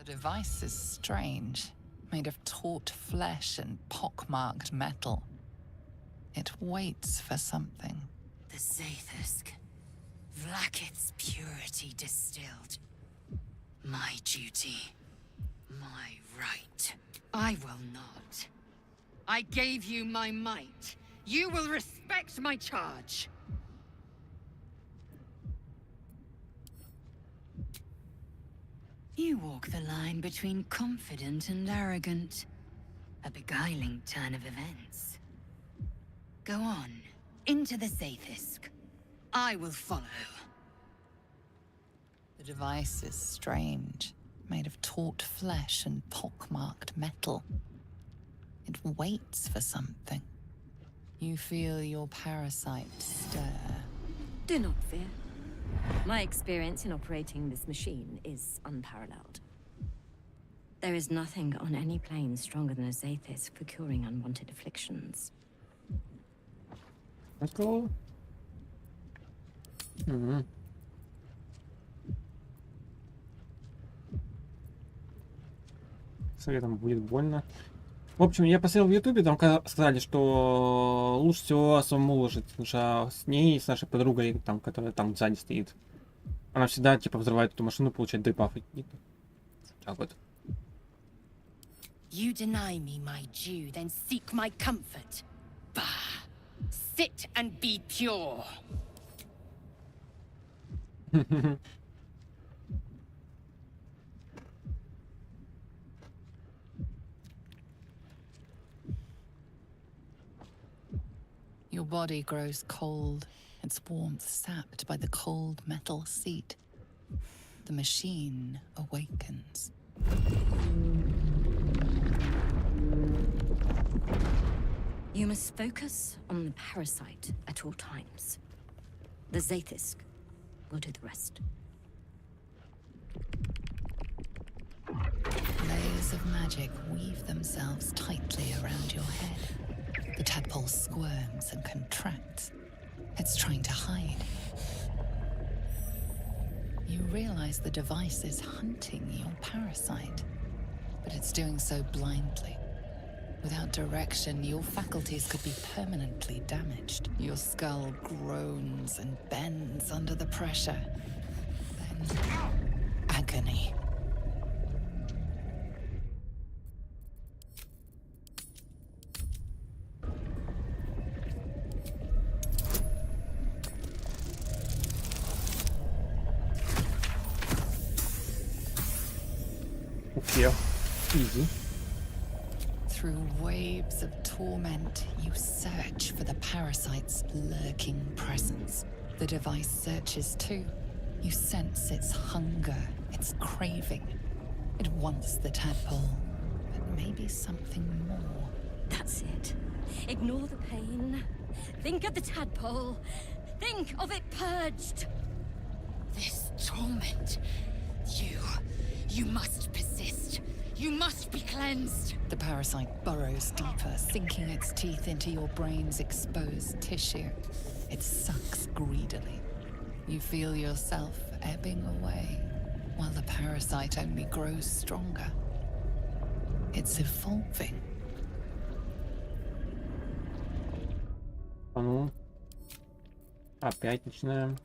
The device is strange, made of taut flesh and pockmarked metal. It waits for something. The Zathusk. Vlaakith's purity distilled. My duty. My right. I will not. I gave you my might. You will respect my charge. You walk the line between confident and arrogant. A beguiling turn of events. Go on, into the Zathusk. I will follow. The device is strange, made of taut flesh and pockmarked metal. It waits for something. You feel your parasite stir. Do not fear. My experience in operating this machine is unparalleled. There is nothing on any plane stronger than a Zathusk for curing unwanted afflictions. Let's go. Советом будет больно. В общем, я посмотрел в Ютубе, там сказали, что лучше всего самому ложить, потому что с ней, с нашей подругой, там, которая там сзади стоит, она всегда типа взрывает эту машину, получает дебафы. Так вот. You deny me my due, then seek my comfort. Bah! Sit and be pure. Your body grows cold, its warmth sapped by the cold metal seat. The machine awakens. You must focus on the parasite at all times. The Zathusk will do the rest. Layers of magic weave themselves tightly around your head. The tadpole squirms and contracts. It's trying to hide. You realize the device is hunting your parasite, but it's doing so blindly. Without direction, your faculties could be permanently damaged. Your skull groans and bends under the pressure. Then, agony. Okay, easy. Through waves of torment, you search for the parasite's lurking presence. The device searches too. You sense its hunger, its craving. It wants the tadpole, but maybe something more. That's it. Ignore the pain. Think of the tadpole. Think of it purged. This torment. You must persist. You must be cleansed. The parasite burrows deeper, sinking its teeth into your brain's exposed tissue. It sucks greedily. You feel yourself ebbing away, while the parasite only grows stronger. It's evolving. А ну. Опять начинаем.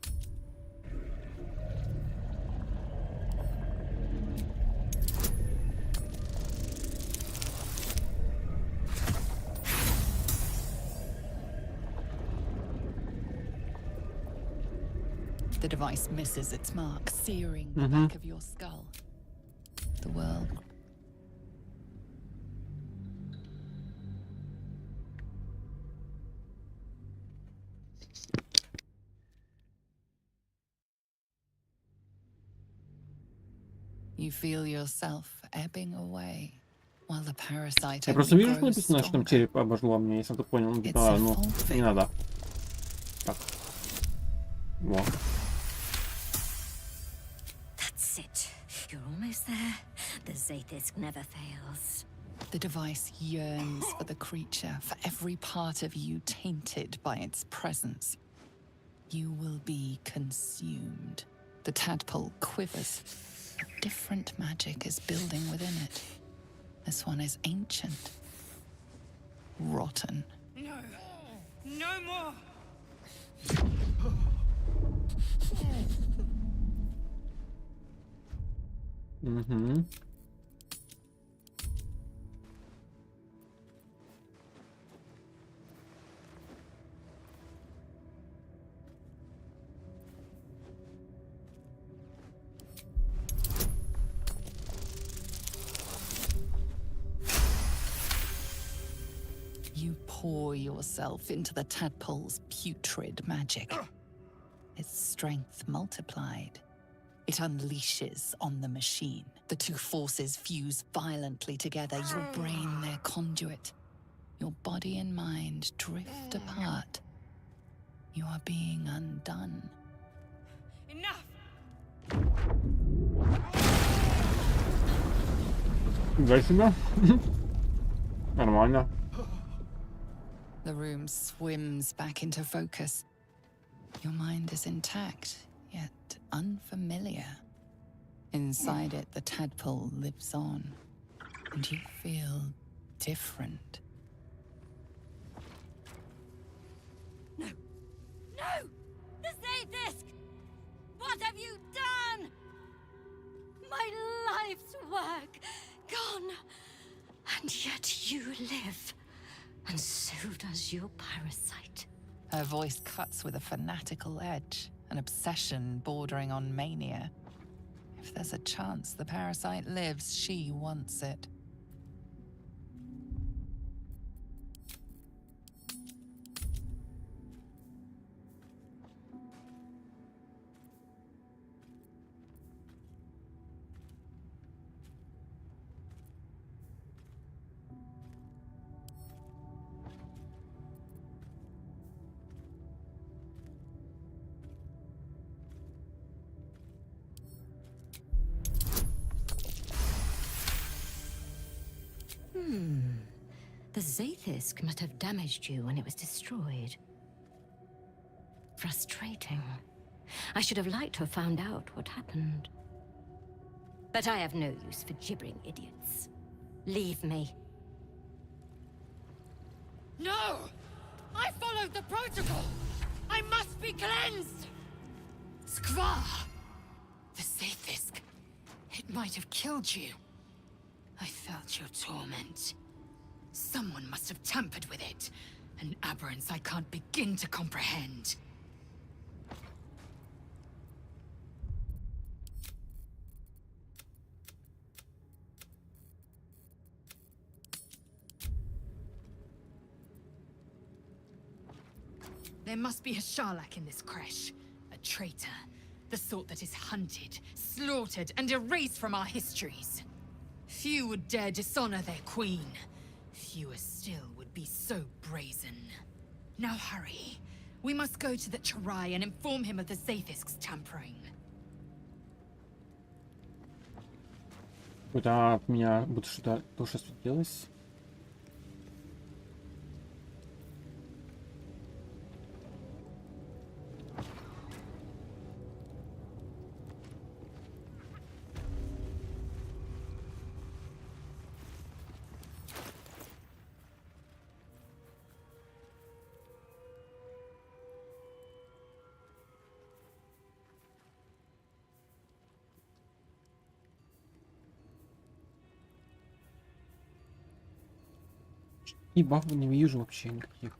The device misses its mark, searing the back of your skull. The world. You feel yourself ebbing away, while the parasite. Я просто вижу, что написано, что там череп обожгло мне, если ты понял. Ну, типа, ну, не надо. Так. Во. You're almost there. The Zathusk never fails. The device yearns for the creature, for every part of you tainted by its presence. You will be consumed. The tadpole quivers. A different magic is building within it. This one is ancient. Rotten. No. No more. Угу. You pour yourself into the tadpole's putrid magic. Its strength multiplied. It unleashes on the machine. The two forces fuse violently together, your brain their conduit. Your body and mind drift apart. You are being undone. Enough. За себя. Нормально. The room swims back into focus. Your mind is intact, yet unfamiliar. Inside it, the tadpole lives on, and you feel different. No! The Zaithisk! What have you done? My life's work gone, and yet you live, and so does your parasite. Her voice cuts with a fanatical edge, an obsession bordering on mania. If there's a chance the parasite lives, she wants it. The Zaithisk must have damaged you when it was destroyed. Frustrating. I should have liked to have found out what happened. But I have no use for gibbering idiots. Leave me. No! I followed the protocol! I must be cleansed! Skvar! The Zaithisk. It might have killed you. I felt your torment. Someone must have tampered with it. An aberrance I can't begin to comprehend. There must be a Sharlak in this creche. A traitor. The sort that is hunted, slaughtered, and erased from our histories. Few would dare dishonor their queen. Fewer still would be so brazen. Now hurry. We must go to the Charai and inform him of the Zaithisk's tampering. Куда от меня будто что-то тоже светилось. И бафов не вижу вообще никаких.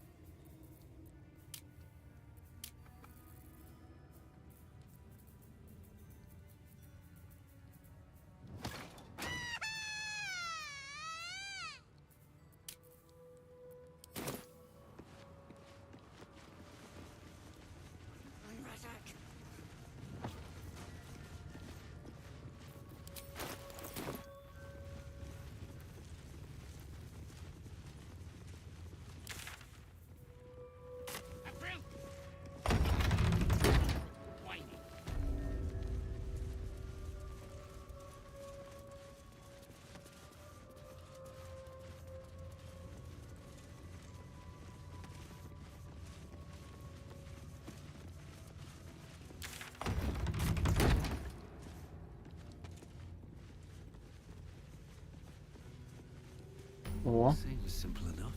О. Seems simple enough.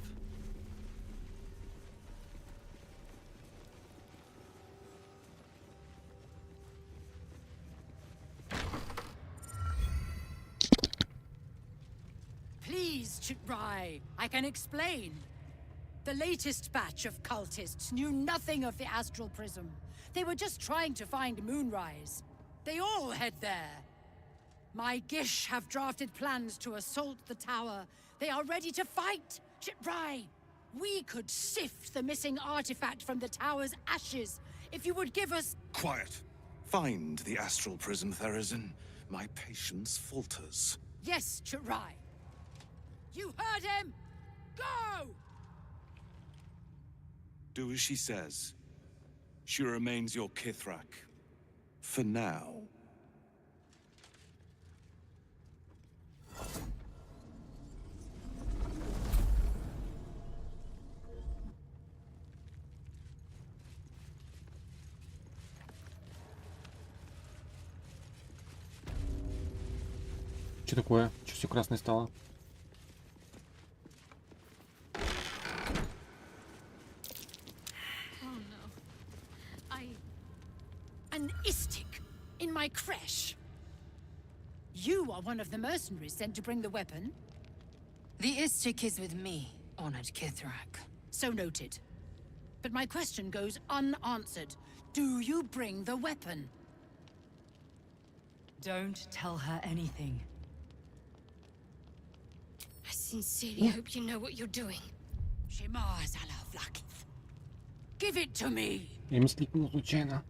Please, Chitrai, I can explain. The latest batch of cultists knew nothing of the astral prism. They were just trying to find Moonrise. They all head there. My Gish have drafted plans to assault the tower. They are ready to fight, Chitrai. We could sift the missing artifact from the tower's ashes if you would give us... Quiet. Find the astral prism, Therazin. My patience falters. Yes, Chitrai. You heard him! Go! Do as she says. She remains your Kithrak. For now. Что такое? Что все красное стало? An Istik in my creche. You are one of the mercenaries sent to bring the weapon. The Istik is with me, honored Kithrak. So noted. But my question goes unanswered. Do you bring the weapon? Don't tell her anything. I sincerely hope you know what you're doing. Shema Zala Vlakith. Give it to me! Я не сликнул случайно.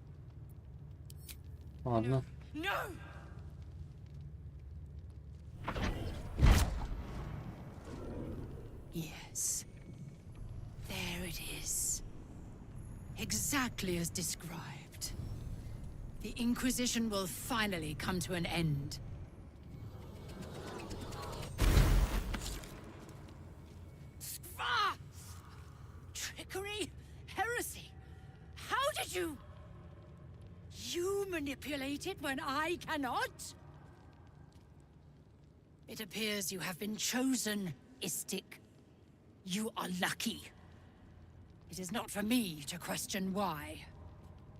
Ладно. No! Yes. There it is. Exactly as described. The Inquisition will finally come to an end. Ah! Trickery? Heresy? How did you... You manipulate it when I cannot? It appears you have been chosen, Istik. You are lucky. It is not for me to question why.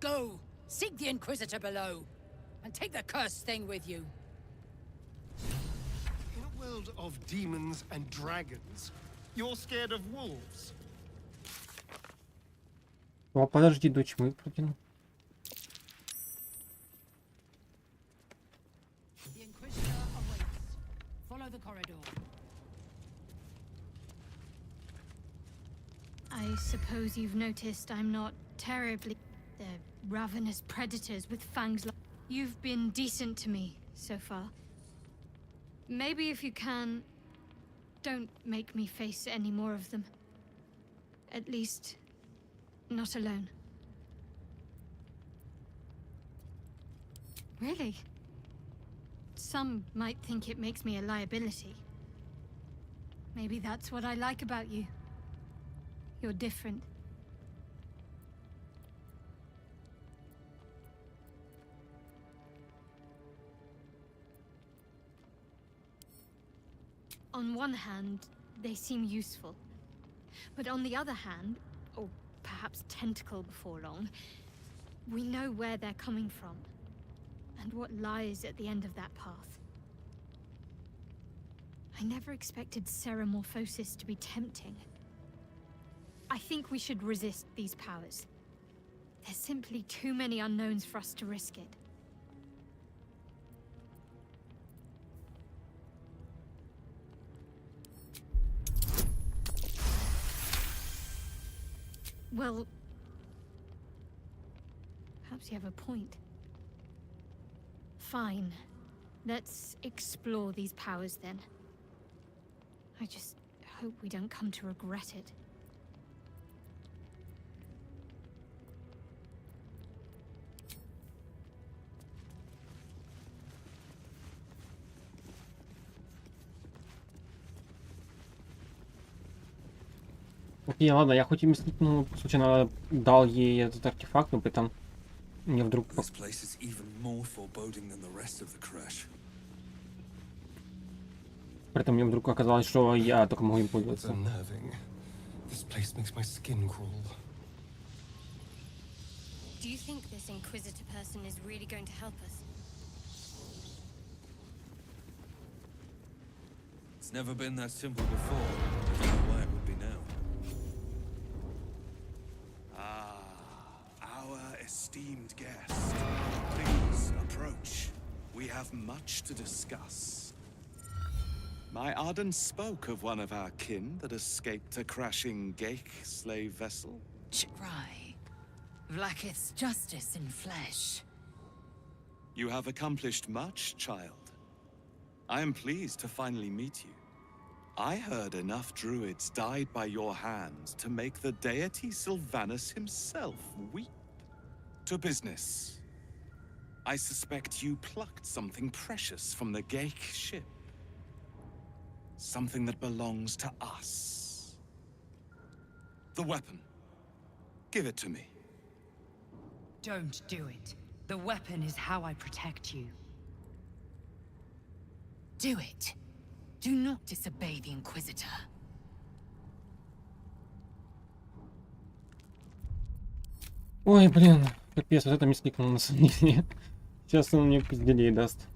Go, seek the Inquisitor below, and take the cursed thing with you. In a world of demons and dragons, you're scared of wolves. О, подожди, до тьмы протяну. The Inquisitor awaits. Follow the corridor. I suppose you've noticed I'm not terribly... They're ravenous predators with fangs like... You've been decent to me so far. Maybe if you can, don't make me face any more of them. At least, not alone. Really? Some might think it makes me a liability. Maybe that's what I like about you. You're different. On one hand, they seem useful. But on the other hand, or perhaps tentacle before long, we know where they're coming from, and what lies at the end of that path. I never expected Ceramorphosis to be tempting. I think we should resist these powers. There's simply too many unknowns for us to risk it. Well, perhaps you have a point. Fine. Let's explore these powers then. I just hope we don't come to regret it. Окей, ладно, я хоть и мислительно случайно дал ей этот артефакт, но при этом мне вдруг... This place is even more foreboding than the rest of the crash. При этом мне вдруг оказалось, что я только могу им It's пользоваться. unnerving. This place makes my skin crawl. Do you think this Inquisitor person is really going to help us? It's never been that simple before. I don't know why it would be now. Our esteemed guest. Please approach. We have much to discuss. My Arden spoke of one of our kin that escaped a crashing Gake slave vessel. Chitrai. Vlaakith's justice in flesh. You have accomplished much, child. I am pleased to finally meet you. I heard enough druids died by your hand to make the deity Sylvanus himself weep. To business. I suspect you plucked something precious from the Gake ship. Something that belongs to us. The weapon. Give it to me. Don't do it. The weapon is how I protect you. Do it. Do not disobey the Inquisitor. Ой, блин, капец, вот это мне скликнуло на самом деле. Сейчас он мне пизделей даст.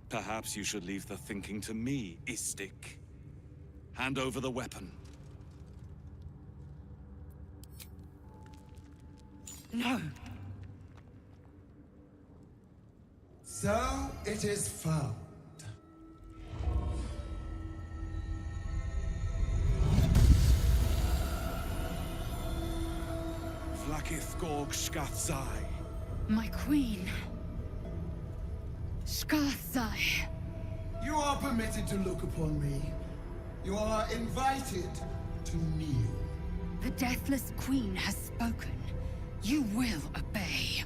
Perhaps you should leave the thinking to me, Istik. Hand over the weapon. No! So it is found. Vlaakith Gorg Shkathzai. My queen. Shkathzai. You are permitted to look upon me. You are invited to kneel. The Deathless Queen has spoken. You will obey.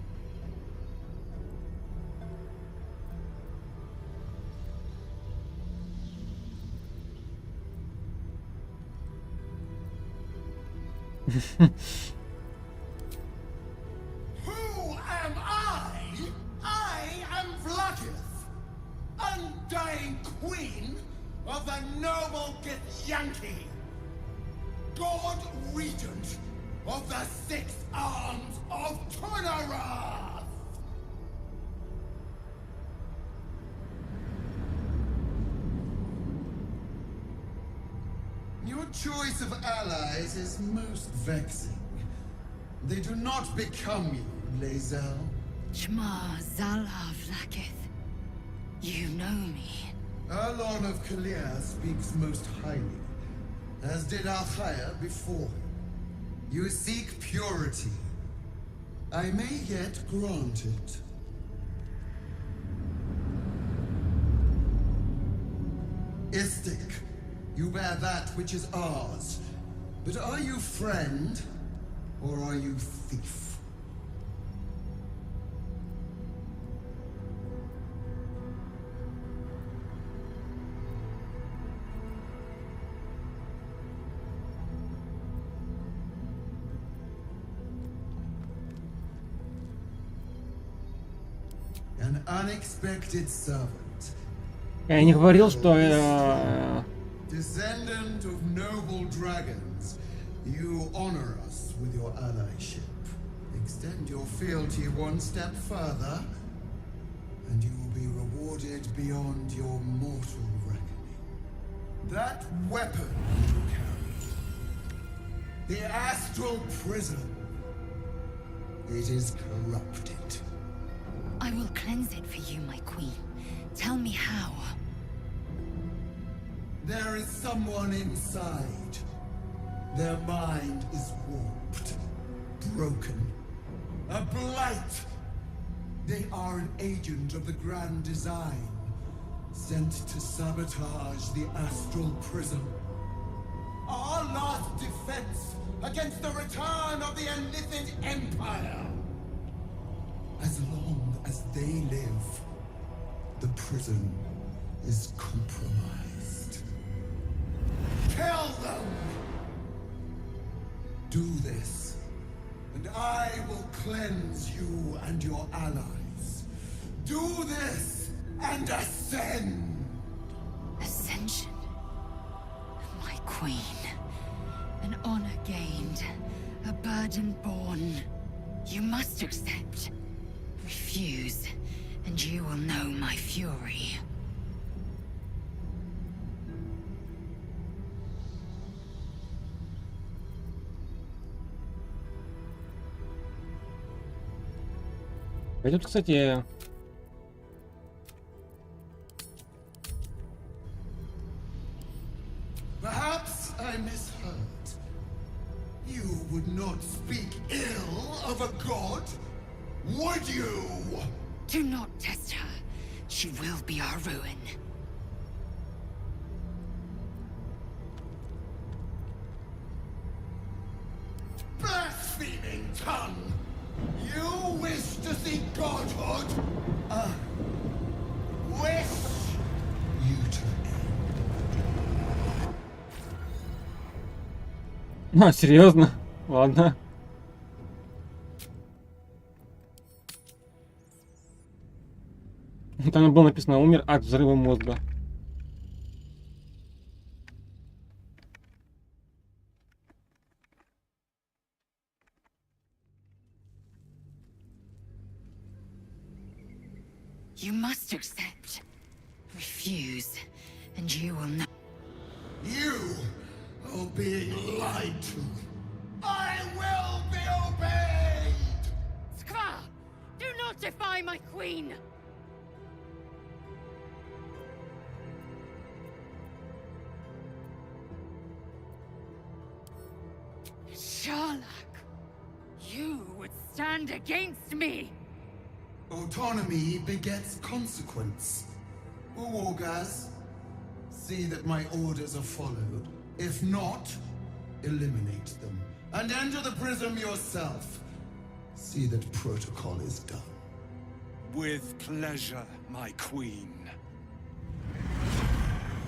Who am I? I am Vlaakith, undying queen of the noble Githyanki, God Regent of the Six Arms of Tunnarath! Your choice of allies is most vexing. They do not become you, Lae'zel. Shma Zala Vlaakith. You know me. Erlon of Kalir speaks most highly, as did Alchaya before him. You seek purity. I may yet grant it. Istik, you bear that which is ours. But are you friend, or are you thief? An unexpected servant. Я не говорил, что... Descendant of noble dragons, you honor us with your allyship. Extend your fealty one step further, and you will be rewarded beyond your mortal reckoning. That weapon you carry, the astral prism, it is corrupted. I will cleanse it for you, my queen. Tell me how. There is someone inside. Their mind is warped, broken, a blight. They are an agent of the Grand Design, sent to sabotage the Astral Prism. Our last defense against the return of the Enlithid Empire. As long as they live, the prison is compromised. Kill them! Do this, and I will cleanse you and your allies. Do this, and ascend! Ascension. My queen. An honor gained. A burden borne. You must accept. Refuse, and you will know my fury. Пойдет, кстати, Perhaps I misheard. You would not speak ill of a god, would you? Do not test her. She will be our ruin. Blaspheming tongue! You wish to see godhood? Wish you to end. А, серьезно? Ладно. Там было написано «умер от взрыва мозга». You must accept. Refuse, and you will know. You are being lied to. I will be obeyed! Skva! Do not defy my queen! Sherlock! You would stand against me! Autonomy begets consequence. Uogas, see that my orders are followed. If not, eliminate them. And enter the prism yourself. See that protocol is done. With pleasure, my queen.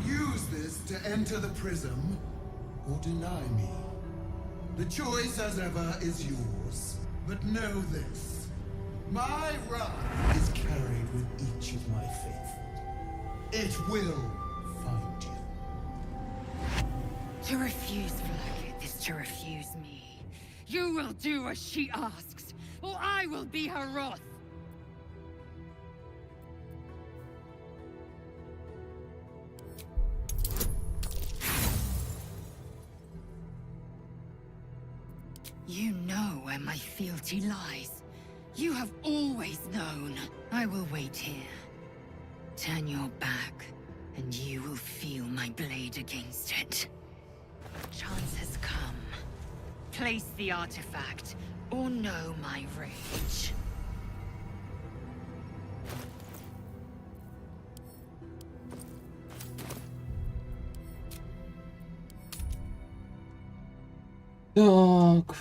Use this to enter the prism, or deny me. The choice, as ever, is yours. But know this. My wrath is carried with each of my faithful. It will find you. To refuse Vlakith is to refuse me. You will do as she asks, or I will be her wrath. You know where my fealty lies. You have always known. I will wait here. Turn your back, and you will feel my blade against it. Chance has come. Place the artifact, or know my rage. Так,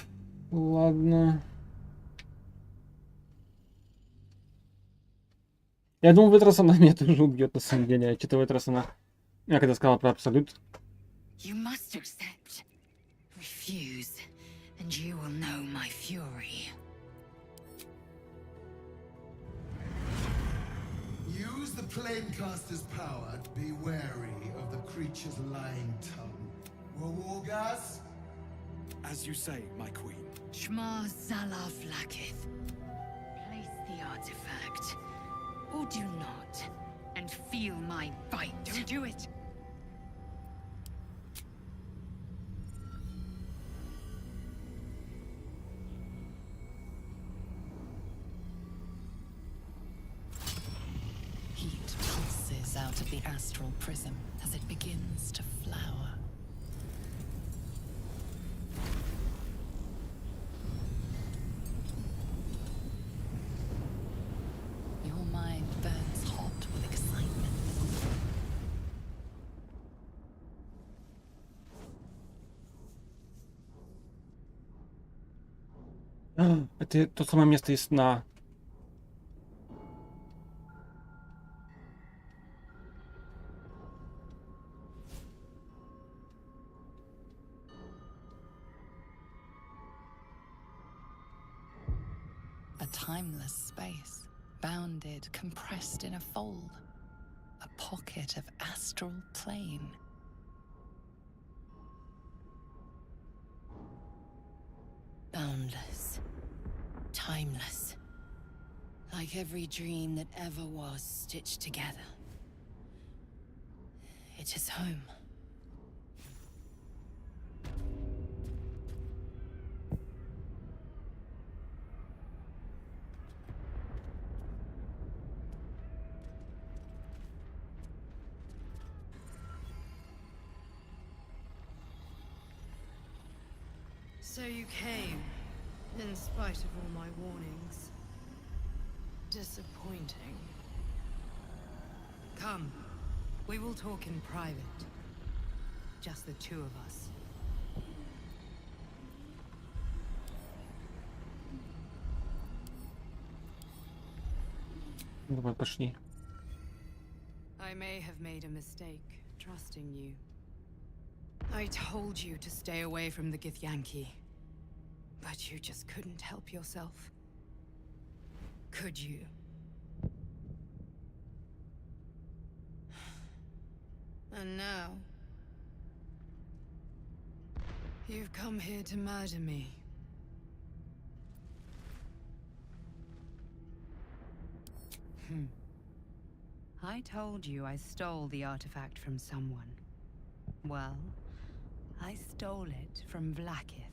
ладно. Я думал, в этот раз она меня тоже убьет, на самом деле. Что-то в этот раз она... Я когда сказала про абсолют. You must accept. Refuse, and you will know my fury. Use the Planecaster's power to be wary of the creature's lying tongue. Uogas? As you say, my queen. Shma Zala Vlakith. Place the artifact, or do not, and feel my bite. Don't do it. Heat pulses out of the astral prism as it begins to flower. Your mind burns hot with excitement. Это то самое место из сна. timeless space, bounded, compressed in a fold. A pocket of astral plane. Boundless. Timeless. Like every dream that ever was stitched together. It is home. So you came, in spite of all my warnings. Disappointing. Come, we will talk in private. Just the two of us. Давай, пошли. I may have made a mistake, trusting you. I told you to stay away from the Githyanki. But you just couldn't help yourself. Could you? And now... you've come here to murder me. I told you I stole the artifact from someone. Well, I stole it from Vlaakith.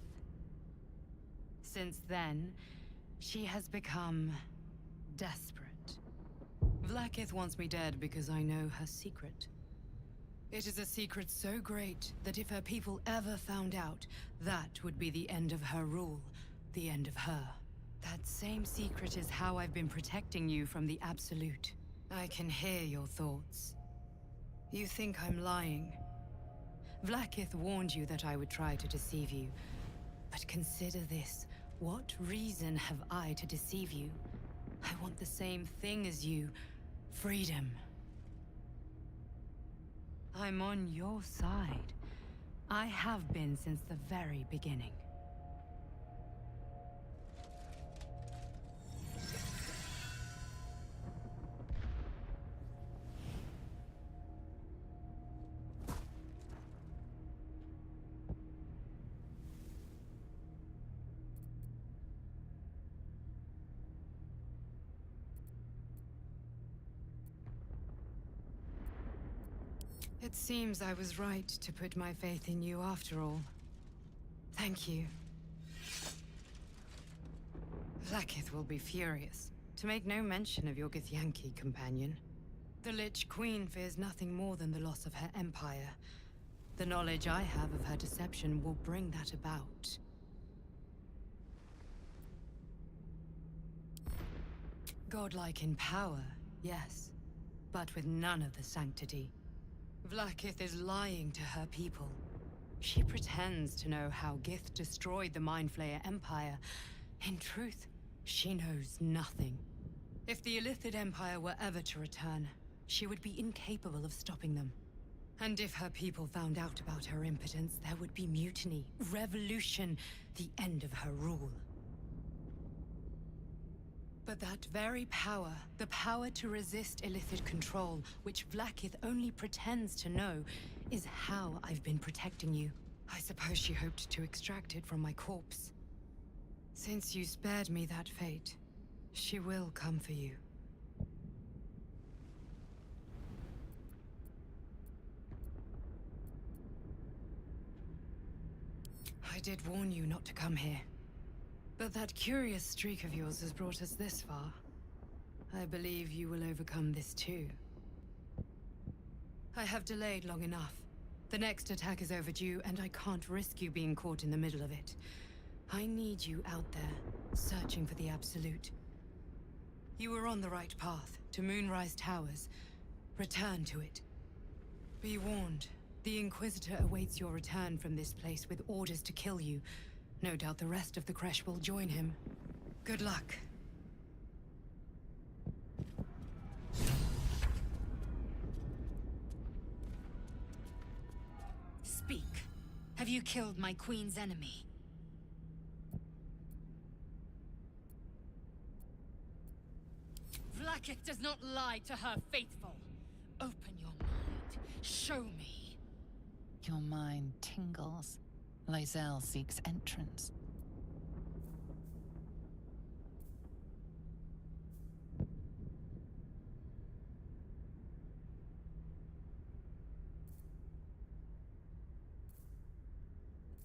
Since then, she has become desperate. Vlaakith wants me dead because I know her secret. It is a secret so great that if her people ever found out, that would be the end of her rule, the end of her. That same secret is how I've been protecting you from the Absolute. I can hear your thoughts. You think I'm lying. Vlaakith warned you that I would try to deceive you. But consider this. What reason have I to deceive you? I want the same thing as you. Freedom. I'm on your side. I have been since the very beginning. It seems I was right to put my faith in you after all. Thank you. Vlaakith will be furious, to make no mention of your Githyanki companion. The Lich Queen fears nothing more than the loss of her empire. The knowledge I have of her deception will bring that about. Godlike in power, yes, but with none of the sanctity. Vlaakith is lying to her people. She pretends to know how Gith destroyed the Mind Flayer Empire. In truth, she knows nothing. If the Illithid Empire were ever to return, she would be incapable of stopping them. And if her people found out about her impotence, there would be mutiny, revolution, the end of her rule. But that very power, the power to resist Illithid control, which Vlaakith only pretends to know, is how I've been protecting you. I suppose she hoped to extract it from my corpse. Since you spared me that fate, she will come for you. I did warn you not to come here. But that curious streak of yours has brought us this far. I believe you will overcome this too. I have delayed long enough. The next attack is overdue, and I can't risk you being caught in the middle of it. I need you out there, searching for the Absolute. You were on the right path, to Moonrise Towers. Return to it. Be warned, the Inquisitor awaits your return from this place with orders to kill you. No doubt the rest of the Kresh will join him. Good luck. Speak. Have you killed my queen's enemy? Vlaakith does not lie to her faithful. Open your mind. Show me. Your mind tingles. Lae'zel seeks entrance.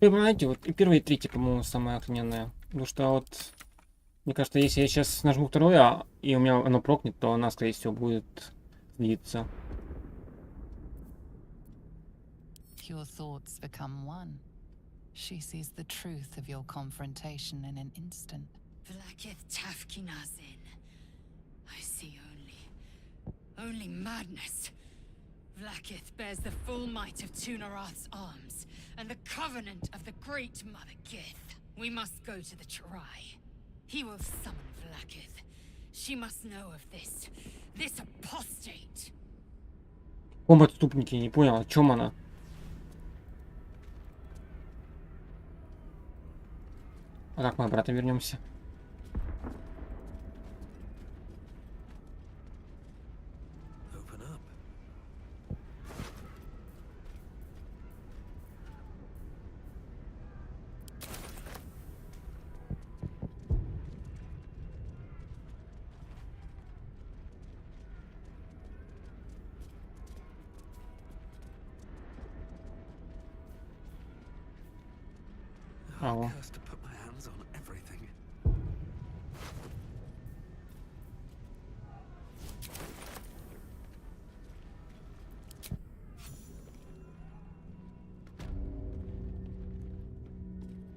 Вы понимаете, вот и первые и третьи, по-моему, самые охрененные. Потому что вот, мне кажется, если я сейчас нажму второе, и у меня оно прокнет, то она, скорее всего, будет длиться. Your thoughts become one. She sees the truth of your confrontation in an instant. Vlaakith Tafkinazin. I see only madness. Vlaakith bears the full might of Tunarath's arms, and the covenant of the great Mother Gith. We must go to the Chirai. He will summon Vlaakith. She must know of this apostate. Оба отступники, не понял, о чем она. А как мы обратно вернемся? Ого. Cursed to put my hands on everything.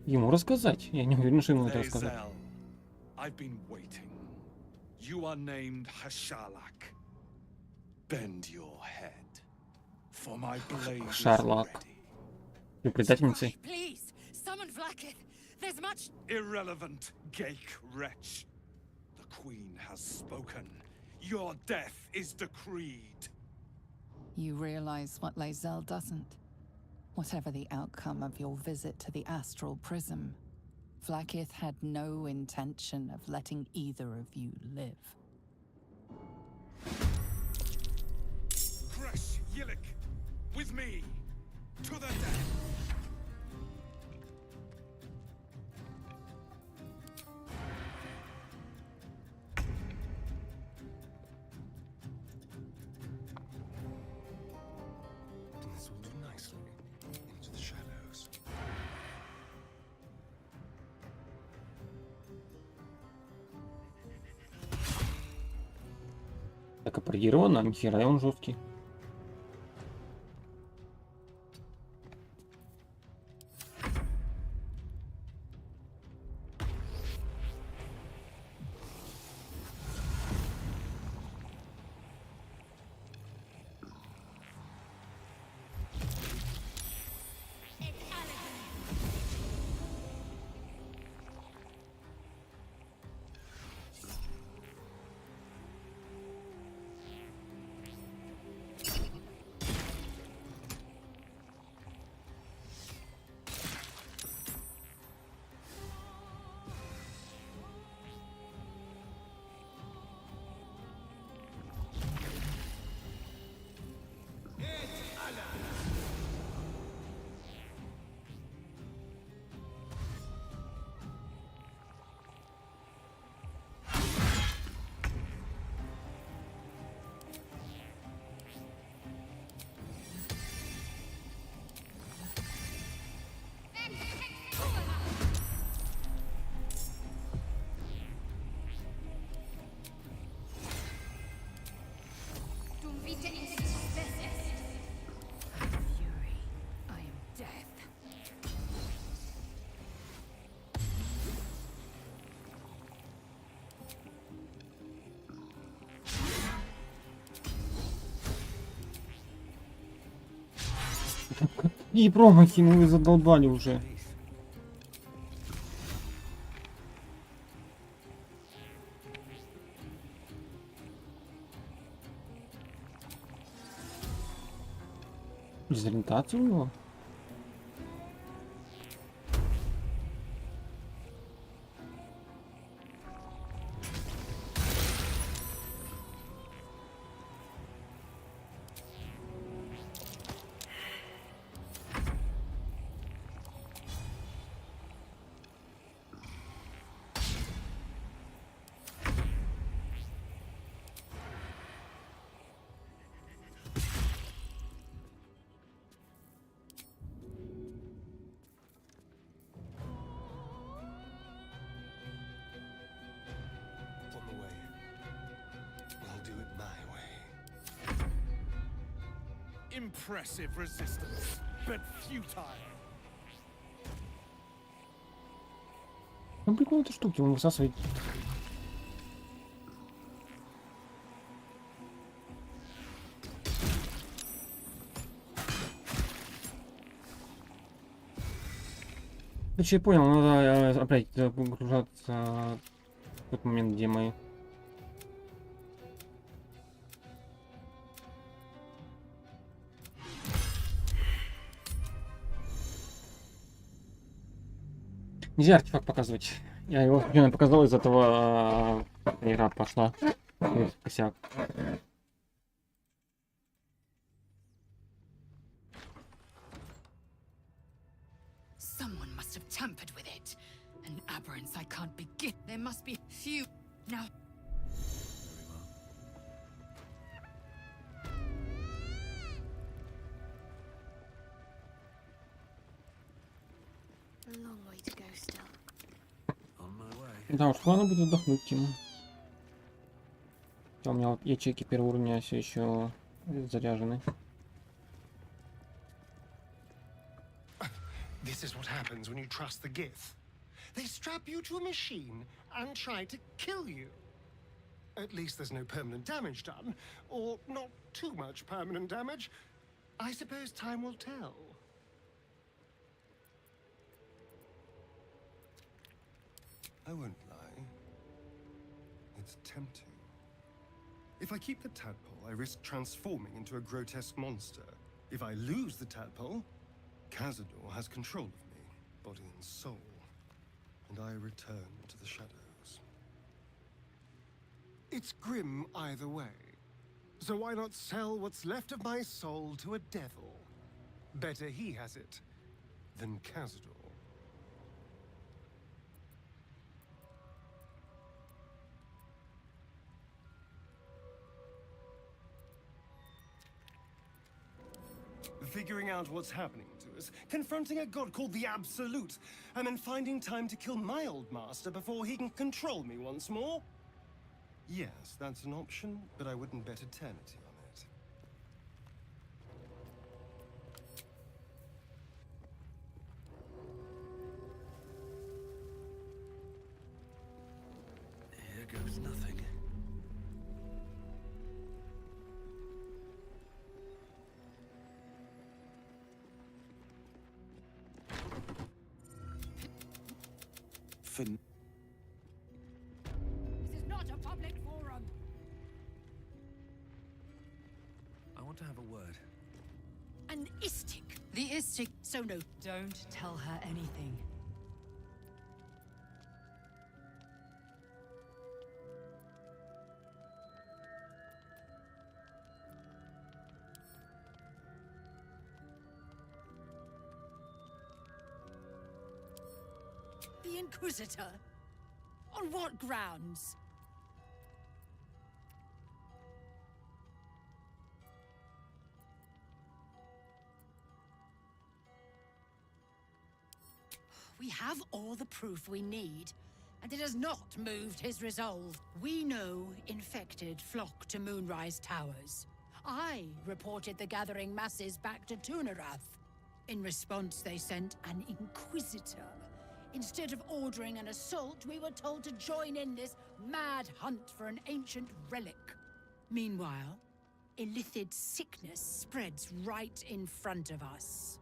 Ему рассказать? Я не уверен, что ему это рассказать. Lae'zel, I've been waiting. You are named Hashalak. Bend your head, for my blade is Шарлак. ready. Ты предательницей? Please, summon Vlaakith. There's much. Irrelevant, Gake wretch. The Queen has spoken. Your death is decreed. You realize what Lae'zel doesn't. Whatever the outcome of your visit to the astral prism, Vlaakith had no intention of letting either of you live. Crash Yillik, with me, to the death. This will do nicely. Into the shadows. Так апарировано, нихера, он жесткий. Fury. I am death. И промахи, ну вы задолбали уже. Дезориентация у него? Impressive resistance, but futile. Ну прикол этой штуки, он высасывает. Короче, я понял, надо опять погружаться в тот момент, где мы... Нельзя артефакт показывать. Я его случайно показал, из этого игра пошла. Косяк. Someone must have tampered with it. An aberrance I can't begin. There must be few. Now. A long way to go still. On my way. Да уж, ладно будет отдохнуть, Тима. У меня вот ячейки первого уровня все еще заряжены. This is what happens when you trust the Gith. They strap you to a machine and try to kill you. At least there's no permanent damage done, or not too much permanent damage. I suppose time will tell. I won't lie. It's tempting. If I keep the tadpole, I risk transforming into a grotesque monster. If I lose the tadpole, Cazador has control of me, body and soul, and I return to the shadows. It's grim either way. So why not sell what's left of my soul to a devil? Better he has it than Cazador. Figuring out what's happening to us, confronting a god called the Absolute, and then finding time to kill my old master before he can control me once more? Yes, that's an option, but I wouldn't bet eternity on it. Here goes nothing. For This is not a public forum. I want to have a word. An istic. The istic. So no, don't tell her anything. The Inquisitor? On what grounds? We have all the proof we need, and it has not moved his resolve. We know infected flock to Moonrise Towers. I reported the gathering masses back to Tunarath. In response, they sent an Inquisitor. Instead of ordering an assault, we were told to join in this mad hunt for an ancient relic. Meanwhile, illithid sickness spreads right in front of us.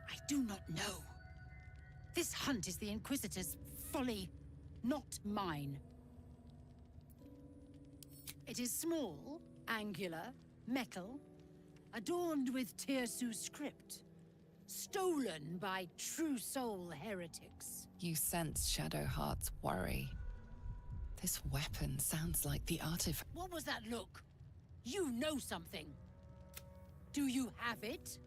I do not know. This hunt is the Inquisitor's folly, not mine. It is small, angular, metal, adorned with Tirsu script, stolen by true soul heretics. You sense Shadowheart's worry. This weapon sounds like the artifact. What was that look? You know something. Do you have it?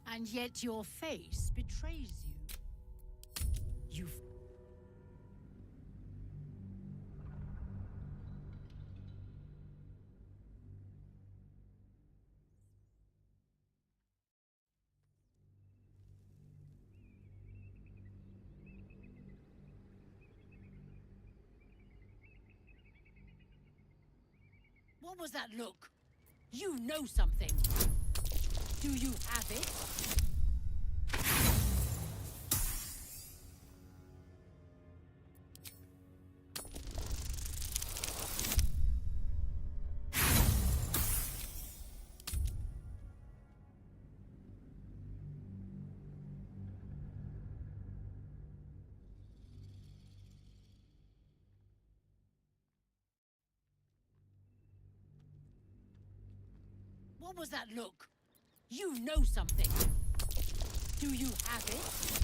And yet your face betrays you. You. What was that look? You know something. Do you have it? What was that look? You know something. Do you have it?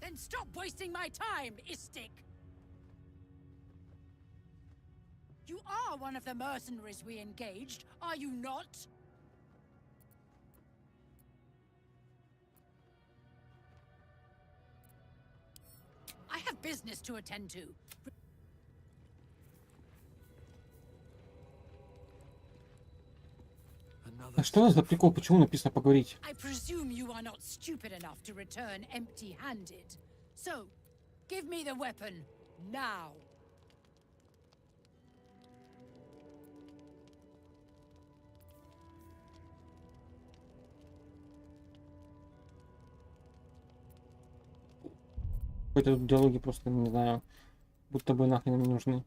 Then stop wasting my time, Istik! You are one of the mercenaries we engaged, are you not? I have business to attend to. Another А что за прикол? Почему написано поговорить? I presume you are not stupid enough to return empty-handed. So, give me the weapon, now. Какой-то тут диалоги просто, не знаю, будто бы нахрен не нужны.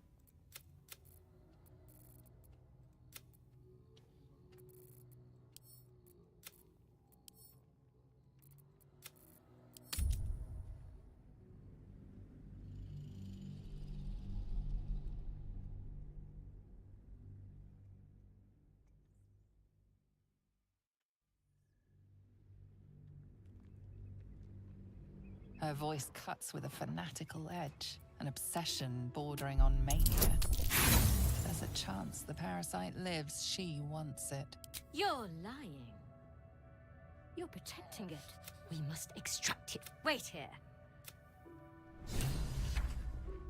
Her voice cuts with a fanatical edge, an obsession bordering on mania. If there's a chance the parasite lives, she wants it. You're lying. You're protecting it. We must extract it. Wait here.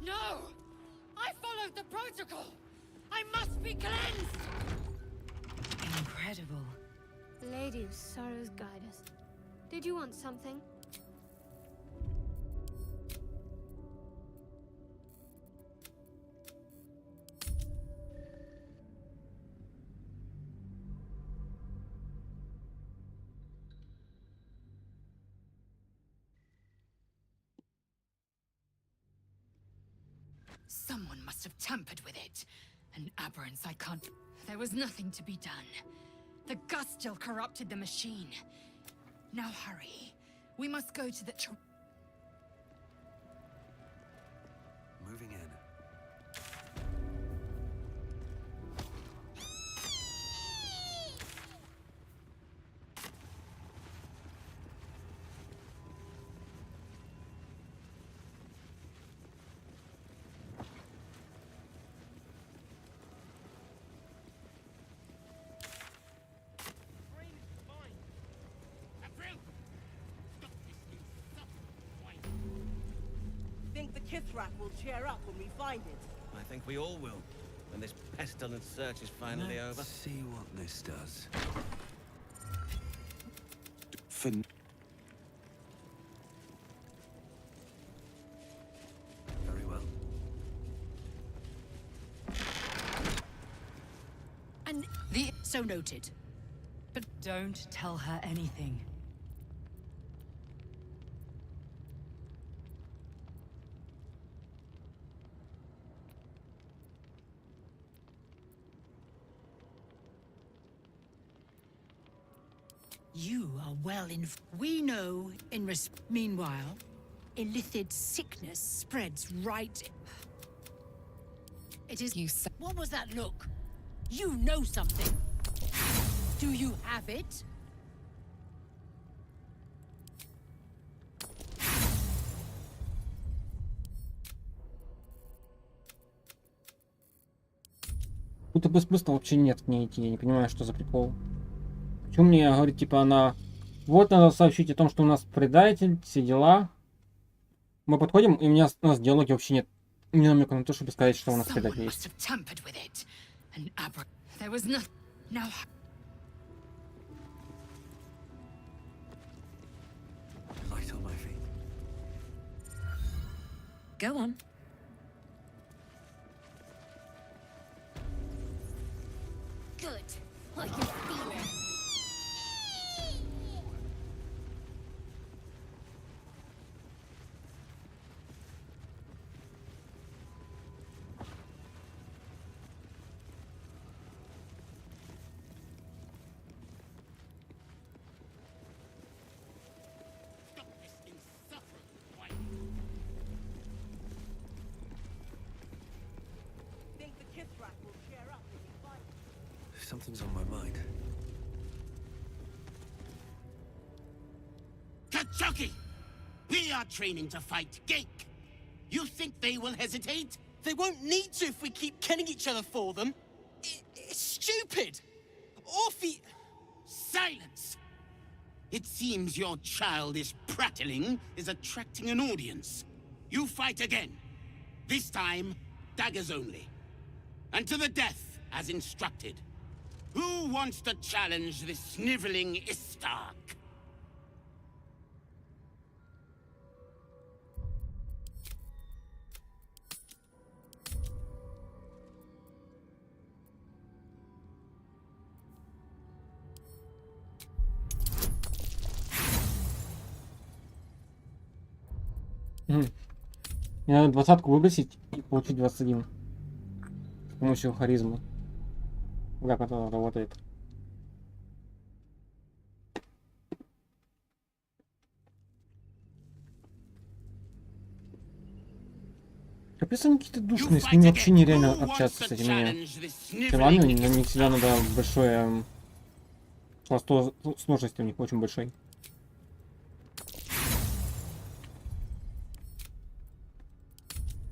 No! I followed the protocol! I must be cleansed! Incredible. Lady of Sorrows, guide us. Did you want something? Someone must have tampered with it. An aberrance I can't... There was nothing to be done. The gust still corrupted the machine. Now hurry. We must go to the... moving in. Think the Kithrak will cheer up when we find it? I think we all will, when this pestilent search is finally over. Let's see what this does. For Very well. And the... So noted. But Don't tell her anything. you are well in... We know in Meanwhile, illithid sickness spreads right... It is... You say... What was that look? You know something. Do you have it? Будто бы смысла вообще нет к ней идти, я не понимаю, что за прикол. Почему мне говорит, типа, она... Вот надо сообщить о том, что у нас предатель, все дела. Мы подходим, и у нас в диалоге вообще нет ни намека на то, чтобы сказать, что у нас предатель есть. Light on my feet. Go on. Good. I can feel it. Think the Kithrak will cheer up when we find it? Something's on my mind. Kachuki! We are training to fight Gake. You think they will hesitate? They won't need to if we keep killing each other for them. It's stupid. Orphe... Silence! It seems your childish prattling is attracting an audience. You fight again. This time, daggers only. And to the death, as instructed. Who wants to challenge this sniveling Istark? Мне надо 20-ку выбросить и получить 21 с помощью харизмы. Как это работает? Капец, они какие-то душные, с ними вообще нереально общаться с этими тела, на них всегда надо большое... Сложность у них очень большой.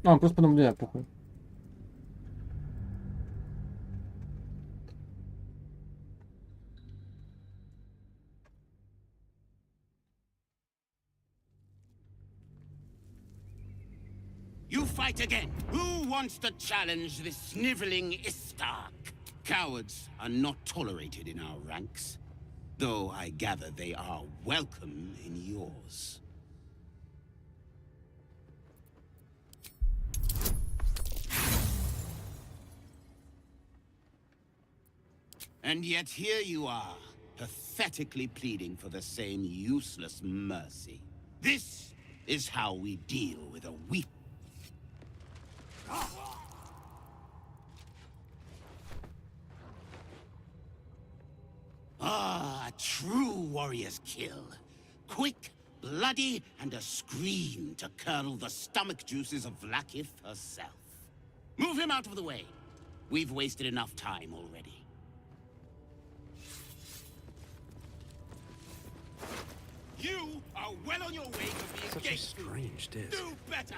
Просто понаблюдаю, похуй. You fight again. Who wants to challenge this sniveling Istark? Cowards are not tolerated in our ranks. Though I gather they are welcome in yours. And yet here you are, pathetically pleading for the same useless mercy. This is how we deal with a weak... Ah, a true warrior's kill. Quick, bloody, and a scream to curdle the stomach juices of Vlakith herself. Move him out of the way. We've wasted enough time already. You are well on your way to being Such a strange disc. Do better!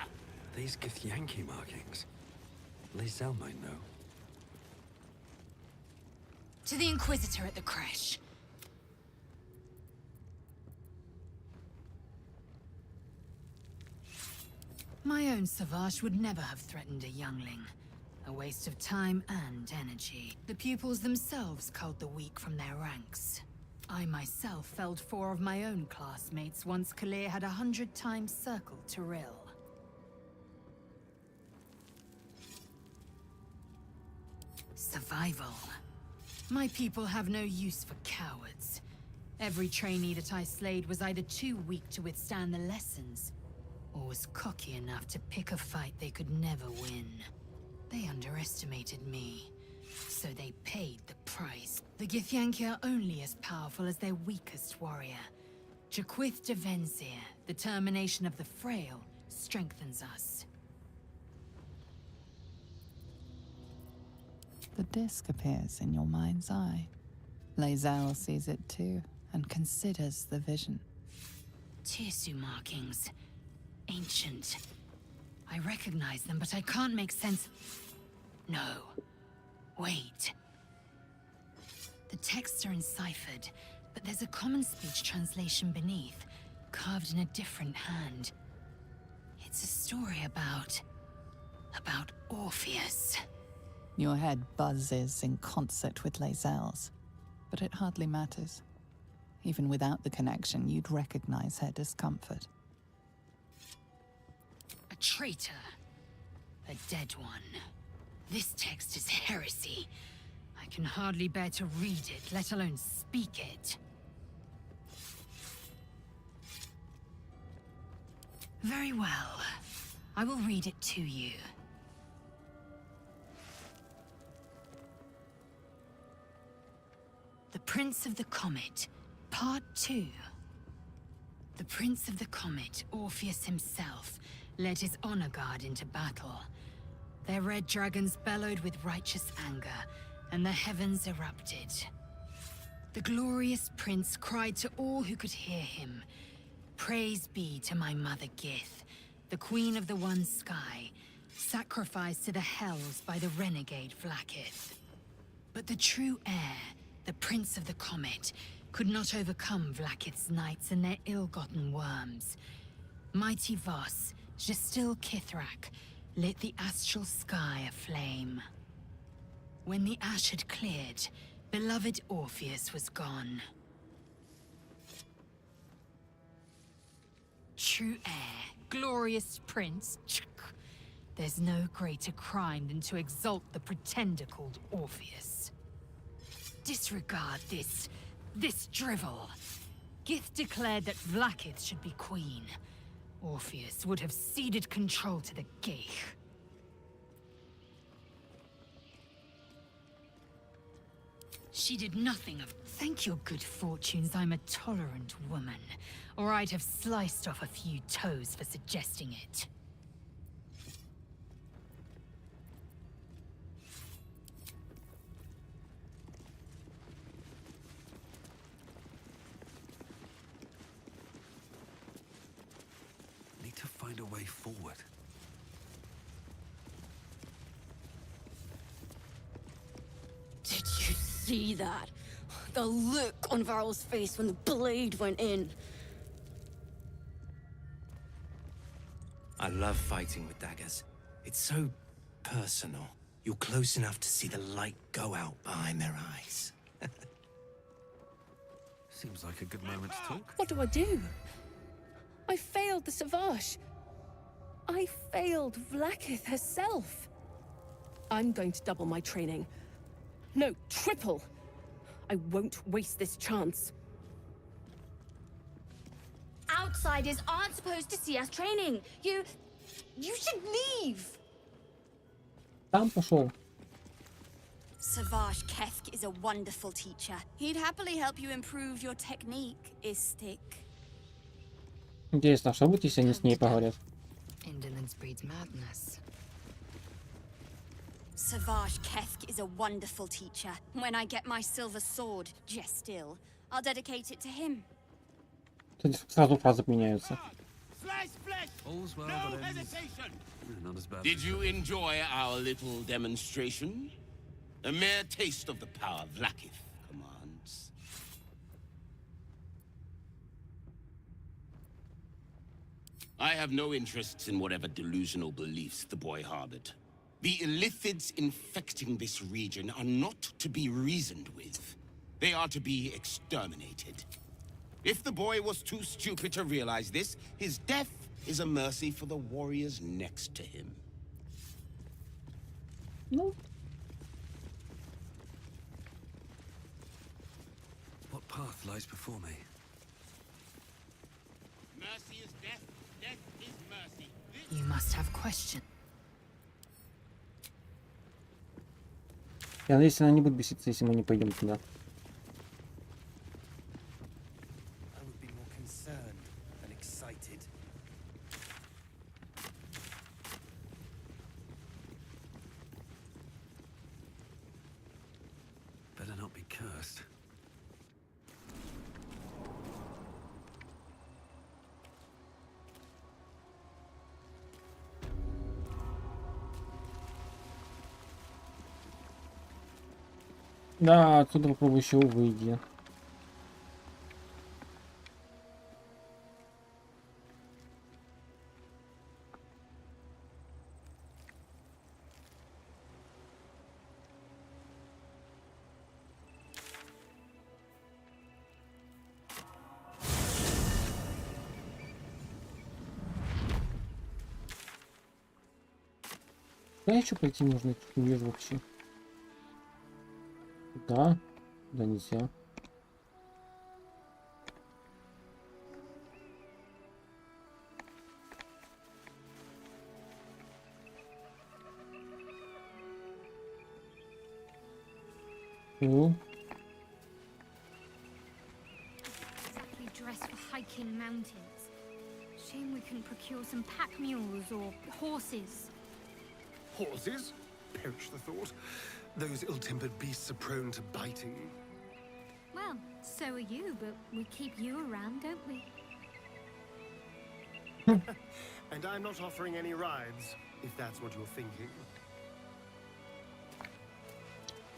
These Githyanki markings. Lae'zel might know. To the Inquisitor at the creche. My own Savage would never have threatened a youngling. A waste of time and energy. The pupils themselves culled the weak from their ranks. I myself felled 4 of my own classmates once Kalir had 100 times circled Tyrell. Survival. My people have no use for cowards. Every trainee that I slayed was either too weak to withstand the lessons, or was cocky enough to pick a fight they could never win. They underestimated me, so they paid the price. The Githyanki are only as powerful as their weakest warrior. Jaquith de Venzir, the termination of the frail, strengthens us. The disc appears in your mind's eye. Lae'zel sees it too, and considers the vision. Tirsu markings. Ancient. I recognize them, but I can't make sense. No. Wait. The texts are enciphered, but there's a common speech translation beneath, carved in a different hand. It's a story about Orpheus. Your head buzzes in concert with Lae'zel's, but it hardly matters. Even without the connection, you'd recognize her discomfort. A traitor. A dead one. This text is heresy. I can hardly bear to read it, let alone speak it. Very well. I will read it to you. The Prince of the Comet, Part 2. The Prince of the Comet, Orpheus himself, led his honor guard into battle. Their red dragons bellowed with righteous anger, and the heavens erupted. The glorious prince cried to all who could hear him, "Praise be to my mother Gith, the queen of the one sky, sacrificed to the hells by the renegade Vlaakith." But the true heir, the Prince of the Comet, could not overcome Vlaakith's knights and their ill-gotten worms. Mighty Voss, Gestil Kithrak, lit the astral sky aflame. When the ash had cleared, beloved Orpheus was gone. True heir, glorious prince. There's no greater crime than to exalt the pretender called Orpheus. Disregard this drivel. Gith declared that Vlaakith should be queen. Orpheus would have ceded control to the Geich. She did nothing of... Thank your good fortunes I'm a tolerant woman, or I'd have sliced off a few toes for suggesting it. Need to find a way forward. Did you see that? The look on Varl's face when the blade went in. I love fighting with daggers. It's so personal. You're close enough to see the light go out behind their eyes. Seems like a good moment to talk. What do I do? I failed the Savage. I failed Vlaakith herself. I'm going to double my training. No, triple. I won't waste this chance. Outsiders aren't supposed to see us training. You should leave. Там пошел. Savage Kefk is a wonderful teacher. He'd happily help you improve your technique, Istik. Интересно, что будет, если они с ней поговорят? Indolence breeds madness. Savage Kefk is a wonderful teacher. When I get my silver sword, Gestil, I'll dedicate it to him. Сразу фразы меняются. All's well No that ends. hesitation! Not as bad. Did you enjoy our little demonstration? A mere taste of the power Vlaakith commands. I have no interests in whatever delusional beliefs the boy harbored. The Illithids infecting this region are not to be reasoned with. They are to be exterminated. If the boy was too stupid to realize this, his death is a mercy for the warriors next to him. No. What path lies before me? Mercy is death, death is mercy. You must have questions. Я надеюсь, она не будет беситься, если мы не пойдем туда. I would be more concerned than excited. Better not be cursed. Да, отсюда попробуй еще выйди. Да еще пойти можно, я тут не вижу вообще. Да, да нельзя. Ну, Exactly dressed for hiking mountains. Shame we couldn't procure some pack mules or horses. Horses? Perish the thought. Those ill-tempered beasts are prone to biting. Well, so are you, but we keep you around, don't we? And I'm not offering any rides, if that's what you're thinking.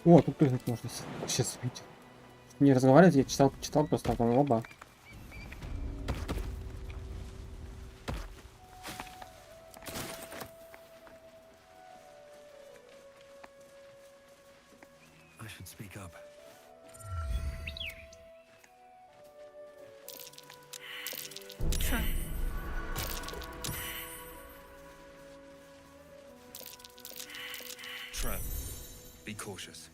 о, тут прыгнуть можно. Сейчас видел. Не разговаривать, я читал просто там оба. I should speak up. Trump. Trap. Be cautious.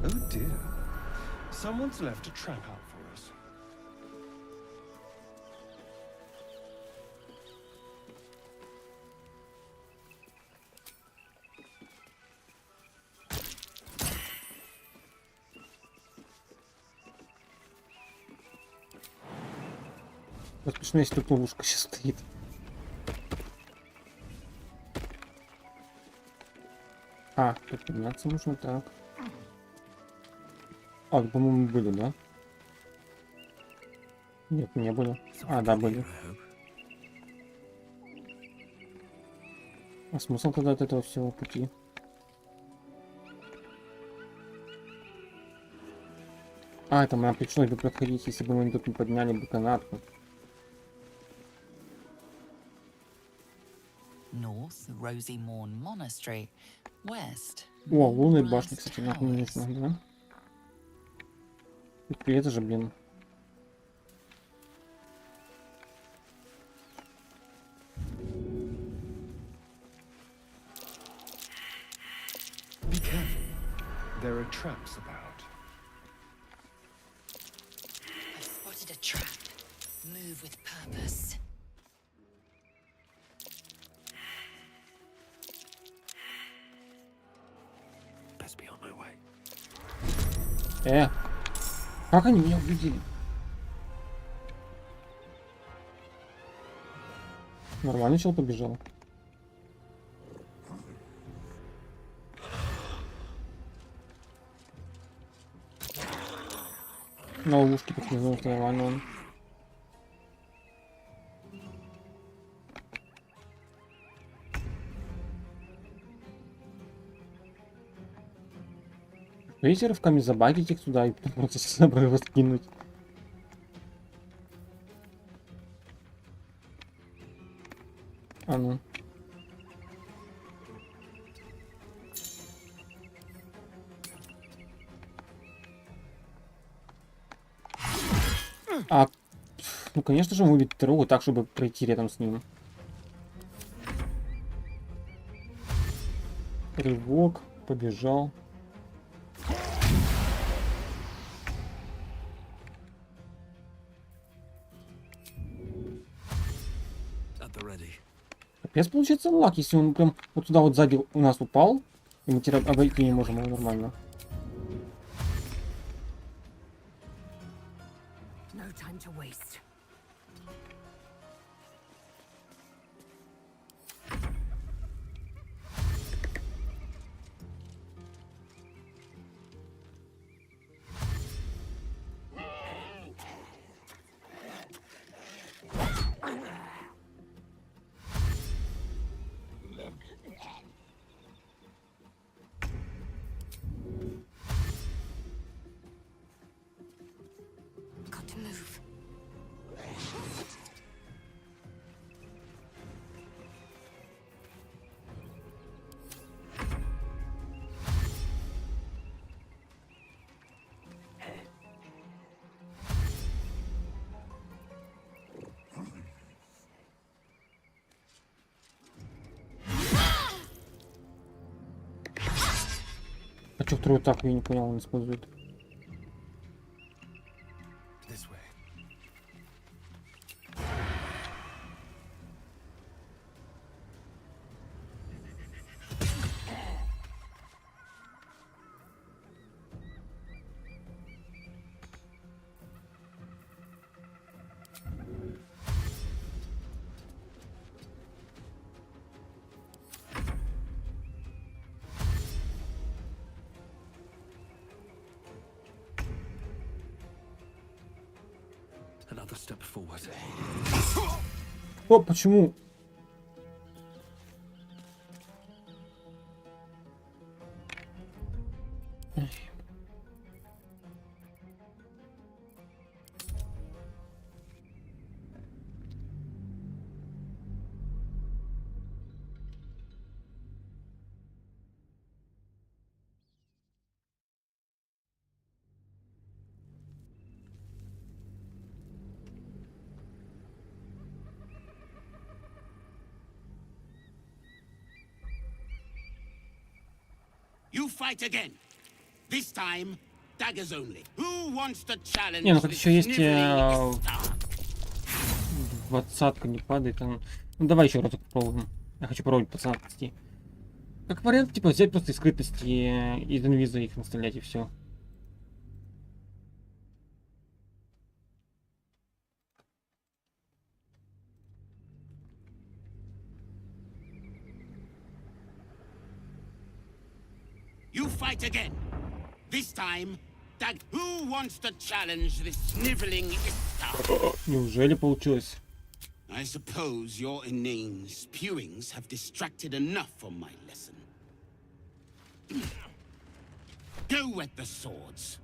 Oh dear. Someone's left a trap out for us. Вот смешно, если тут ловушка сейчас стоит. А, тут подняться нужно, так. А, по-моему, были, да? Нет, не были. А, да, были. А смысл тогда от этого всего пути? А, это нам пришлось бы проходить, если бы мы тут не подняли бы канатку. North, Rosy Morn Monastery. West. О, лунная башня, кстати, нам не нужно, да? И это же, блин. Be careful. There are traps about. I've spotted a trap. Move with purpose. Best be on my way. Как они меня увидели? Нормально чел побежал. На ловушке подсказал, нормально он. Видите, рывками забагить их туда и потом просто с обрыва скинуть. А ну. А, ну конечно же, убить Тру так, чтобы пройти рядом с ним. Рывок, побежал. Капец, получается лак, если он прям вот туда вот сзади у нас упал, и мы теперь обойти не можем, его нормально. No time to waste. Что вторую атаку, я не понял, он использует. Another step forward. О, почему? You fight again. This time, daggers only. Who wants to challenge Не, ну как this еще есть sniveling star? 20-ка не падает. Ну давай еще разок попробуем. Я хочу попробовать пацанов спасти. Как вариант, типа взять просто из скрытности, из инвиза их настрелять и все. You fight again. This time, who wants to challenge this sniveling star? Неужели получилось? I suppose your inane spewings have distracted enough from my lesson. Go wet the swords.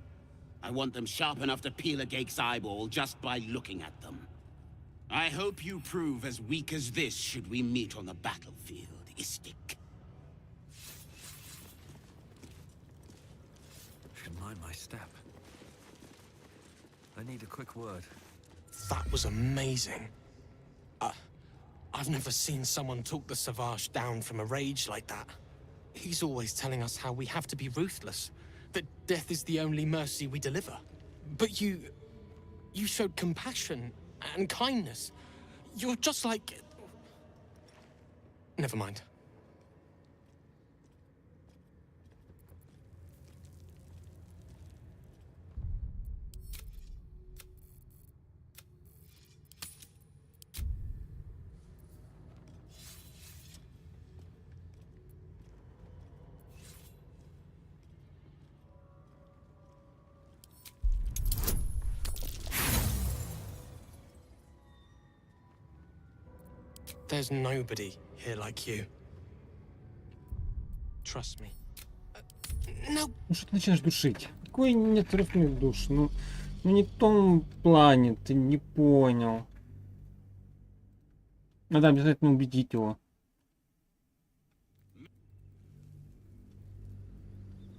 I want them sharp enough to peel a Gake's eyeball just by looking at them. I hope you prove as weak as this should we meet on the battlefield, Istik. Should mind my step. I need a quick word. That was amazing. I've never seen someone talk the Savage down from a rage like that. He's always telling us how we have to be ruthless, that death is the only mercy we deliver. But you showed compassion and kindness. You're just like... Never mind. There's nobody here like you. Trust me. No. Ну что ты начинаешь душить? Какой нет родственных душ? Ну не в том плане, ты не понял. Надо обязательно убедить его.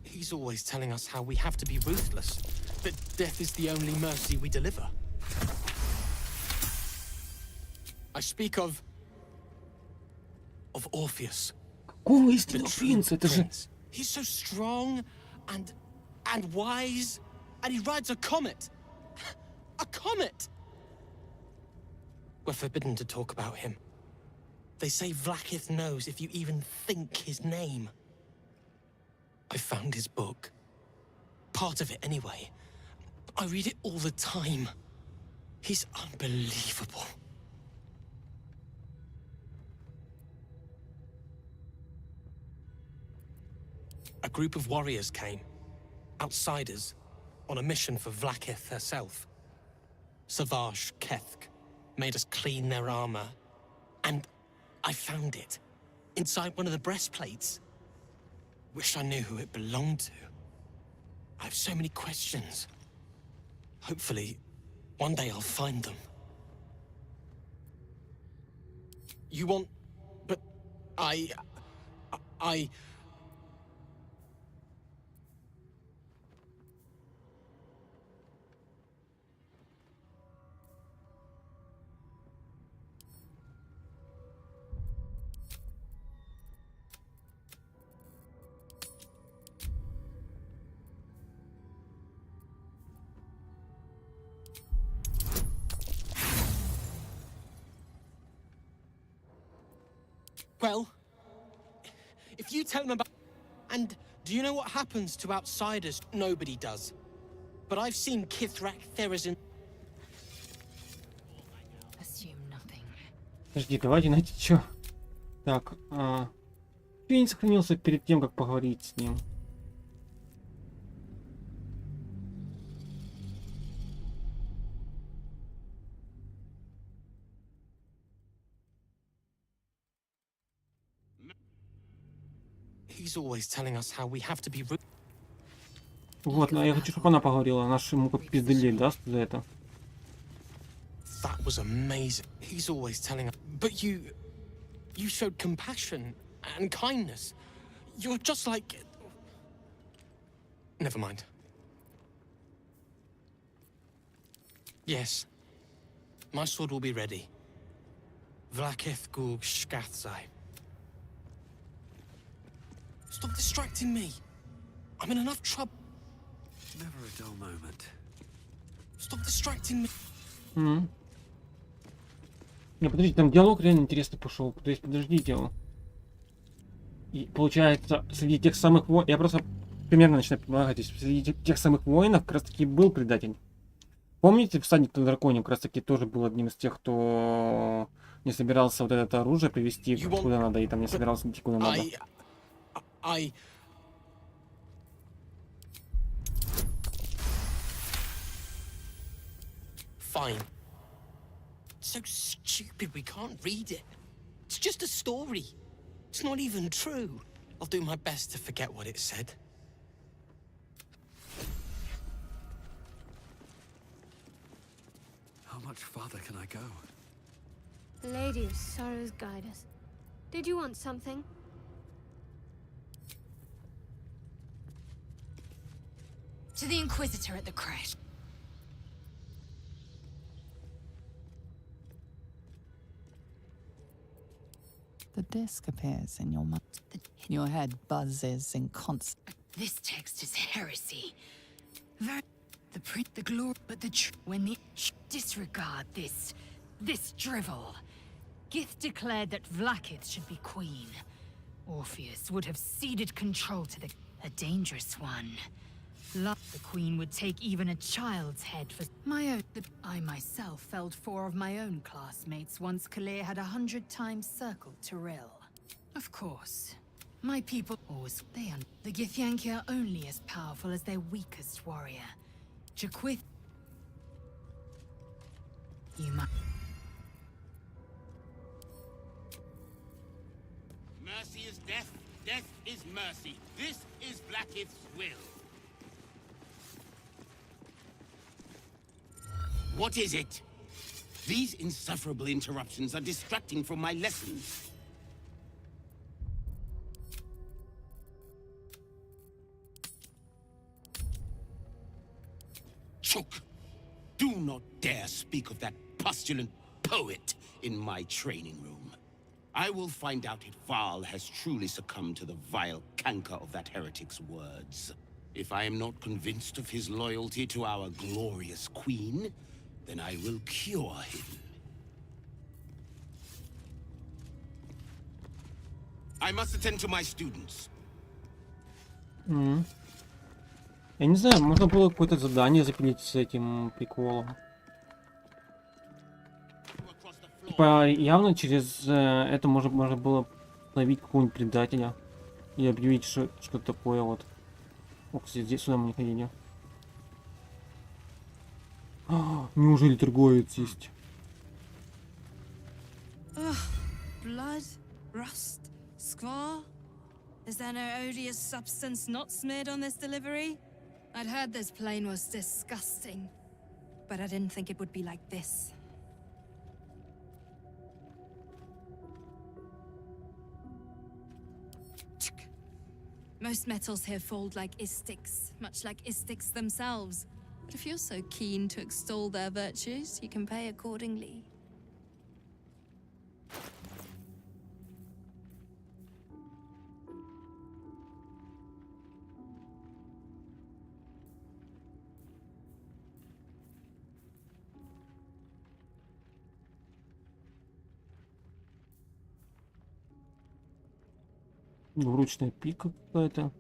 He's always telling us how we have to be ruthless, that death is the only mercy we deliver. I speak of Orpheus. Какого истинного принца? Это же... He's so strong and wise, and he rides a comet. A comet! We're forbidden to talk about him. They say Vlaakith knows if you even think his name. I found his book. Part of it, anyway. I read it all the time. He's unbelievable. A group of warriors came. Outsiders. On a mission for Vlaakith herself. Savage Kethk made us clean their armor. And I found it. Inside one of the breastplates. Wish I knew who it belonged to. I have so many questions. Hopefully, one day I'll find them. You want... But... I... Well, if you tell him about... And do you know what happens to outsiders? Nobody does. But I've seen Kithrak Therazin... Assume nothing. Подожди, давайте найти что. Так, я не сохранился перед тем, как поговорить с ним. He's always telling us how we have to be rude. Вот, но я хочу, чтобы она поговорила. Она же ему как пизделей даст за это. That was amazing. He's always telling us. But you showed compassion and kindness. You're just like... Never mind. Yes. My sword will be ready. Vlakith Gug Shkathzai. Stop distracting me. I'm in enough trouble. Never a dull moment. Stop distracting me. Не, подождите, там диалог реально интересно пошел. То есть, подождите. И получается, среди тех самых воинов... Я просто примерно начинаю предполагать. Среди тех самых воинов как раз таки был предатель. Помните, всадник на драконе как раз таки тоже был одним из тех, кто не собирался вот это оружие привезти куда надо, и там не собирался идти куда надо. Fine. So stupid we can't read it. It's just a story. It's not even true. I'll do my best to forget what it said. How much farther can I go? The Lady of Sorrows guide us. Did you want something? To the Inquisitor at the crash. The disc appears in your mind. Your head buzzes in constant. This text is heresy. The print, the glory, but when the disregard this drivel. Gith declared that Vlakith should be queen. Orpheus would have ceded control to a dangerous one. The queen would take even a child's head for my own. I myself felled 4 of my own classmates once Kalir had 100 times circled Tyrell. Of course, my people always the Githyanki are only as powerful as their weakest warrior. Jaquith, you might. Mercy is death, death is mercy. This is Blackith's will. What is it? These insufferable interruptions are distracting from my lessons. Choke! Do not dare speak of that postulant poet in my training room. I will find out if Val has truly succumbed to the vile canker of that heretic's words. If I am not convinced of his loyalty to our glorious queen, then I will cure him. I must attend to my students. Я не знаю, можно было какое-то задание запилить с этим приколом. Типа, явно через это можно было ловить какого-нибудь предателя. И объявить, что такое вот. Ох, здесь сюда мы не ходили. Неужели торговец есть? Blood, rust, squar. Is there no odious substance not smeared on this delivery? I'd heard this plane was disgusting, but I didn't think it would be like this. Most metals here fold like istics, much like istics themselves. But if you're so keen to extol their virtues, you can pay accordingly. Двуручная пика какая-то.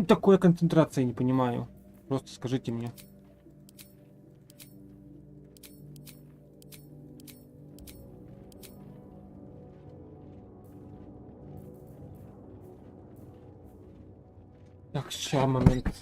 Такой концентрации не понимаю. Просто скажите мне. Так, сейчас момент.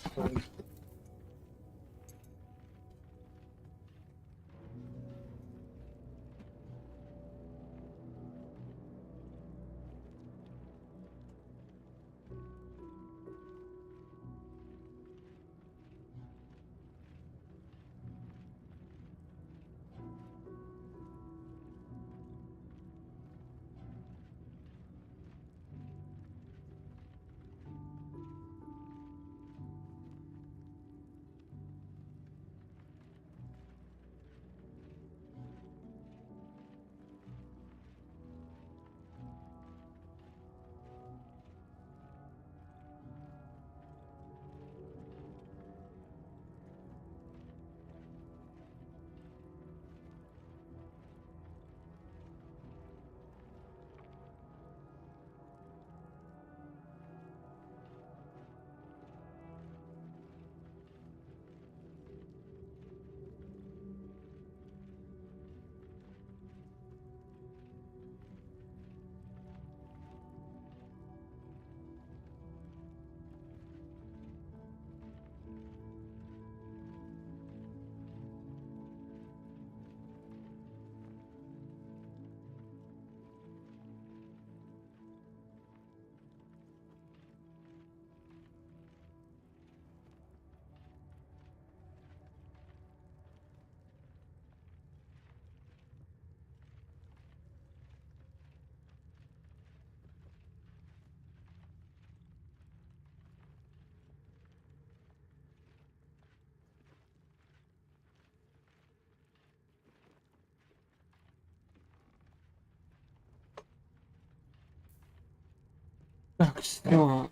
Так, все.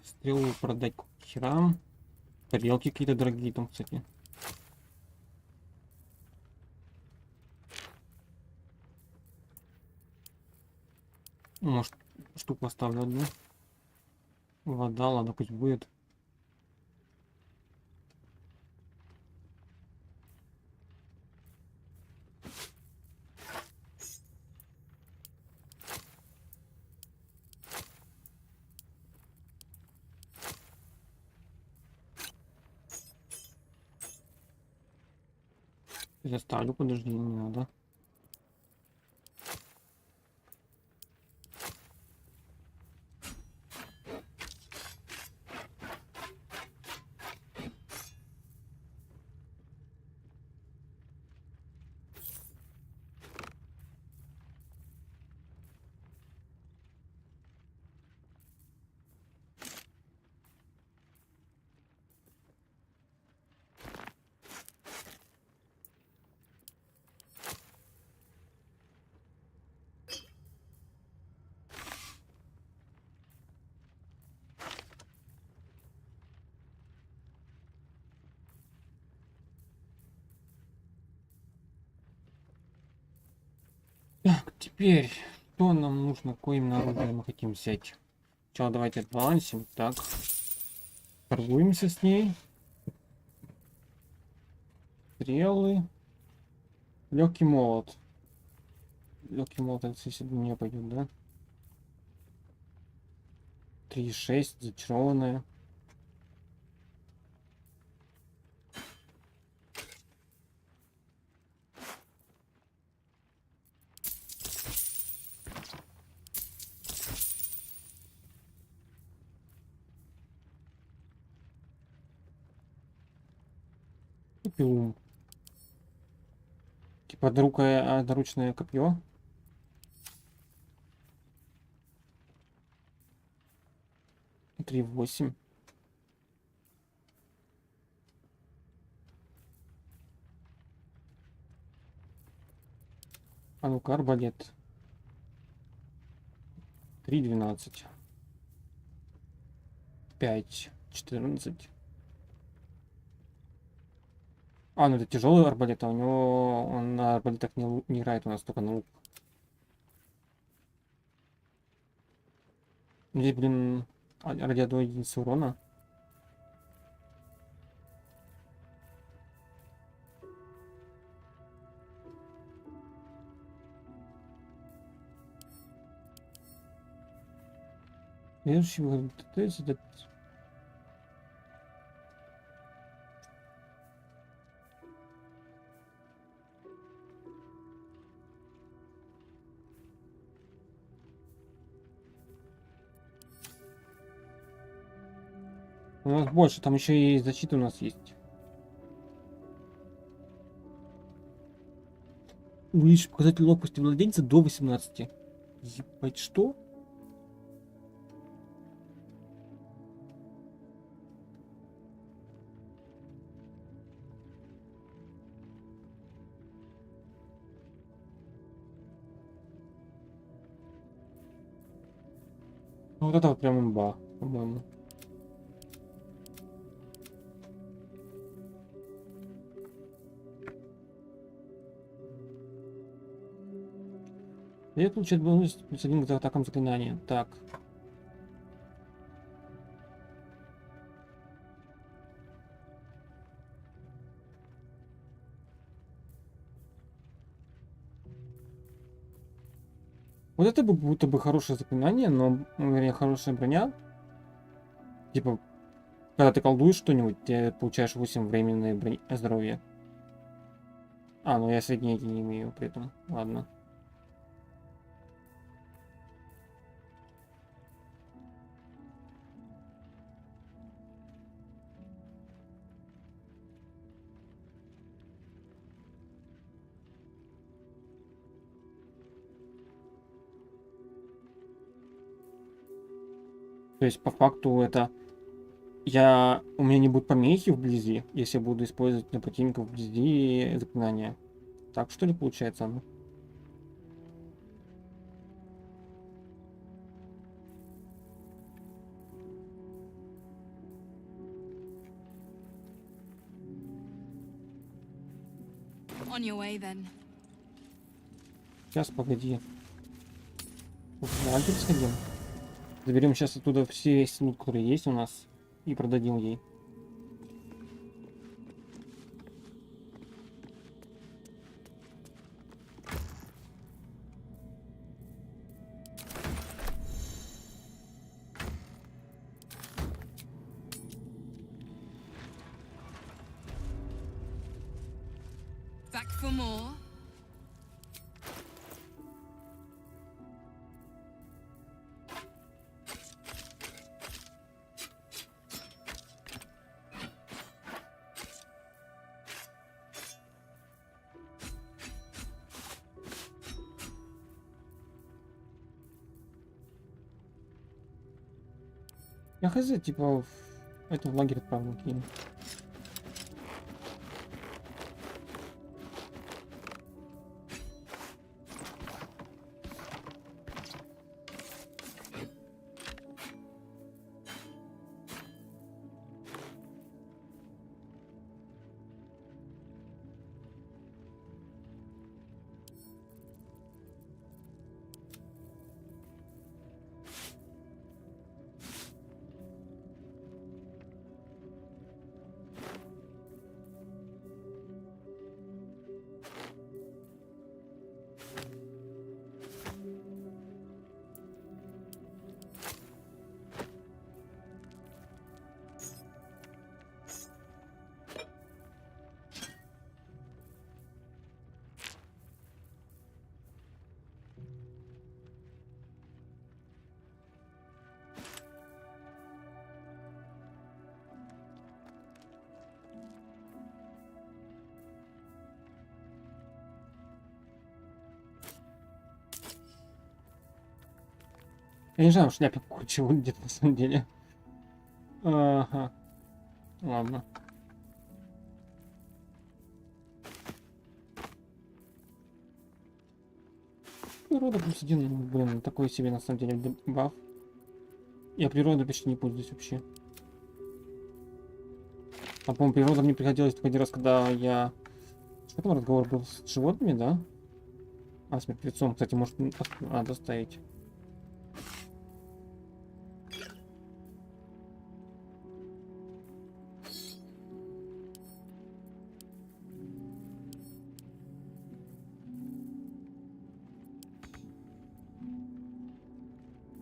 Стрелу продать к херам. Тарелки какие-то дорогие там, кстати. Может, штуку оставлю одну. Вода, ладно, пусть будет. Заставлю, подожди, не надо. Так, теперь, что нам нужно, какое именно оружие мы хотим взять? Сначала давайте отбалансим. Так, торгуемся с ней. Стрелы. Легкий молот. Легкий молот, это если не пойдет, да? 3,6, зачарованная. Купил. Типа одноручное копье. Три 8. А ну-ка, арбалет. 3,12. 5,14. А, ну это тяжелый арбалет, а у него он на арбалетах не играет, у нас только на лук. Здесь, блин, ради 1 единицы урона. Следующий выход. У нас больше, там еще и защита у нас есть. Увеличить показатель ловкости младенца до 18. Ебать, что? Ну, вот это вот прям имба, по-моему. Я получаю бонус плюс 1 к атакам заклинания. Так. Вот это бы будто бы хорошее заклинание, но, вернее, хорошая броня. Типа, когда ты колдуешь что-нибудь, ты получаешь 8 временной брони... здоровья. А, ну я средние эти не имею при этом. Ладно. То есть, по факту, это... У меня не будут помехи вблизи, если я буду использовать на противников вблизи заклинания. Так что ли получается? Ну? On your way, then. Сейчас, погоди. В лагерь сходим. Заберем сейчас оттуда все лут, которые есть у нас, и продадим ей. Back for more. Я хз, типа, в лагерь отправлю кинь. Я не знаю, в шляпе чего где-то на самом деле. Ага. Ладно. Природа +1, ну, блин, такой себе на самом деле баф. Я природу почти не пользуюсь вообще. А по-моему, природа мне приходилось только один раз, когда я... Что там разговор был с животными, да? А, с мертвецом, кстати, может, надо ставить.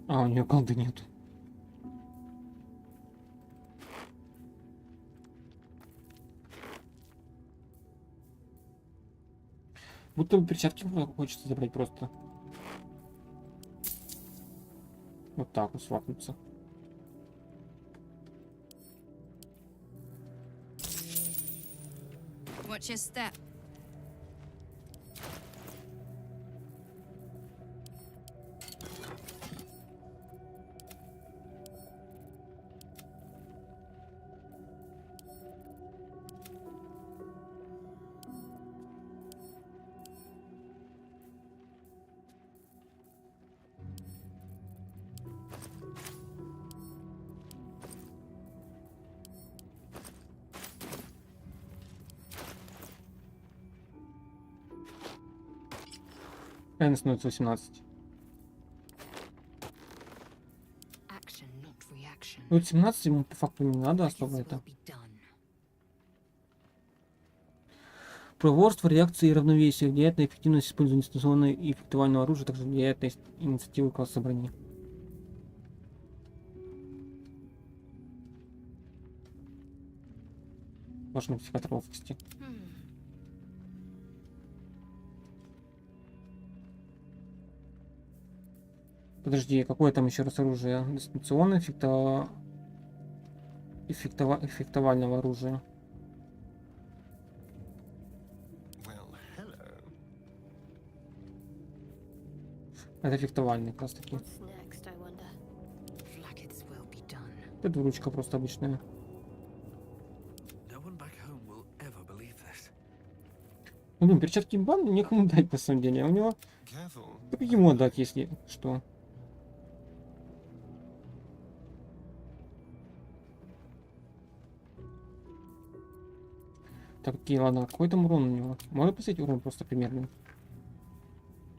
А, у нее колды нет. Будто бы перчатки хочется забрать просто. Вот так вот свапнуться. Watch your step. N становится 18. Ну, 17 ему по факту не надо особо это. Проворство, реакции и равновесие влияет на эффективность использования дистанционного и эффективального оружия, также влияет на инициативу класса брони. Ваш модификатор ловкости. Подожди, какое там еще раз оружие? Дистанционное, эффектовального оружия. Это эффектовальный как раз таки. Это двуручка просто обычная. Ну, блин, перчатки бан некому дать на самом деле. А у него... Только ему отдать, если что. Так, окей, ладно, какой там урон у него? Можно посмотреть урон просто примерно?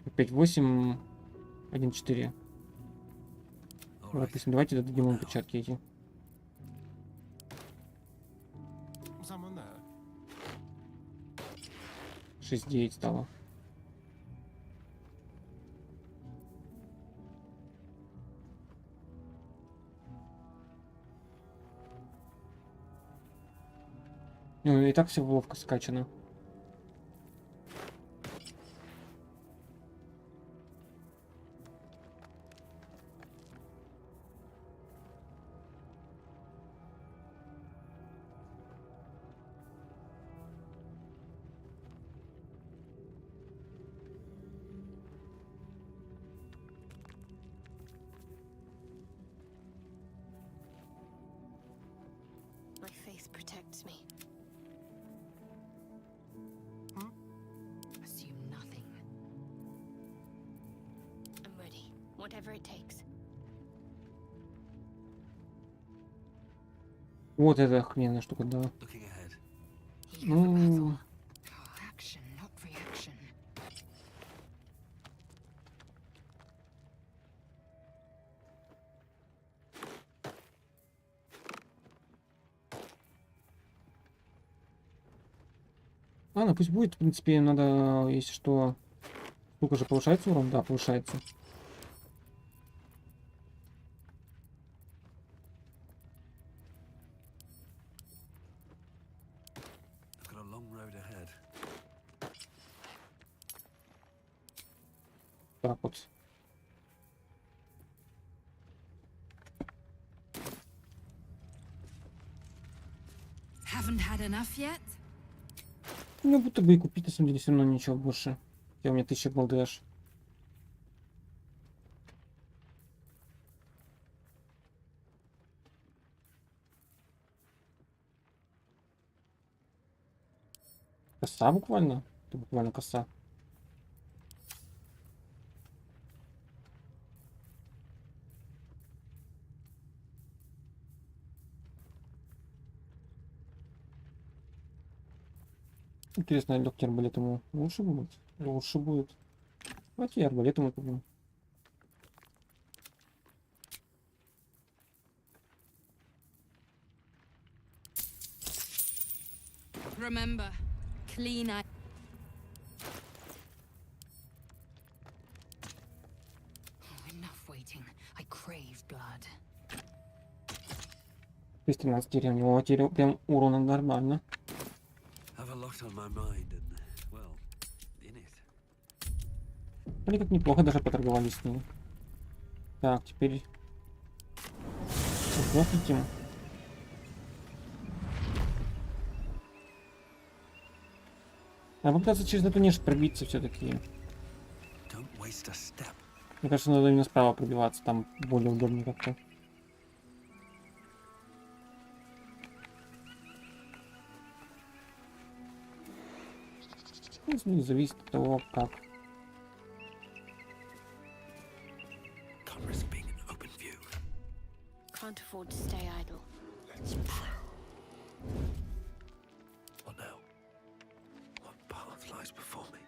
5-8, 1-4. Допустим, давайте дадим ему перчатки эти. Someone there? 6-9 стало. Ну и так все ловко скачано. My faith protects me. Assume nothing. I'm ready. Whatever it takes. Вот эта охрененная штука, да. Ну... Action, not reaction. Ладно, пусть будет, в принципе, надо, если что... Сколько же повышается урон? Да, повышается. Так вот. Haven't had enough yet? Ну, будто бы и купить, на самом деле, все равно ничего больше. Хотя у меня 1000 голды аж. Коса буквально? Это буквально коса. Интересно, доктор арбалет ему лучше будет? Лучше будет. Давайте я арбалет ему куплю. Remember, clean eye. Enough waiting. I crave blood. 13 деревьев. У него теперь прям урона нормально. Have a lot on my mind and, well, in it. Они как неплохо даже поторговали с ним. Так, теперь... Здравствуйте. А попытаться через эту нишу пробиться все-таки. Мне кажется, надо именно справа пробиваться, там более удобнее как-то. Ну, зависит от того, как. Can't afford to stay idle. Let's pray. What now? What path lies before me?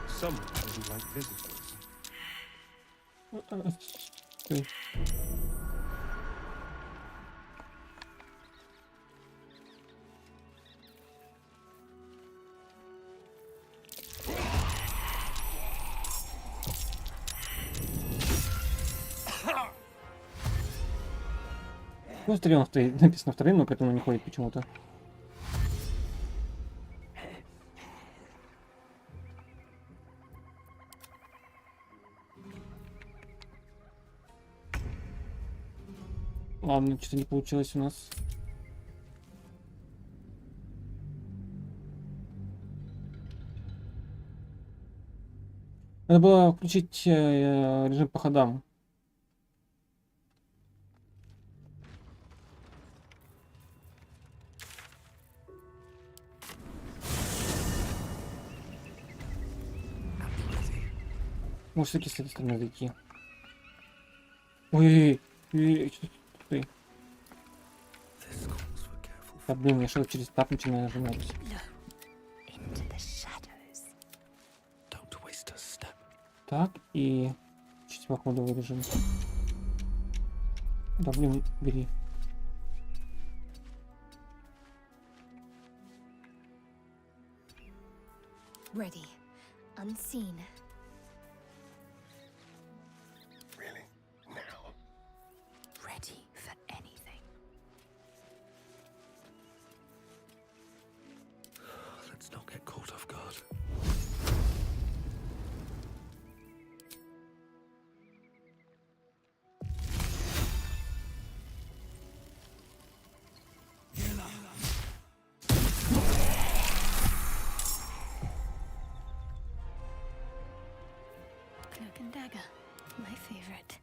Someone doesn't like visitors. Ну, стрелом стоит, написано вторым, но к этому не ходит почему-то. Ладно, что-то не получилось у нас. Надо было включить режим по ходам. Может, все-таки с этой стороны зайти. Ой, что ты? Да, блин, я шел через тап, начинаю нажимать. Так, и чуть походу вырежем. Да, блин, бери. Ready. Unseen. Really? Now? Ready for anything. Let's not get caught off guard. Cloak and dagger. My favorite.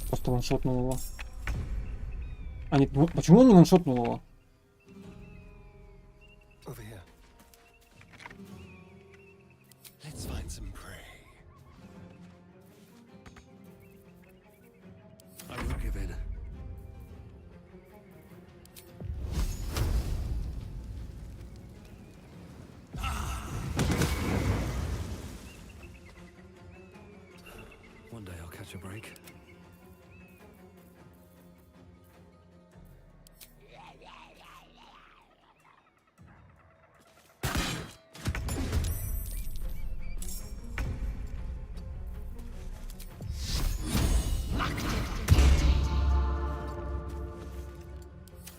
Просто ваншотнул его. А нет, ну, почему он не ваншотнул его? Over here. Let's find some prey. I won't give in. One day I'll catch a break.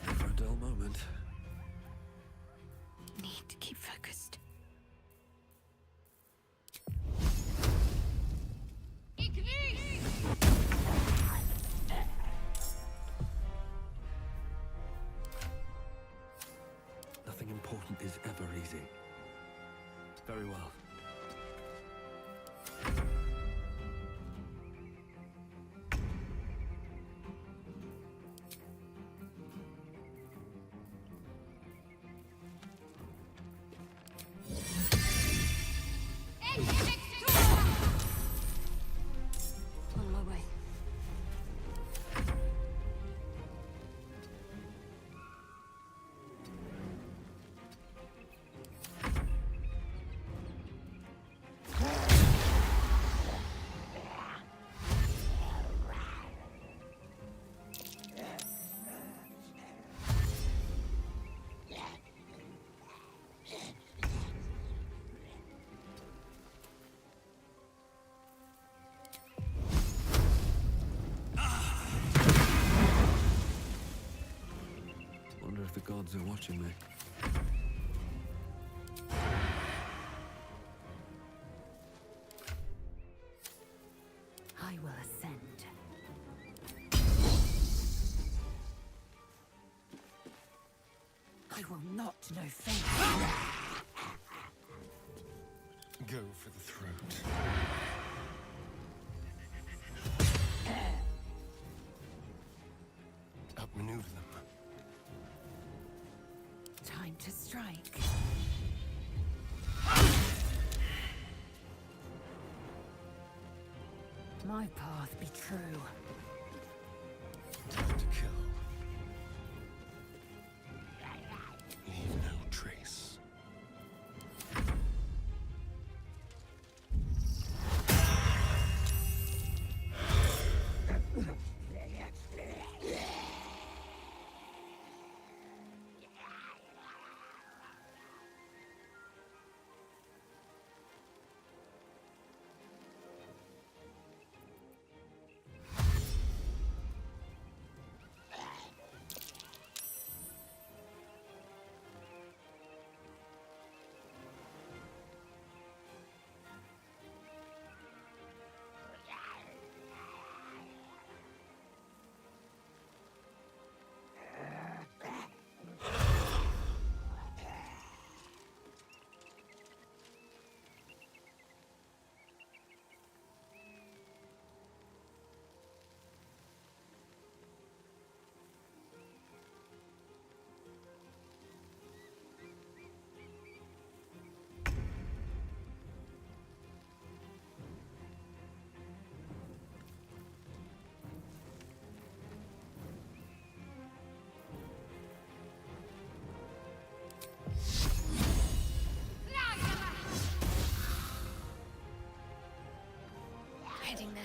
For a dull moment. Need to keep focused. the gods are watching me. I will ascend. I will not know fate. Go for the throat. Outmaneuver them. Time to strike. My path be true. Time to kill. Leave no trace. Heading there.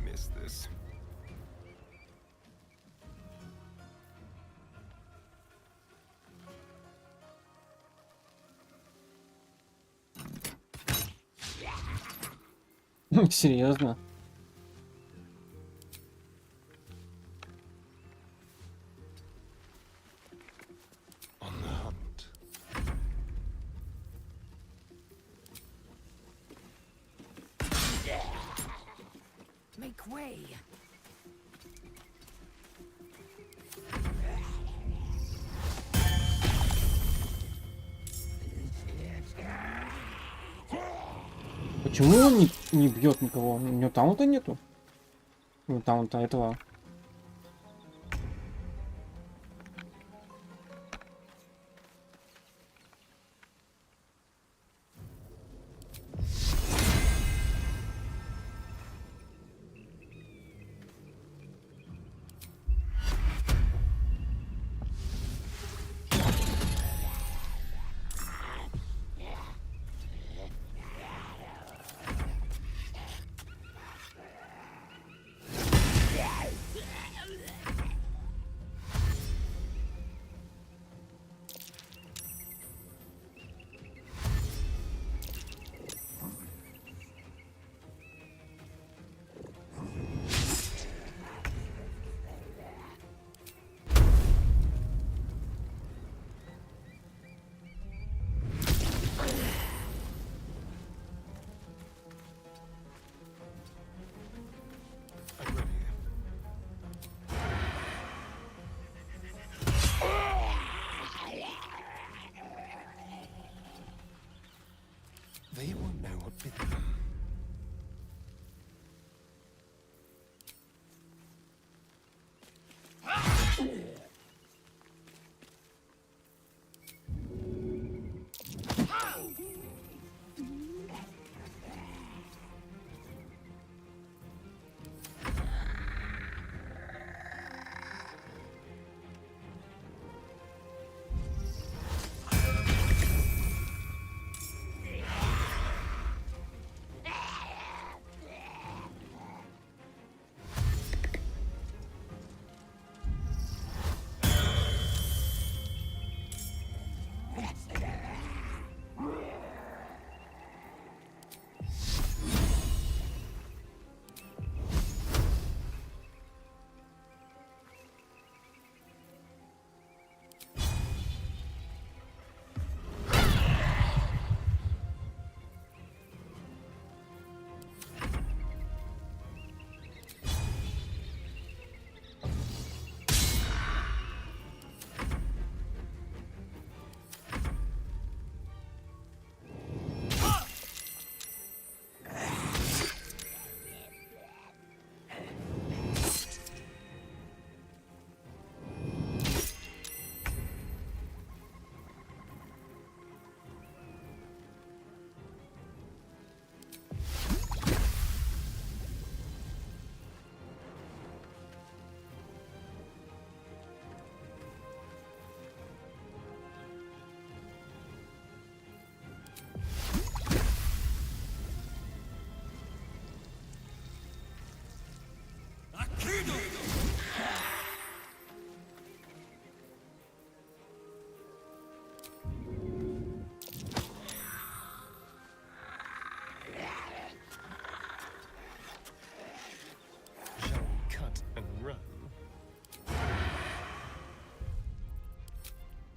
Missed this. Серьезно? On the hunt. Make way. Почему он не бьет никого? У него таунта нету? Ну, таунта этого.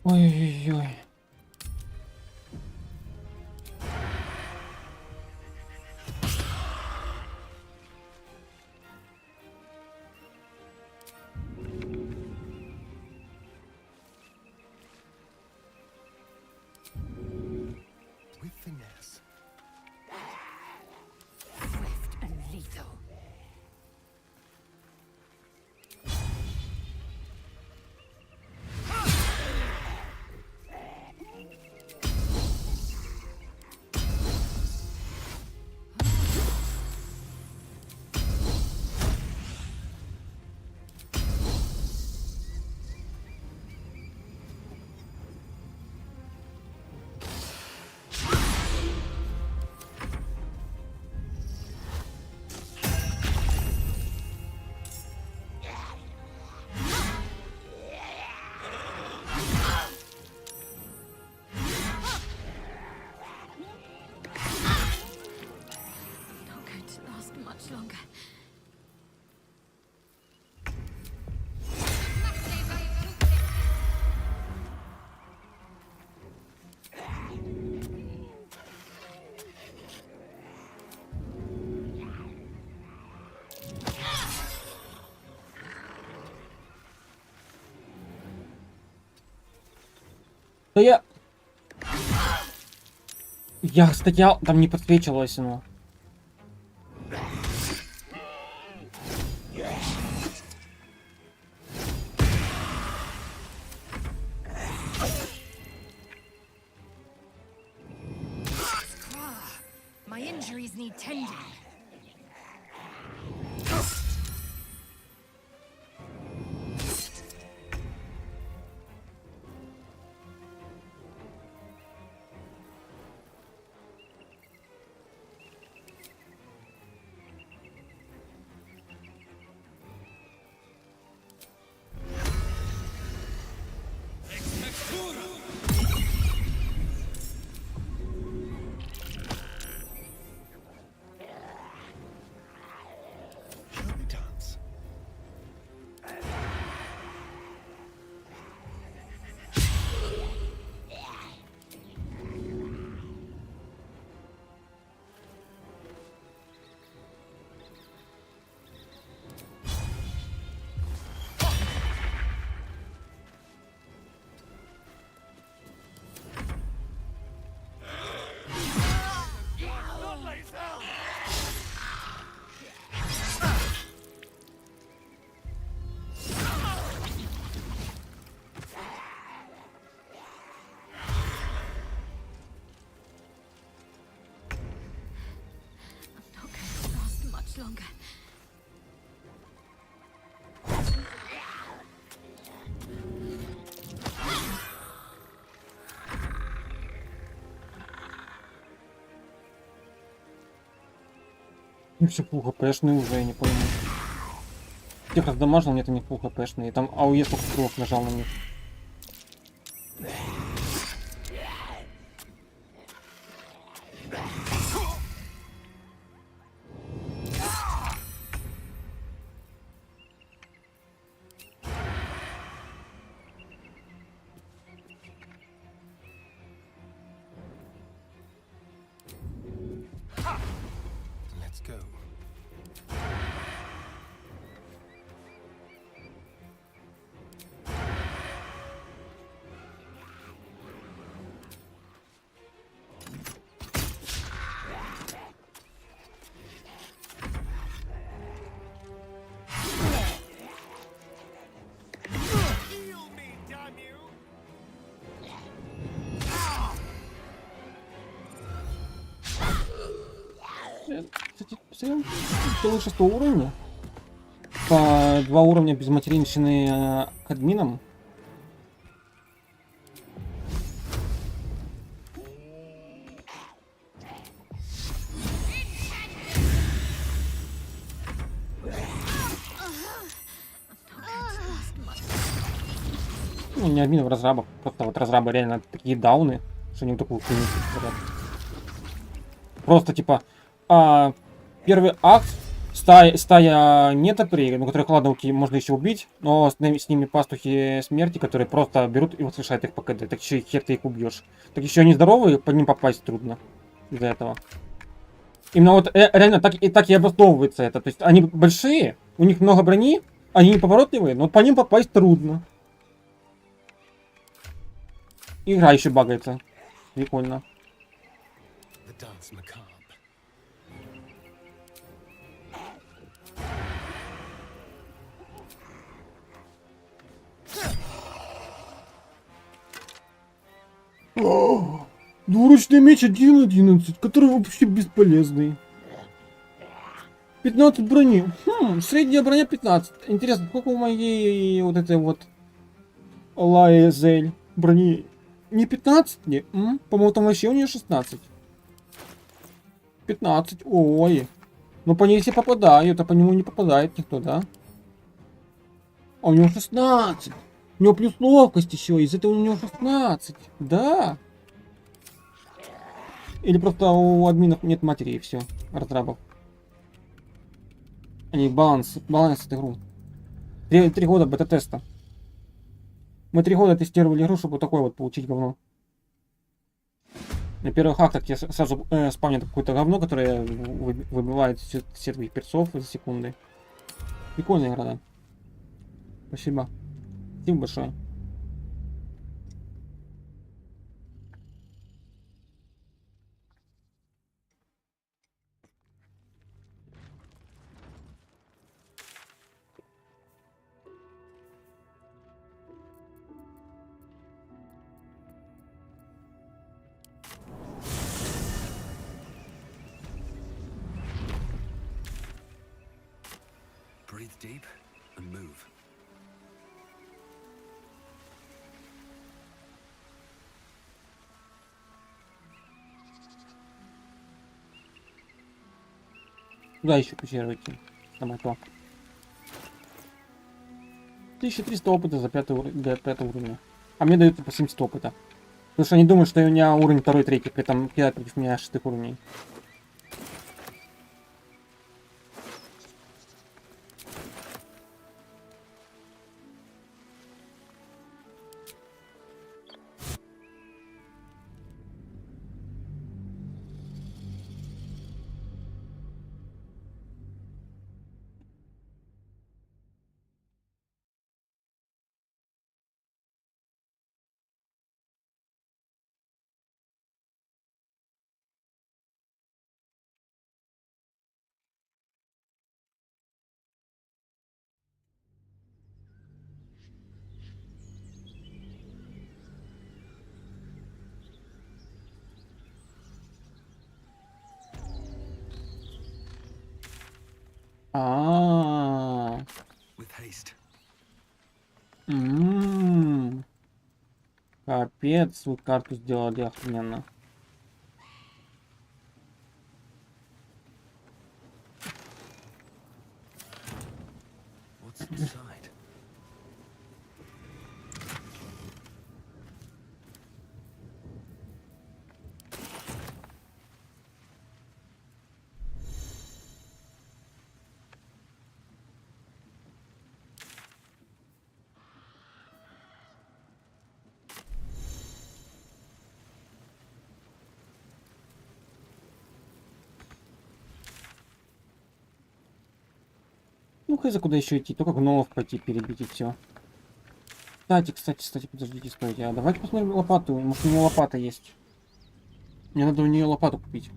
Ой-ой-ой. With finesse. Swift and lethal. Not going to last much longer. Да я стоял, там не подсвечивалось, ну. My injuries need tending. Longer. Ну все фул хпшный уже, я не пойму. Тех раздамажил, нет, они фул хпшные. Там АОЕ сколько кругов нажал на них. Let's go. Кстати, целый 6 уровня. По 2 уровня без материнщины к админам. Ну, не админов, разрабов. Просто вот разрабы реально такие дауны, что они такую хуйню творят. Просто типа первый акт стая нетопырей, ну, которых, ладно, окей, можно еще убить, но с ними пастухи смерти, которые просто берут и воскрешают их по КД. Так еще и хер ты их убьешь. Так еще они здоровые, по ним попасть трудно из-за этого. Именно вот реально так и обосновывается это. То есть они большие, у них много брони, они неповоротливые, но по ним попасть трудно. Игра еще багается. Прикольно. Двуручный меч 1.11, который вообще бесполезный. 15 брони. Средняя броня 15. Интересно, сколько у моей вот этой вот Лаэзель брони? Не 15? Не. По-моему, там вообще у нее 16. 15. Ой. Ну по ней все попадают, а по нему не попадает никто, да? А у него 16. У него плюс ловкость еще, из этого у него 16. Да. Или просто у админов нет матери и все, разрабов. Они балансят игру. 3 года бета-теста. Мы 3 года тестировали игру, чтобы такое вот получить говно. На первых актах я сразу спавню какое-то говно, которое выбивает все твоих перцов за секунды. Прикольная игра, да. Спасибо. Спасибо большое. Breathe deep and move. Куда еще пещеру идти? Самое то. 1300 опыта за 5 уровня. А мне дают по 70 опыта. Потому что они думают, что у меня уровень 2-3, при этом кидают против меня 6 уровней. Капец, вы карту сделали охрененно. Ну хз, куда еще идти? Только гномов пойти перебить и все. Кстати, подождите, стойте. А давайте посмотрим лопату. Может у него лопата есть. Мне надо у нее лопату купить.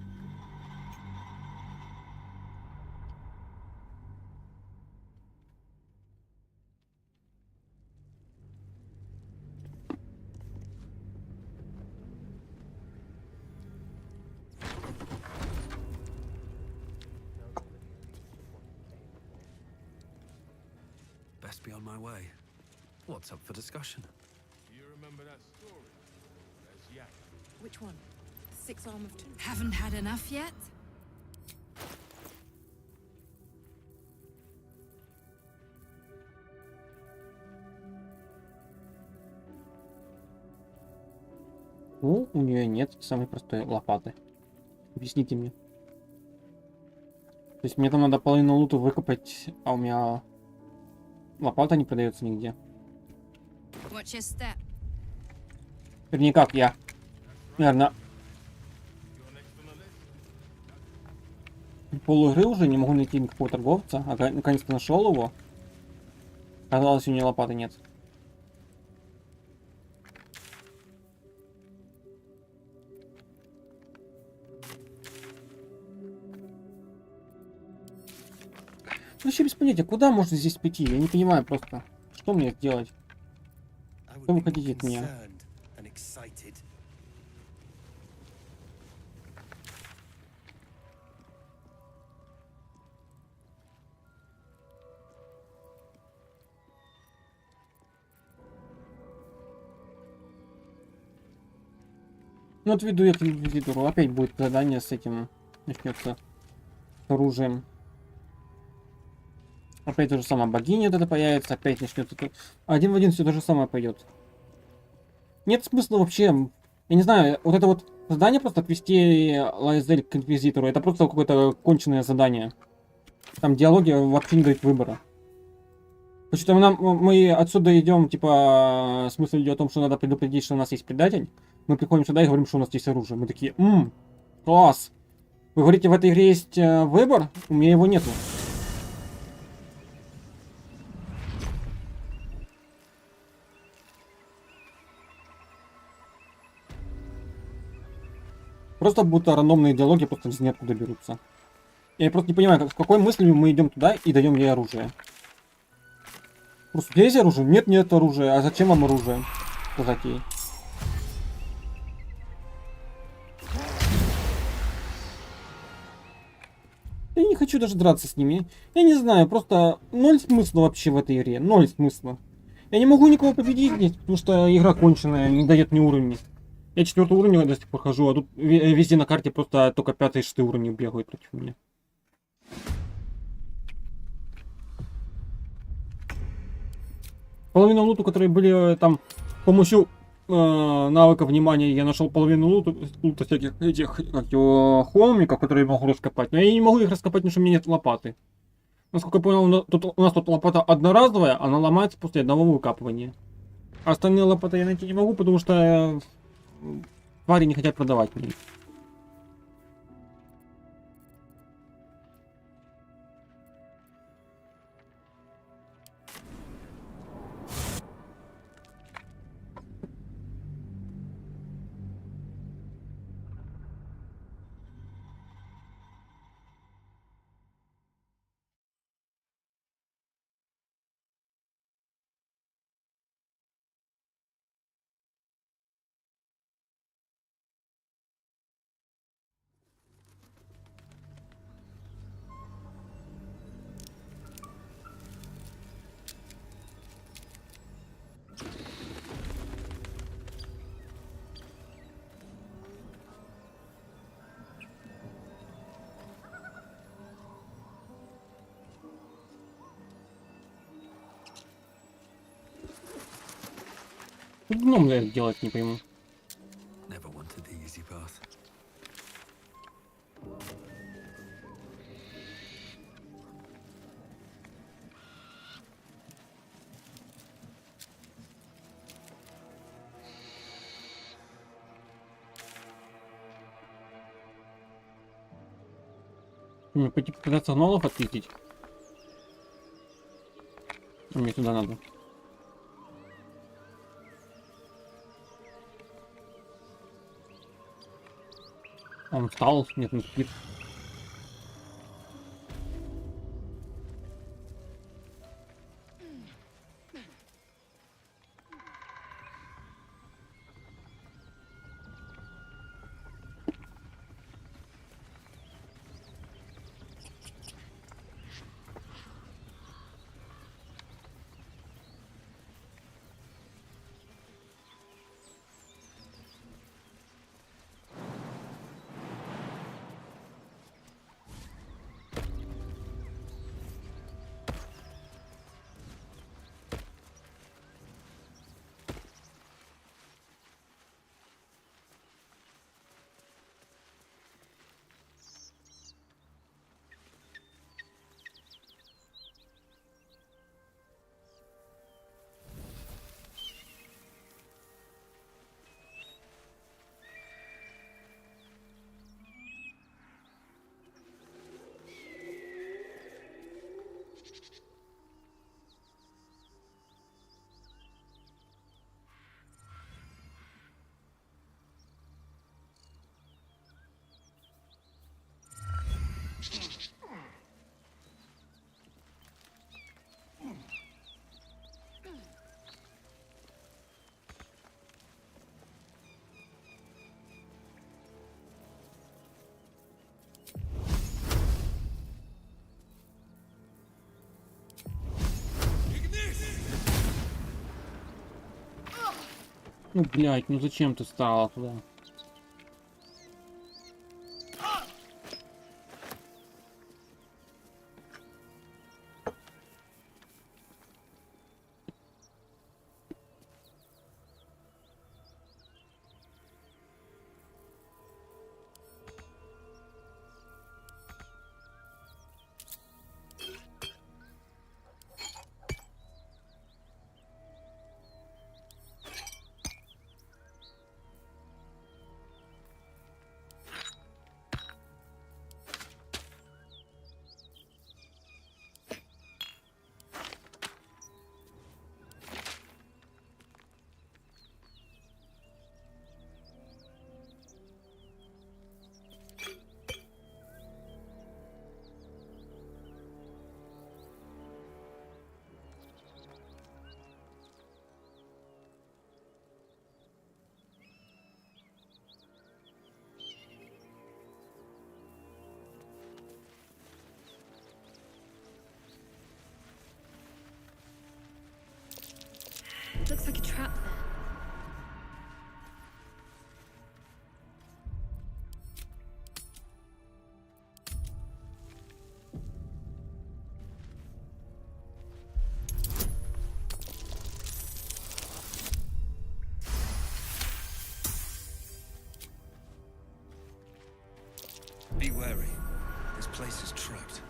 Best be on my way. What's up for discussion? You remember that story? That's Yak. Which one? 6 arm of 2. Haven't had enough yet? Ну, у нее нет самой простой лопаты. Объясните мне. То есть мне там надо половину лута выкопать, а у меня лопата не продается нигде. Watch your step. Вернее, как я. Наверное, пол игры уже не могу найти никакого торговца, а наконец-то нашел его. Оказалось, у него лопаты нет. Вообще без понятия, куда можно здесь пойти? Я не понимаю просто. Что мне сделать? Что вы хотите от меня? Ну вот веду я к инквизитору. Опять будет задание с этим. Начнется с оружием. Опять то же самое. Богиня вот это появится. Опять начнется. Один в один все то же самое пойдет. Нет смысла вообще. Я не знаю, вот это вот задание просто отвести Лайзель к инквизитору. Это просто какое-то конченое задание. Там диалоги вообще не дают выбора. Почему мы отсюда идем, типа, смысл идет о том, что надо предупредить, что у нас есть предатель. Мы приходим сюда и говорим, что у нас есть оружие. Мы такие, класс. Вы говорите, в этой игре есть выбор? У меня его нету. Просто будто рандомные диалоги просто из ниоткуда берутся. Я просто не понимаю, с какой мыслью мы идем туда и даем ей оружие. Просто у тебя есть оружие? Нет, нет оружия. А зачем вам оружие? Сказать ей. Я не хочу даже драться с ними. Я не знаю, просто ноль смысла вообще в этой игре. Ноль смысла. Я не могу никого победить здесь, потому что игра конченая, не дает мне уровней. Я 4-й уровень до сих пор хожу, а тут везде на карте просто только 5-й и 6-й уровни бегают против меня. Половину луту, которые были там с помощью навыка внимания, я нашел половину лута всяких этих холмиков, которые я могу раскопать. Но я не могу их раскопать, потому что у меня нет лопаты. Насколько я понял, у нас тут лопата одноразовая, она ломается после одного выкапывания. А остальные лопаты я найти не могу, потому что твари не хотят продавать мне. Гном делать не пойму. Мне пойти попытаться гнолов отпиздить. Мне туда надо. Он встал, нет, не спит. Ну, блядь, ну зачем ты стала туда? Looks like a trap there. Be wary. This place is trapped.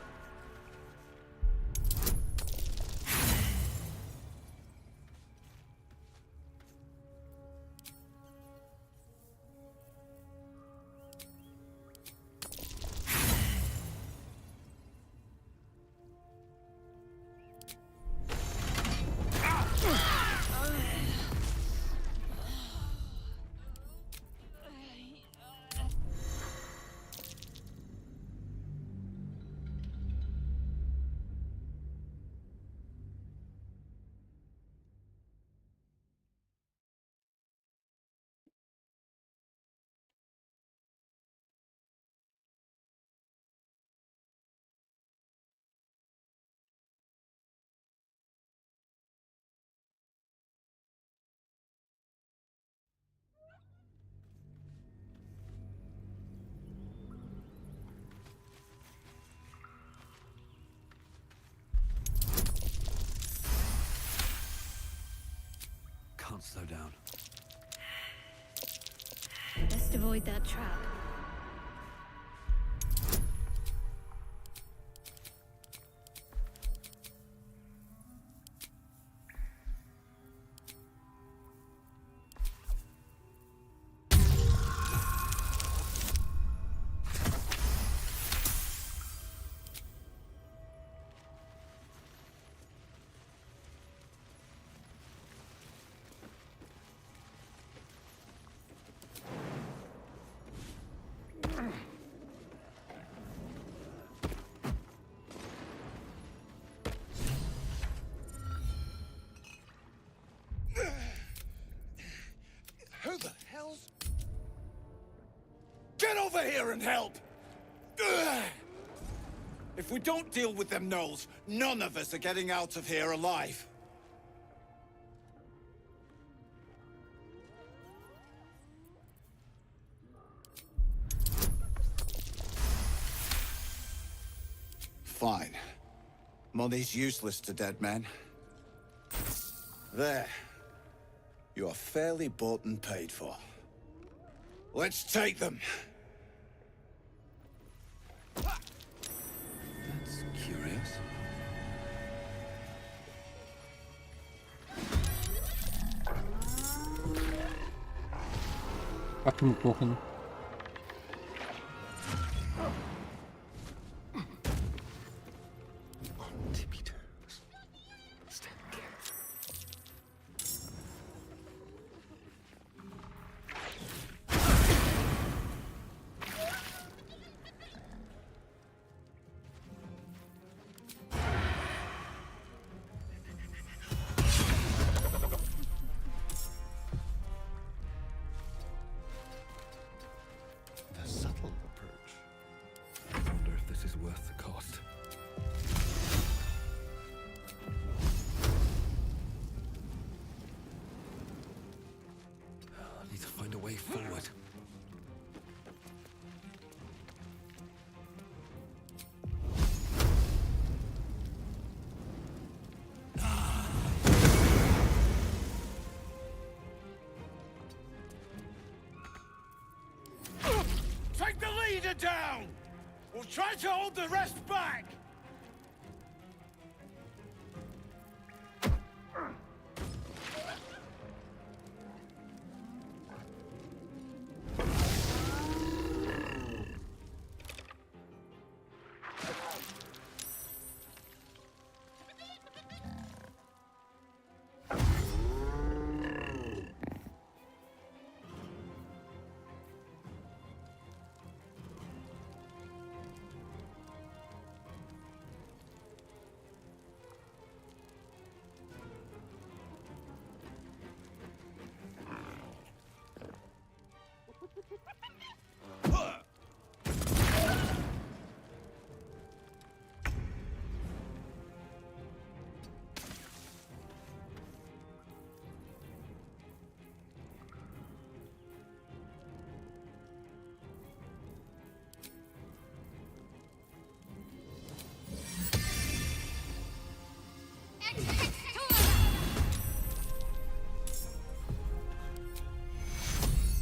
Can't slow down. Best avoid that trap. Who the hell's... Get over here and help! Ugh! If we don't deal with them gnolls, none of us are getting out of here alive. Fine. Money's useless to dead men. There. You are fairly bought and paid for. Let's take them! That's curious. Как ему похрен. way forward. Take the leader down! We'll try to hold the rest back!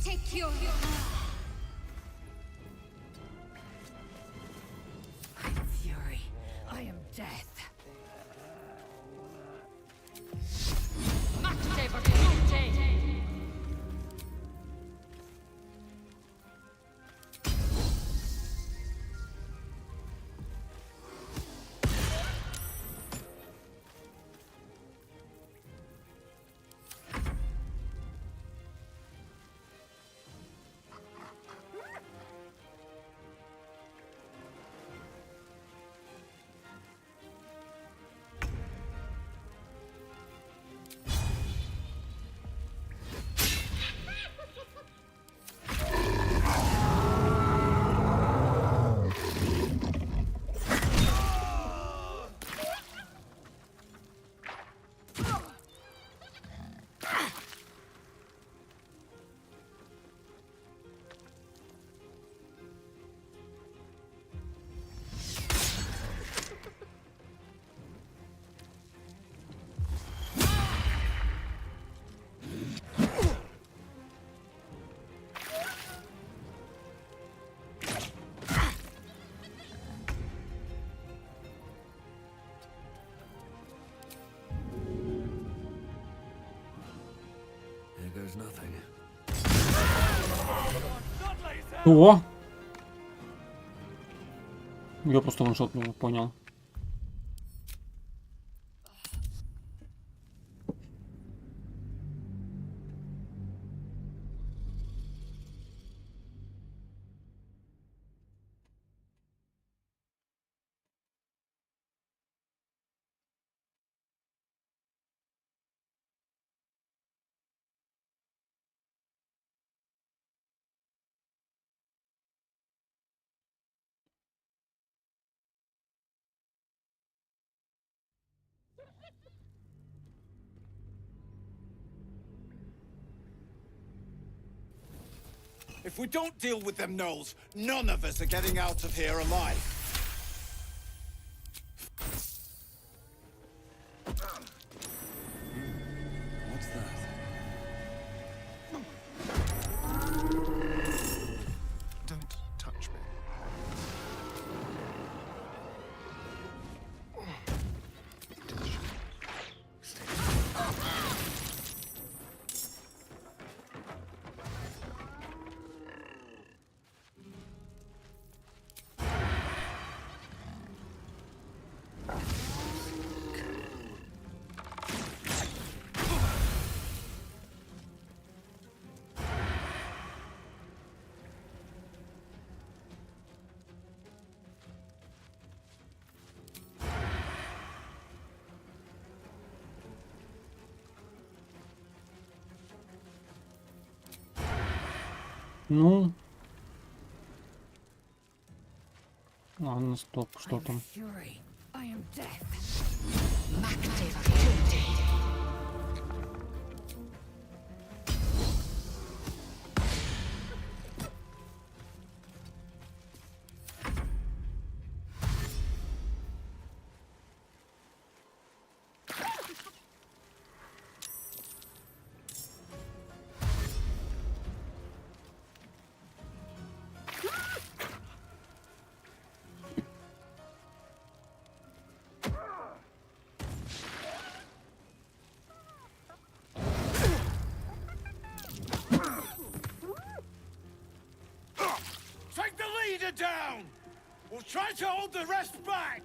Take your I'm fury. I am death. There's nothing. О! Я просто ваншот не понял. If we don't deal with them gnolls, none of us are getting out of here alive. What's that? Don't touch me. Ну. Ладно, стоп, что там? Fury. I am death. We'll try to hold the rest back!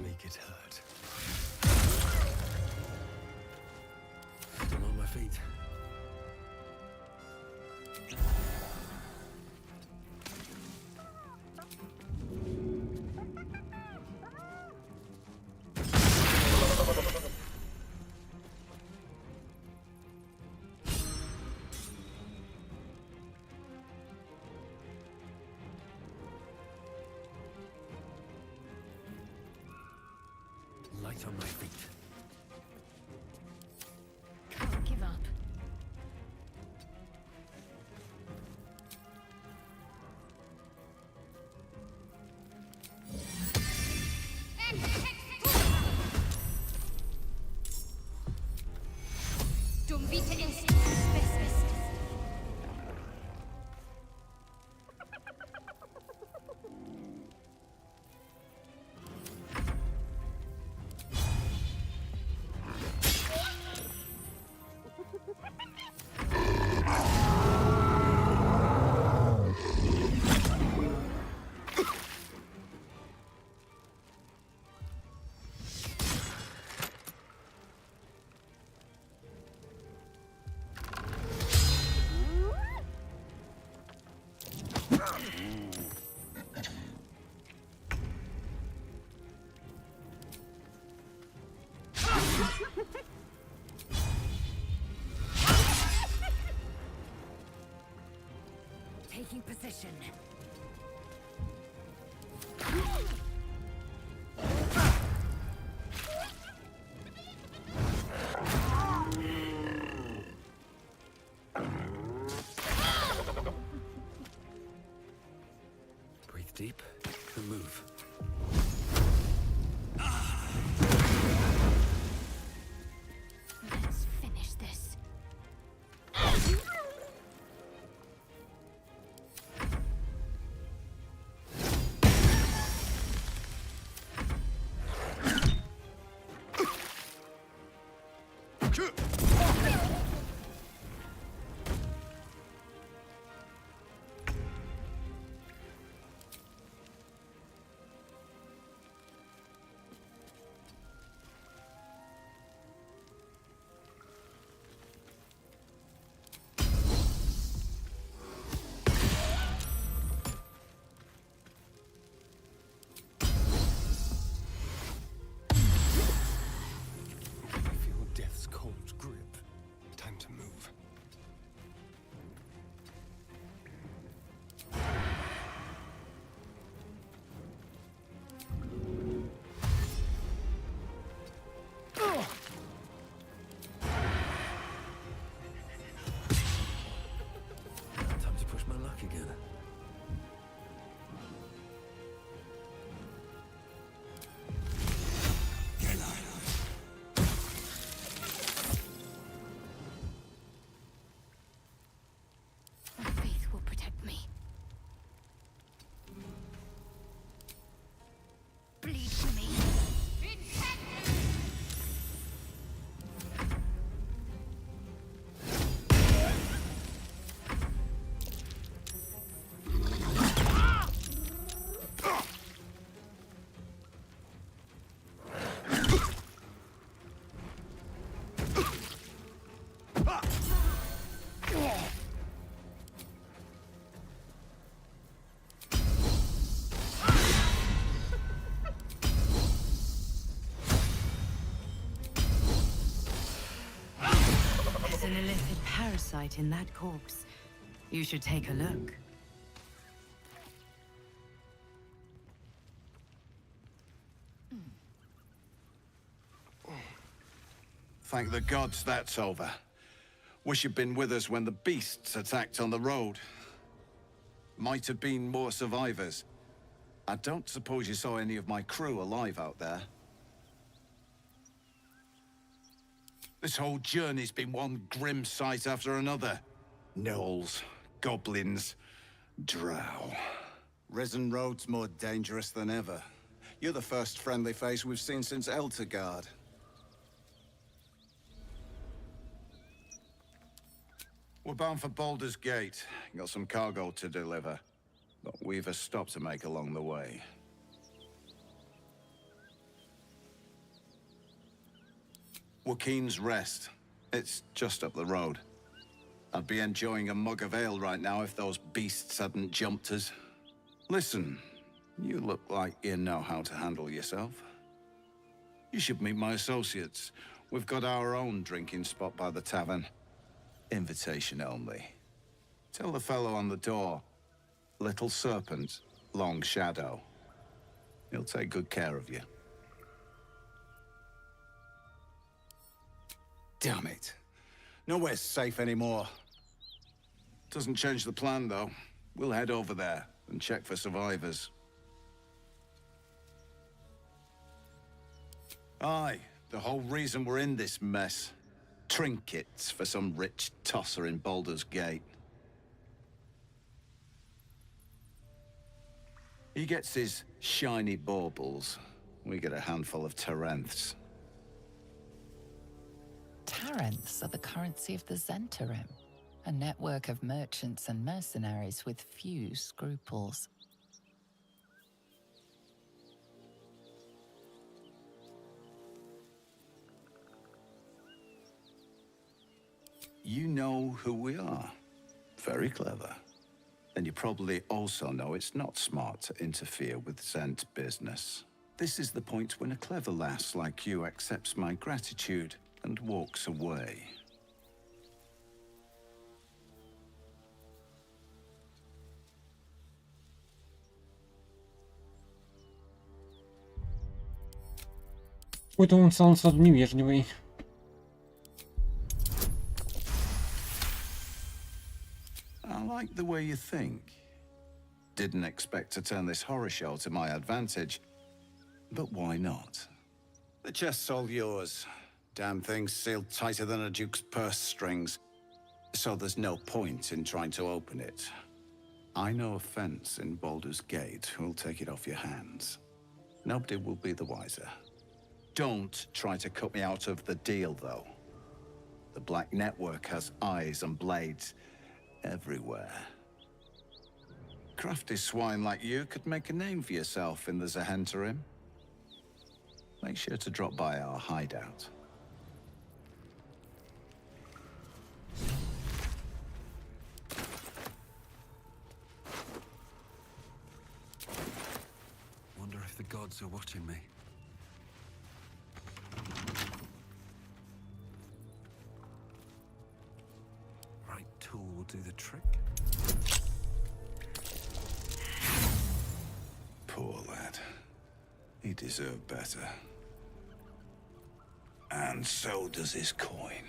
Make it hurt. Still on my feet. Light on my feet. Can't give up. Dum vita est spes est. Taking position. Breathe deep and move. Let's finish this. Feel death's cold grip. Time to move. Time to push my luck again. My faith will protect me. Bleed for me. There's an illicit parasite in that corpse. You should take a look. Thank the gods that's over. Wish you'd been with us when the beasts attacked on the road. Might have been more survivors. I don't suppose you saw any of my crew alive out there. This whole journey's been one grim sight after another. Gnolls, goblins, drow. Risen Road's more dangerous than ever. You're the first friendly face we've seen since Eltergard. We're bound for Baldurs Gate. Got some cargo to deliver. But we've a stop to make along the way. Joaquin's Rest. It's just up the road. I'd be enjoying a mug of ale right now if those beasts hadn't jumped us. Listen, you look like you know how to handle yourself. You should meet my associates. We've got our own drinking spot by the tavern. Invitation only. Tell the fellow on the door. Little Serpent, Long Shadow. He'll take good care of you. Damn it. Nowhere's safe anymore. Doesn't change the plan, though. We'll head over there and check for survivors. Aye, the whole reason we're in this mess. Trinkets for some rich tosser in Baldurs Gate. He gets his shiny baubles. We get a handful of Tarenths. Tarenths are the currency of the Zentarim, a network of merchants and mercenaries with few scruples. You know who we are. Very clever. And you probably also know it's not smart to interfere with Zent business. This is the point when a clever lass like you accepts my gratitude and walks away. Какой-то он стал сразу невежливый. I like the way you think. Didn't expect to turn this horror show to my advantage, but why not? The chest's all yours. Damn thing's sealed tighter than a duke's purse strings, so there's no point in trying to open it. I know a fence in Baldur's Gate who'll take it off your hands. Nobody will be the wiser. Don't try to cut me out of the deal, though. The Black Network has eyes and blades everywhere. Crafty swine like you could make a name for yourself in the Zahentarim. Make sure to drop by our hideout. Wonder if the gods are watching me. Right tool will do the trick. Poor lad. He deserved better. And so does his coin.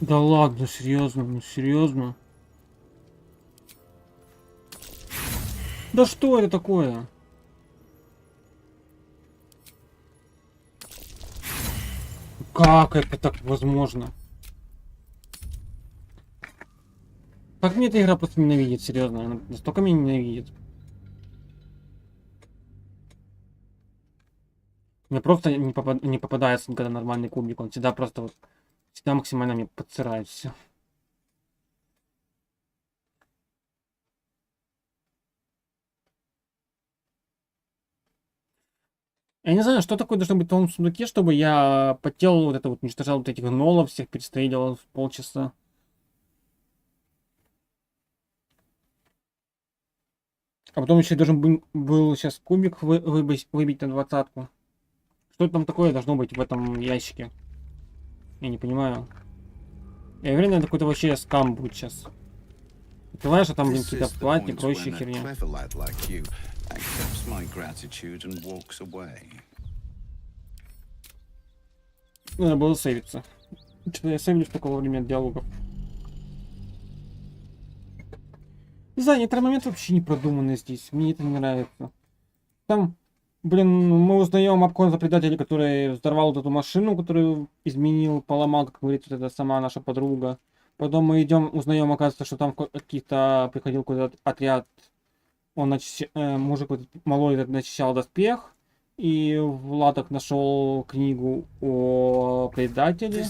Да ладно, серьезно, ну серьезно. Да что это такое? Как это так возможно? Как мне эта игра просто ненавидит, серьезно, она настолько меня ненавидит. Мне просто не попадается никогда нормальный кубик, он всегда просто вот, всегда максимально мне подсирает все. Я не знаю, что такое должно быть в том сундуке, чтобы я по телу вот это вот уничтожал вот этих гнолов, всех перестреливал в полчаса. А потом еще должен был сейчас кубик выбить на 20-ку. Что там такое должно быть в этом ящике? Я не понимаю. Я уверен, это какой-то вообще скам будет сейчас. Открываешь, а там, блин, какие-то платья и прочая херня. Надо было сейвиться. Что-то я сейвлюсь такого времени диалогов. Не знаю, некоторые моменты вообще не продуманы здесь. Мне это не нравится. Там, блин, мы узнаем обкон за предателя, который взорвал вот эту машину, которую изменил, поломал, как говорит вот эта сама наша подруга. Потом мы идем, узнаем, оказывается, что там каких-то приходил какой-то отряд. Он мужик вот малой этот начищал доспех. И в латах нашел книгу о предателе.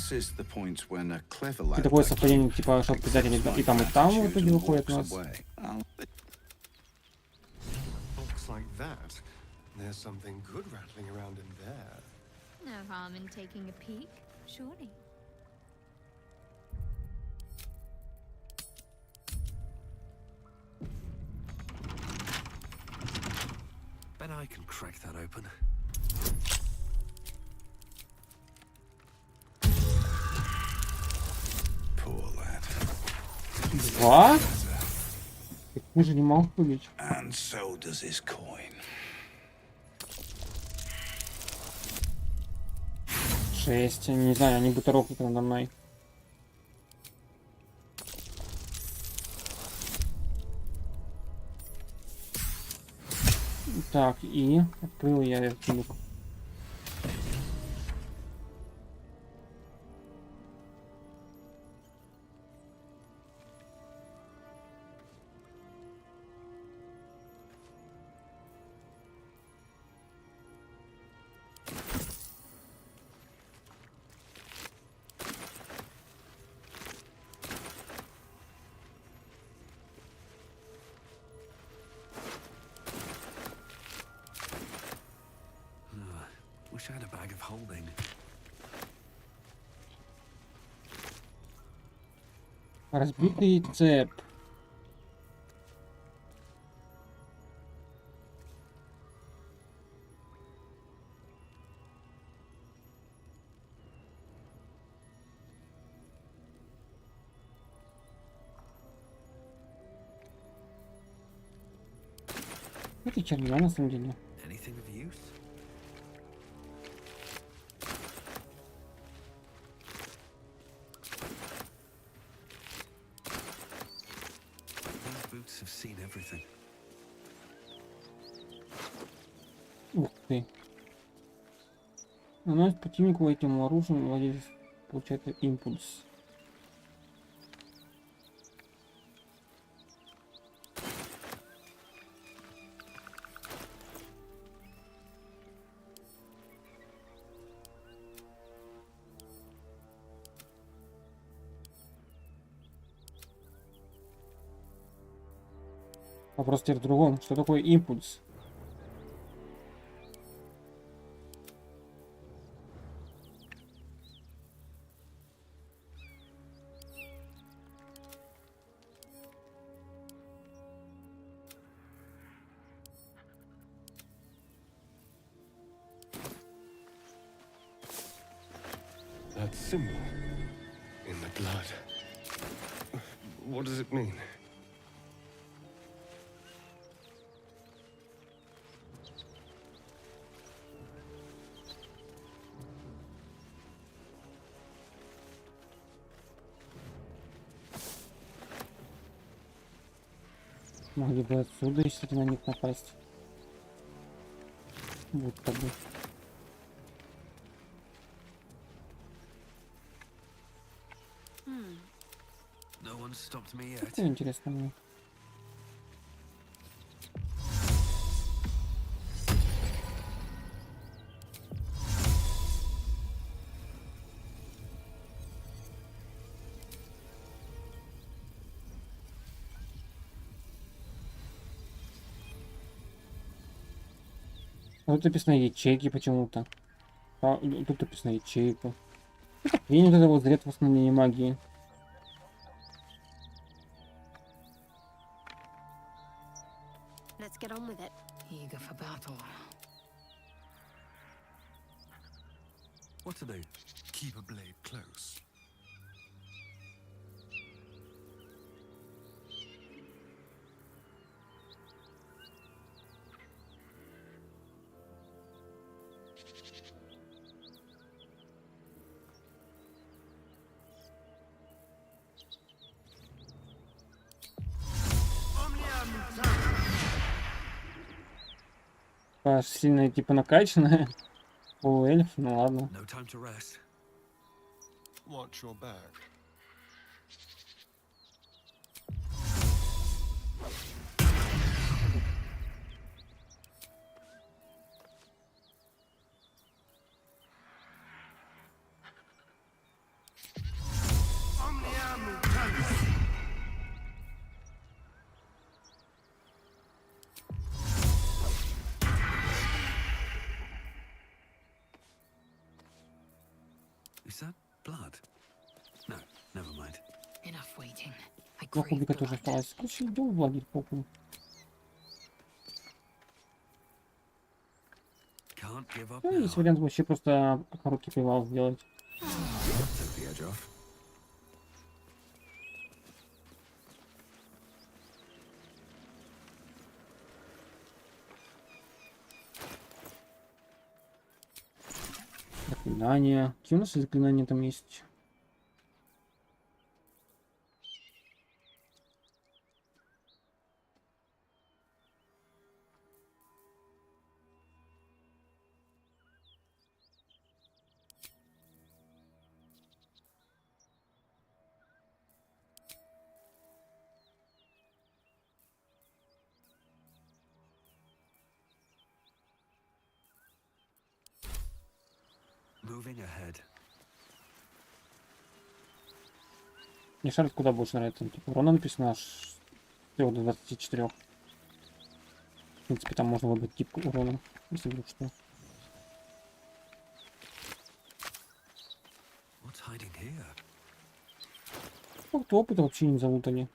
И такое совпадение, типа, что предатели и там в итоге выходит у нас. There's something good rattling around in there. No harm in taking a peek, surely. Bet I can crack that open. Poor lad. What? Ты же не мог убить. And so does his coin. 6, не знаю, они будто рокнут надо мной. Так, и открыл я этот люк. Wish I had a bag of holding. Разбитый цепь. Это червя на самом деле. Anything of use? These boots have seen everything. Ух ты. Наносит противнику этим оружием, владелец получает импульс. Вопрос теперь в другом. Что такое импульс? That symbol in the blood. What does it mean? Могли бы отсюда, если на них напасть. Будто бы. No one stopped me yet. Это интересно мне. Тут написано ячейки почему-то. Тут написано ячейка. Это хрень вот это вот заряд восстановления магии. Let's get on with it. Eager for battle. What to do? Keep a blade close. Аж сильно типа накачанная. Полуэльф, ну ладно. No time to rest. Watch your back. Is that blood? No, never mind. Enough waiting. I Ну, crave кубика тоже blood. осталось. Короче, идем в лагерь, похуй. Can't give up Ну, now. есть вариант вообще просто короткий привал сделать. Took the edge off. Заклинания. Какие у нас заклинания там есть? Moving ahead. Мне шарит куда больше нравится. Типа, урона написано аж всего до 24. В принципе, там можно выбрать тип урона, если вдруг что. What's hiding here? Опыт опыта вообще не залутали.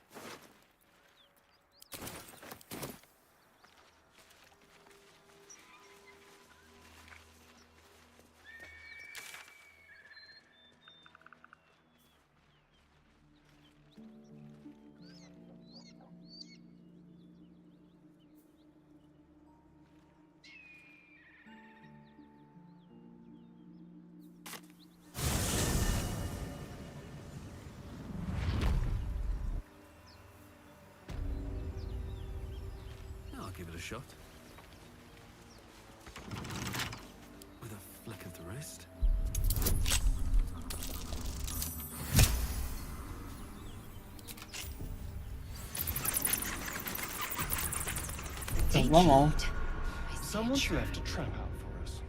I'll give it a shot. With a flick of the wrist. Взломал. Someone's left a trap out for us.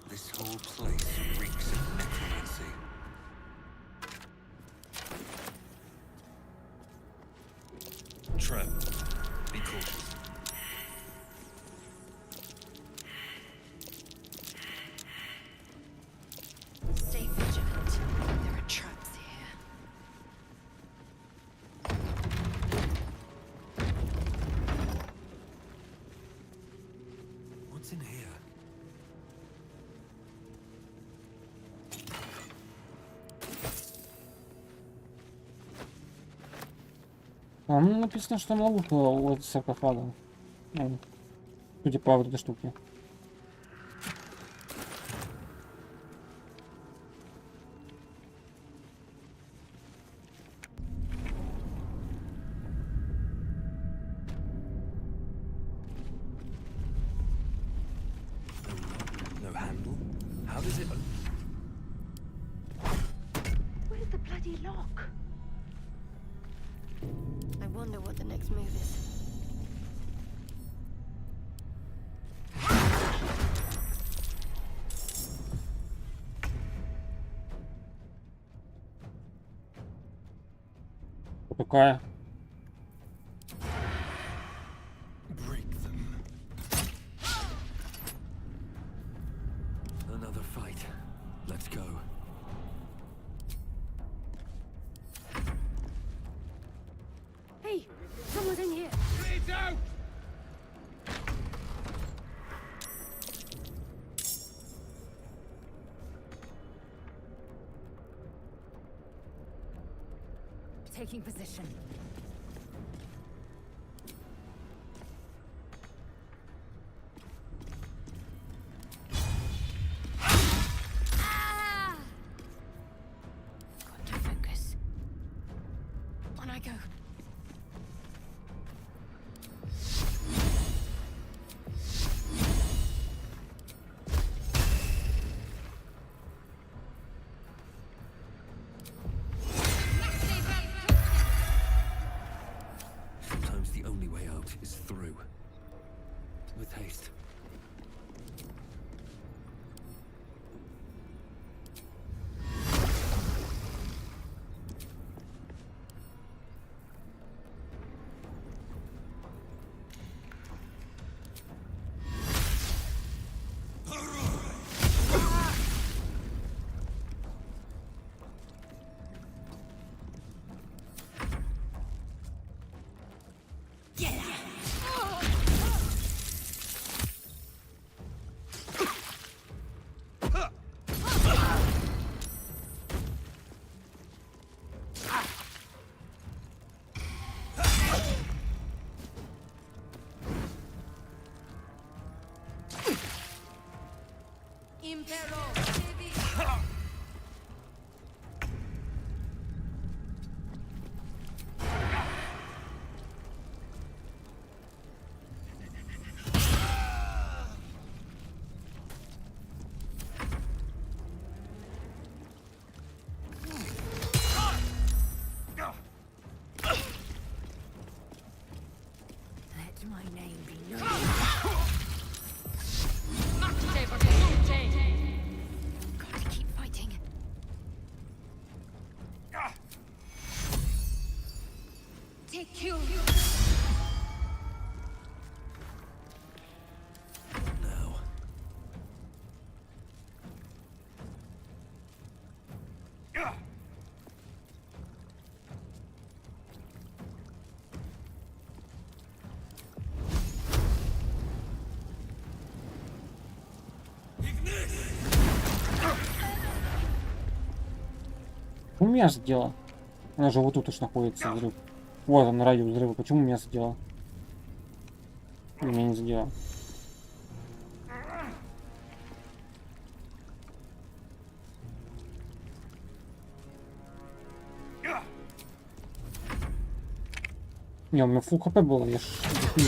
This whole place reeks of necromancy. Trap. Be cautious. Stay vigilant. There are traps here. What's in here? А мне написано, что ловушка от саркофага. Ну, судя по вот этой штуке. No handle? How does it... Where's the bloody lock? I wonder what the next move is. Кто такая? Taking position. Got to focus. On I go. Sometimes the only way out is through. With haste. Let my name be known. Got to keep fighting. Take you. Now. У меня задела. Она же вот тут уж находится взрыв. Вот он, радиус взрыва. Почему меня задела? Меня не задела. Не, у меня фул хп было, я ж не.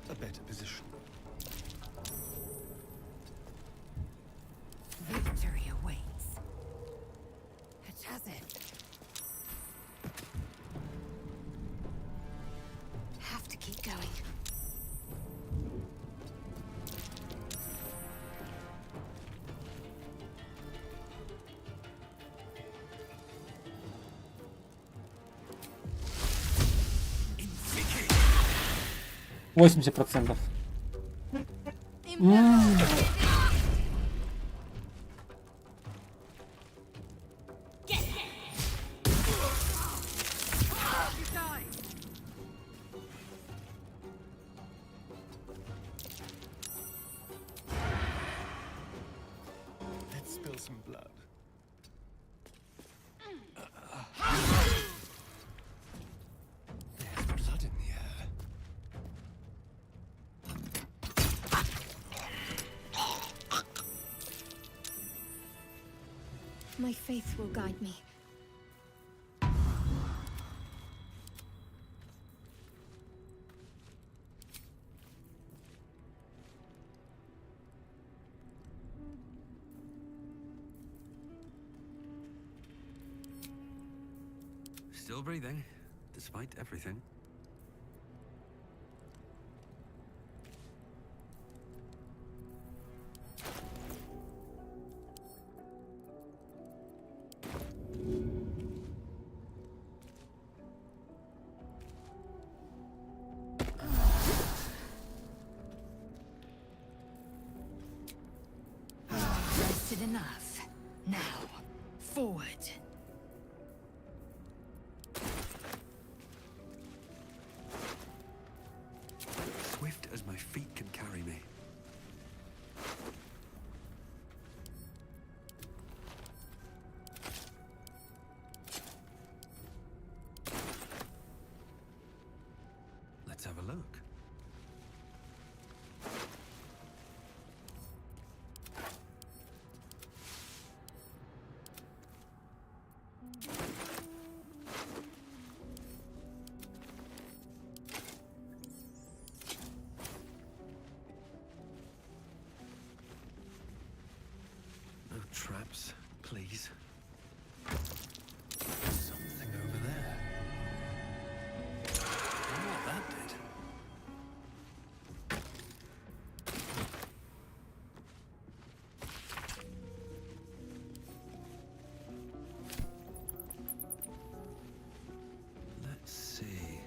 A better position. Victory awaits. It has it. Have to keep going. Восемьдесят процентов. Let's spill some blood. There's blood in the air. My faith will guide me. Still breathing, despite everything. Rested enough. Now, forward. Swift as my feet can carry me. Let's have a look. No traps, please. Something over there. I wonder what that did. Let's see.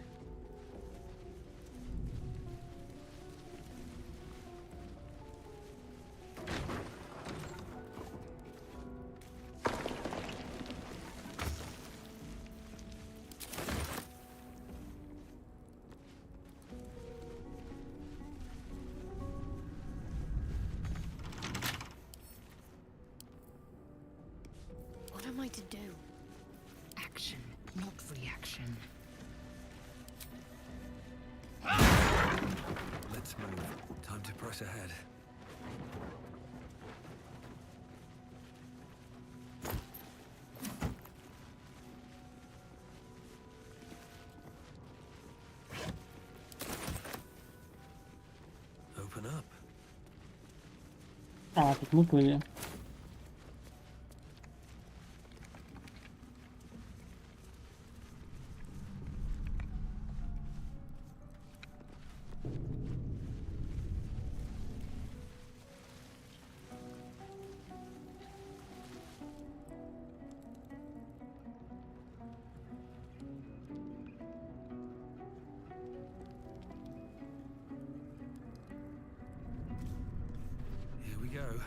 What am I to do? Action, not reaction. Let's move. Time to press ahead. Open up. А, тут мы были. Here we go.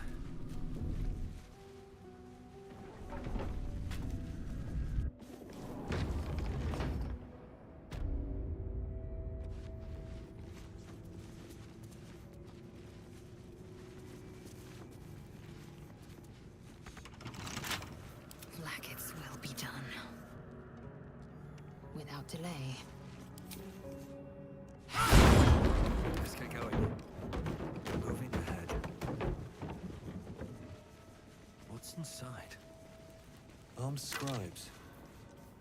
Blackets will be done. Without delay. Let's get going. Moving ahead. What's inside? Armed scribes.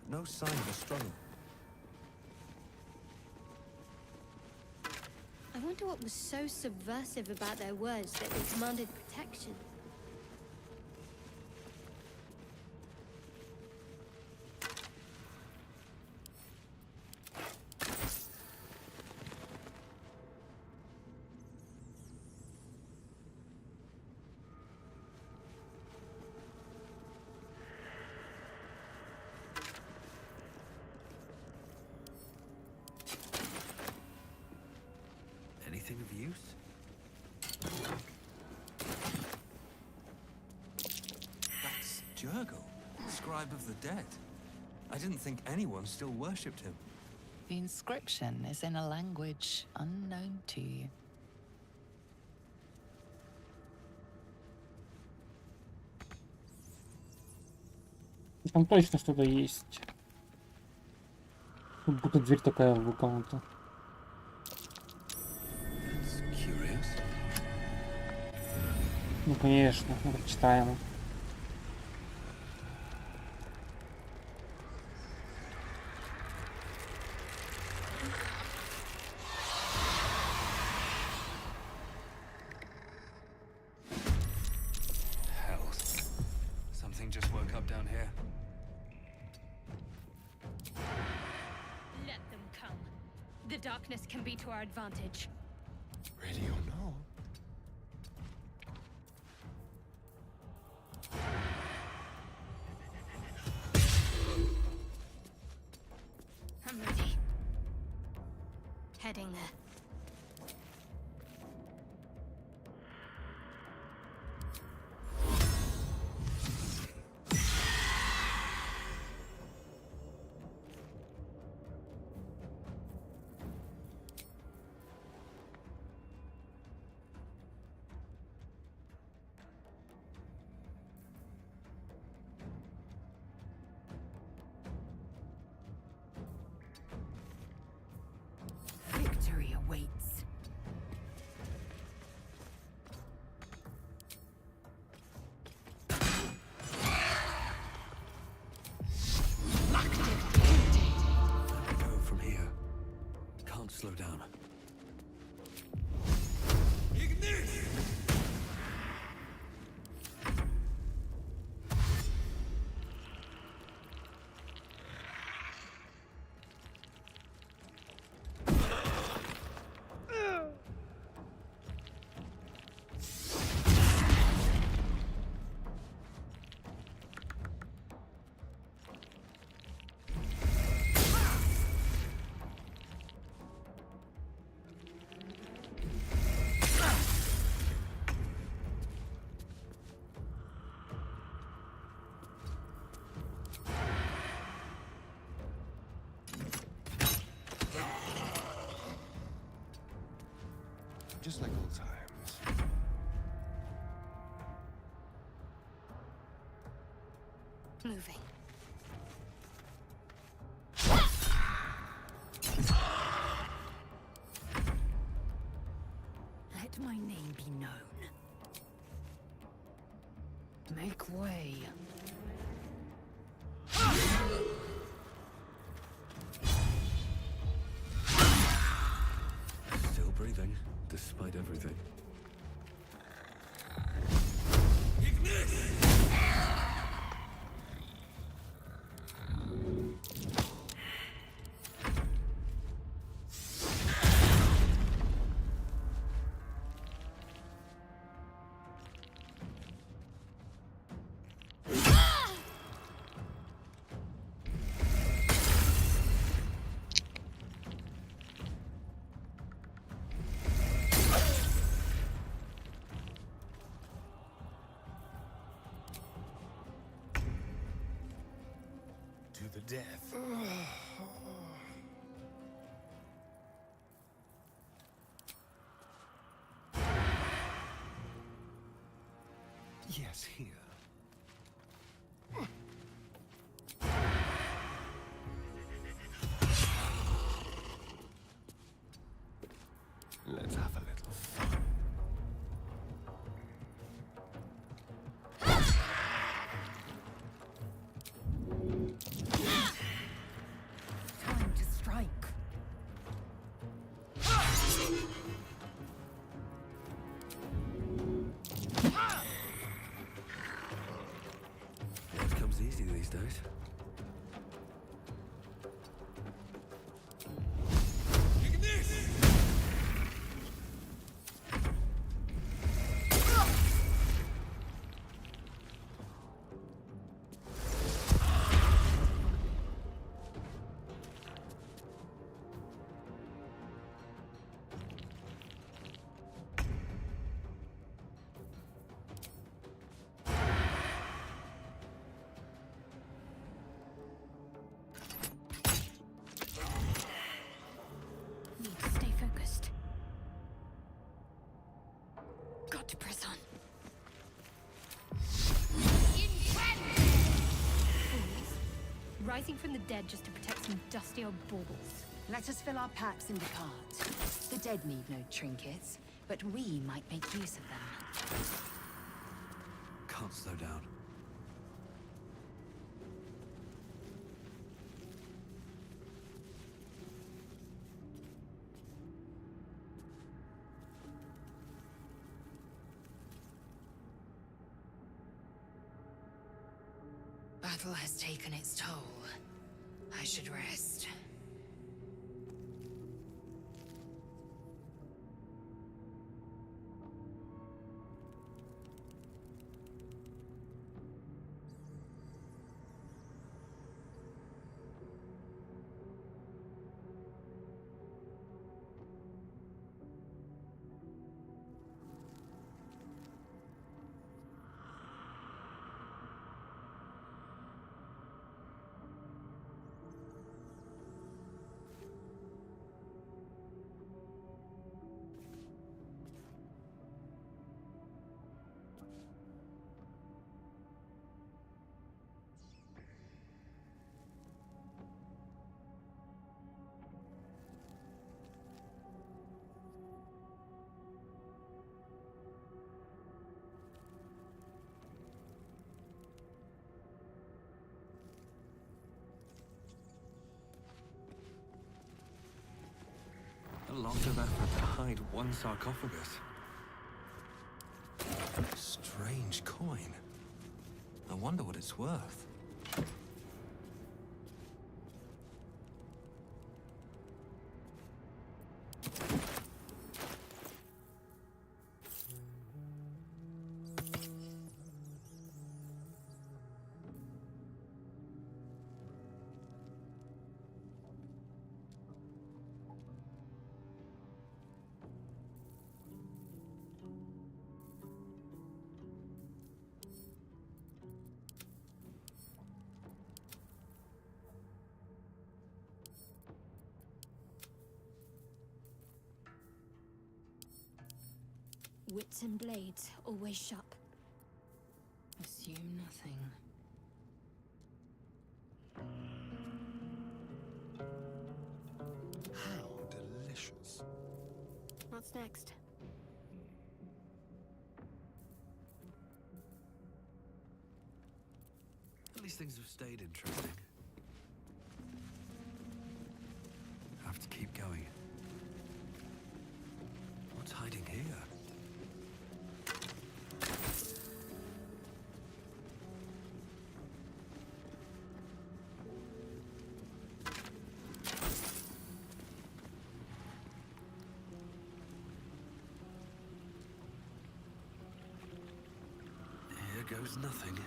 No sign of a struggle. I wonder what was so subversive about their words that they commanded protection. Anything of use? That's Jurgle, scribe of the dead. I didn't think anyone still worshipped him. The inscription is in a language unknown to you. Там точно что-то есть. Как будто дверь такая в кому-то. Ну конечно, мы прочитаем. the darkness can be to our advantage. Ready or not? I'm ready. Heading there. Victory awaits. Go from here. Can't slow down. Just like old times. Moving. Let my name be known. Make way. Still breathing, despite everything. To the death. Yes, here. Let's have a little fun. Time to strike. What comes easy these days? Need to stay focused. Got to press on. Rising from the dead just to protect some dusty old baubles. Let us fill our packs and depart. The dead need no trinkets, but we might make use of them. Can't slow down. Battle has taken its toll. I should rest. lot of effort to hide one sarcophagus. Strange coin. I wonder what it's worth. Wits and blades, always sharp. Assume nothing. How delicious. What's next? At least things have stayed interesting. Have to keep going. What's hiding here? Here goes nothing.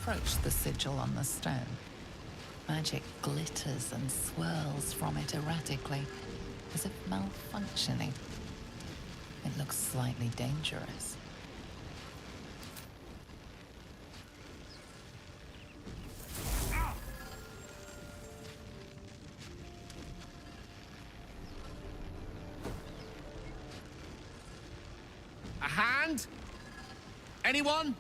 Approach the sigil on the stone. Magic glitters and swirls from it erratically, as if malfunctioning. It looks slightly dangerous. A hand? Anyone?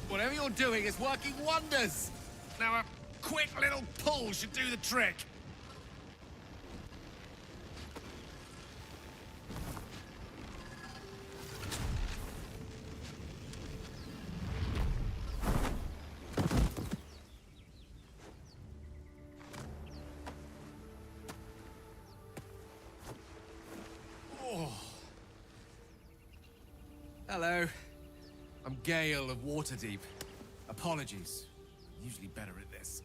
Whatever you're doing is working wonders! Now a quick little pull should do the trick. Oh. Hello. I'm Gale of Waterdeep. Apologies. I'm usually better at this.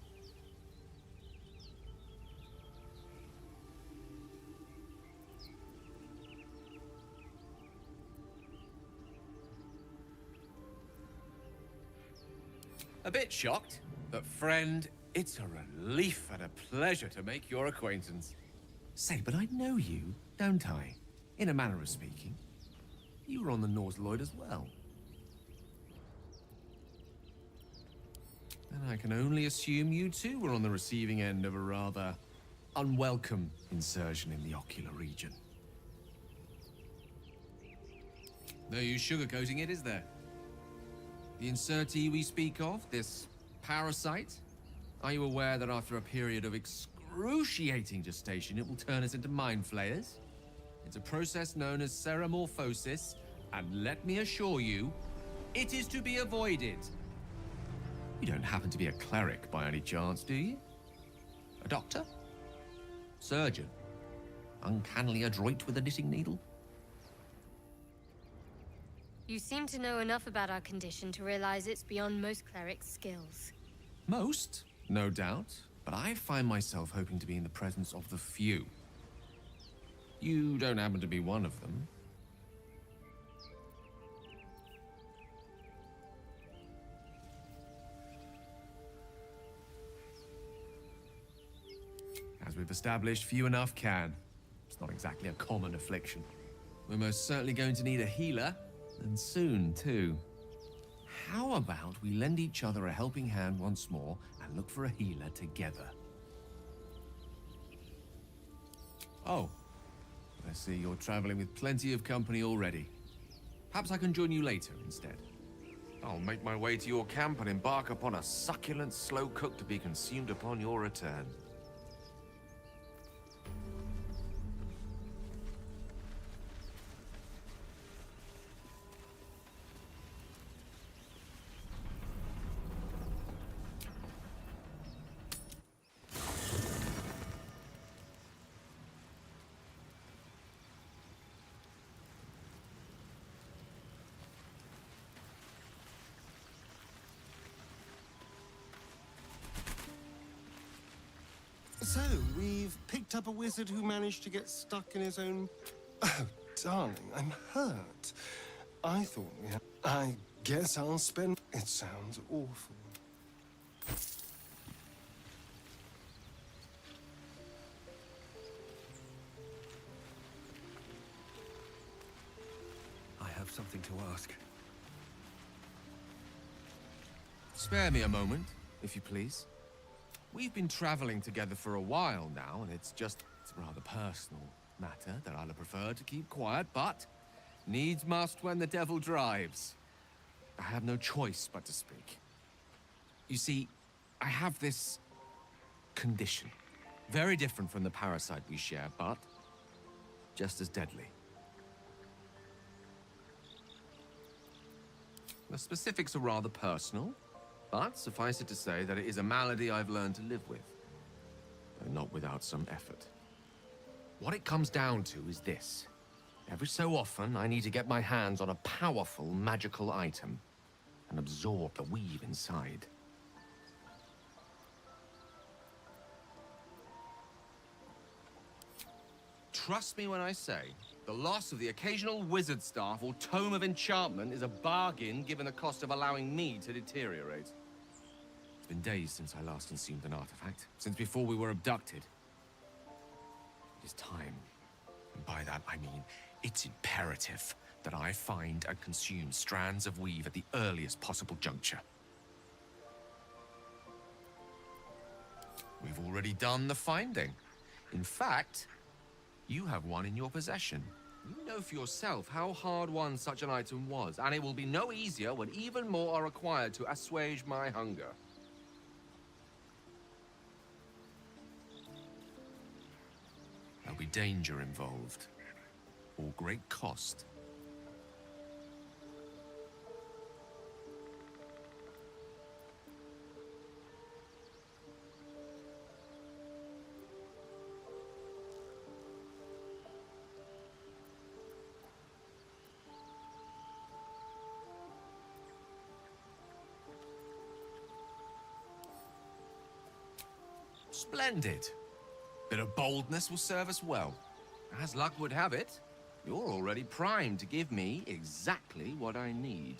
A bit shocked, but friend, it's a relief and a pleasure to make your acquaintance. Say, but I know you, don't I? In a manner of speaking. You were on the North Lloyd as well. And I can only assume you too were on the receiving end of a rather unwelcome insertion in the ocular region. No use sugarcoating it, is there? The insertee we speak of, this parasite, are you aware that after a period of excruciating gestation, it will turn us into mind flayers? It's a process known as ceramorphosis, and let me assure you, it is to be avoided. You don't happen to be a cleric by any chance, do you? A doctor? Surgeon? Uncannily adroit with a knitting needle? You seem to know enough about our condition to realize it's beyond most clerics' skills. Most, no doubt, but I find myself hoping to be in the presence of the few. You don't happen to be one of them. As we've established, few enough can. It's not exactly a common affliction. We're most certainly going to need a healer, and soon, too. How about we lend each other a helping hand once more and look for a healer together? Oh, I see you're traveling with plenty of company already. Perhaps I can join you later instead. I'll make my way to your camp and embark upon a succulent slow cook to be consumed upon your return. So, we've picked up a wizard who managed to get stuck in his own... Oh, darling, I'm hurt. I thought we had... I guess I'll spend... It sounds awful. I have something to ask. Spare me a moment, if you please. We've been traveling together for a while now, and it's a rather personal matter that I'd have preferred to keep quiet, but needs must when the devil drives. I have no choice but to speak. You see, I have this condition. Very different from the parasite we share, but just as deadly. The specifics are rather personal, but suffice it to say that it is a malady I've learned to live with, though not without some effort. What it comes down to is this. Every so often, I need to get my hands on a powerful magical item and absorb the weave inside. Trust me when I say, the loss of the occasional wizard staff or tome of enchantment is a bargain given the cost of allowing me to deteriorate. It's been days since I last consumed an artifact, since before we were abducted. It is time, and by that I mean it's imperative that I find and consume strands of weave at the earliest possible juncture. We've already done the finding. In fact, you have one in your possession. You know for yourself how hard-won such an item was, and it will be no easier when even more are required to assuage my hunger. There'll be danger involved, or great cost. Splendid. Bit of boldness will serve us well. As luck would have it, you're already primed to give me exactly what I need.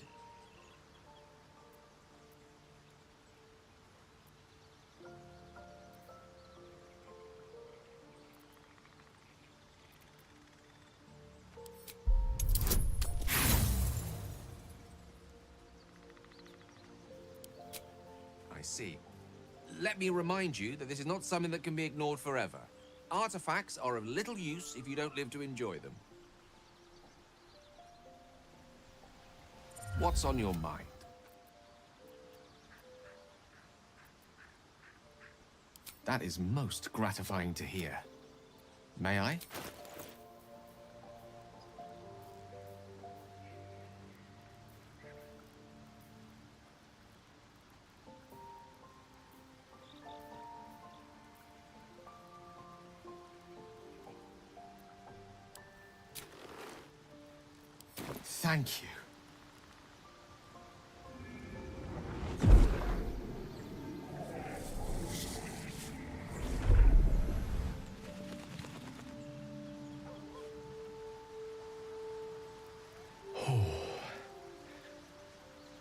I see. Let me remind you that this is not something that can be ignored forever. Artifacts are of little use if you don't live to enjoy them. What's on your mind? That is most gratifying to hear. May I? Thank you.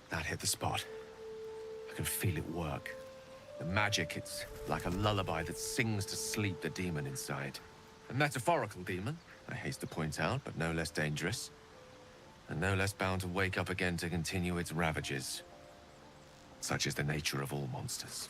That hit the spot. I can feel it work. The magic, it's like a lullaby that sings to sleep the demon inside. A metaphorical demon, I haste to point out, but no less dangerous. And no less bound to wake up again to continue its ravages. Such is the nature of all monsters.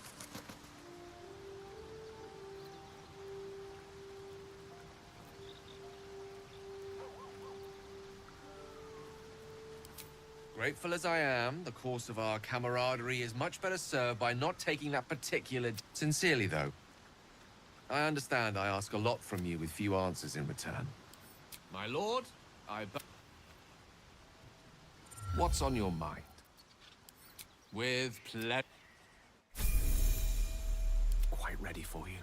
Grateful as I am, the course of our camaraderie is much better served by not taking that particular... Sincerely, though. I understand I ask a lot from you with few answers in return. My lord, What's on your mind? With pleasure. Quite ready for you.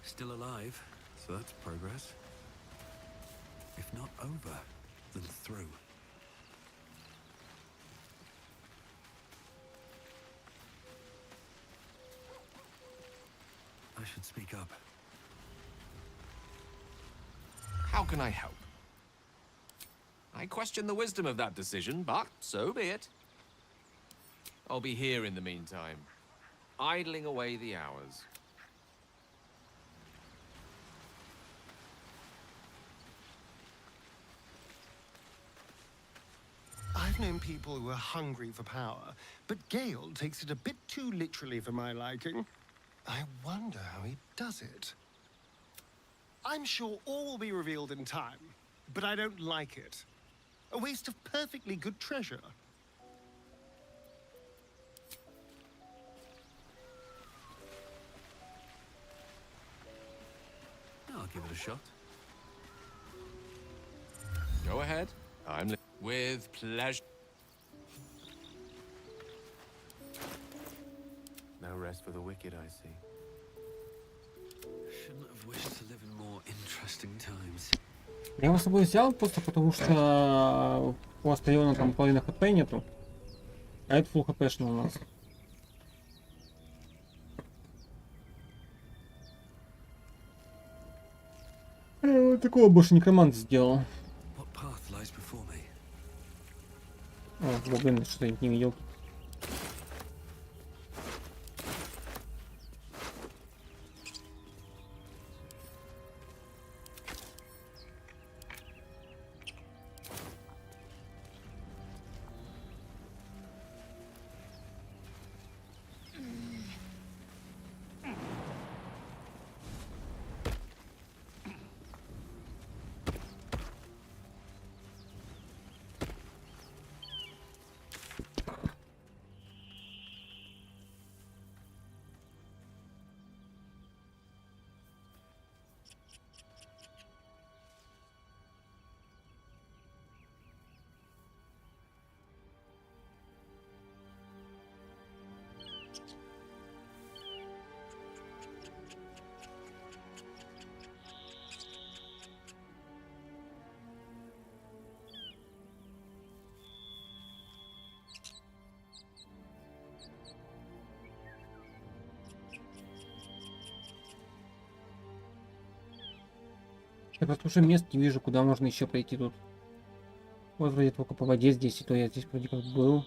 Still alive, so that's progress. If not over, then through. I should speak up. How can I help? I question the wisdom of that decision, but so be it. I'll be here in the meantime, idling away the hours. I've known people who are hungry for power, but Gale takes it a bit too literally for my liking. I wonder how he does it. I'm sure all will be revealed in time, but I don't like it. A waste of perfectly good treasure. I'll give it a shot. Go ahead. With pleasure. No rest for the wicked, I see. Shouldn't have wished to live in more interesting times. Я его с собой взял просто потому, что у Астриона там половины хп нету. А это фулл хпшный у нас. Я вот такого больше некромант сделал. О, блин, что-то я не видел. Я просто уже мест не вижу, куда можно еще пройти тут. Вот вроде только по воде здесь, и то я здесь вроде как был.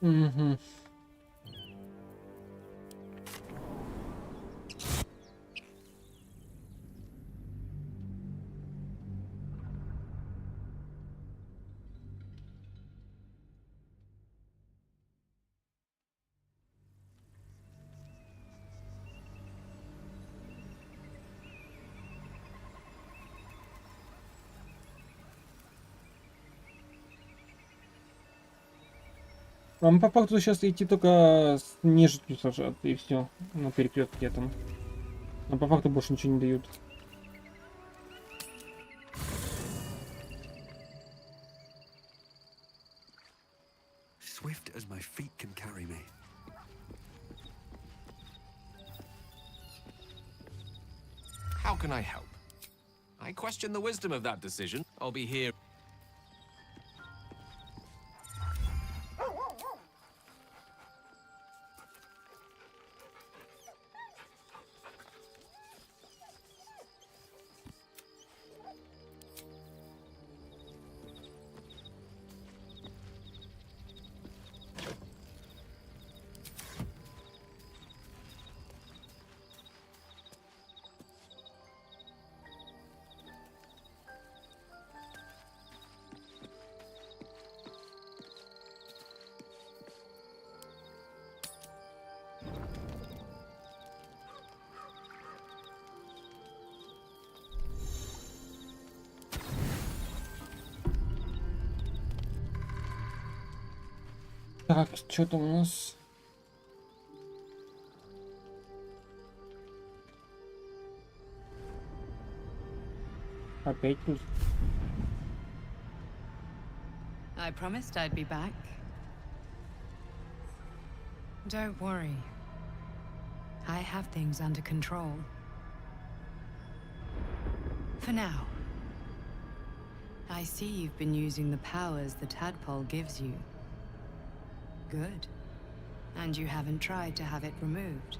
Угу. Нам по факту сейчас идти только с нежитью сажать, и все. На перекрестке там. Нам по факту больше ничего не дают. Swift as my feet can carry me. How can I help? I question the wisdom of that decision. I'll be here. Так, что там у нас? Опять тут. I promised I'd be back. Don't worry. I have things under control. For now. I see you've been using the powers the tadpole gives you. Good. And you haven't tried to have it removed.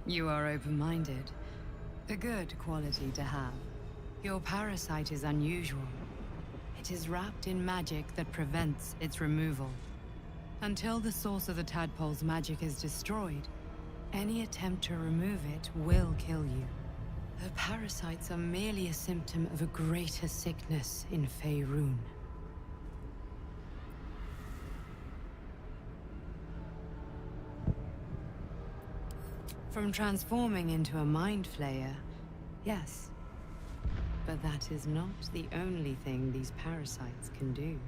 You are open-minded. A good quality to have. Your parasite is unusual. It is wrapped in magic that prevents its removal. Until the source of the tadpole's magic is destroyed, any attempt to remove it will kill you. The parasites are merely a symptom of a greater sickness in Faerun. From transforming into a mind flayer, yes. But that is not the only thing these parasites can do.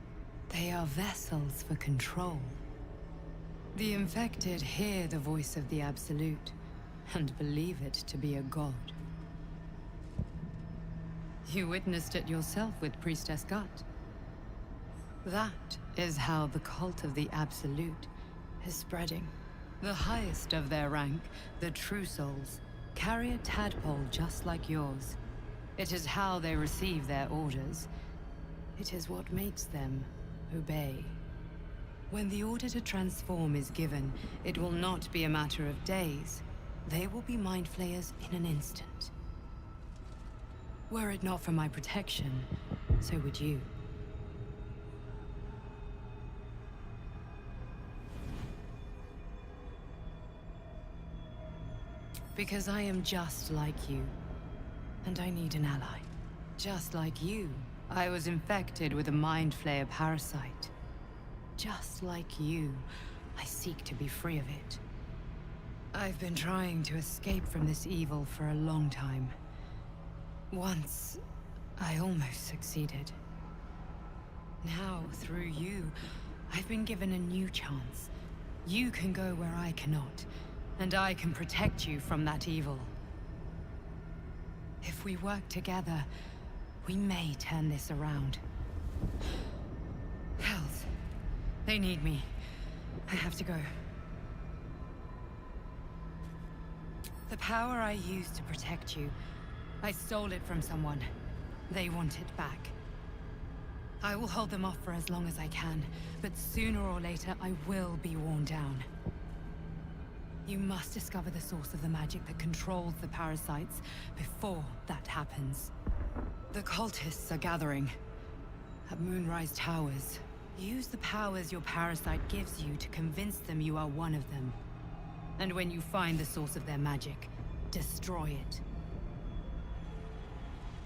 They are vessels for control. The infected hear the voice of the Absolute, and believe it to be a god. You witnessed it yourself with Priestess Gut. That is how the cult of the Absolute is spreading. The highest of their rank, the True Souls, carry a tadpole just like yours. It is how they receive their orders. It is what makes them obey. When the order to transform is given, it will not be a matter of days. They will be mind flayers in an instant. Were it not for my protection, so would you. Because I am just like you, and I need an ally. Just like you, I was infected with a Mind Flayer parasite. Just like you, I seek to be free of it. I've been trying to escape from this evil for a long time. Once, I almost succeeded. Now, through you, I've been given a new chance. You can go where I cannot, and I can protect you from that evil. If we work together, we may turn this around. Hells, they need me. I have to go. The power I used to protect you, I stole it from someone. They want it back. I will hold them off for as long as I can, but sooner or later I will be worn down. You must discover the source of the magic that controls the parasites before that happens. The cultists are gathering at Moonrise Towers. Use the powers your parasite gives you to convince them you are one of them. And when you find the source of their magic, destroy it.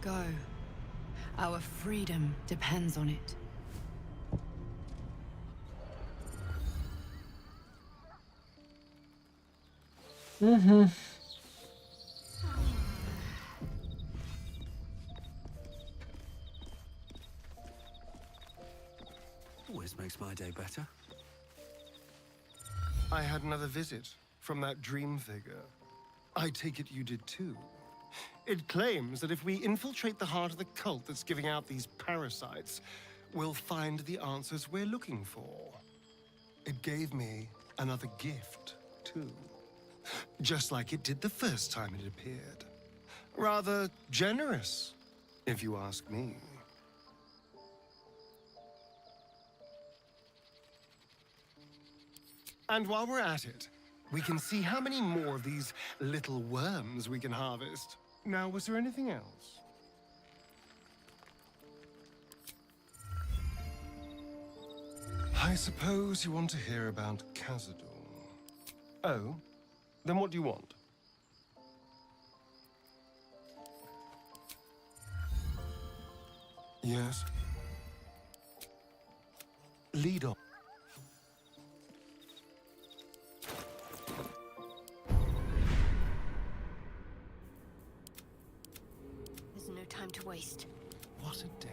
Go. Our freedom depends on it. Always makes my day better. I had another visit from that dream figure. I take it you did too. It claims that if we infiltrate the heart of the cult that's giving out these parasites, we'll find the answers we're looking for. It gave me another gift, too. Just like it did the first time it appeared. Rather generous, if you ask me. And while we're at it, we can see how many more of these little worms we can harvest. Now, was there anything else? I suppose you want to hear about Khazad-dûm. Oh? Then what do you want? Yes? Lead on. There's no time time to waste. What a day.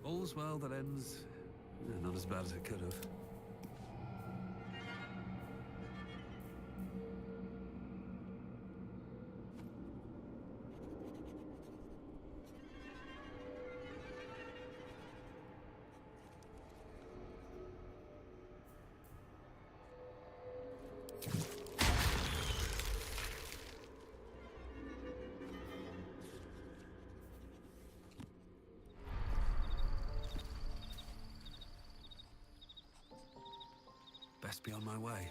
All's well that ends not as bad as it could have. Best be on my way.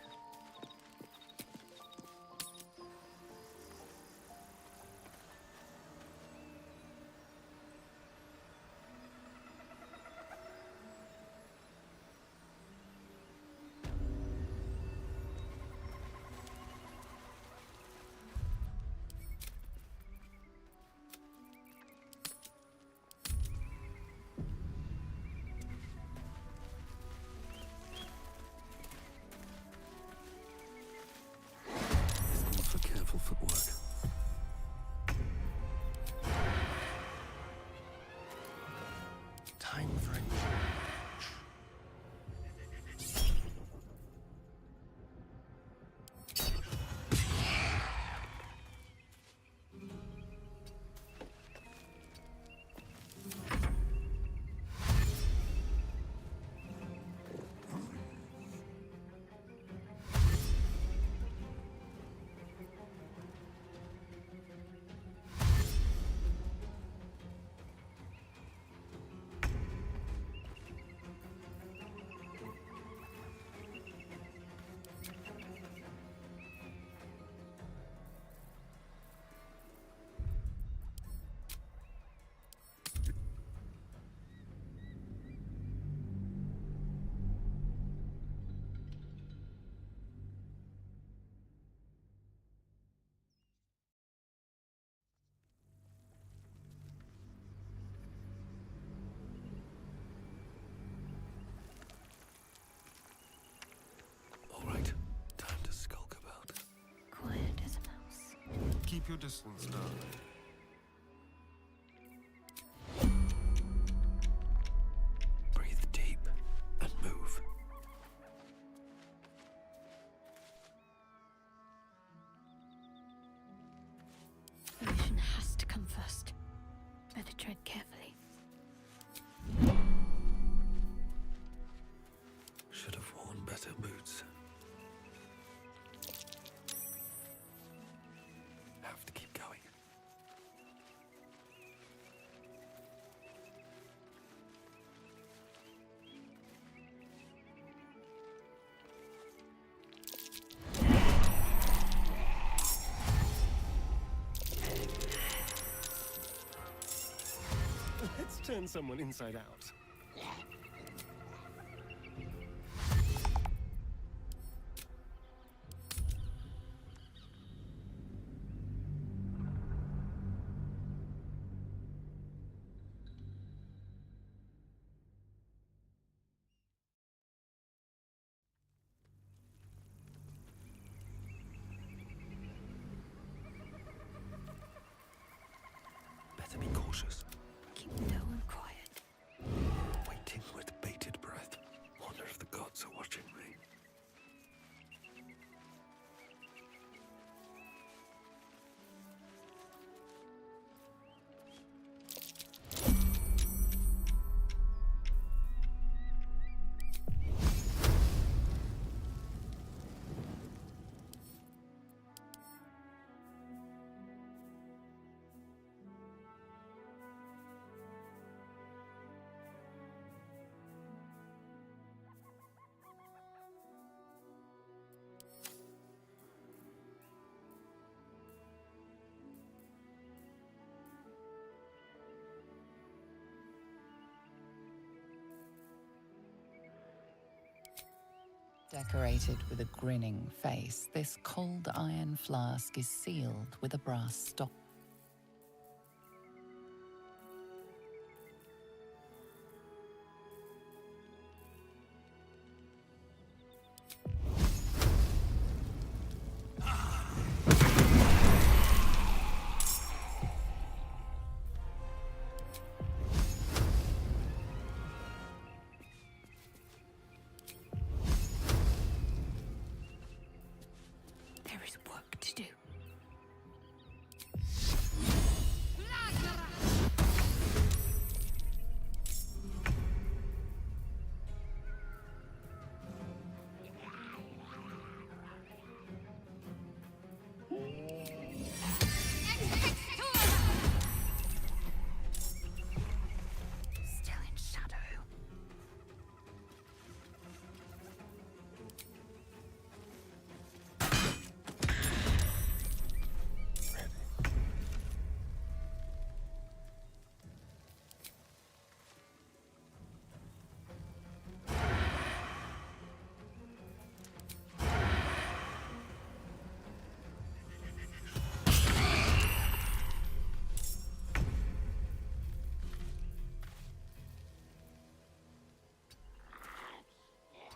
Footwork. Time for a change. Keep your distance, darling. Breathe deep and move. The mission has to come first. Better tread carefully. Should have worn better boots. Have to keep going. Let's turn someone inside out. Better be cautious. Keep low and quiet. Waiting with bated breath. Wonder if the gods are watching me. Decorated with a grinning face, this cold iron flask is sealed with a brass stop. There is work to do. Still in shadow.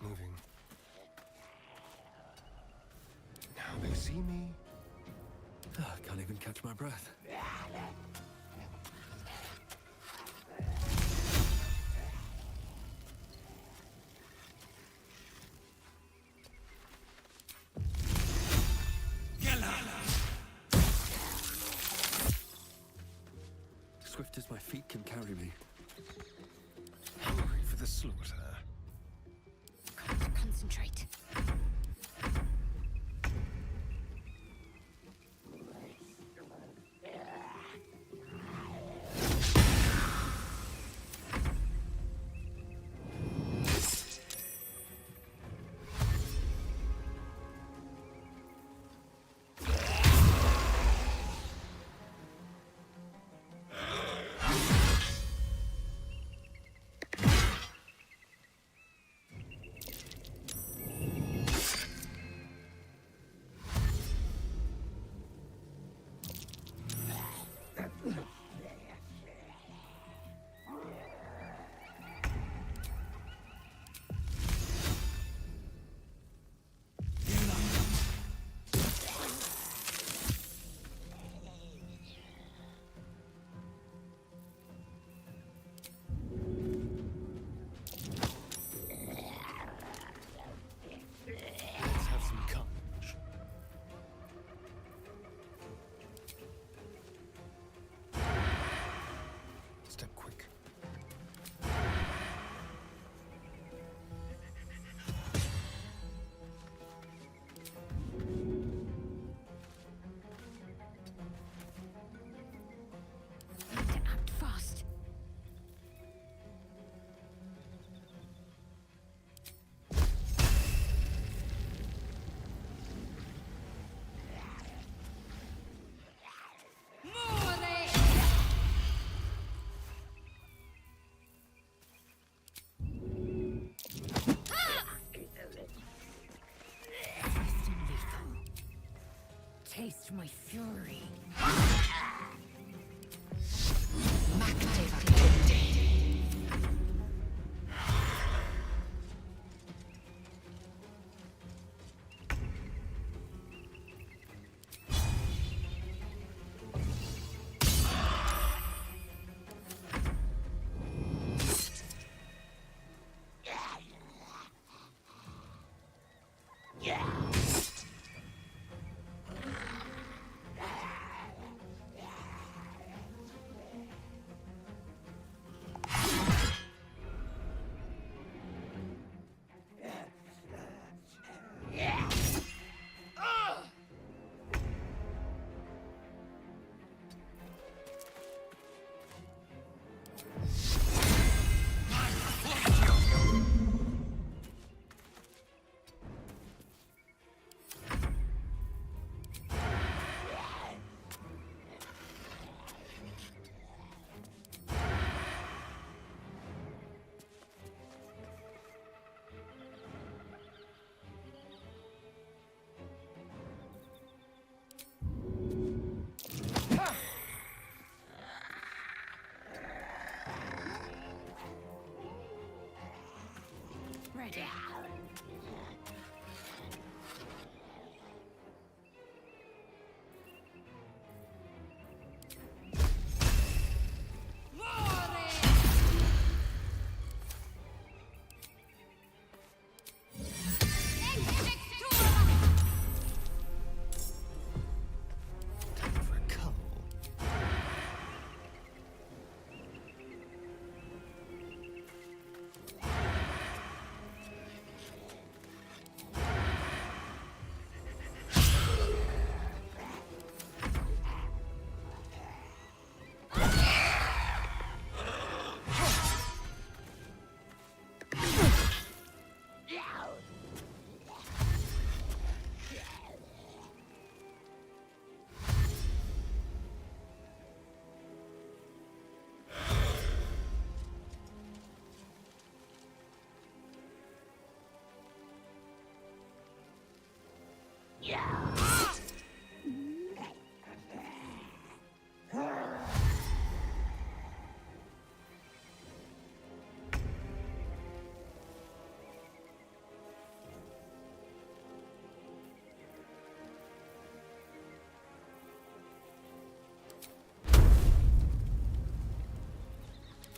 Moving. Now they see me. I can't even catch my breath. Swift as my feet can carry me. Hungry for the slaughter. Concentrate.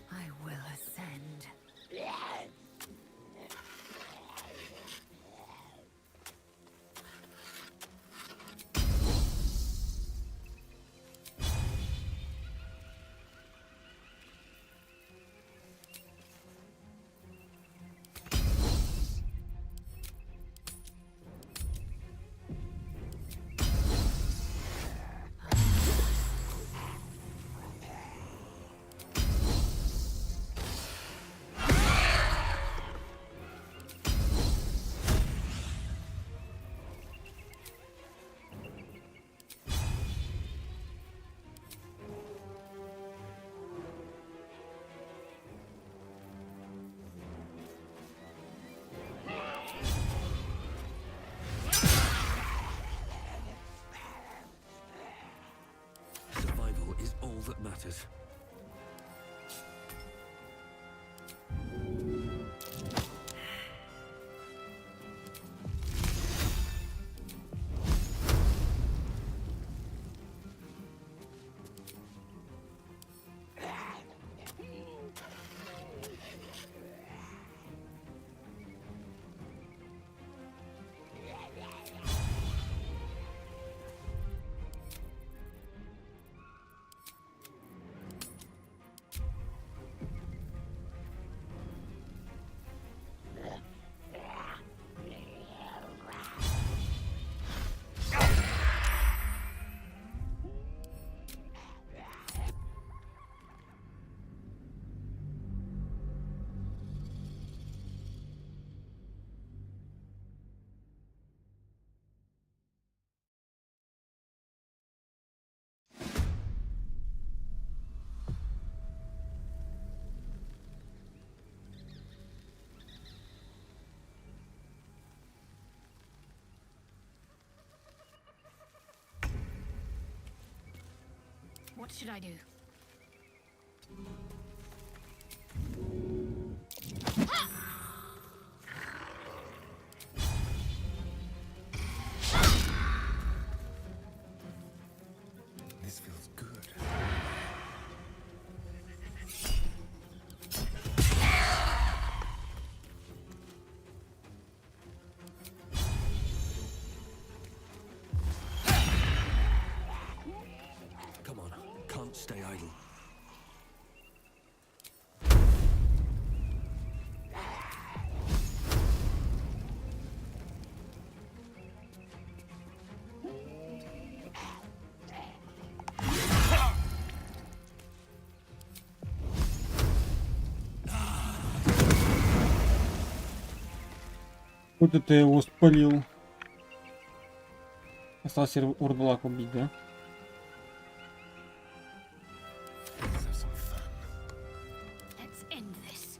I will ascend. Survival is all that matters. What should I do? This feels good. Come on, can't stay idle. Куда ты его спалил? Осталось урдулак убить, да? Let's end this.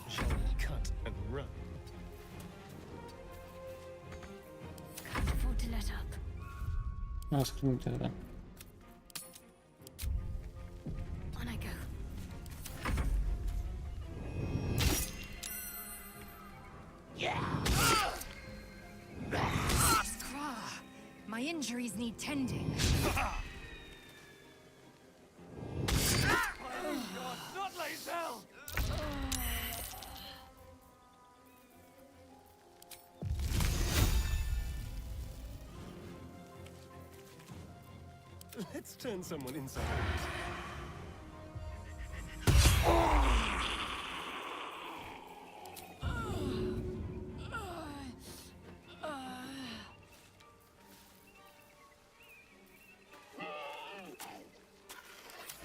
Shall we cut and run? Надо сохранить это. On I go. Scraw! My injuries need tending. Not Lae'zel! Let's turn someone inside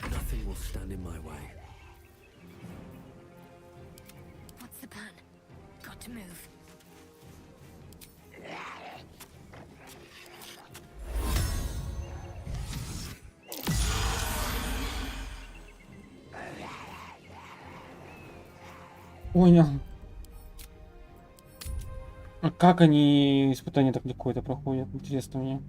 Nothing will stand in my way. What's the plan? Got to move. Понял. А как они испытания так легко это проходят? Интересно мне.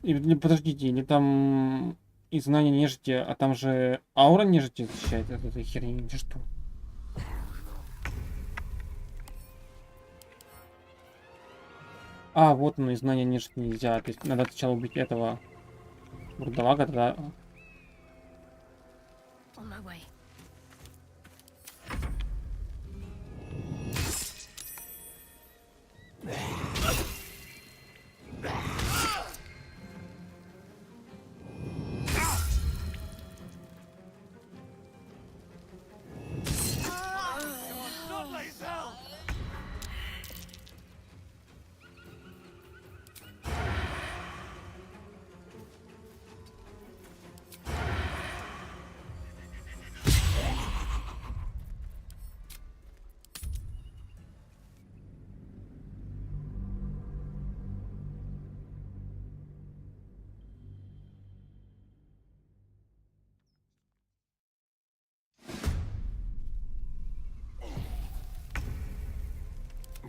Или подождите, или там изгнание нежити, а там же аура нежити защищает от этой херни, или что? А, вот оно, изгнание нежити нельзя. То есть надо сначала убить этого бурдалага, тогда... On my way. Not Lae'zel!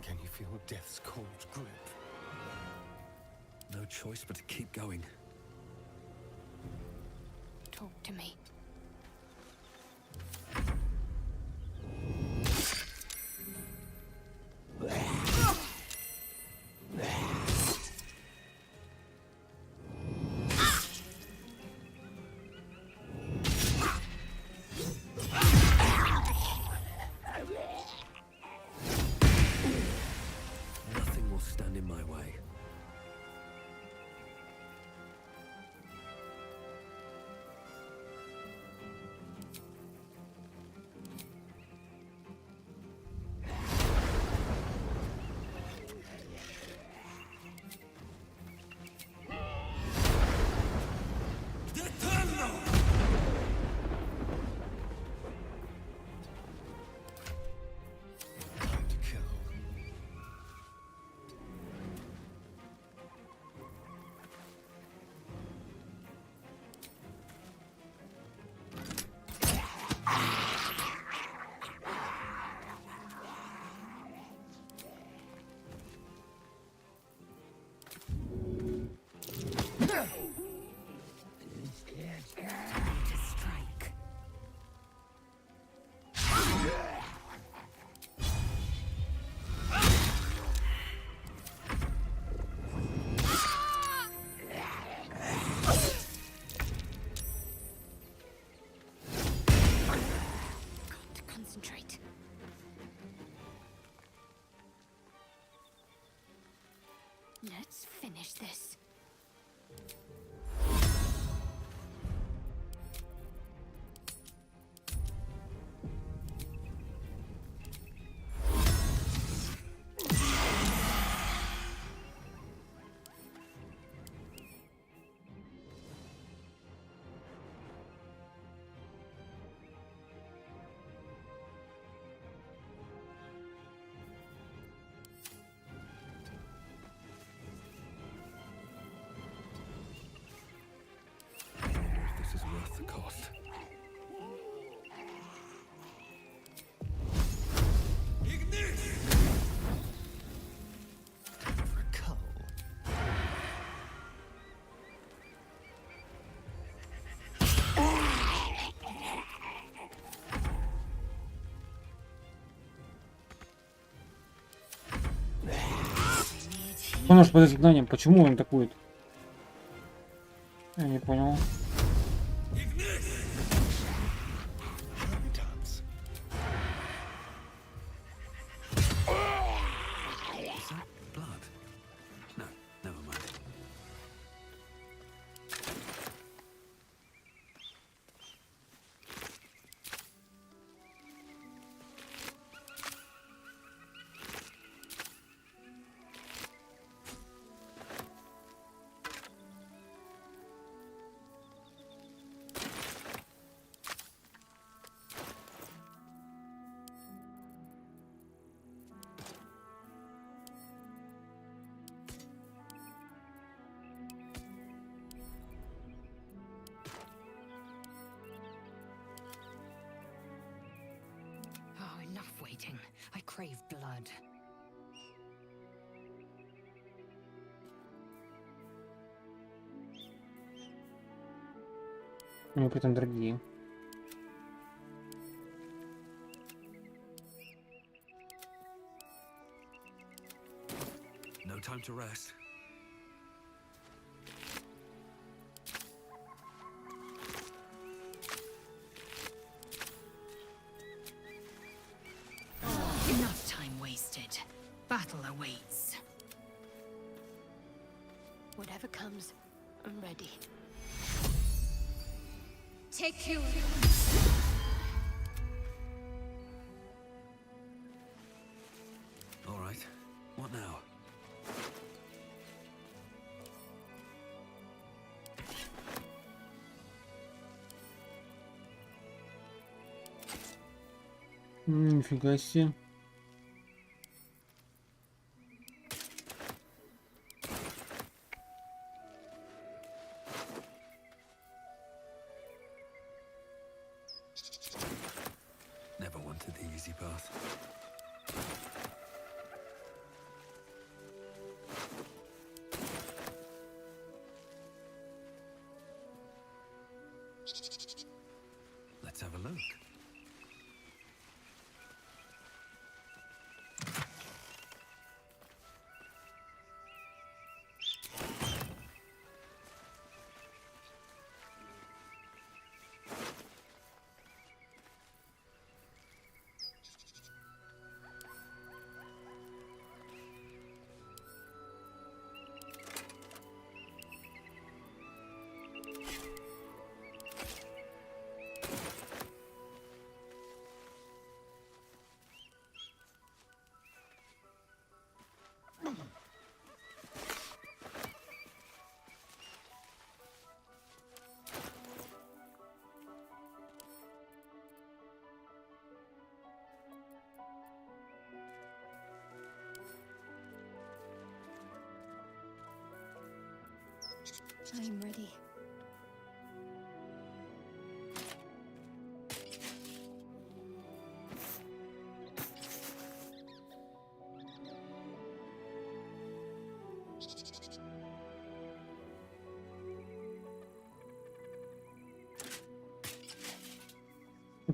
Can you feel death's cold grip? No choice but to keep going. Talk to me. Nothing will stand in my way. Time to kill. To strike. Got to concentrate. Let's finish this. Нож под изгнанием. Почему он атакует? Я не понял. Oh, enough waiting. I crave blood. У него при этом дорогие. No time to rest. Enough time wasted. Battle awaits. Whatever comes, I'm ready. Take you. All right. What now? Нифига себе. Never wanted the easy path. Let's have a look. I'm ready.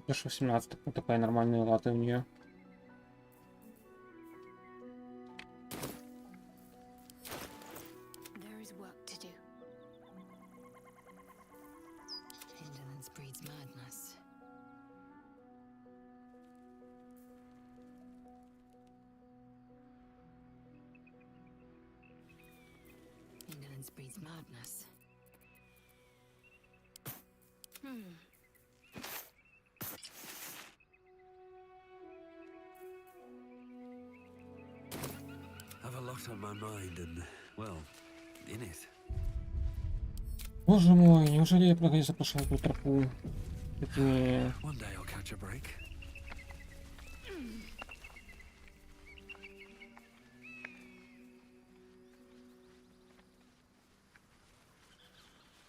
Пишу 17, вот такая нормальная лата у нее. There is work to do. Indolence breeds madness. Indolence breeds madness. Have a lot on my mind and, well, in it. Боже мой, неужели я прогресса пошел эту тропу? Такими... One day I'll catch a break.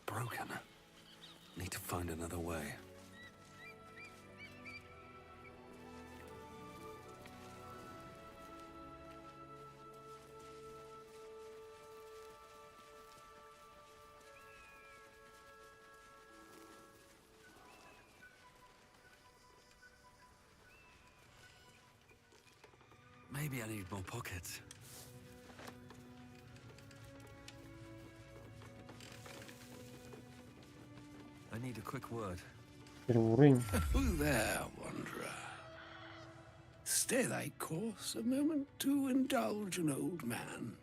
Broken. Need to find another way. Maybe I need more pockets. need a quick word. Первый уровень. Who there, wanderer? Stay thy course a moment to indulge an old man.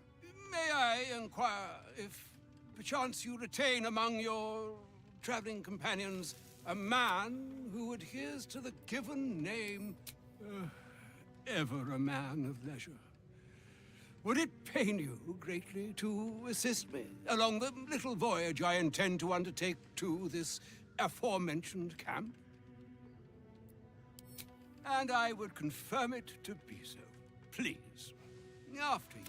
May I inquire if perchance you retain among your traveling companions a man who adheres to the given name, ever a man of leisure? Would it pain you greatly to assist me along the little voyage I intend to undertake to this aforementioned camp? And I would confirm it to be so. Please, after you.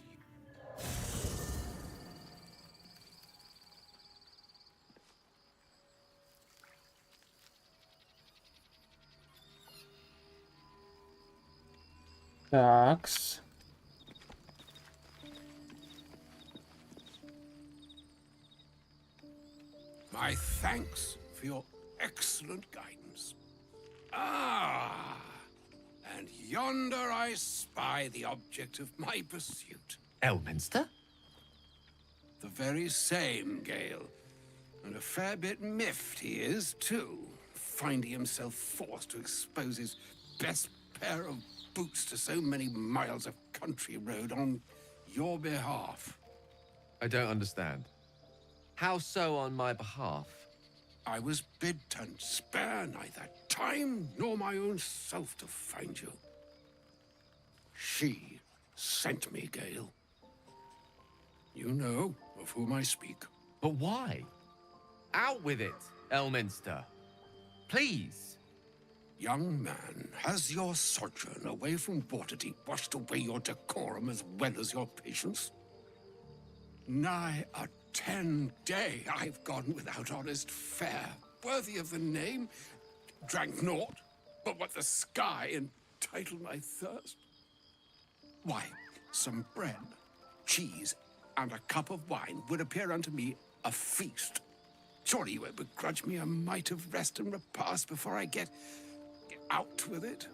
Такс. My thanks for your excellent guidance. Ah, and yonder I spy the object of my pursuit. Elminster? The very same, Gale. And a fair bit miffed he is, too, finding himself forced to expose his best pair of boots to so many miles of country road on your behalf. I don't understand. How so on my behalf? I was bid to spare neither time nor my own self to find you. She sent me, Gale. You know of whom I speak. But why? Out with it, Elminster. Please. Young man, has your sojourn away from Waterdeep washed away your decorum as well as your patience? Nigh a 10-day I've gone without honest fare, worthy of the name. Drank naught but what the sky entitled my thirst. Why, some bread, cheese, and a cup of wine would appear unto me a feast. Surely you won't begrudge me a mite of rest and repast before I get out with it?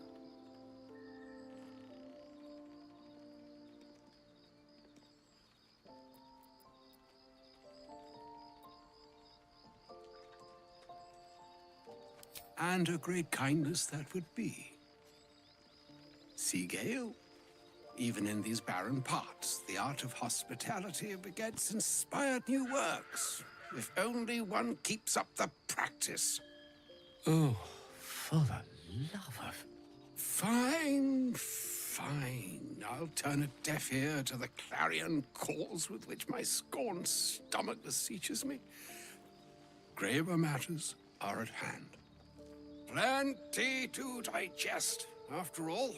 And a great kindness that would be. See, Gale, even in these barren parts, the art of hospitality begets inspired new works, if only one keeps up the practice. Oh, for the love of... Fine, fine. I'll turn a deaf ear to the clarion calls with which my scorned stomach beseeches me. Graver matters are at hand. Plenty to digest, after all.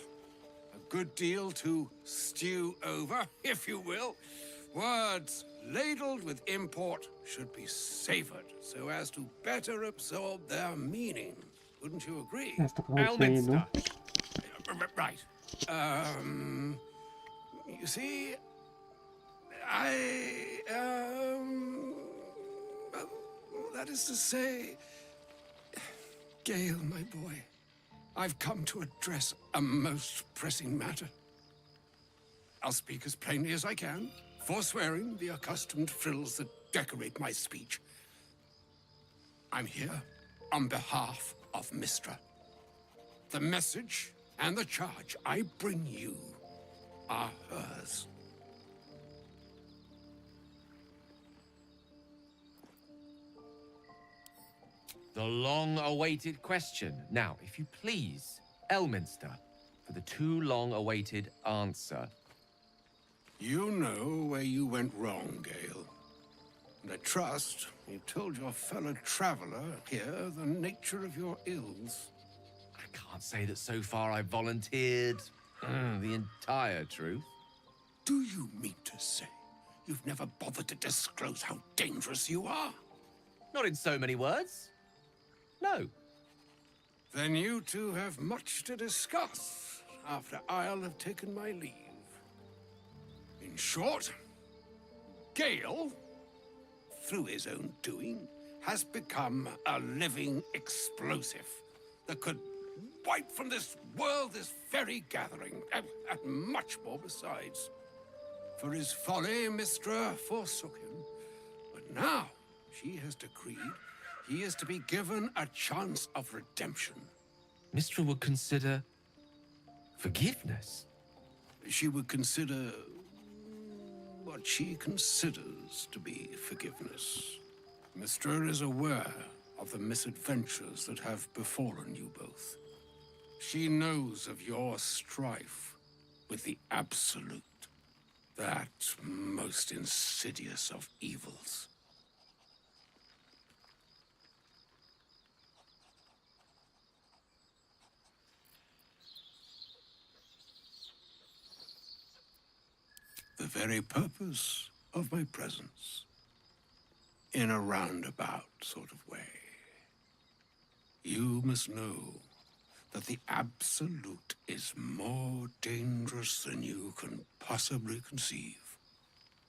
A good deal to stew over, if you will. Words ladled with import should be savored so as to better absorb their meaning. Wouldn't you agree? Elminster. Right. You see, that is to say, Gale, my boy, I've come to address a most pressing matter. I'll speak as plainly as I can, forswearing the accustomed frills that decorate my speech. I'm here on behalf of Mistra. The message and the charge I bring you are hers. The long-awaited question. Now, if you please, Elminster, for the too long-awaited answer. You know where you went wrong, Gale. And I trust you've told your fellow traveler here the nature of your ills. I can't say that so far I've volunteered the entire truth. Do you mean to say you've never bothered to disclose how dangerous you are? Not in so many words. No. Then you two have much to discuss after I'll have taken my leave. In short, Gale, through his own doing, has become a living explosive that could wipe from this world this very gathering, and much more besides. For his folly, Mistra forsook him, but now she has decreed he is to be given a chance of redemption. Mistra would consider forgiveness. She would consider what she considers to be forgiveness. Mistra is aware of the misadventures that have befallen you both. She knows of your strife with the Absolute, that most insidious of evils. The very purpose of my presence, in a roundabout sort of way. You must know that the Absolute is more dangerous than you can possibly conceive.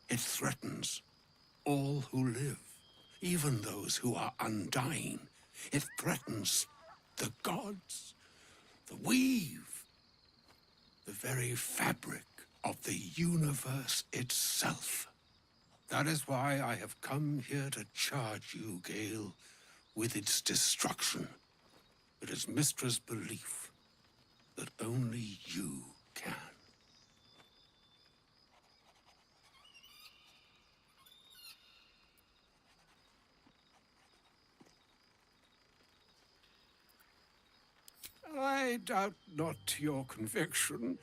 It threatens all who live, even those who are undying. It threatens the gods, the weave, the very fabric of the universe itself. That is why I have come here to charge you, Gale, with its destruction. It is Mistra's belief that only you can. I doubt not your conviction,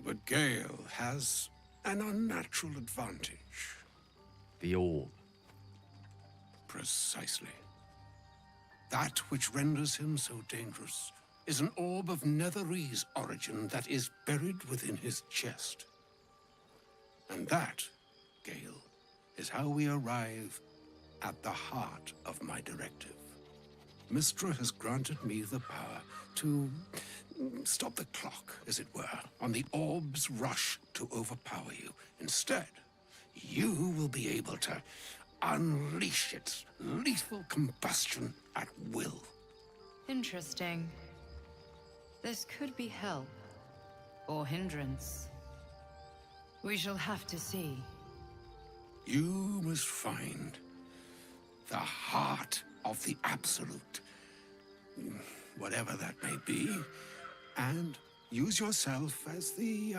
but Gale has an unnatural advantage. The orb. Precisely. That which renders him so dangerous is an orb of Netherese origin that is buried within his chest. And that, Gale, is how we arrive at the heart of my directive. Mistra has granted me the power to stop the clock, as it were, on the orb's rush to overpower you. Instead, you will be able to unleash its lethal combustion at will. Interesting. This could be help. Or hindrance. We shall have to see. You must find the heart of the Absolute, whatever that may be, and use yourself as the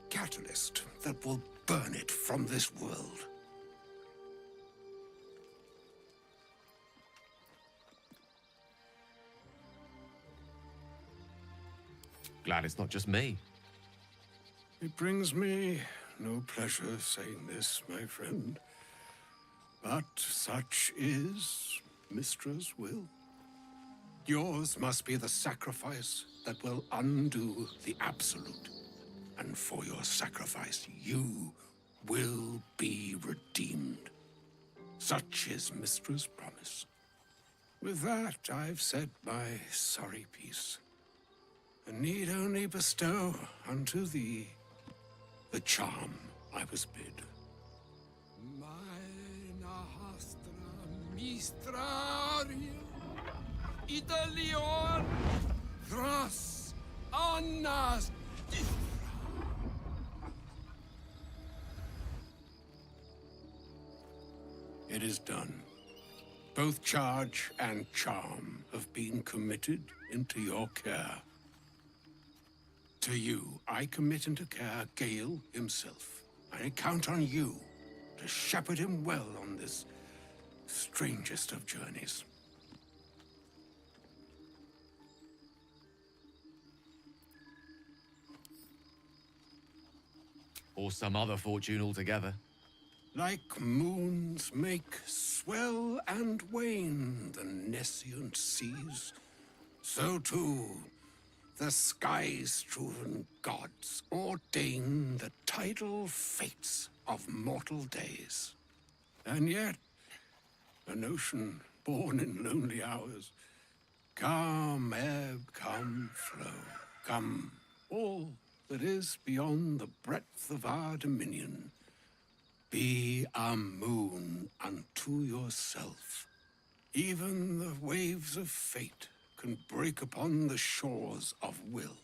catalyst that will burn it from this world. Glad it's not just me. It brings me no pleasure saying this, my friend, but such is Mistra's will. Yours must be the sacrifice that will undo the Absolute. And for your sacrifice, you will be redeemed. Such is Mistra's promise. With that, I've said my sorry piece, and need only bestow unto thee the charm I was bid. Mina hastra mistrario Idalion Thras Annas. It is done. Both charge and charm have been committed into your care. To you, I commit into care Gale himself. I count on you to shepherd him well on this strangest of journeys. Or some other fortune altogether. Like moons make swell and wane the nescient seas, so too the sky-strewn gods ordain the tidal fates of mortal days. And yet, an ocean born in lonely hours, come ebb, come flow, come all that is beyond the breadth of our dominion. Be a moon unto yourself. Even the waves of fate can break upon the shores of will.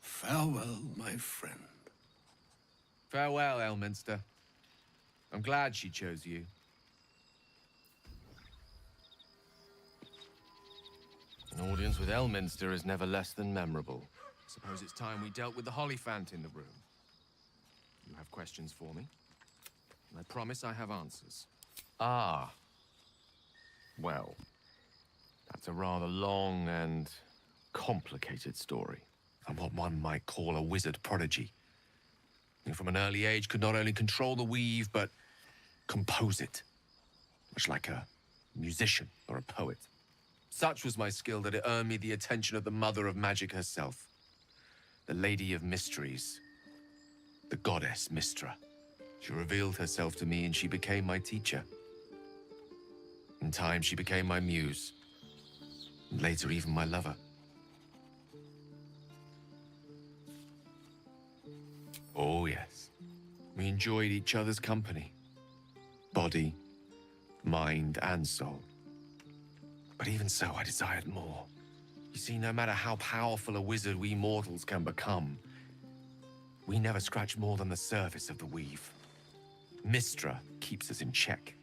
Farewell, my friend. Farewell, Elminster. I'm glad she chose you. An audience with Elminster is never less than memorable. Suppose it's time we dealt with the Hollyphant in the room. You have questions for me? And I promise I have answers. Ah. Well, that's a rather long and complicated story. I'm what one might call a wizard prodigy. Who from an early age could not only control the weave, but compose it. Much like a musician or a poet. Such was my skill that it earned me the attention of the mother of magic herself. The Lady of Mysteries. The goddess Mystra. She revealed herself to me and she became my teacher. In time, she became my muse. And later, even my lover. Oh, yes. We enjoyed each other's company. Body, mind, and soul. But even so, I desired more. You see, no matter how powerful a wizard we mortals can become, we never scratch more than the surface of the weave. Mystra keeps us in check.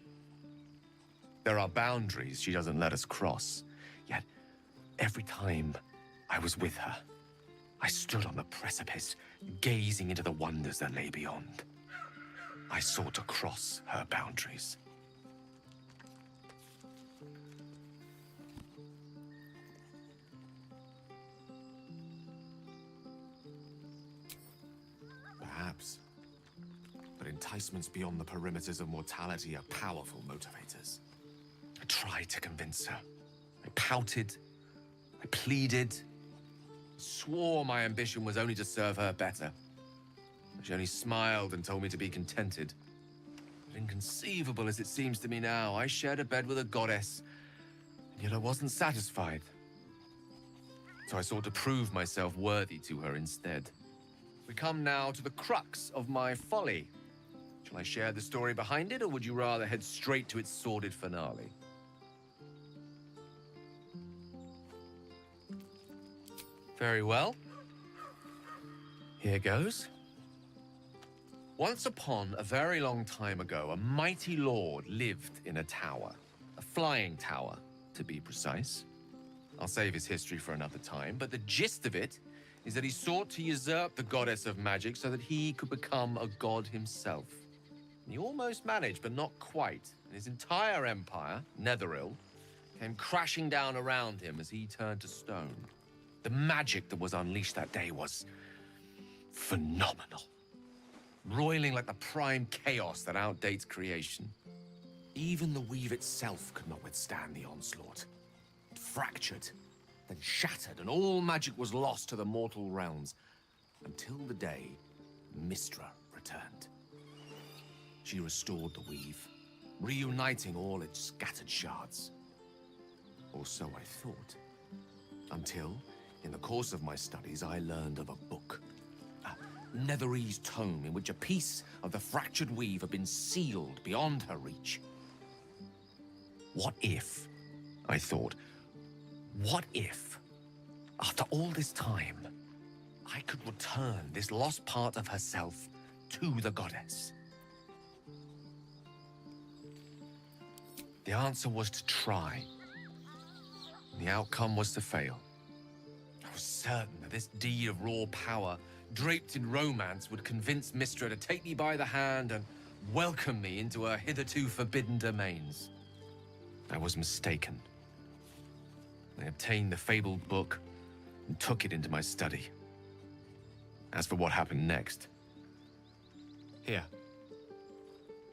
There are boundaries she doesn't let us cross. Yet, every time I was with her, I stood on the precipice, gazing into the wonders that lay beyond. I sought to cross her boundaries. Perhaps. But enticements beyond the perimeters of mortality are powerful motivators. I tried to convince her. I pouted. I pleaded. Swore my ambition was only to serve her better. She only smiled and told me to be contented. But inconceivable as it seems to me now, I shared a bed with a goddess, and yet I wasn't satisfied. So I sought to prove myself worthy to her instead. We come now to the crux of my folly. Shall I share the story behind it, or would you rather head straight to its sordid finale? Very well. Here goes. Once upon a very long time ago, a mighty lord lived in a tower. A flying tower, to be precise. I'll save his history for another time, but the gist of it is that he sought to usurp the goddess of magic so that he could become a god himself. He almost managed, but not quite. And his entire empire, Netheril, came crashing down around him as he turned to stone. The magic that was unleashed that day was phenomenal. Roiling like the prime chaos that outdates creation. Even the weave itself could not withstand the onslaught. It fractured, then shattered, and all magic was lost to the mortal realms. Until the day Mystra returned. She restored the weave, reuniting all its scattered shards. Or so I thought. Until, in the course of my studies, I learned of a book. A Netherese tome in which a piece of the fractured weave had been sealed beyond her reach. What if, I thought, what if, after all this time, I could return this lost part of herself to the goddess? The answer was to try. The outcome was to fail. I was certain that this deed of raw power, draped in romance, would convince Mystra to take me by the hand and welcome me into her hitherto forbidden domains. I was mistaken. I obtained the fabled book and took it into my study. As for what happened next... Here.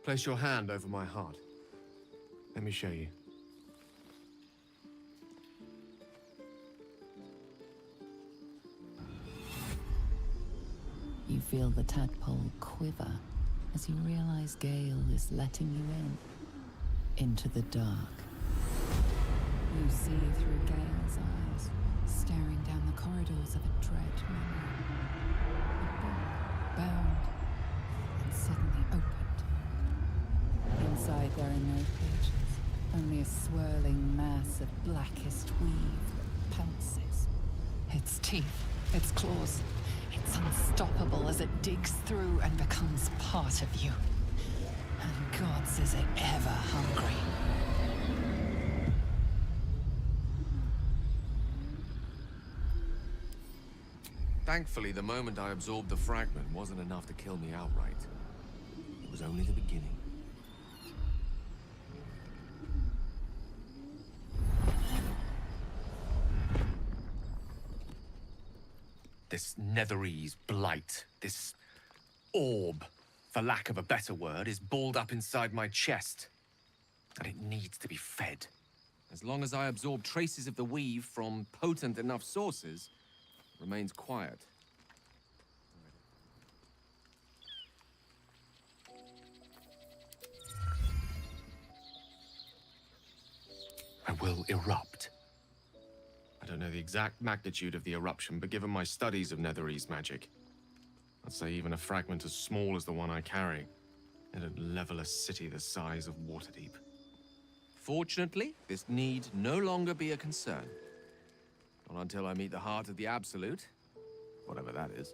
Place your hand over my heart. Let me show you. You feel the tadpole quiver as you realize Gale is letting you into the dark. You see through Gale's eyes, staring down the corridors of a dread memory. A book bound and suddenly opened. Inside there are no pages, only a swirling mass of blackest weave that pounces. Its teeth, its claws, it's unstoppable as it digs through and becomes part of you. And gods, is it ever hungry. Thankfully, the moment I absorbed the fragment wasn't enough to kill me outright. It was only the beginning. This Netherese blight, this orb, for lack of a better word, is balled up inside my chest. And it needs to be fed. As long as I absorb traces of the weave from potent enough sources, it remains quiet. I will erupt. I don't know the exact magnitude of the eruption, but given my studies of Netherese magic, I'd say even a fragment as small as the one I carry, it'd level a city the size of Waterdeep. Fortunately, this need no longer be a concern. Not until I meet the heart of the Absolute, whatever that is.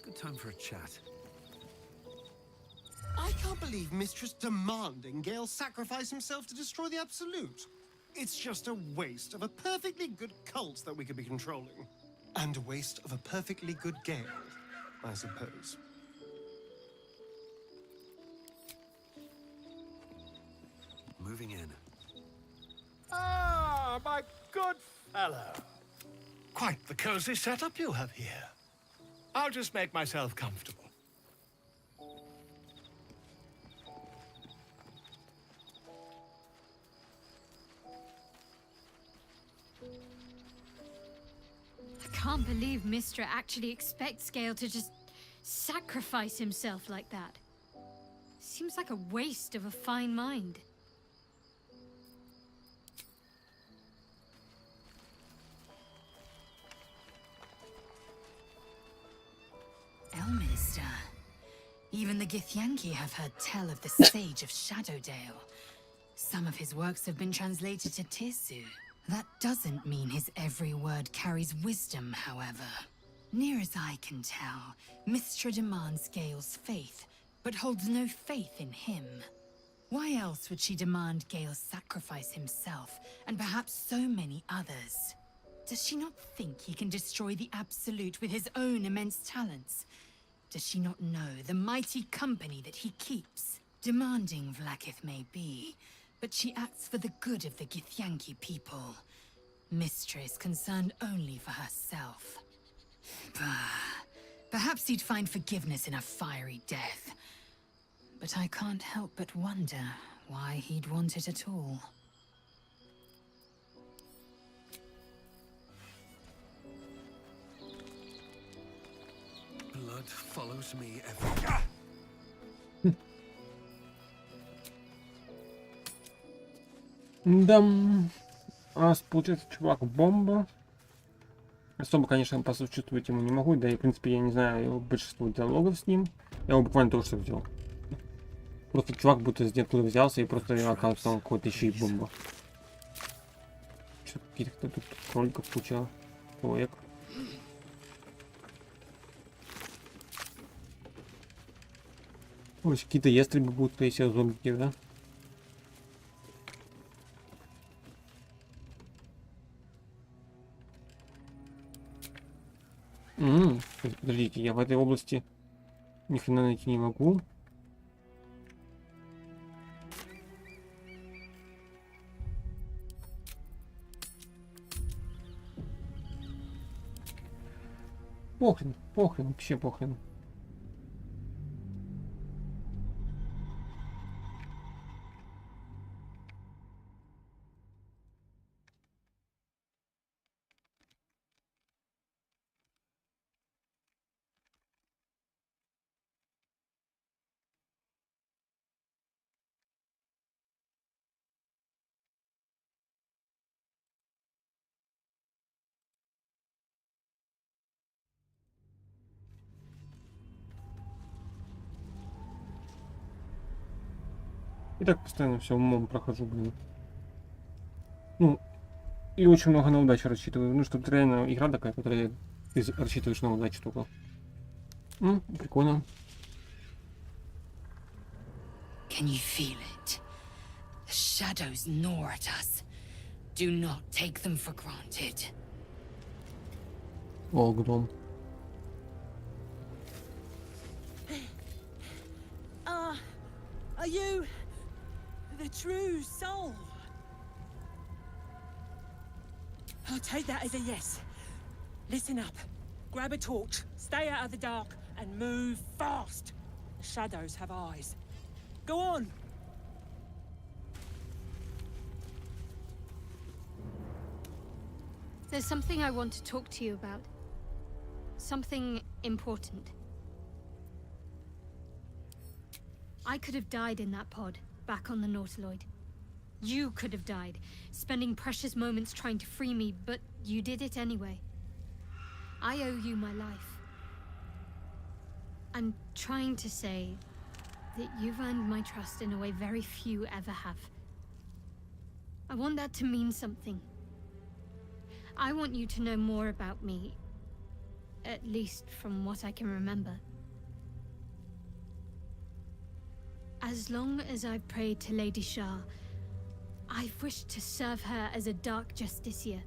Good time for a chat. I can't believe Mistress demanding Gale sacrifice himself to destroy the Absolute. It's just a waste of a perfectly good cult that we could be controlling. And a waste of a perfectly good Gale, I suppose. Moving in. Ah, my good fellow. Quite the cozy setup you have here. I'll just make myself comfortable. I can't believe Mistra actually expects Gale to just sacrifice himself like that. Seems like a waste of a fine mind. Elminster. Even the Githyanki have heard tell of the Sage of Shadowdale. Some of his works have been translated to Tirsu. That doesn't mean his every word carries wisdom, however. Near as I can tell, Mistra demands Gale's faith, but holds no faith in him. Why else would she demand Gale sacrifice himself, and perhaps so many others? Does she not think he can destroy the Absolute with his own immense talents? Does she not know the mighty company that he keeps? Demanding Vlaakith may be, but she acts for the good of the Githyanki people. Mistra is concerned only for herself. Bah. Perhaps he'd find forgiveness in a fiery death. But I can't help but wonder why he'd want it at all. Blood follows me everywhere. Да, у нас получается чувак бомба. Особо, конечно, посочувствовать ему не могу, да и в принципе я не знаю его большинство диалогов с ним. Я его буквально только что взял. Просто чувак будто с ниоткуда взялся и просто оказывается он какой-то еще и бомба. Что каких-то тут кроликов куча, человек. Ой, какие-то ястребы будут, если зомбики, да? Подождите, я в этой области ни хрена найти не могу. Похрен, похрен, вообще похрен. И так постоянно все умом прохожу, блин. Ну, и очень много на удачу рассчитываю. Ну, чтобы реально игра такая, которая ты рассчитываешь на удачу только. Прикольно. Can you feel it? The shadows gnaw at us. Do not take them for granted. Огром. Are you the true soul? I'll take that as a yes. Listen up. Grab a torch, stay out of the dark, and move fast. Shadows have eyes. Go on! There's something I want to talk to you about. Something important. I could have died in that pod, back on the Nautiloid. You could have died, spending precious moments trying to free me, but you did it anyway. I owe you my life. I'm trying to say that you've earned my trust in a way very few ever have. I want that to mean something. I want you to know more about me, at least from what I can remember. As long as I've prayed to Lady Shah, I've wished to serve her as a Dark Justiciar.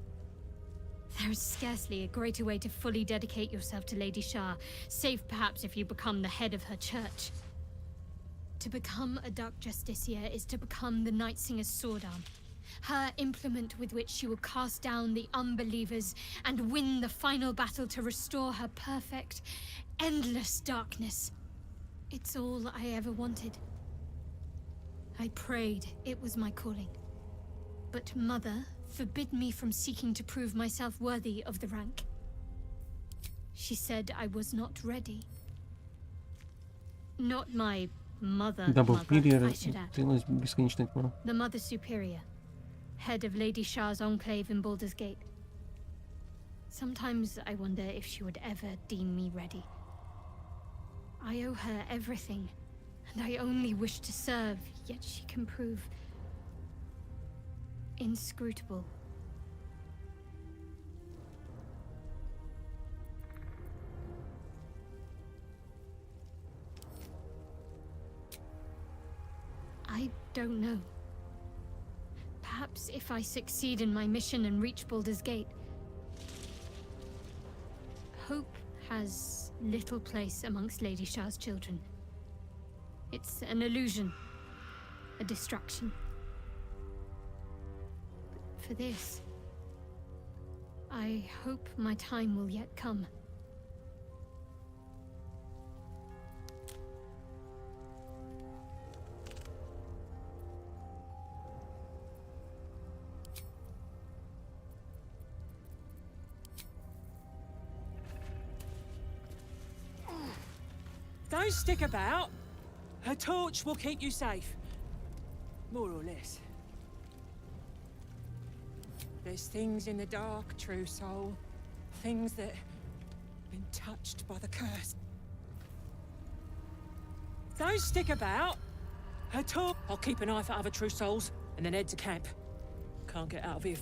There is scarcely a greater way to fully dedicate yourself to Lady Shah, save perhaps if you become the head of her church. To become a Dark Justiciar is to become the Night Singer's sword arm, her implement with which she will cast down the unbelievers and win the final battle to restore her perfect, endless darkness. It's all I ever wanted. I prayed it was my calling. But Mother forbid me from seeking to prove myself worthy of the rank. She said I was not ready. Not my mother, I should add. The Mother Superior, head of Lady Shah's enclave in Baldurs Gate. Sometimes I wonder if she would ever deem me ready. I owe her everything, and I only wish to serve, yet she can prove inscrutable. I don't know. Perhaps if I succeed in my mission and reach Baldur's Gate. Hope has little place amongst Lady Shah's children. It's an illusion, a distraction. But for this, I hope my time will yet come. Don't stick about. Her torch will keep you safe. More or less. There's things in the dark, true soul. Things that have been touched by the curse. Don't stick about. Her torch... I'll keep an eye for other true souls, and then head to camp. Can't get out of here,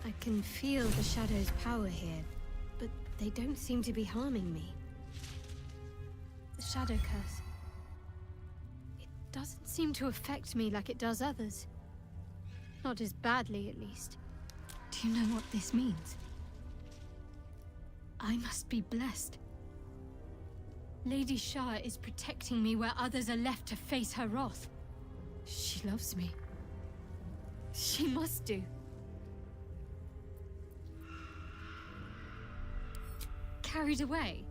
I can feel the Shadow's power here, but they don't seem to be harming me. The Shadow Curse. It doesn't seem to affect me like it does others. Not as badly, at least. Do you know what this means? I must be blessed. Lady Shah is protecting me where others are left to face her wrath. She loves me. She must do. Carried away?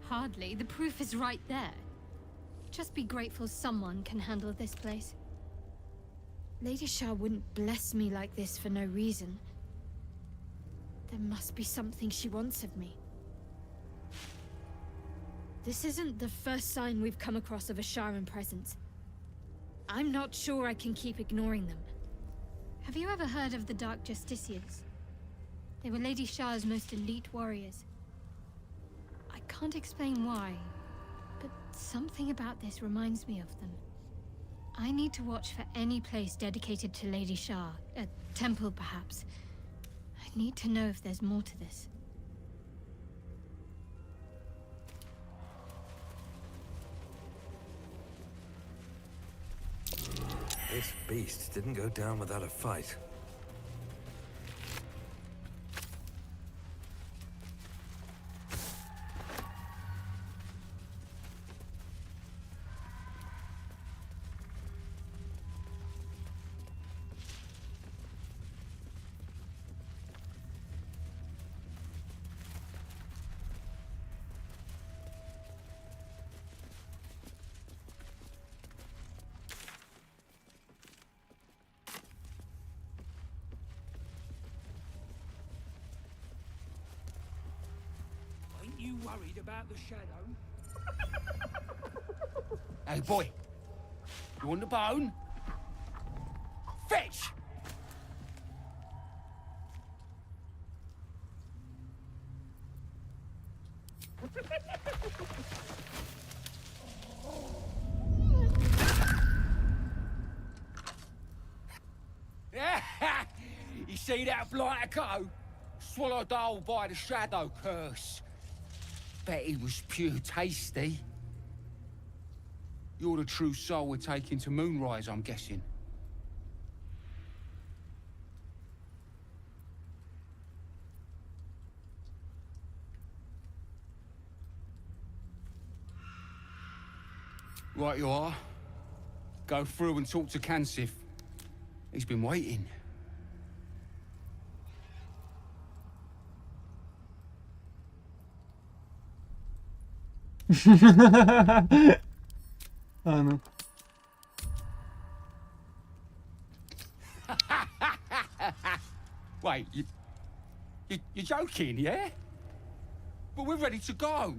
Hardly. The proof is right there. Just be grateful someone can handle this place. Lady Shah wouldn't bless me like this for no reason. There must be something she wants of me. This isn't the first sign we've come across of a Sharan presence. I'm not sure I can keep ignoring them. Have you ever heard of the Dark Justiciars? They were Lady Shah's most elite warriors. can't explain why, but something about this reminds me of them. I need to watch for any place dedicated to Lady Shah, a temple perhaps. I need to know if there's more to this. This beast didn't go down without a fight. You worried about the shadow? Hey, boy. You want the bone? Fetch! You see that blighter go? Swallowed whole by the shadow curse. Bet he was pure tasty. You're the true soul we're taking to Moonrise, I'm guessing. Right you are. Go through and talk to Kansif. He's been waiting. А ну. Wait, you're joking, yeah? But we're ready to go.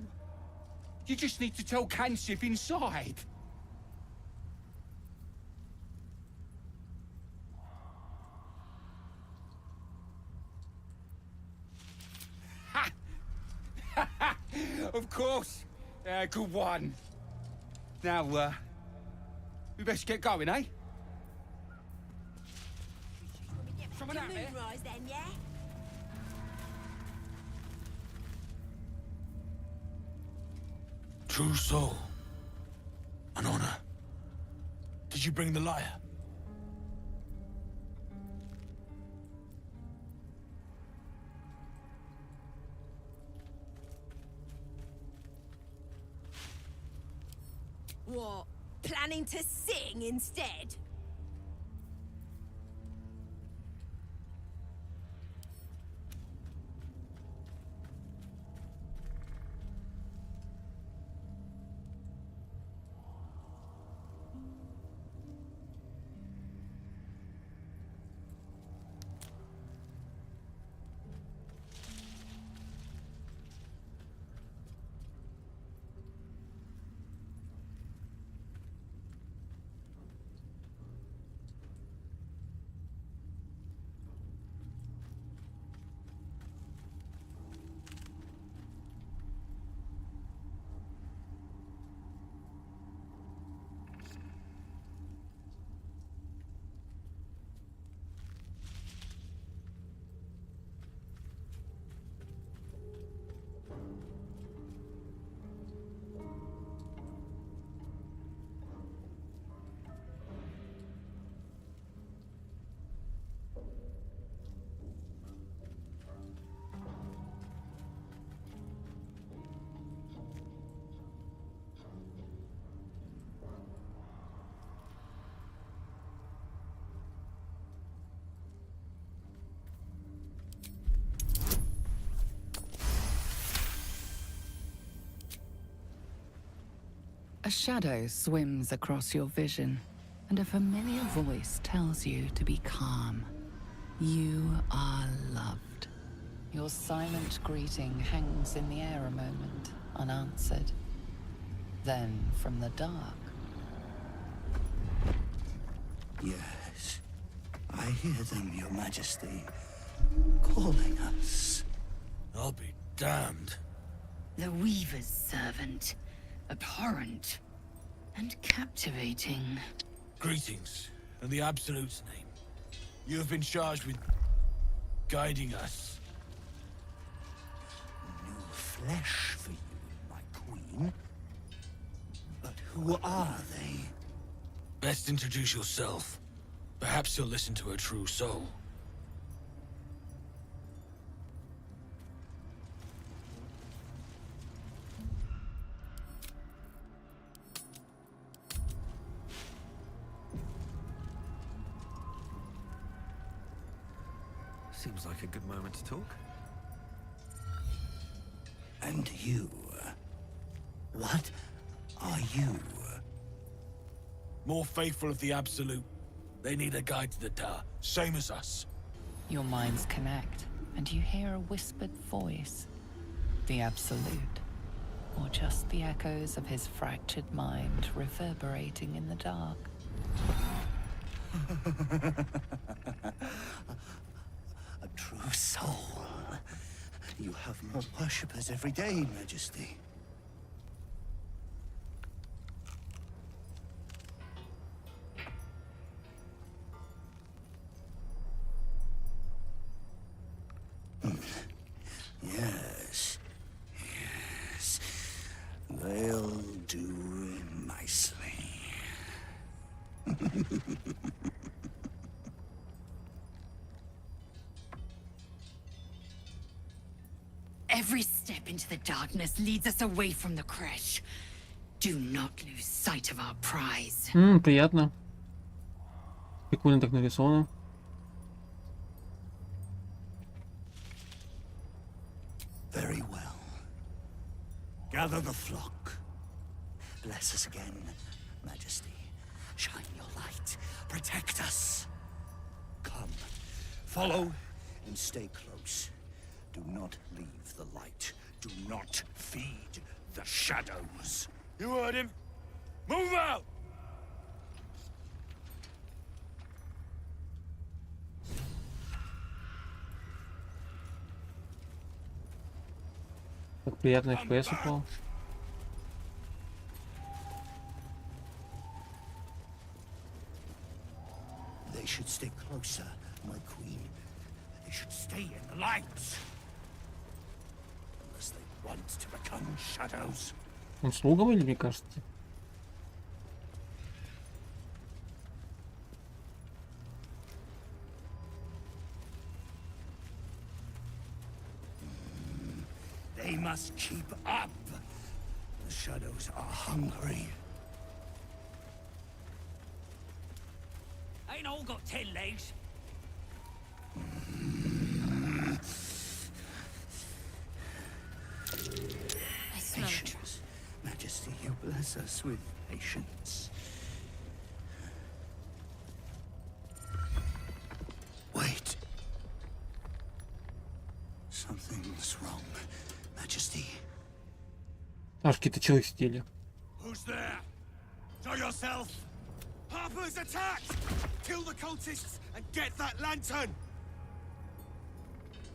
You just need to tell Kansif inside. Of course. Good one. Now, we best get going, eh? Someone out there? Moonrise then, yeah? True soul. An honor. Did you bring the lyre? What? Planning to sing instead? A shadow swims across your vision, and a familiar voice tells you to be calm. You are loved. Your silent greeting hangs in the air a moment, unanswered. Then, from the dark... Yes, I hear them, Your Majesty, calling us. I'll be damned. The Weaver's servant. Abhorrent. And captivating. Greetings, in the Absolute's name. You have been charged with guiding us. New flesh for you, my queen. But who are they? Best introduce yourself. Perhaps you'll listen to a true soul. Seems like a good moment to talk. And you? What are you? More faithful of the Absolute. They need a guide to the tower, same as us. Your minds connect, and you hear a whispered voice. The Absolute. Or just the echoes of his fractured mind reverberating in the dark. A true soul. You have more worshippers every day, Majesty. Yes. Yes. They'll do nicely. Every step into the darkness leads us away from the creche. Do not lose sight of our prize. Приятно. Прикольно так нарисовано. Very well. Gather the flock. Bless us again, Majesty. Shine your light. Protect us. Come. Follow and stay close. Do not leave the light. Do not feed the shadows. You heard him. Move out! Так приятный FPS упал. They should stay closer, my queen. They should stay in the light. Unless they want to become shadows. Он с лугом или мне кажется? They must keep up. The shadows are hungry. Ain't all got 10 legs. I smell Patience. Majesty, you bless us with patience. Wait. Something's wrong, Majesty. Аж какие-то челы сидели. Who's there? Show yourself! Harper's attacked! Kill the cultists and get that lantern!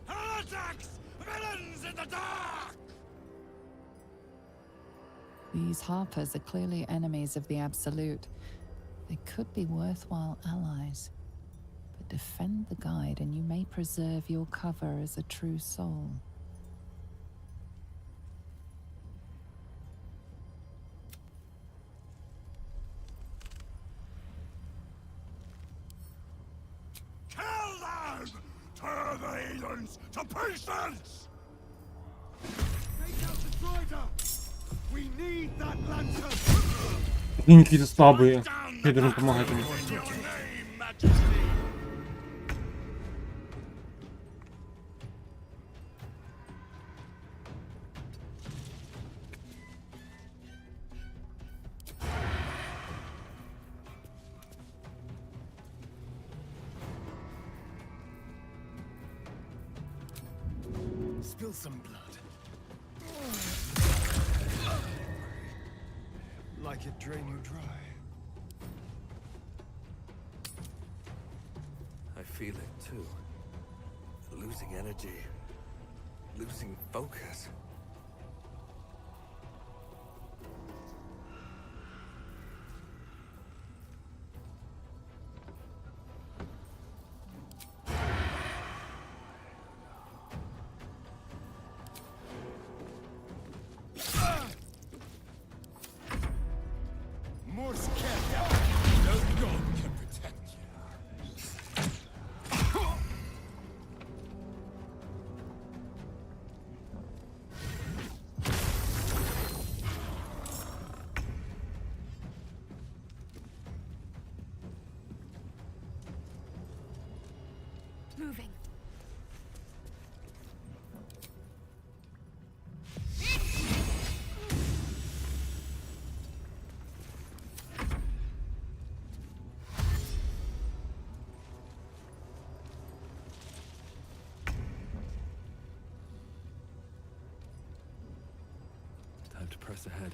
Heretics! Villains in the dark! These Harpers are clearly enemies of the Absolute. They could be worthwhile allies. But defend the guide and you may preserve your cover as a true soul. Kill them! Tear the heathens to pieces! Take out the driver! We need that lantern! Они какие-то слабые. Я должен помогать им. Spill some blood. Like it drain you dry. I feel it too. Losing energy. Losing focus. moving. Time to press ahead.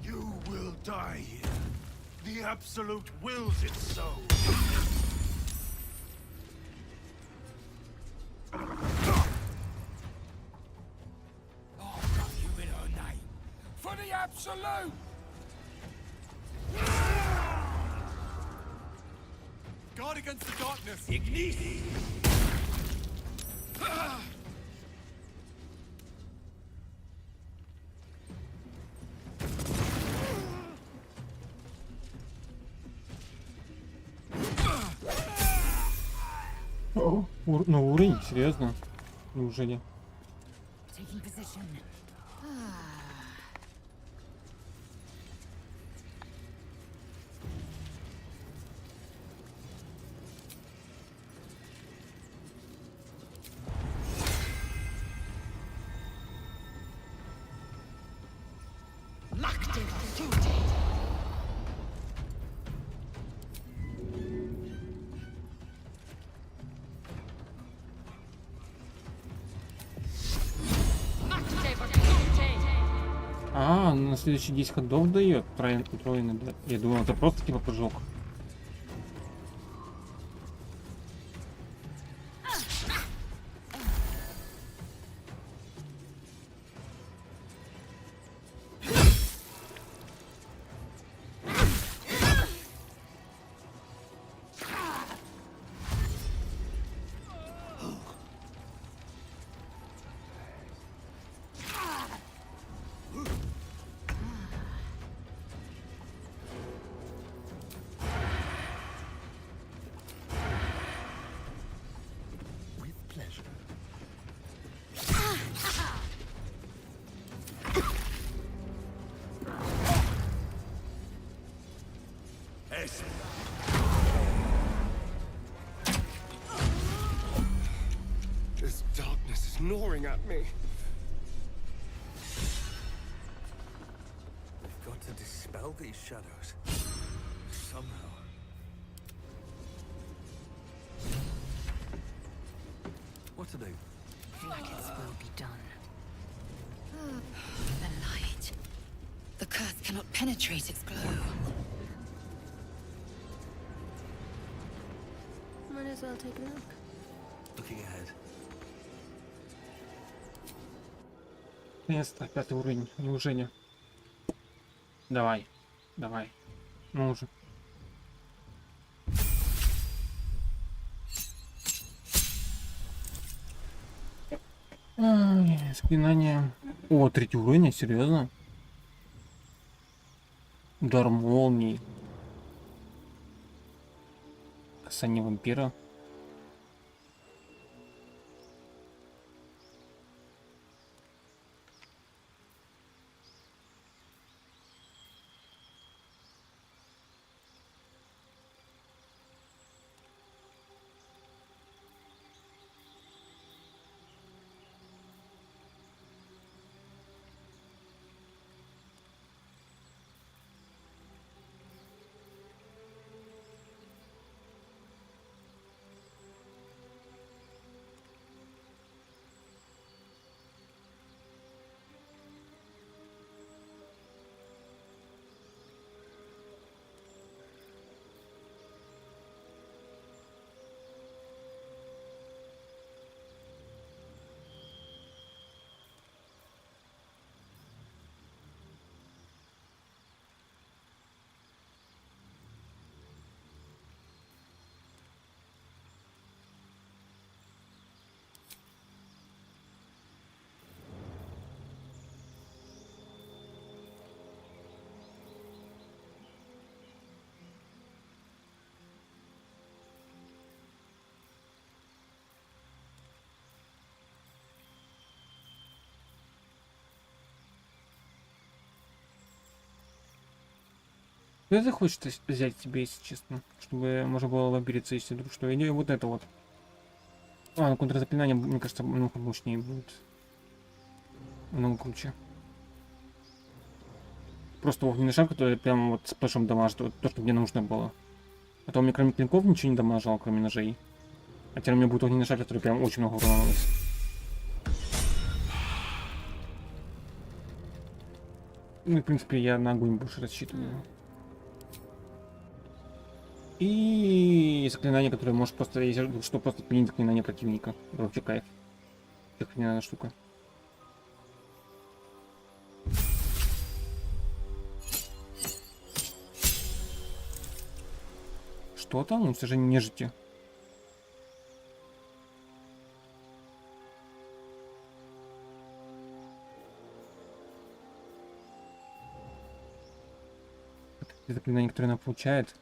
You will die here. The Absolute wills it so. I've got you in her name. For the Absolute! Guard against the darkness! Ignis! О, ну уровень, серьезно? Неужели? Taking position. Locked in duty. А, на следующий 10 ходов дает утроенный, да? Я думал, это просто типа прыжок. This darkness is gnawing at me. We've got to dispel these shadows. Somehow. What to do? Like its will be done. The light. The curse cannot penetrate its glow. Might as well take a look. Looking ahead. Наконец-то, 5-й уровень. Неужели? Давай. Давай. Ну уже. Ай, заклинание. О, 3-й уровень, серьезно? Удар молнии. Касание вампира. Что это хочется взять тебе, если честно? Чтобы можно было вампириться, если вдруг что. Или вот это вот. А, ну контрзаклинание, мне кажется, много мощнее будет. Много круче. Просто огненный шар, который прям вот с плашом дамажит, вот то, что мне нужно было. А то у меня кроме клинков ничего не дамажало, кроме ножей. А теперь у меня будет огненный шар, который прям очень много урона наносит. Ну, в принципе, я на огонь больше рассчитываю. И заклинание, которое может просто, если что, просто отменить заклинание противника. Вообще кайф. Охрененная штука. Что там? Ну, все же нежити. Это заклинание, которое она получает.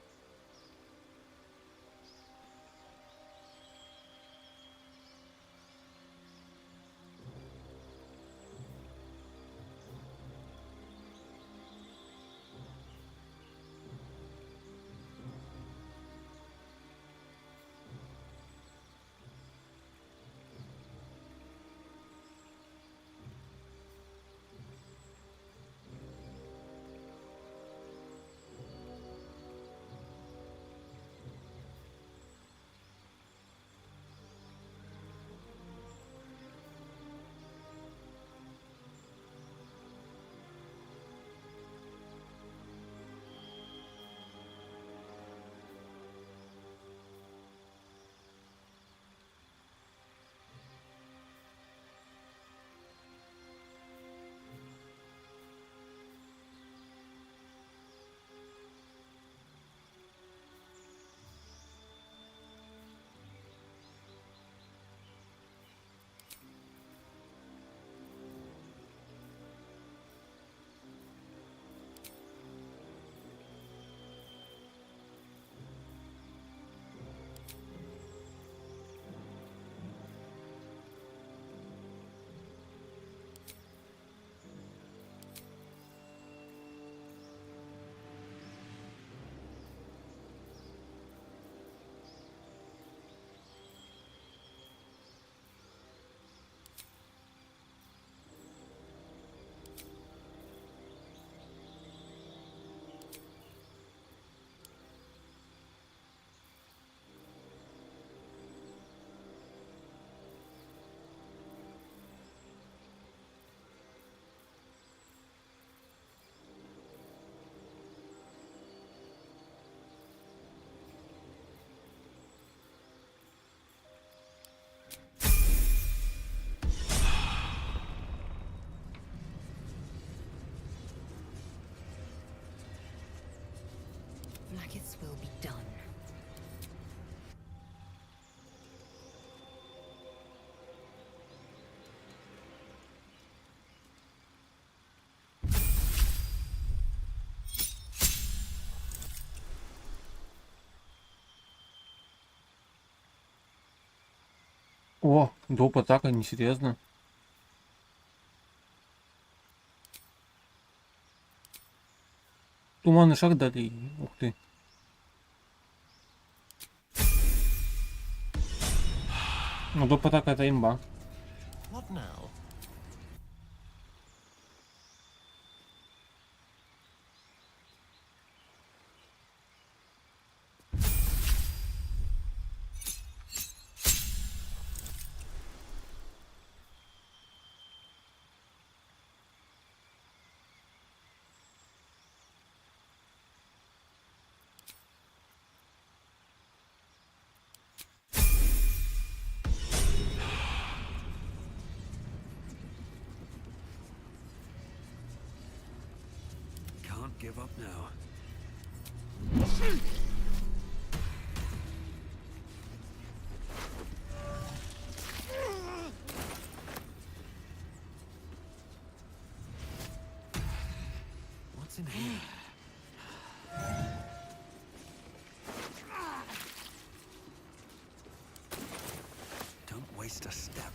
Blackets will be done. О, доп. Атака, несерьезно. Туманный шаг дали. Ух ты. Ну, доп. Атака это имба. What now? Can't give up now. What's in here? Don't waste a step.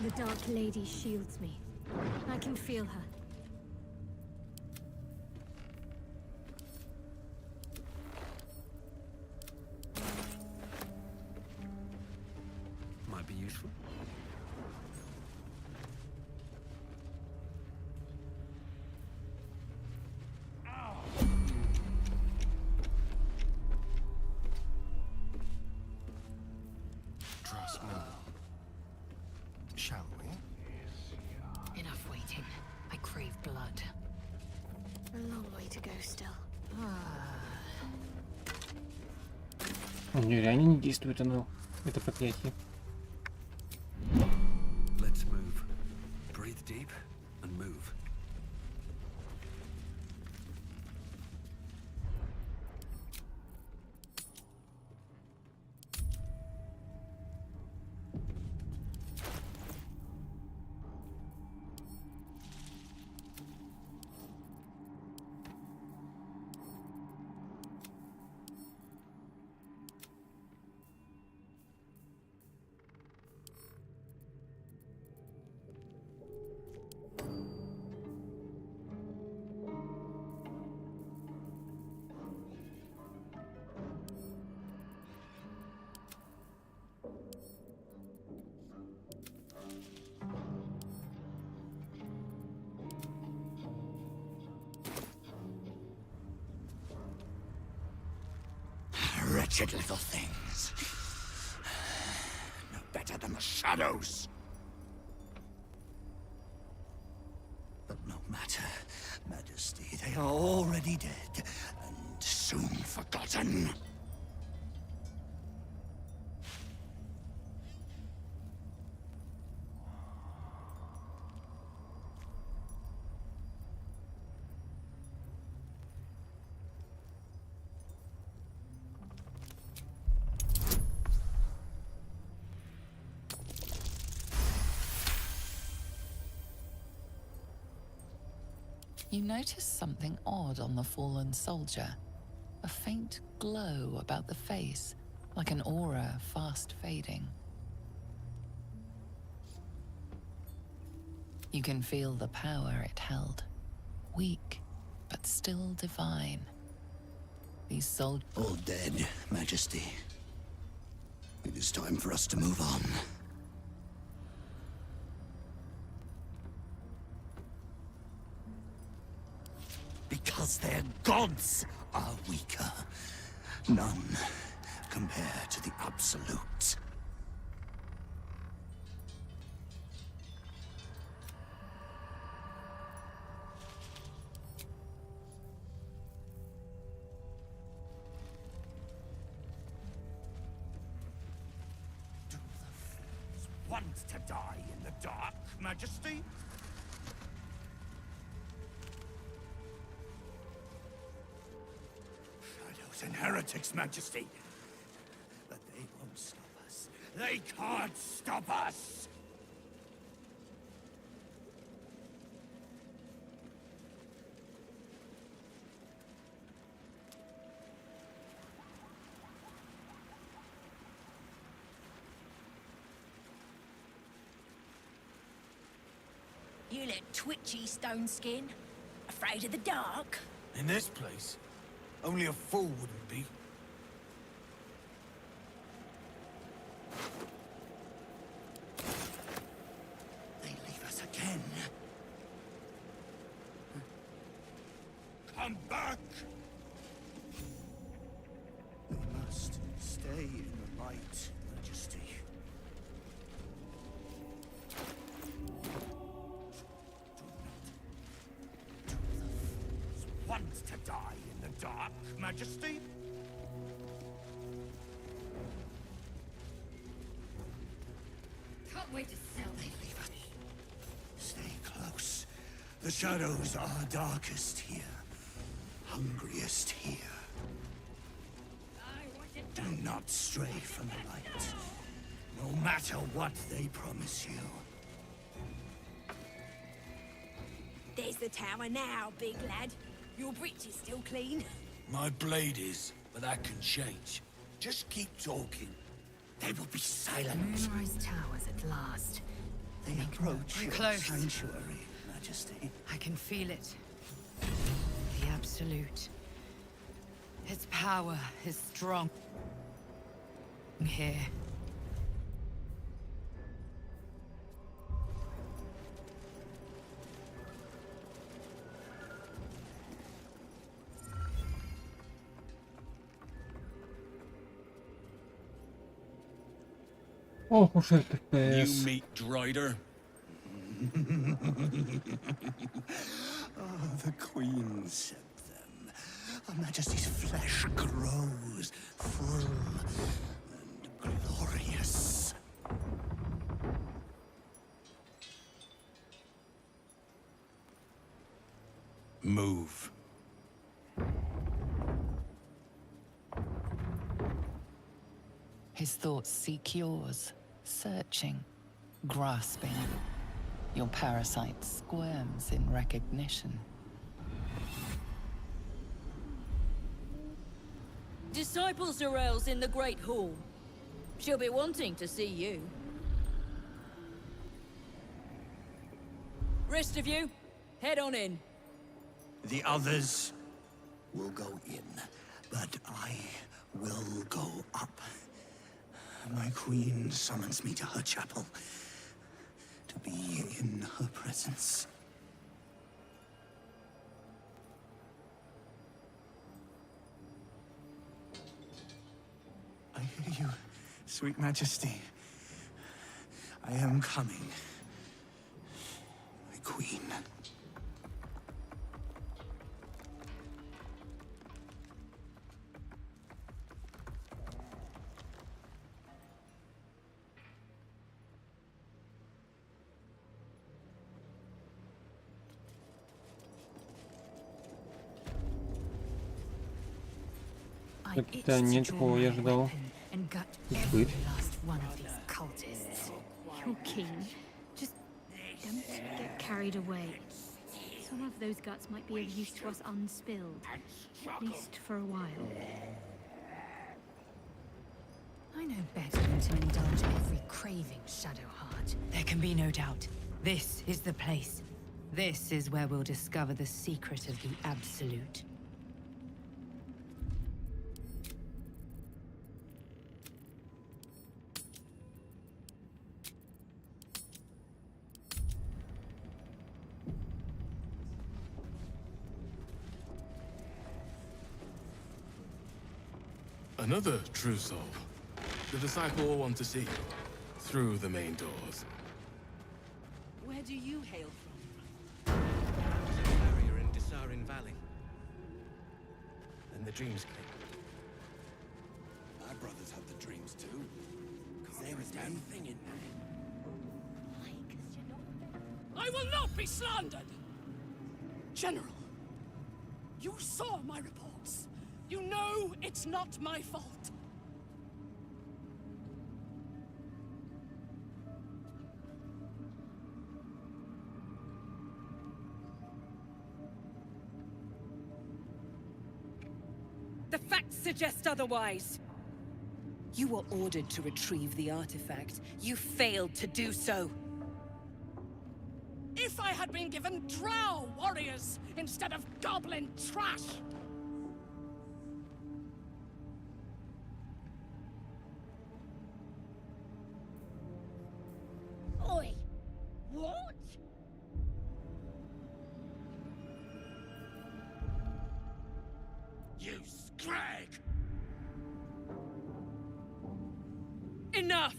The Dark Lady shields me. I can feel her. Might be useful. Trust me. Shall we? Enough waiting. I crave blood. A long way to go still. У нее реально не действует оно, это проклятие. Let's move. Breathe deep and move. Wretched little things. No better than the shadows. But no matter, Majesty, they are already dead and soon forgotten. You notice something odd on the fallen soldier. A faint glow about the face, like an aura fast fading. You can feel the power it held. Weak, but still divine. These soldiers... All dead, Majesty. It is time for us to move on. Because their gods are weaker. None compare to the Absolute. Do the fools want to die in the dark, Majesty? And heretics, Majesty. But they won't stop us. They can't stop us! You look twitchy, Stone Skin. Afraid of the dark? In this place? Only a fool wouldn't be. They leave us again. Come back! We must stay in the light, Majesty. Do the fools want to die in the dark, Majesty? Can't wait to sell them. Leave us. Stay close. The shadows are darkest here. Hungriest here. Do not stray from the light. No matter what they promise you. There's the tower now, big lad. Your breech is still clean. My blade is, but that can change. Just keep talking. They will be silent. Moonrise Towers at last. They approach We're your close. sanctuary, Majesty. I can feel it. The Absolute. Its power is strong. Here. Ох уж этот New FPS. meat drider. Oh, the Queen sent them. Her Majesty's flesh grows full and glorious. Move. His thoughts seek yours, searching, grasping. Your parasite squirms in recognition. Disciple Zarel's in the Great Hall. She'll be wanting to see you. Rest of you, head on in. The others will go in, but I will go up. My queen summons me to her chapel, to be in her presence. I hear you, sweet majesty. I am coming. My queen. Как-то нет такого, я ожидал. And gut Быть. every last one of these cultists. You're keen. Just don't get carried away. Some of those guts might be of use to us unspilled, at least for a while. I know better than to indulge every craving, Shadowheart. There can be no doubt. This is the place. This is where we'll discover the secret of the Absolute. Another true soul. The disciple will want to see you through the main doors. Where do you hail from? Barrier in Disarin Valley. And the dreams came. My brothers had the dreams too. There was damn thing in there. I will not be slandered! General, you saw my reports. You know it's not my fault. The facts suggest otherwise. You were ordered to retrieve the artifact. You failed to do so. If I had been given drow warriors instead of goblin trash! Oi! What? You scrag! Enough!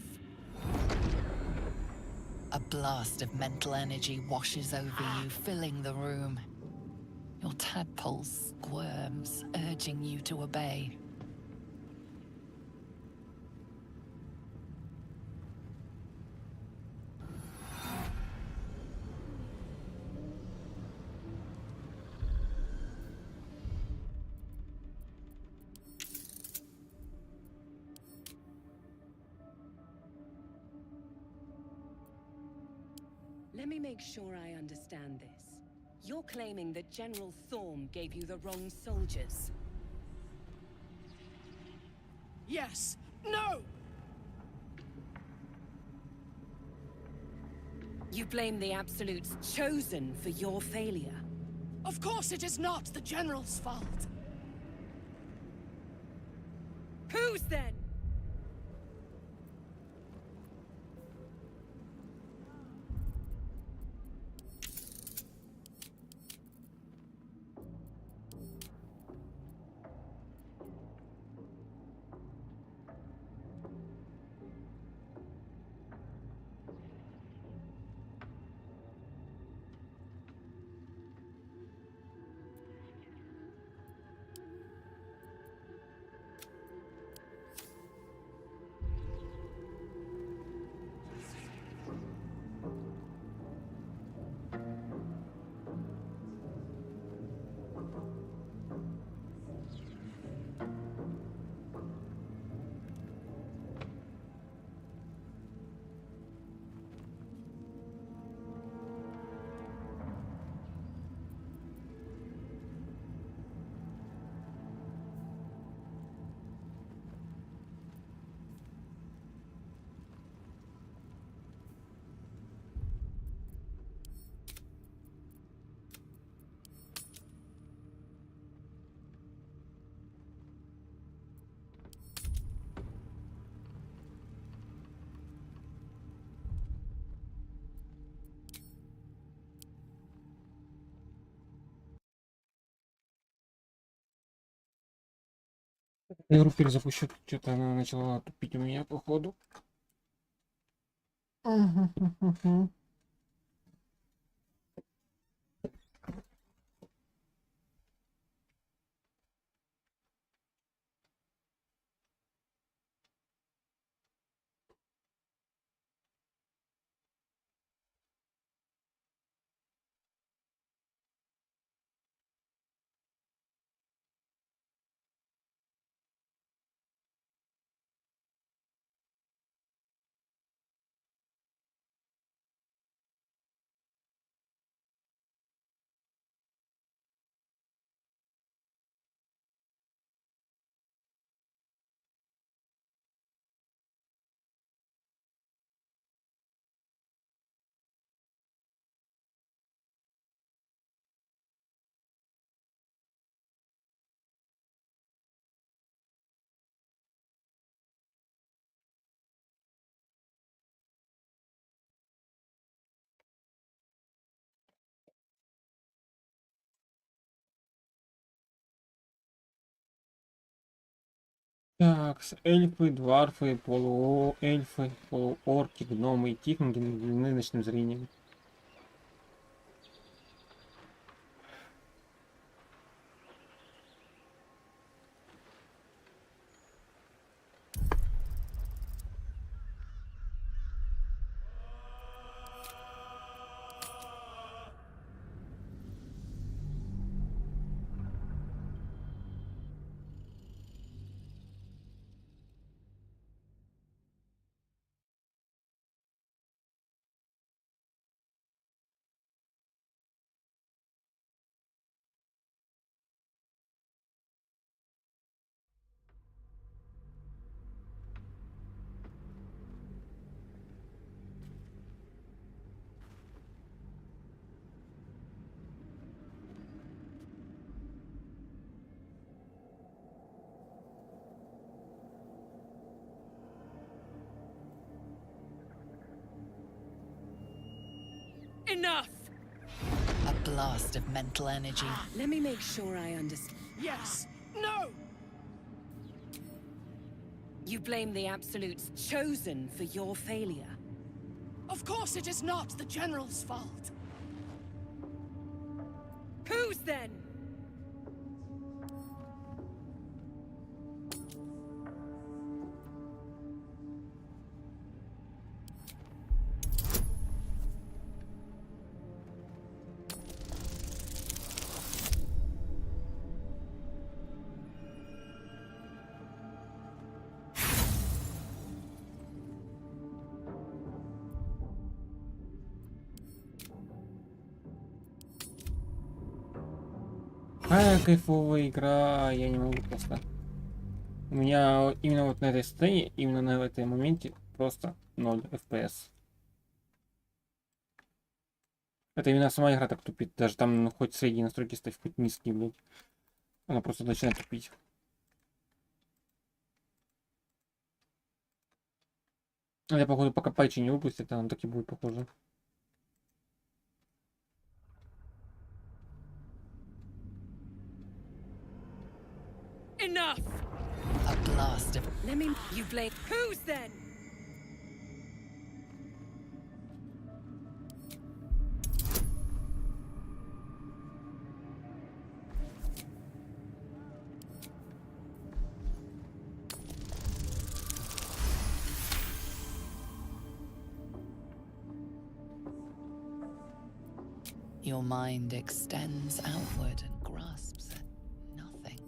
A blast of mental energy washes over you, filling the room. Your tadpole squirms, urging you to obey. Let me make sure I understand this. You're claiming that General Thorm gave you the wrong soldiers. Yes! No! You blame the Absolute's chosen for your failure. Of course it is not the General's fault. Whose then? Игру перезапущу, что-то она начала тупить у меня, походу. Так, эльфы, дварфы, полуэльфы, полуорки, гномы и тифлинги наделены ночным зрением. Enough! A blast of mental energy. Let me make sure I understand. Yes! No! You blame the Absolute's chosen for your failure. Of course it is not the General's fault. Whose then? Какая кайфовая игра, я не могу просто. У меня именно вот на этой сцене, именно на этом моменте просто 0 FPS. Это именно сама игра так тупит. Даже там ну, хоть средние настройки ставь, хоть низкие, блядь. Она просто начинает тупить. Я, походу, пока патчи не выпустят, она так и будет похоже. Enough! A blast of... Let me... You blame... Who's then? Your mind extends outward and grasps at nothing.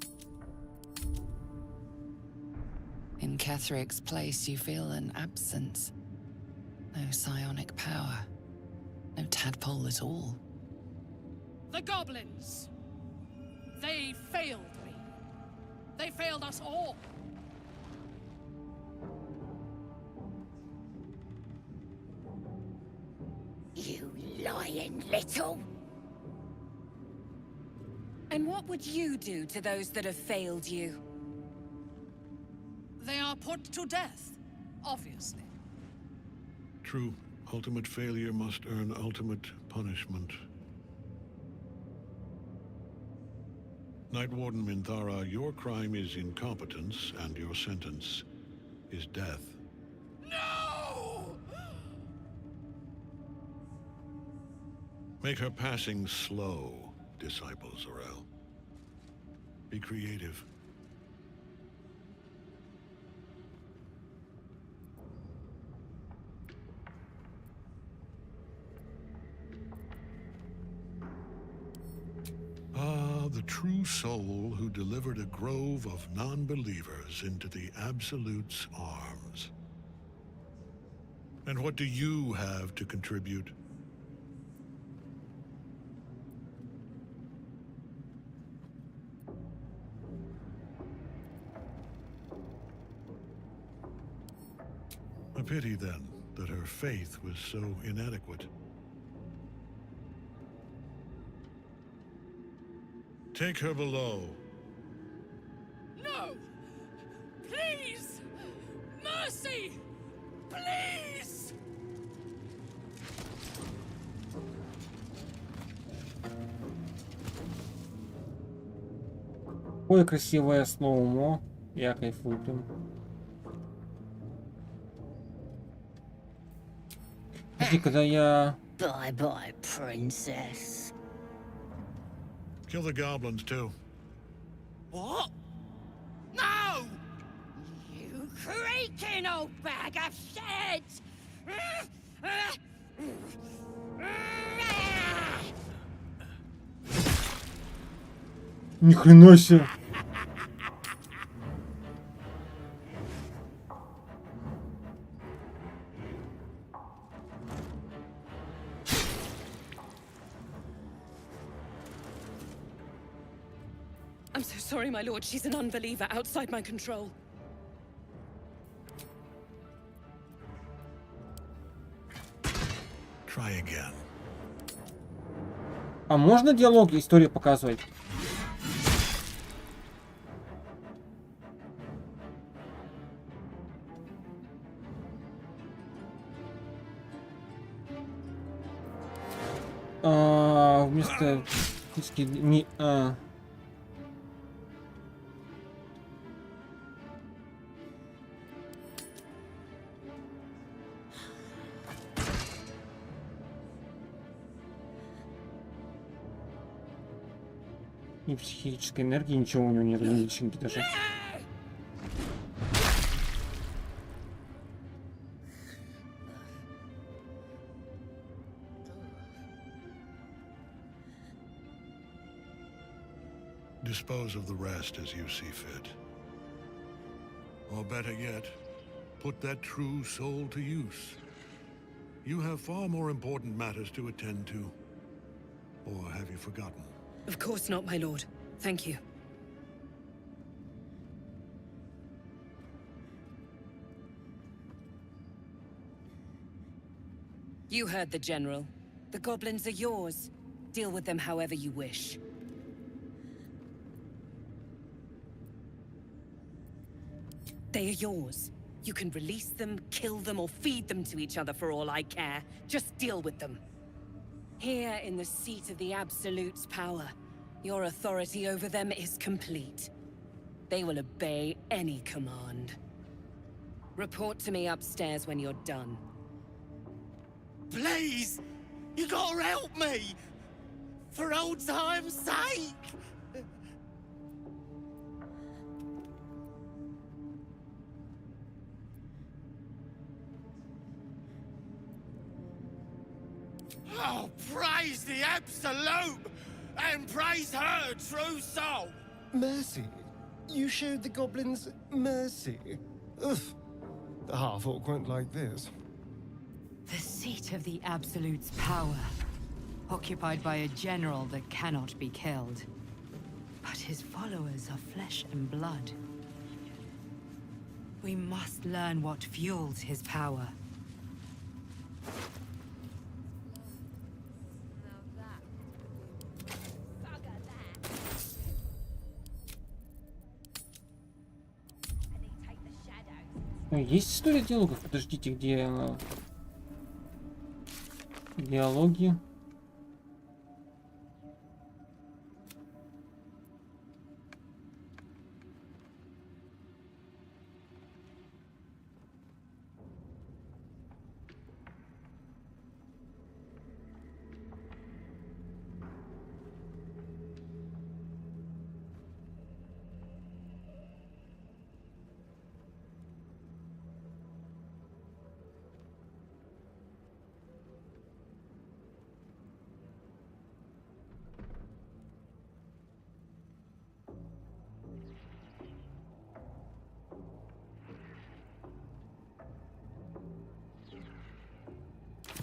In Ketheric's place, you feel an absence. No psionic power. No tadpole at all. The goblins! They failed me. They failed us all. You lying little... And what would you do to those that have failed you? They are put to death, obviously. True. Ultimate failure must earn ultimate punishment. Night Warden Minthara, your crime is incompetence, and your sentence is death. No! Make her passing slow, Disciple Zorel. Be creative. Ah, the true soul who delivered a grove of non-believers into the Absolute's arms. And what do you have to contribute? A pity, then, that her faith was so inadequate. Take her below. No! Please! Mercy! Please! Ой, красивое сноумо. Я кайфую прям. Подожди, когда я... Bye-bye, princess. Kill the goblins, too. What? No! You creaking old bag of shit! Ни хрена себе. I'm so sorry, my lord. She's an unbeliever outside my control. Try again. А можно диалоги, историю показывать? Вместо... Не... Ни психической энергии, ничего у него нет, ни личинки даже. Dispose of the rest as you see fit. Or better yet, put that true soul to use. You have far more important matters to attend to. Or have you forgotten? Of course not, my lord. Thank you. You heard the General. The goblins are yours. Deal with them however you wish. They are yours. You can release them, kill them, or feed them to each other for all I care. Just deal with them. Here in the seat of the Absolute's power, your authority over them is complete. They will obey any command. Report to me upstairs when you're done. Please! You gotta help me! For old time's sake! Oh, praise the Absolute! And praise her true soul! Mercy? You showed the goblins mercy? Ugh. The half-orc won't like this. The seat of the Absolute's power, occupied by a general that cannot be killed. But his followers are flesh and blood. We must learn what fuels his power. Есть история диалогов? Подождите, где диалоги?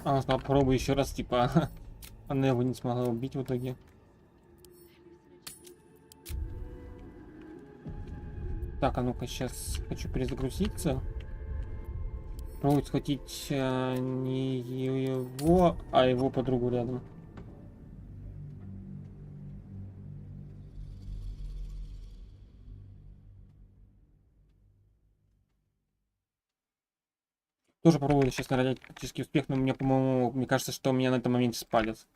А, попробуй еще раз, типа, она его не смогла убить в итоге. Так, а ну-ка, сейчас хочу перезагрузиться. Пробовать схватить не его, а его подругу рядом. Тоже попробую сейчас наградить практически успех, но мне, по-моему, мне кажется, что меня на этом моменте спалят.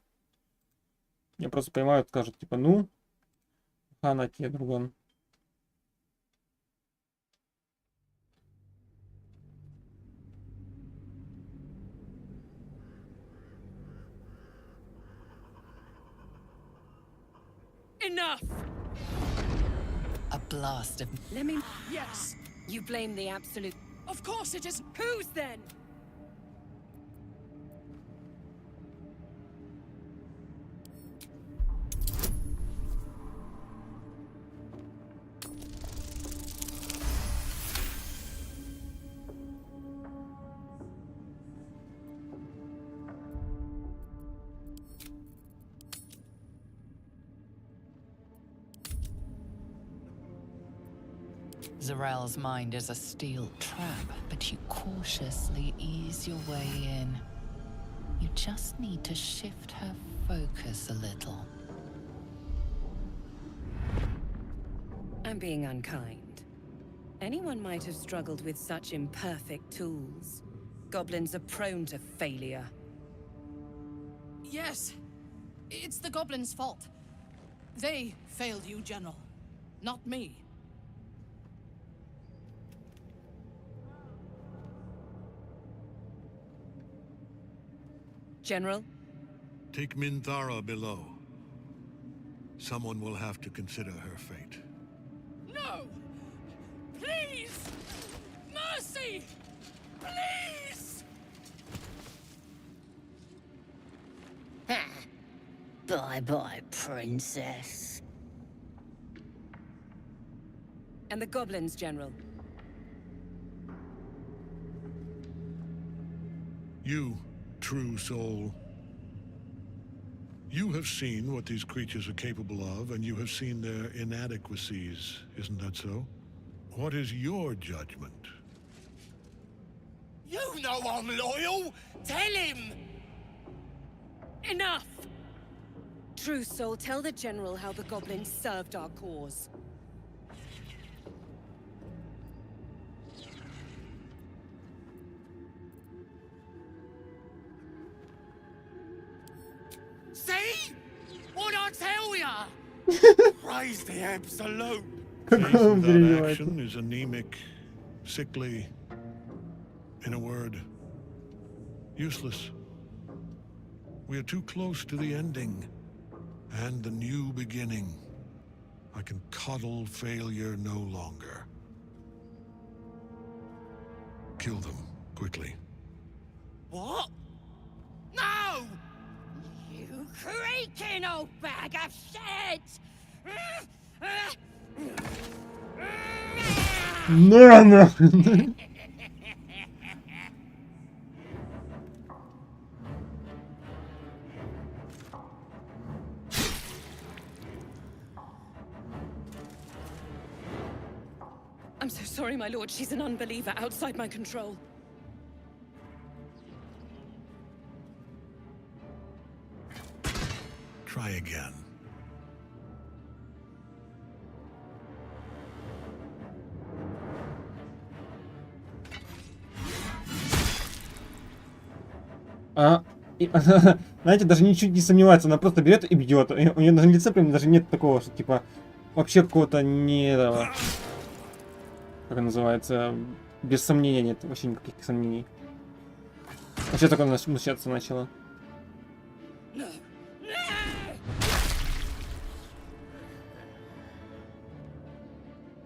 Меня просто поймают, скажут, типа, ну, хана тебе, друган. Enough! A blast of... Let me... Yes! You blame the Absolute... Of course it is... Whose then? Zarel's mind is a steel trap, but you cautiously ease your way in. You just need to shift her focus a little. I'm being unkind. Anyone might have struggled with such imperfect tools. Goblins are prone to failure. Yes. It's the goblins' fault. They failed you, General. Not me. General? Take Minthara below. Someone will have to consider her fate. No! Please! Mercy! Please! Bye-bye, princess. And the goblins, General? You, true soul. You have seen what these creatures are capable of, and you have seen their inadequacies, isn't that so? What is your judgment? You know I'm loyal! Tell him! Enough! True Soul, tell the General how the goblins served our cause. See? What I tell ya? Praise the Absolute. Faith without action is anemic, sickly, in a word, useless. We are too close to the ending and the new beginning. I can coddle failure no longer. Kill them, quickly. What? No! You creaking old bag of shit! На нахрен. I'm so sorry, my lord. She's an unbeliever outside my control. Try again. Она, знаете, даже ничуть не сомневается, она просто берет и бьет. У нее даже на лице прям даже нет такого, что типа вообще какого-то не этого, как это называется, без сомнения нет, вообще никаких сомнений. Вообще только она смущаться начала.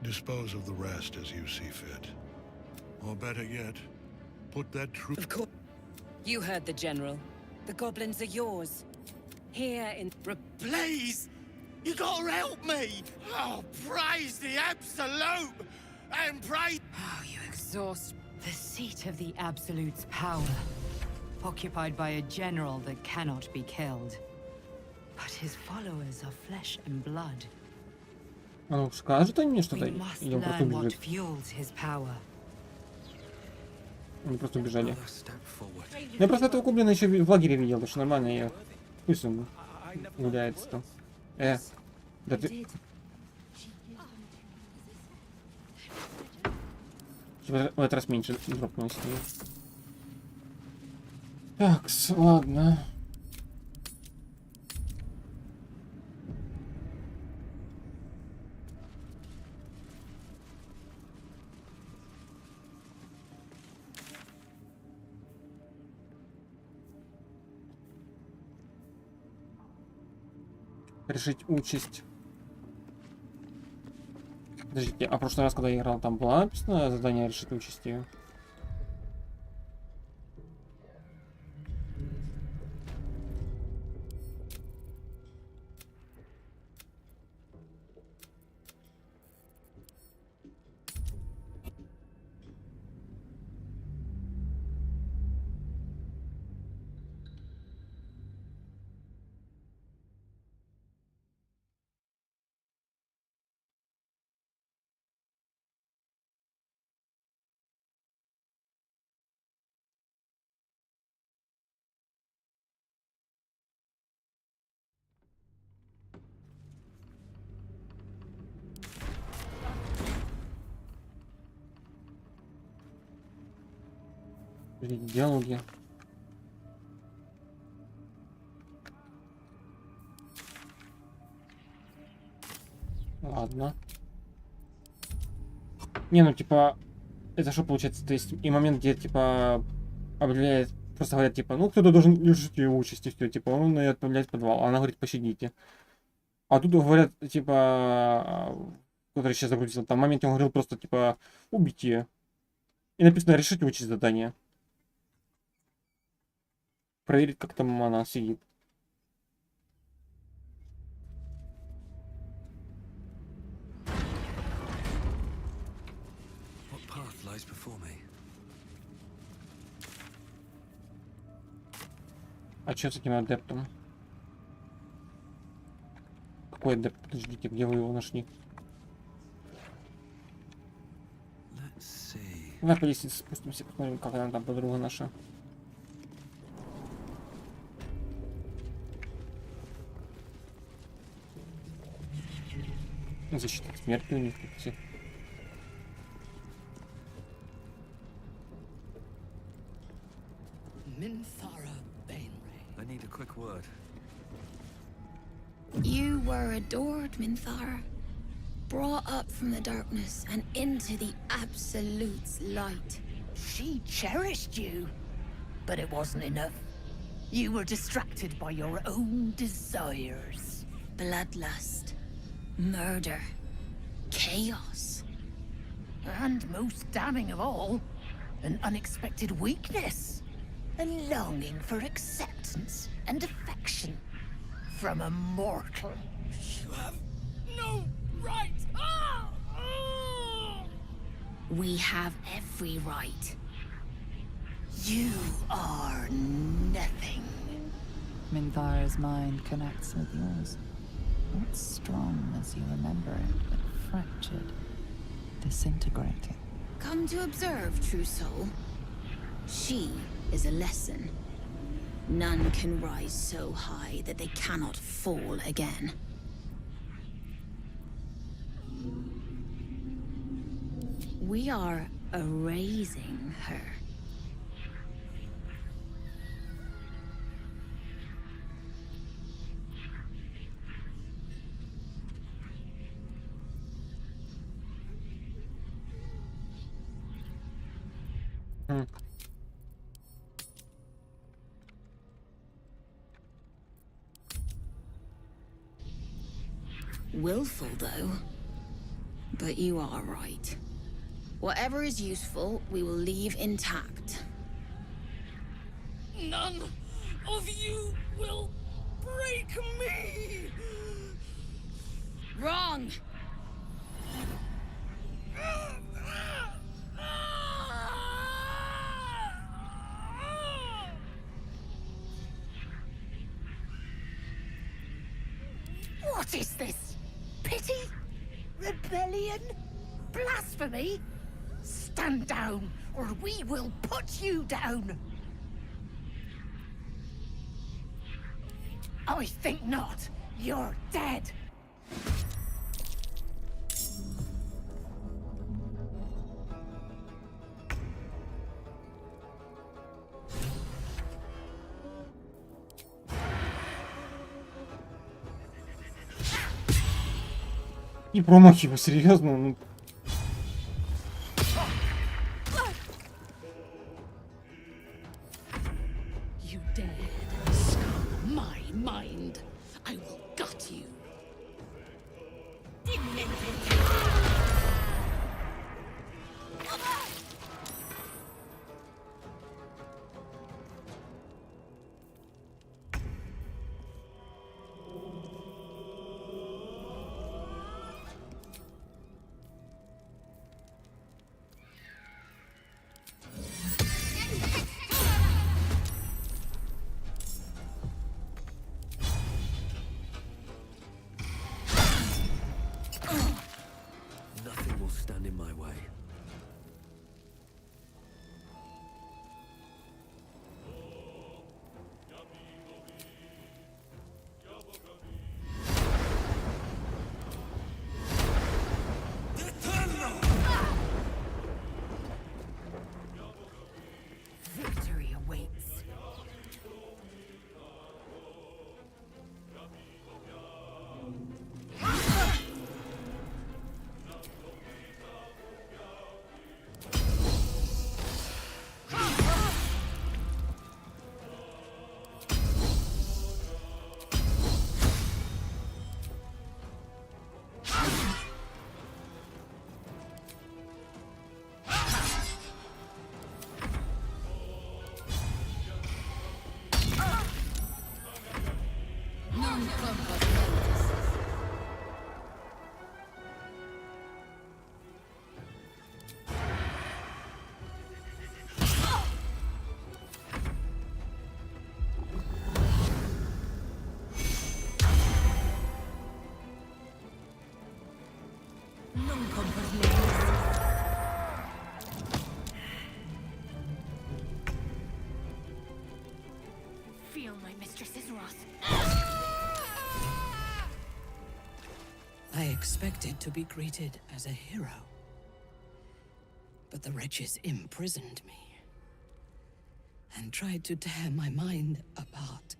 Dispose of the rest as you see fit. Or better yet, put that truth. Of course. You heard the General. The goblins are yours. Here in... Please! You gotta help me! Oh, praise the Absolute! And praise... Oh, you exhaust the seat of the Absolute's power. Occupied by a general that cannot be killed. But his followers are flesh and blood. Ну, скажет они мне что-то, We must или он просто learn what убежит. fuels his power. Они просто убежали. Я просто этого гоблина еще в лагере видел, так что нормально, я... Пусть он гуляется там. Да ты... В этот раз меньше дропнулось. Так, ладно. Решить участь. Подождите, а в прошлый раз, когда я играл, там было написано задание решить участь ее? Диалоги. Ладно. Не, ну типа, это что получается? То есть и момент, где типа объявляет, просто говорят, типа, ну кто-то должен решить ее участь, и все, типа, он ее отправляет в подвал. А она говорит, пощадите. А тут говорят, типа, который сейчас загрузил, там в моменте он говорил просто, типа, убить ее. И написано решить участь задания. Проверить, как там она сидит. What path lies before me? А что с этим адептом? Какой адепт? Подождите, где вы его нашли? Давай по лестнице спустимся, посмотрим, как она там, подруга наша. Защита от смерти у них тут все. I need a quick word. You were adored, Minthara. Brought up from the darkness and into the Absolute's light. She cherished you, but it wasn't enough. You were distracted by your own desires. Bloodlust, murder, chaos. And most damning of all, an unexpected weakness. A longing for acceptance and affection from a mortal. You have no right! We have every right. You are nothing. Minthara's mind connects with yours. Not strong as you remember it, but fractured, disintegrating. Come to observe, true soul. She is a lesson. None can rise so high that they cannot fall again. We are erasing her. Willful, though. But you are right. Whatever is useful, we will leave intact. None of you will break me! Wrong! What is this? Pity? Rebellion? Blasphemy? Stand down, or we will put you down! I think not. You're dead. И промахиваю, серьезно, ну. You dared scar my mind. I will gut you. Nothing will stand in my way. Victory awaits. Feel my mistress's wrath. I expected to be greeted as a hero. But the wretches imprisoned me and tried to tear my mind apart.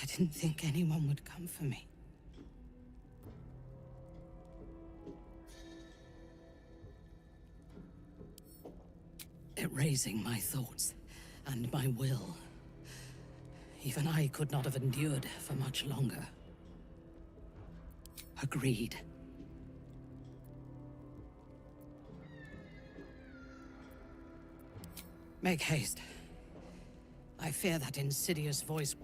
I didn't think anyone would come for me. Erasing my thoughts and my will. Even I could not have endured for much longer. Agreed. Make haste. I fear that insidious voice.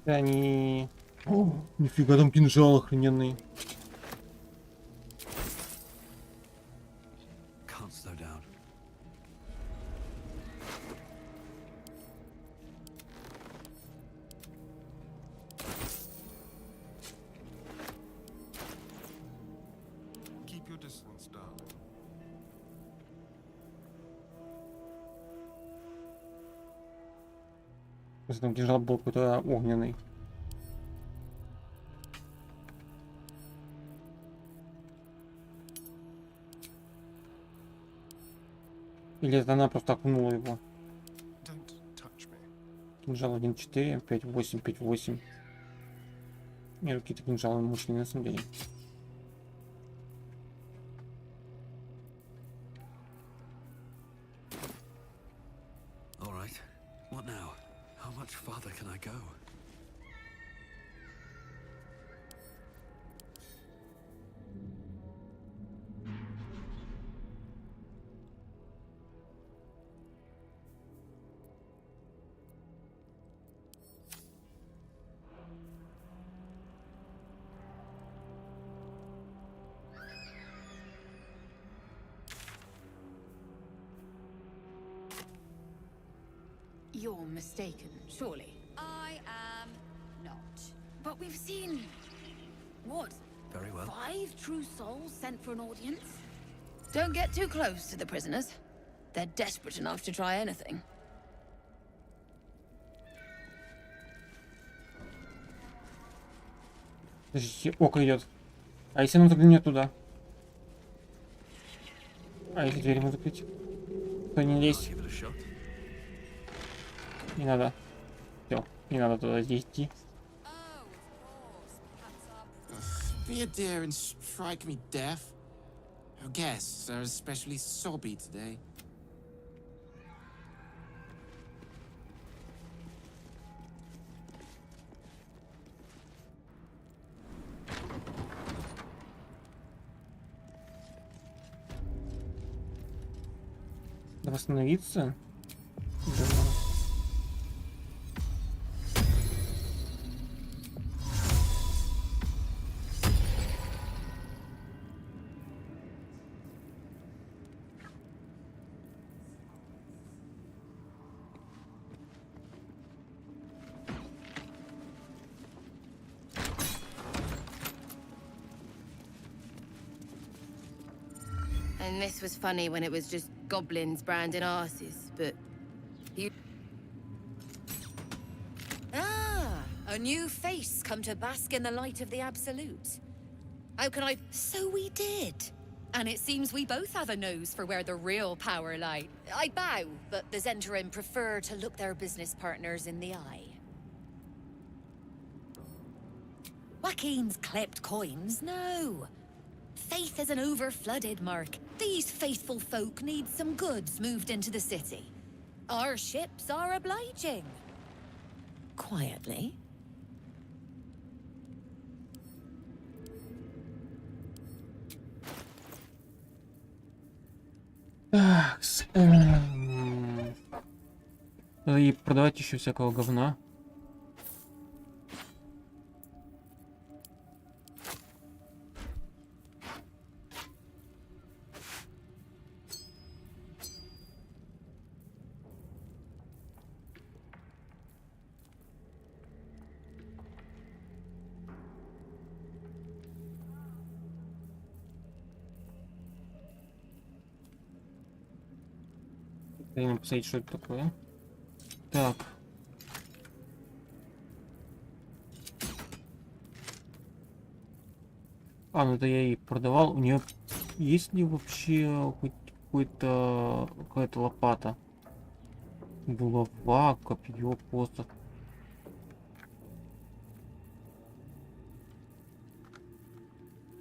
Они... О, нифига там кинжал охрененный. Can't slow down. Keep your distance, darling. Там кинжал был какой-то огненный. Или это она просто окунула его. Кинжал 1.4, 5.8, 5.8. И какие-то кинжалы мощные на самом деле. All right. What now? How much farther can I go? You're mistaken, surely. I am not. But we've seen... what? Very well. 5 true souls sent for an audience? Don't get too close to the prisoners. They're desperate enough to try anything. Подождите, око идет. А если оно заглянет туда? А если дверь ему закрыть? То не лезь. Не надо. Все, не надо туда идти. Be a dear and strike me deaf. Our guests are especially sobby today. Надо восстановиться. And this was funny when it was just goblins branding arses, but you... Ah, a new face come to bask in the light of the Absolute. How can I... So we did. And it seems we both have a nose for where the real power lie. I bow, but the Zentarim prefer to look their business partners in the eye. Joaquin's clipped coins? No. Faith is an over-flooded mark. These faithful folk need some goods moved into the city. Our ships are obliging. Quietly. Так, надо и продавать еще всякого говна. Дай мне посмотреть, что это такое. Так, А, ну это я ей продавал. У нее есть ли вообще хоть какая-то лопата? Булава, копье, посох.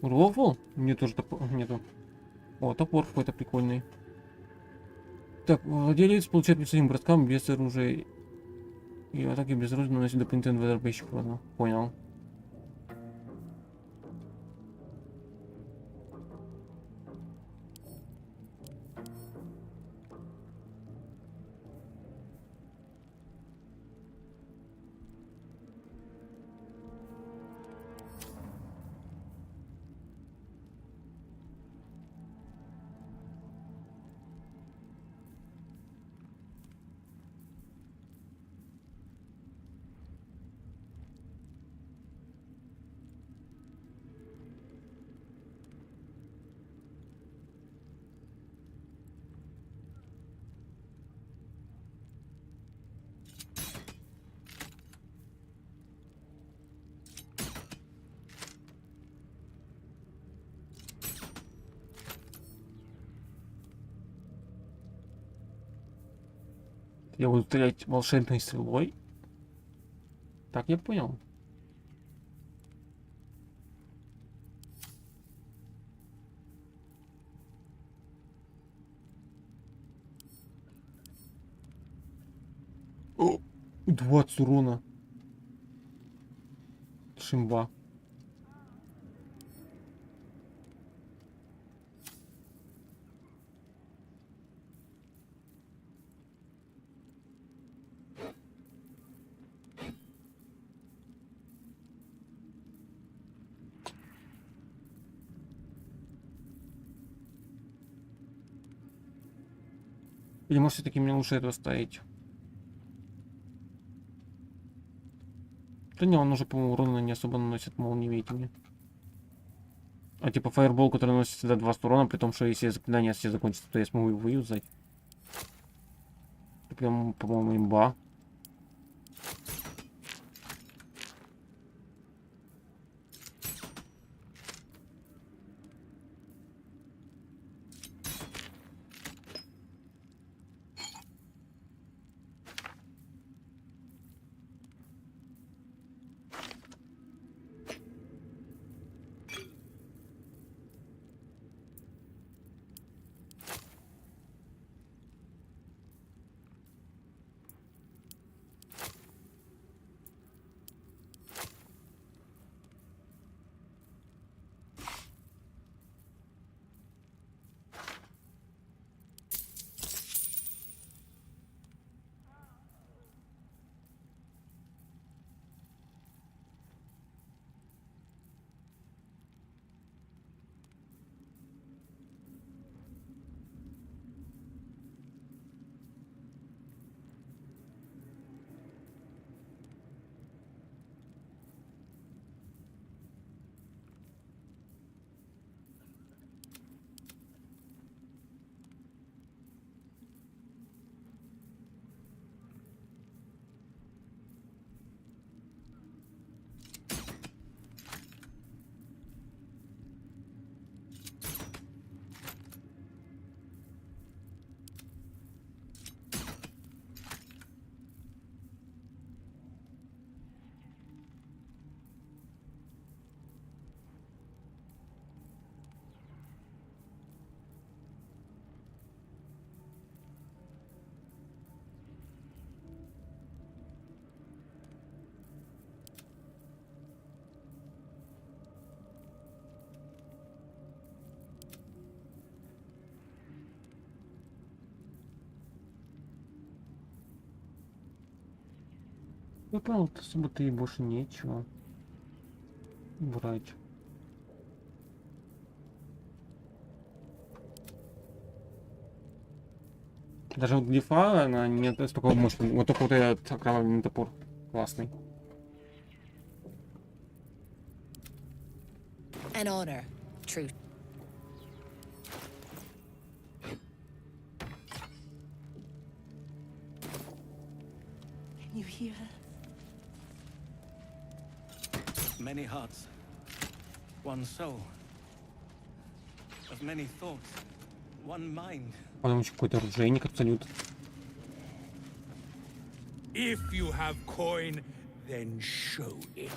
Рофл? Мне тоже топор нету. О, топор какой-то прикольный. Так, владелец получает плюс 1 броскам без оружия. И атаки без оружия наносит дополнительный 2 дробящих урона. Понял. Я буду стрелять волшебной стрелой. Так, я понял. О, 20 урона. Шимба. Или может все-таки мне лучше это оставить? Да не, он уже, по-моему, урона не особо наносит молниеветями. А типа фаербол, который наносит всегда 20 урона, при том, что если заклинание все закончится, то я смогу его выюзать. Это прям, по-моему, имба. Я понял, особо-то и больше нечего брать. Даже вот глифа, она не настолько мощная. Вот только вот этот окровавленный топор классный. An honor, true. Can you hear her? Many hearts, one soul. of many thoughts, one mind. Потом еще какой-то оружейник абсолют. If you have coin, then show it.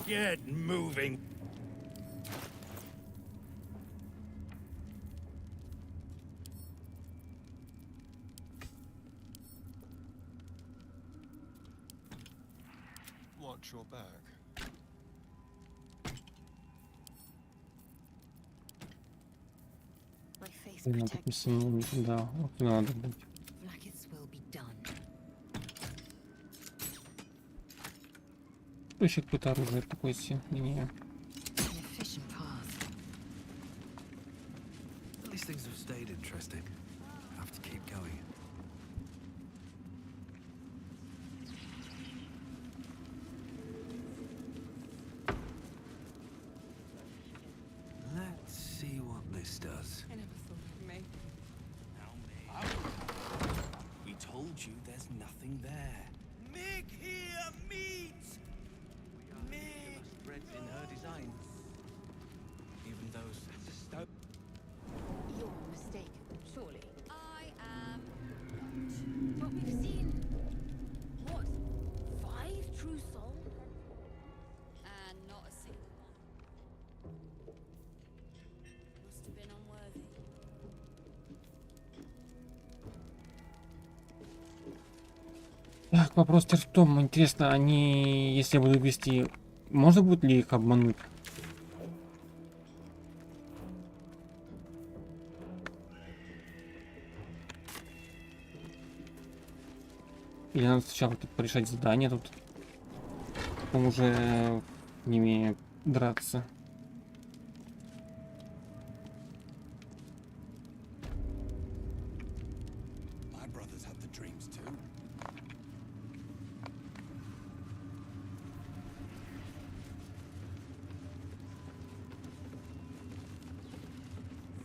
Get moving. Watch your back. My faith Надо protects написано, да, вот надо быть. Blackets will be done. Еще какое-то оружие такое себе. Не. At least things have stayed interesting. Have to keep going. Let's see what this does. I never thought of me. We told you there's nothing there. Make here meat. Spreads in her design. Even those stone. You're mistaken, surely. I am But we've seen... what? 5 true souls? and not a single one. Must have been unworthy. Так, вопрос теперь в том, интересно, они, если я буду вести, можно будет ли их обмануть? Или надо сначала тут порешать задание тут, потом уже ними драться? My brothers had the dreams too.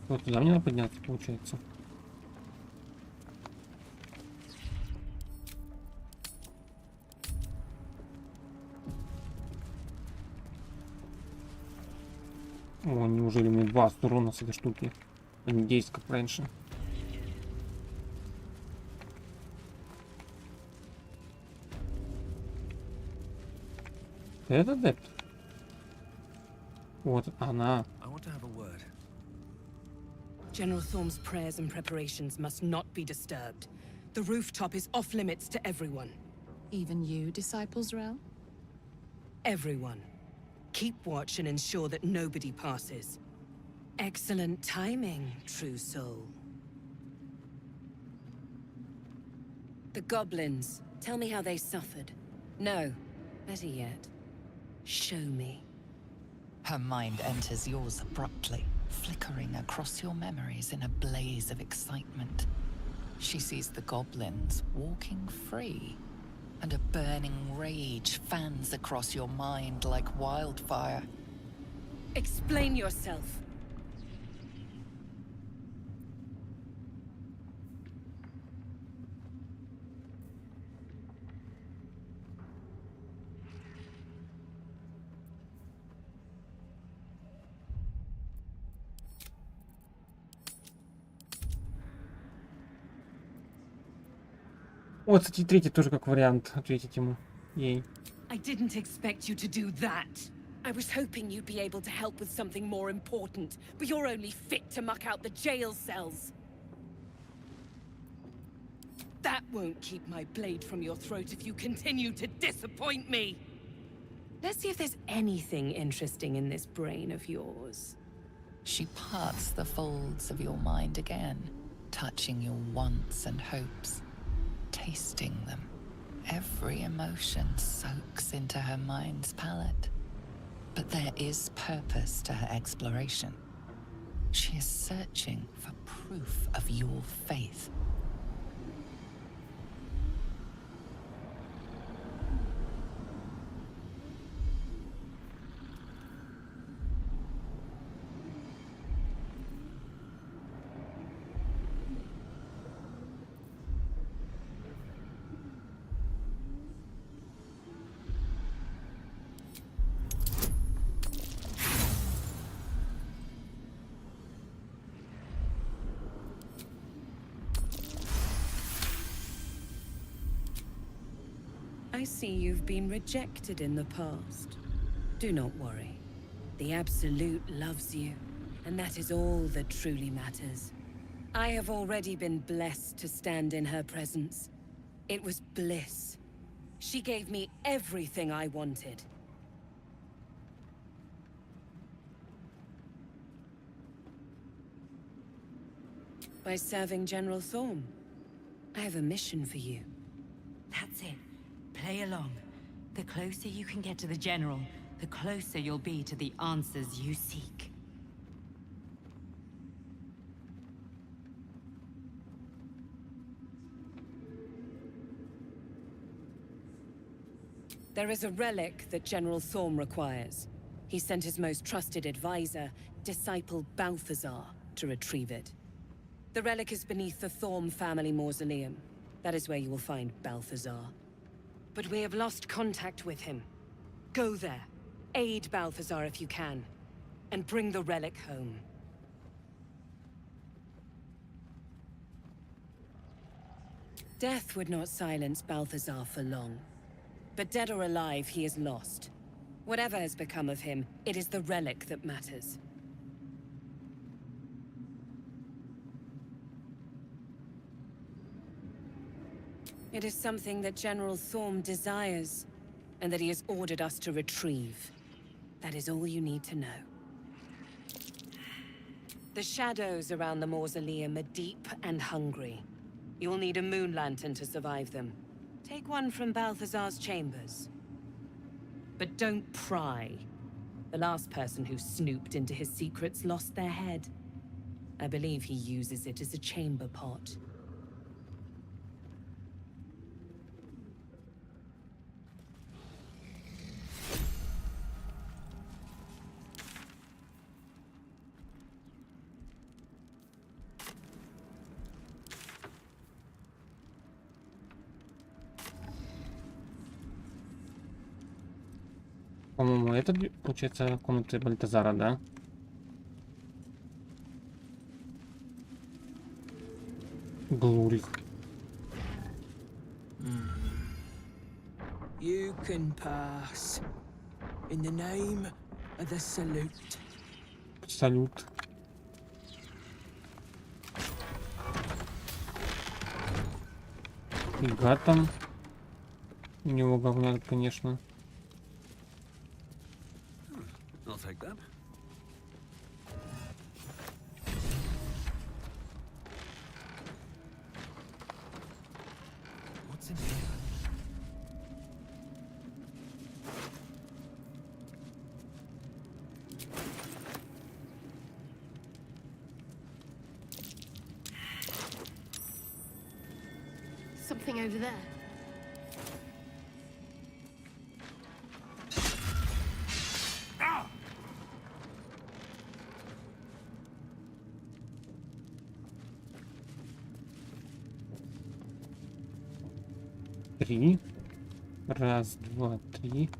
Вот туда мне надо подняться, получается. О, неужели мне 2 урона с этой штуки? А не 10, как раньше. Это адепт. Вот она. I want to have a word. General Thorm's prayers and preparations must not be disturbed. The rooftop is off limits to everyone. Even you, Disciples Rel? Everyone. Keep watch and ensure that nobody passes. Excellent timing, true soul. The goblins. Tell me how they suffered. No, better yet, show me. Her mind enters yours abruptly, flickering across your memories in a blaze of excitement. She sees the goblins walking free, and a burning rage fans across your mind like wildfire. Explain yourself. Вот, кстати, третий тоже как вариант ответить ему. Ей. I didn't expect you to do that. I was hoping you'd be able to help with something more important, but you're only fit to muck out the jail cells. That won't keep my blade from your throat if you continue to disappoint me. Let's see if there's anything interesting in this brain of yours. She parts the folds of your mind again, touching your wants and hopes, tasting them. Every emotion soaks into her mind's palette. But there is purpose to her exploration. She is searching for proof of your faith. I see you've been rejected in the past. Do not worry. The Absolute loves you, and that is all that truly matters. I have already been blessed to stand in her presence. It was bliss. She gave me everything I wanted. By serving General Thorm. I have a mission for you. That's it. Play along. The closer you can get to the General, the closer you'll be to the answers you seek. There is a relic that General Thorm requires. He sent his most trusted advisor, disciple Balthazar, to retrieve it. The relic is beneath the Thorm family mausoleum. That is where you will find Balthazar. But we have lost contact with him. Go there, aid Balthazar if you can, and bring the relic home. Death would not silence Balthazar for long. But dead or alive, he is lost. Whatever has become of him, it is the relic that matters. It is something that General Thorm desires, and that he has ordered us to retrieve. That is all you need to know. The shadows around the mausoleum are deep and hungry. You will need a moon lantern to survive them. Take one from Balthazar's chambers. But don't pry. The last person who snooped into his secrets lost their head. I believe he uses it as a chamber pot. По-моему, это, получается, комната Бальтазара, да? Глурик. You can pass. In the name of the Salute. Салют. Фига там. У него говнят, конечно. I'll take that. What's in here? Something over there. Три. Раз, два, три.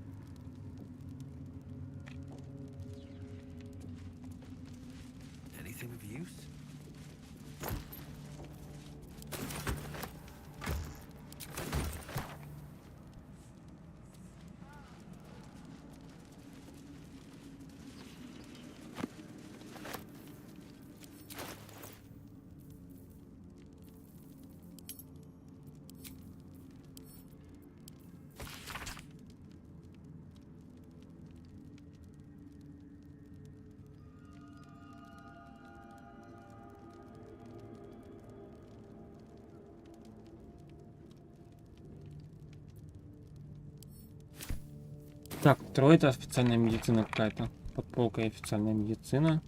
Anything of use? Так, второй это официальная медицина какая-то. Под полкой официальная медицина.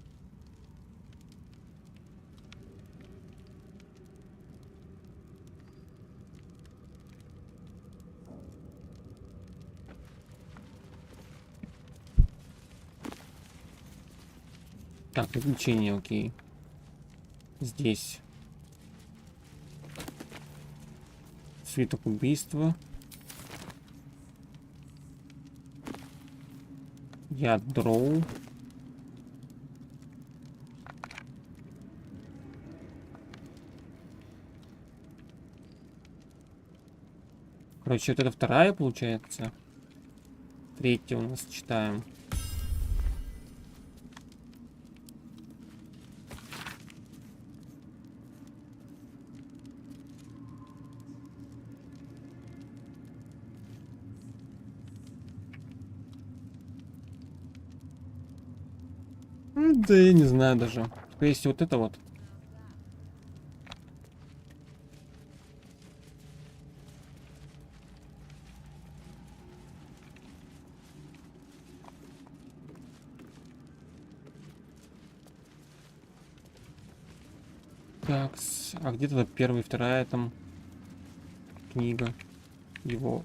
Так, приключения, окей. Здесь свиток убийства. Я дроу. Короче, вот это вторая получается. Третья у нас читаем. Да я не знаю даже. Скорее всего, вот это вот. Так, а где тогда первая и вторая там книга его?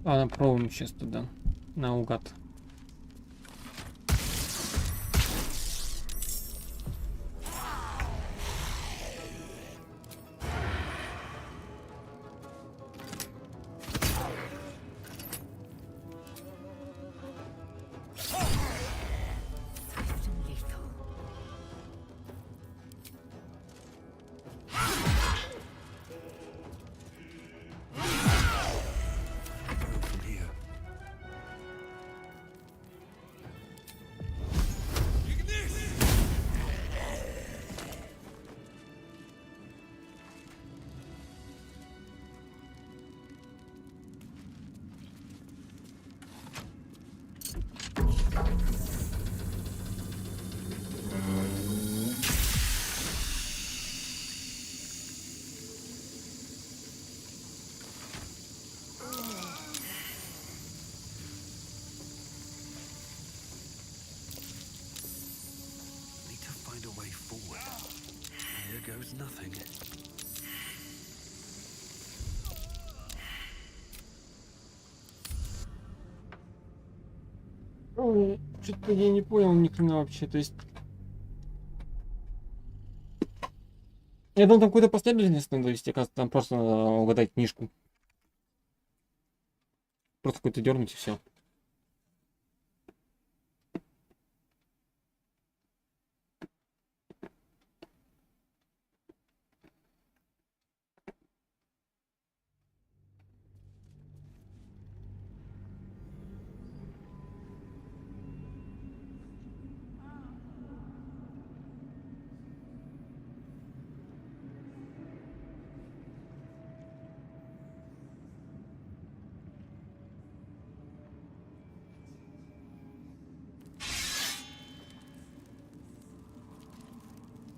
Ладно, пробуем сейчас туда. Наугад. Nothing. Что-то я не понял ни хрена вообще, то есть... Я думал, там какую-то последовательность надо вести, оказывается, там просто надо угадать книжку. Просто какой-то дернуть и все.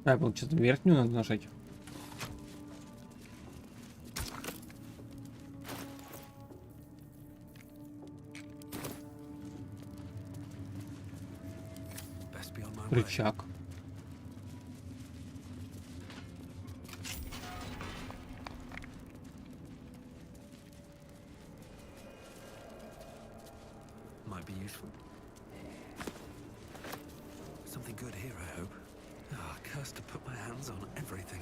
А, получается, верхнюю надо нажать. Рычаг. Might be useful. Something good here, I hope. Ah, cursed to put my hands on everything.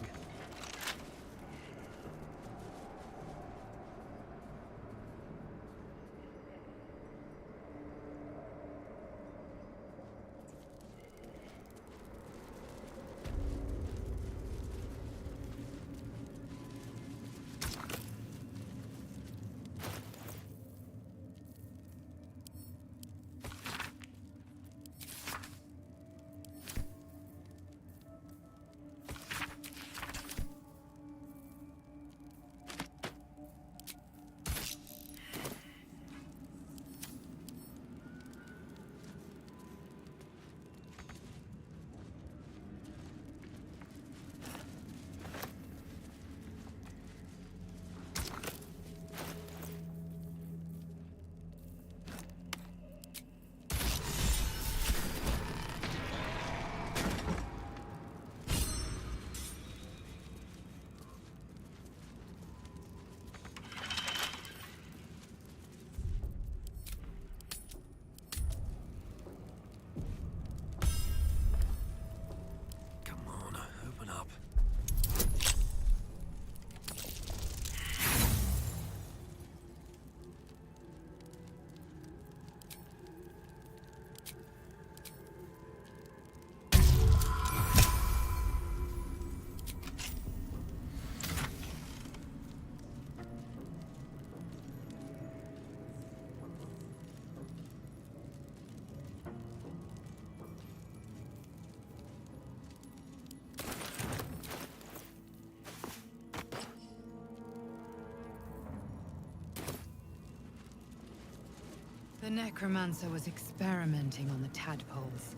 The necromancer was experimenting on the tadpoles.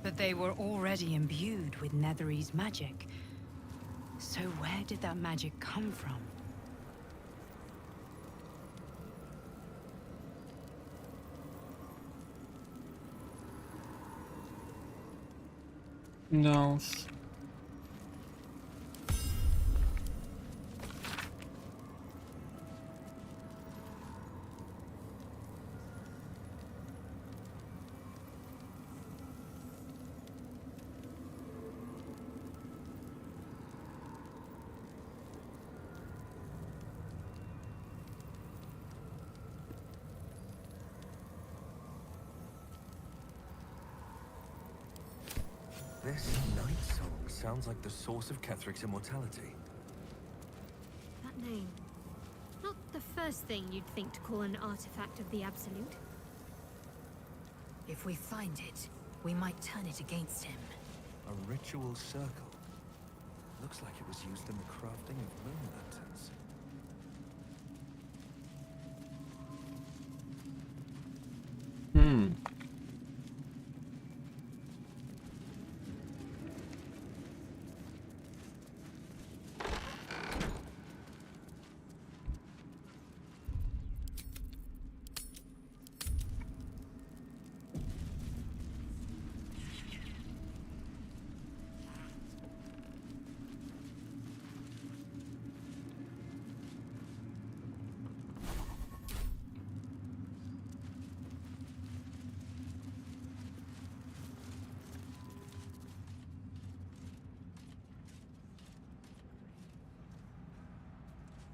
But they were already imbued with Netherese magic. So where did that magic come from? Да уж. This night song sounds like the source of Kethric's immortality. That name. Not the first thing you'd think to call an artifact of the Absolute. If we find it, we might turn it against him. A ritual circle. Looks like it was used in the crafting of moon lanterns.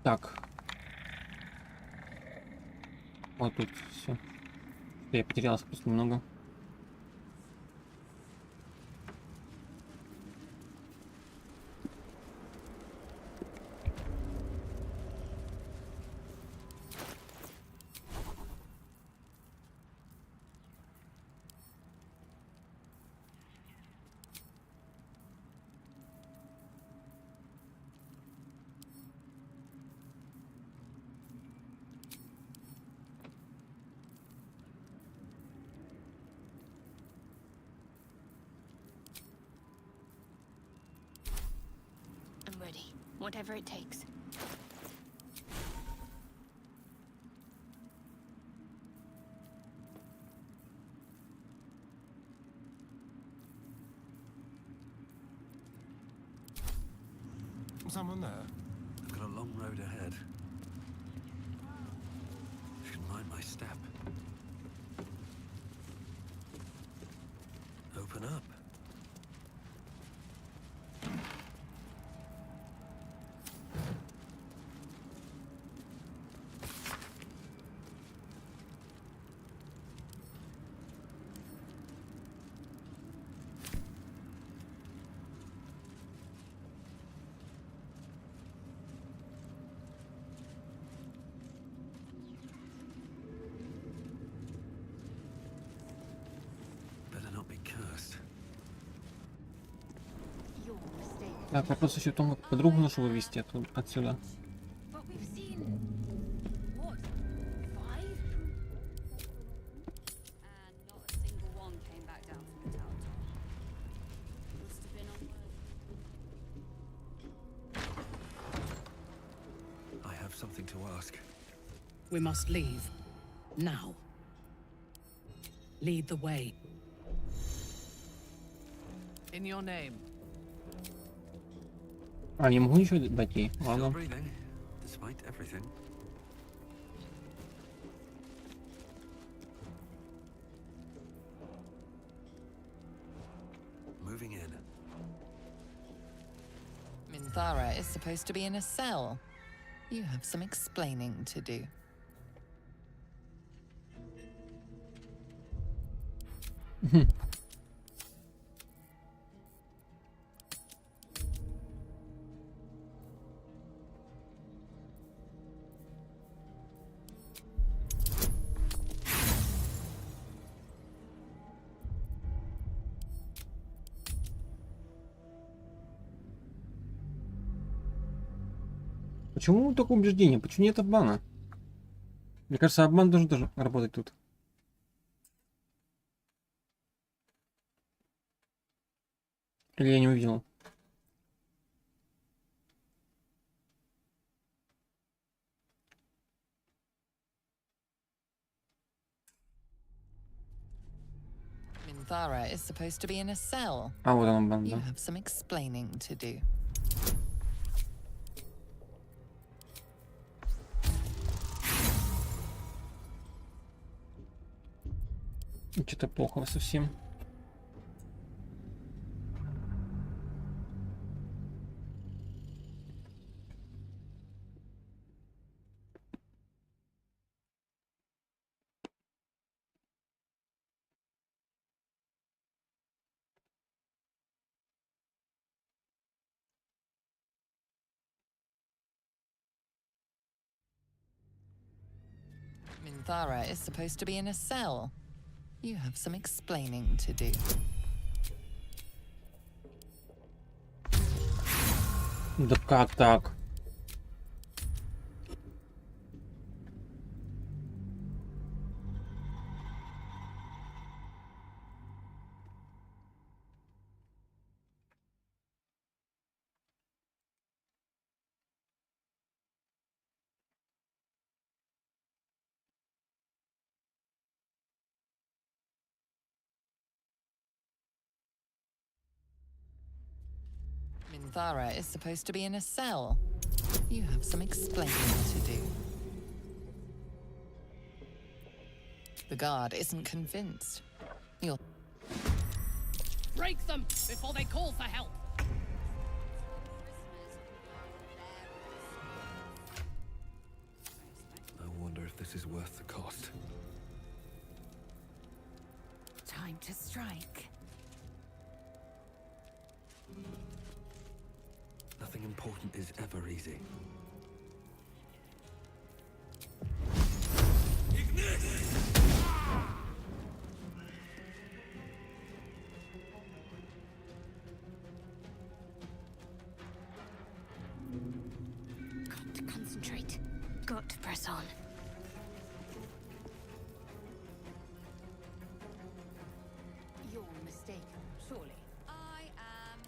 Так. Вот тут все. Я потерялся просто немного. I'm ready. Whatever it takes. Someone there? I've got a long road ahead. Should mind my step. Open up. Так, вопрос еще в том, как подругу нашу вывести отсюда. I have something to ask. We must leave. Now. Lead the way. In your name. А, не могу ничего дать ей. Ладно. Still breathing, despite everything. Moving in. Minthara is supposed to be in a cell. You have some explaining to do. Почему такое убеждение? Почему нет обмана? Мне кажется, обман должен работать тут. Или я не увидел? Minthara is supposed to be in a cell. А, вот он обман, You да. have some explaining to do. Что-то плохо совсем. Minthara is supposed to be in a cell. You have some explaining to do. Да как так? Minthara is supposed to be in a cell. You have some explaining to do. The guard isn't convinced. You'll Break them before they call for help. this is worth the cost. Time to strike. Nothing important is ever easy. Got to concentrate. Got to press on. You're mistaken, surely. I am.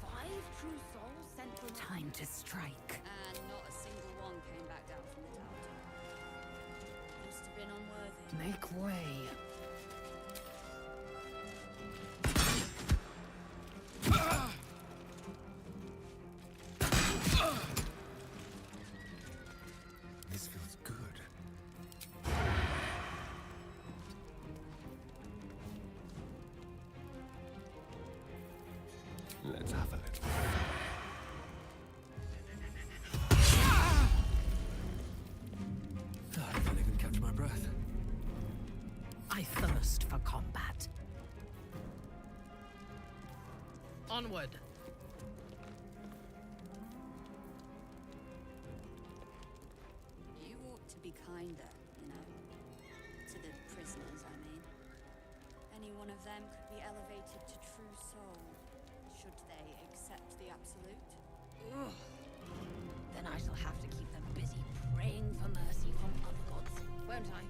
5 true souls sent from Time to strike. And not a single one came back down from the tower. Must have been unworthy. Make way. This feels good. Let's have a little. I can't even catch my breath. I thirst for combat. Onward. You ought to be kinder, you know. To the prisoners, I mean. Any one of them could be elevated to true soul, should they accept the absolute. Ugh. Then I shall have to keep them busy praying for mercy from other gods, won't I?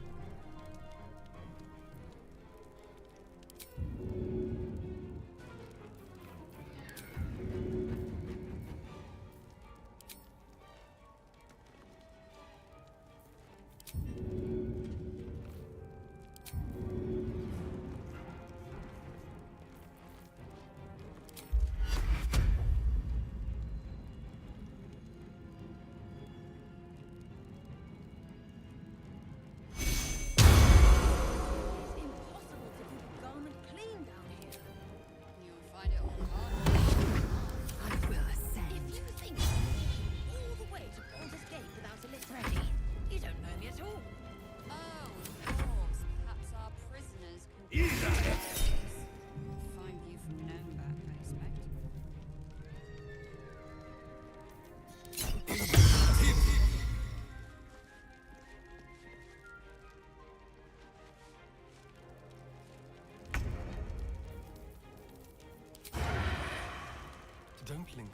I will ascend. If you think all the way to Baldurs Gate without a lift ready, you don't know me at all. Oh, of course. Perhaps our prisoners can... Fine view from Nuremberg, I expect. Don't linger.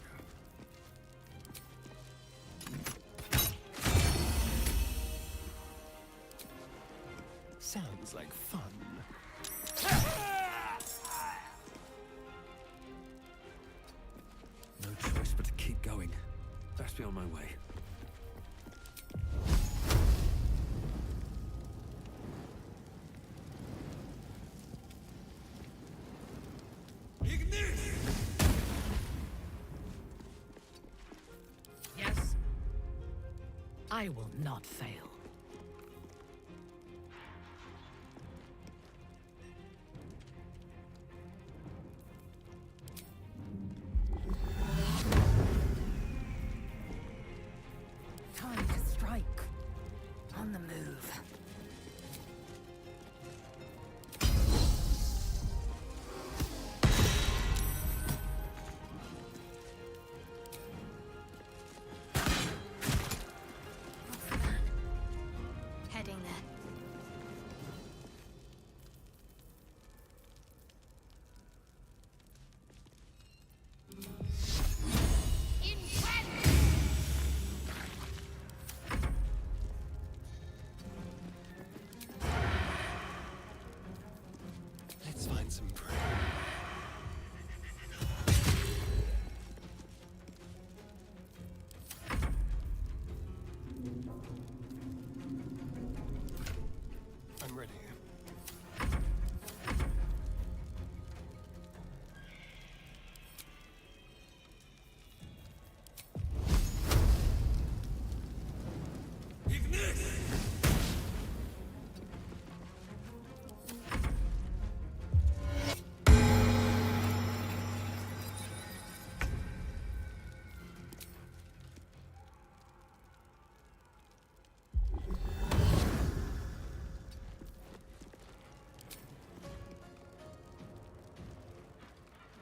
Sounds like fun. No choice but to keep going. Best be on my way. Yes. I will not fail. Time to strike. On the move. Heading there. Let's find some prey. I'm ready.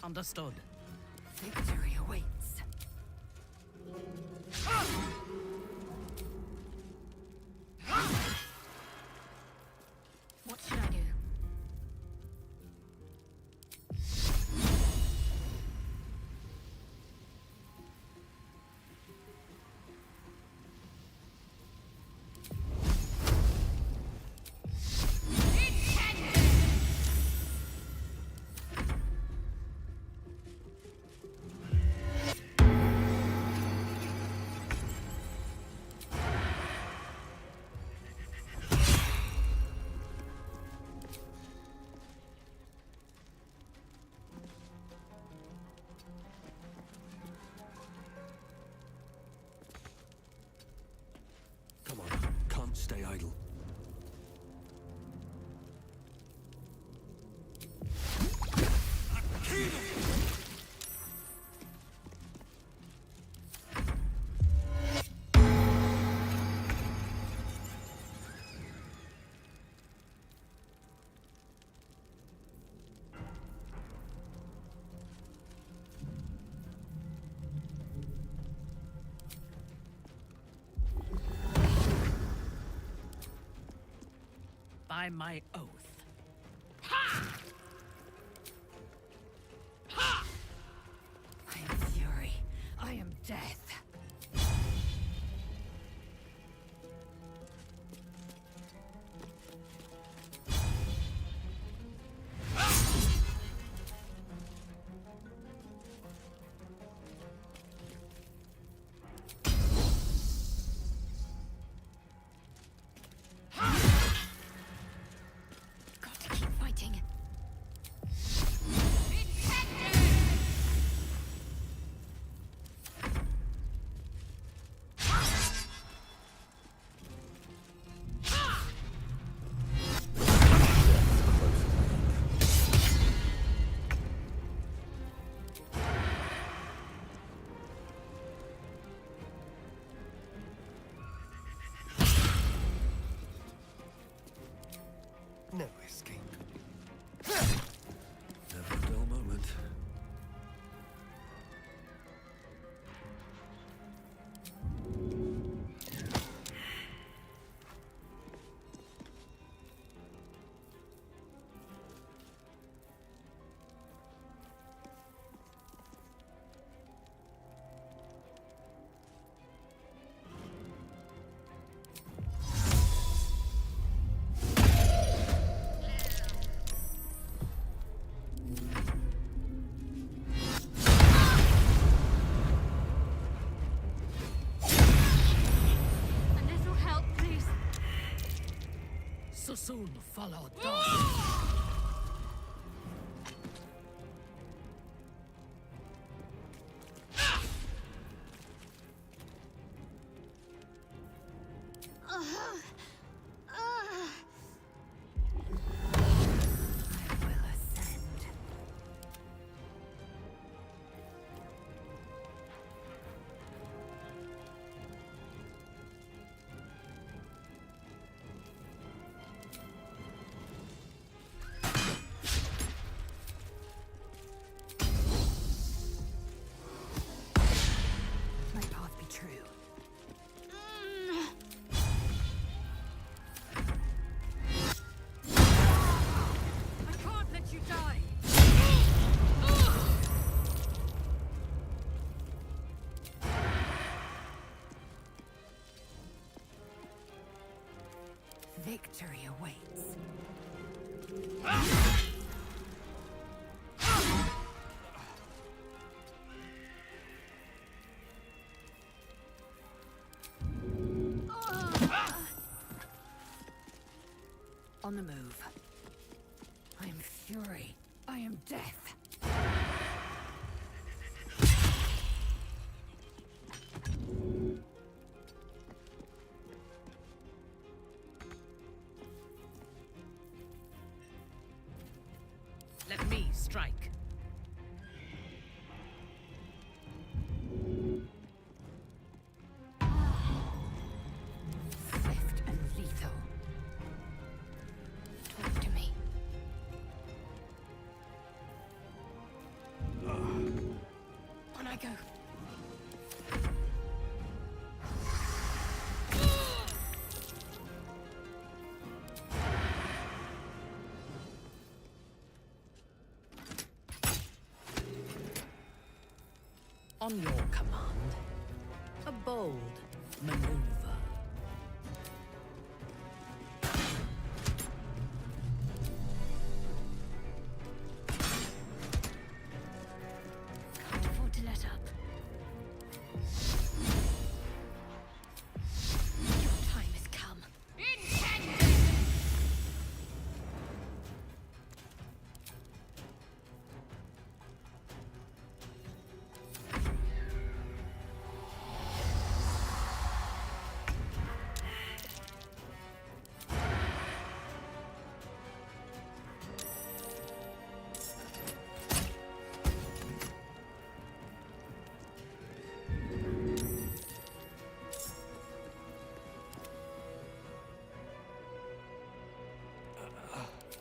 Understood. Victory awaits. What should I do? Come on, can't stay idle. By my oath. I am fury. I am death. Got to keep fighting. No escape. Never a dull moment. A little help, please. So soon follow dawn. My path be true. I can't let you die. Victory awaits. On the move. I am fury. I am death. Let me strike. Swift and lethal. Talk to me. On your command. A bold maneuver. Can't afford to let up. Your time has come.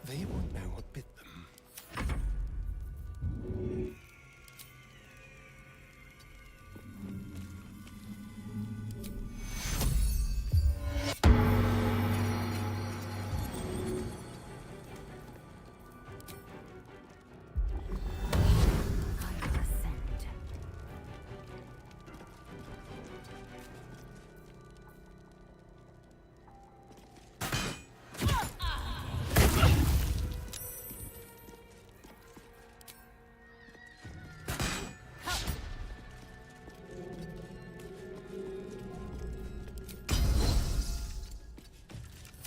They won't know what bit them.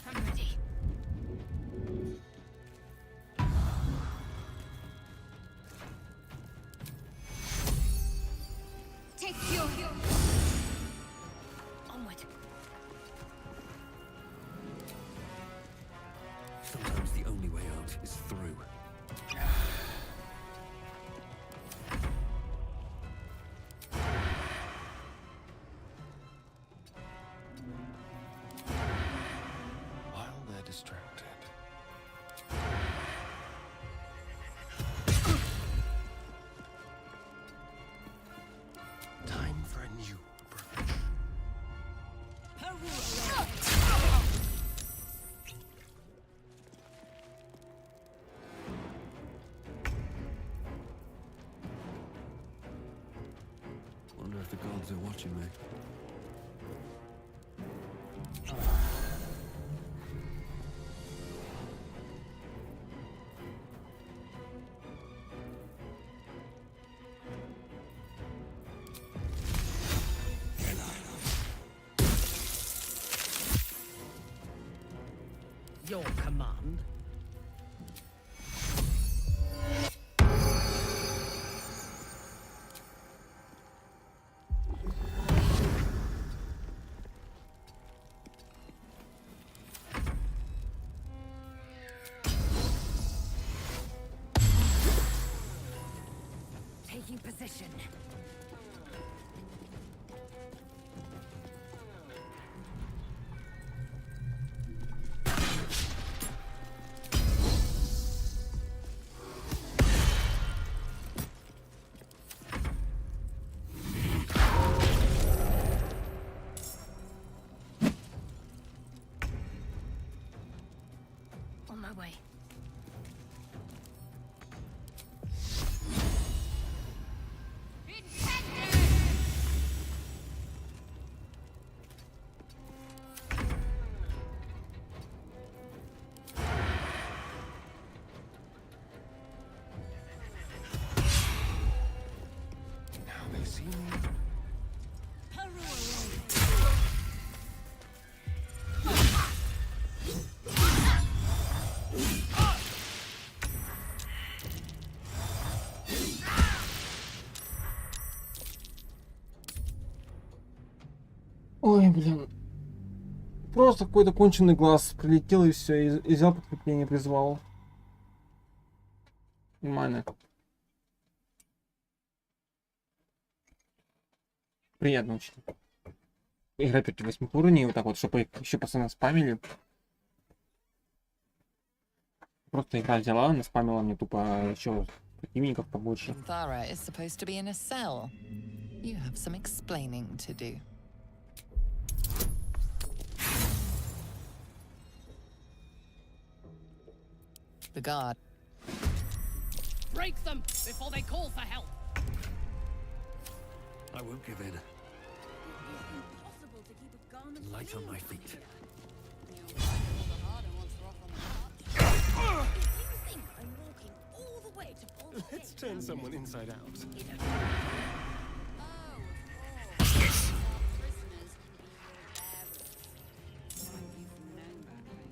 I'm ready. Take your onward. Sometimes the only way out is through. While they're distracted. Time for a new approach. Wonder if the gods are watching me. Your command. Taking position. On my way. Now they see me. Ой, блин. Просто какой-то конченый глаз прилетел и все, и взял подкрепление, призвал. Нормально. Приятно очень. Игра 5-8 уровней, вот так вот, чтобы их еще пацаны спамили. Просто игра взяла, наспамила мне тупо еще противников побольше. Thara is supposed to be in a cell. You have some explaining to do. The guard. Break them before they call for help. I won't give in. Light on my feet. Let's turn someone inside out.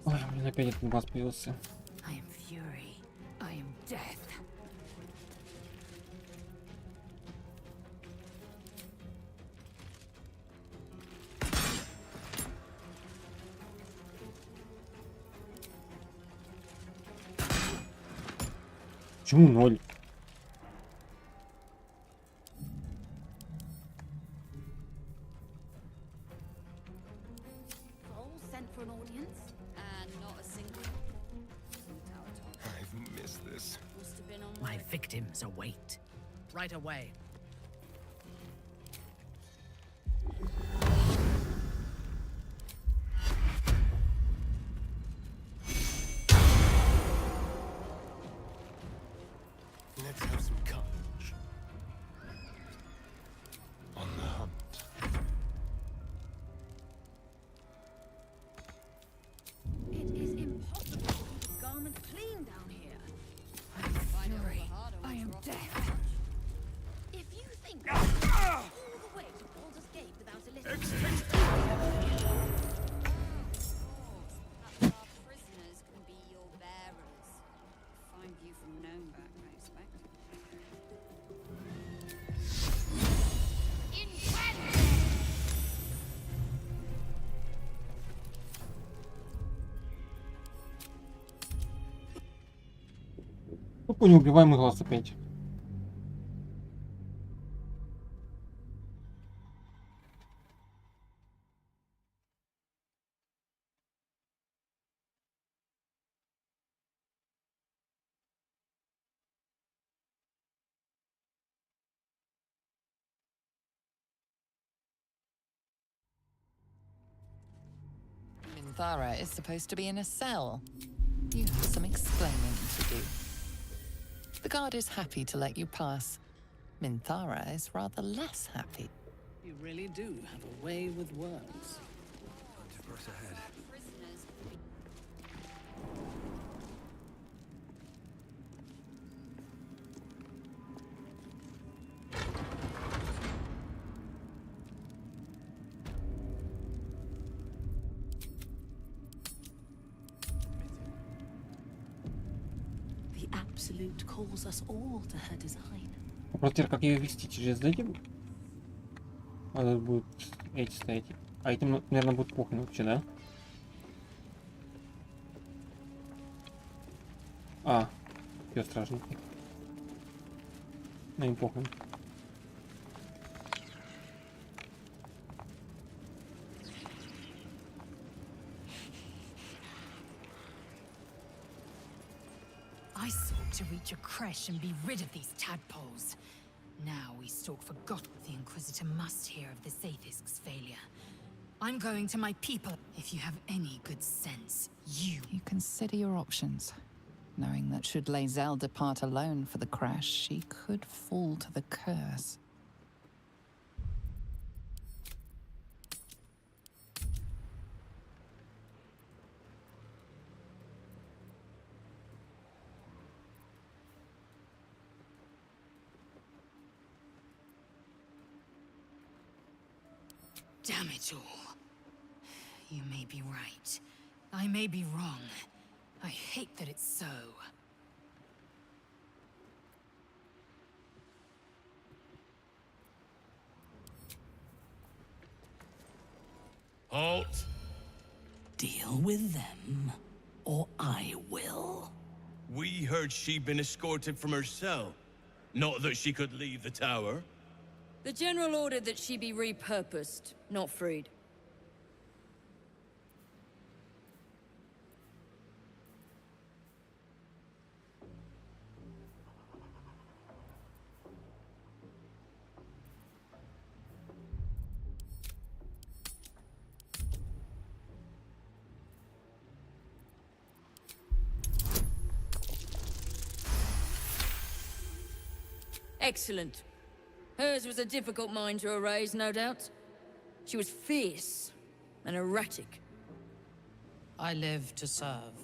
Ой, у меня опять этот бас появился. I am fury. I am death. Почему 0? Sent for an audience, and not a single. I've missed this. Must have been on My victims await. Right away. Let's have some courage. On the hunt. It is impossible to keep a garment clean down here. Fury. I am death. If you think all the way to Baldurs Gate without a little... Our prisoners can be your bearers. Find you from Gnomeback, I expect. Какой неубиваемый глаз опять. Minthara is supposed to be in a cell. You have some explaining to do. The guard is happy to let you pass. Minthara is rather less happy. You really do have a way with words. Time to press ahead. The Absolute calls us all to her design. Просто теперь как ее вести через эти? А тут будут эти стоять. А этим, наверное, будет похуй вообще, да? А, все стражники. Ну им похуй. I sought to reach a creche and be rid of these tadpoles. Now we stalk for God. The Inquisitor must hear of the Zaithisk's failure. I'm going to my people. If you have any good sense, you consider your options, knowing that should Lae'zel depart alone for the crash, she could fall to the curse. Damn it all. You may be right. I may be wrong. I hate that it's so. Halt! Deal with them, or I will. We heard she'd been escorted from her cell. Not that she could leave the tower. The General ordered that she be repurposed, not freed. Excellent. Hers was a difficult mind to erase, no doubt. She was fierce and erratic. I live to serve.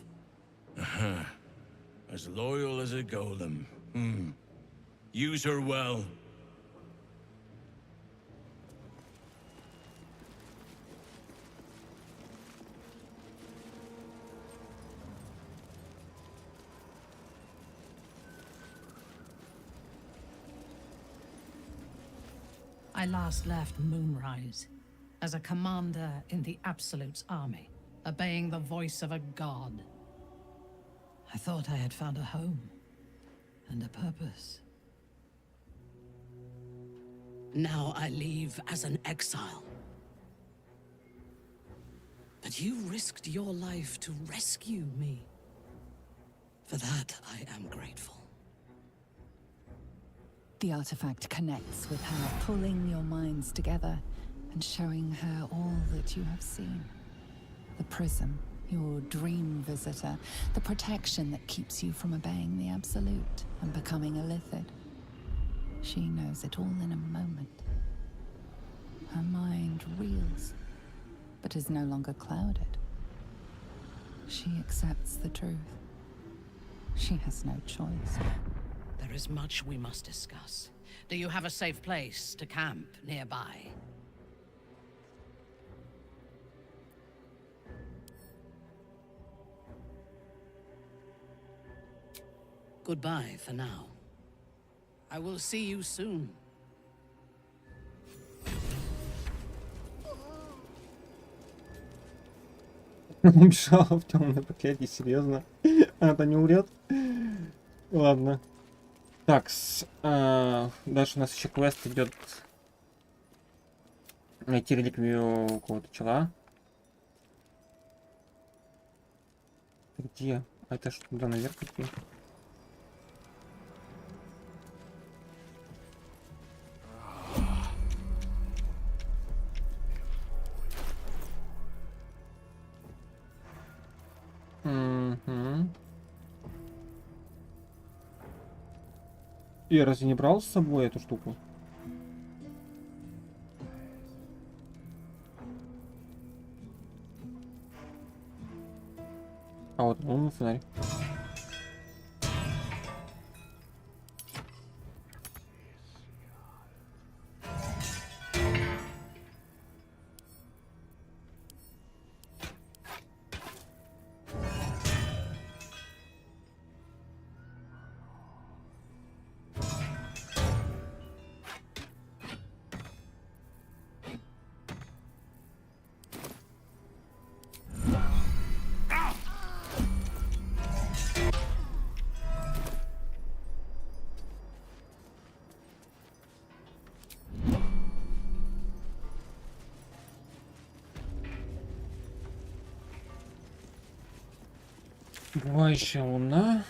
As loyal as a golem. Use her well. I last left Moonrise as a commander in the Absolute's army, obeying the voice of a god. I thought I had found a home and a purpose. Now I leave as an exile. But you risked your life to rescue me. For that, I am grateful. The artifact connects with her, pulling your minds together and showing her all that you have seen. The prism, your dream visitor, the protection that keeps you from obeying the Absolute and becoming a Lithid. She knows it all in a moment. Her mind reels, but is no longer clouded. She accepts the truth. She has no choice. There is much we must discuss. Do you have a safe place to camp nearby? Goodbye for now. I will see you soon. Убежала в темное проклятие, серьезно? Она-то не умрет? Ладно. Так, дальше у нас еще квест идет. Найти реликвию какого-то чела. Где? А это что, туда наверх идти? Я разве не брал с собой эту штуку? А вот лунный фонарь. Бывающая луна.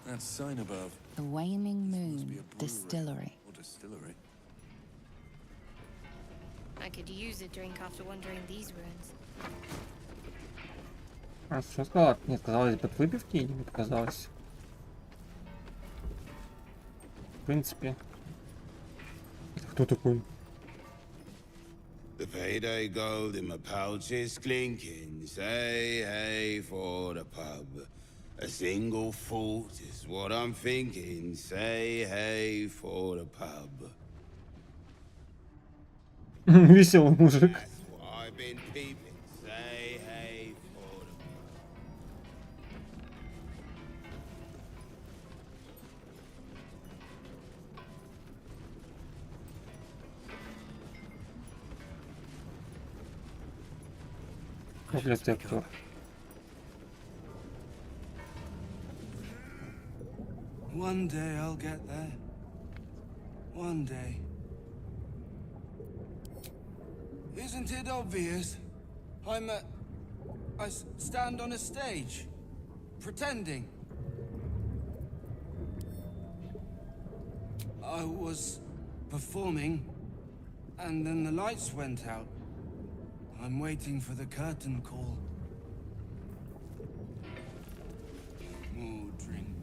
That sign above. The Waning Moon Distillery. I could use a drink after wandering these ruins. А что сказала? Нет, казалось бы, от выпивки или не показалось? В принципе. Это кто такой? The payday gold in my pouch is clinking. Say hey for the pub. A single thought is what I'm thinking. Say hey for the pub. Веселый мужик. That's what I've been peeping. Say hey for the Проклятый актер. One day I'll get there. One day. Isn't it obvious? I stand on a stage, pretending. I was performing, and then the lights went out. I'm waiting for the curtain call. More drink.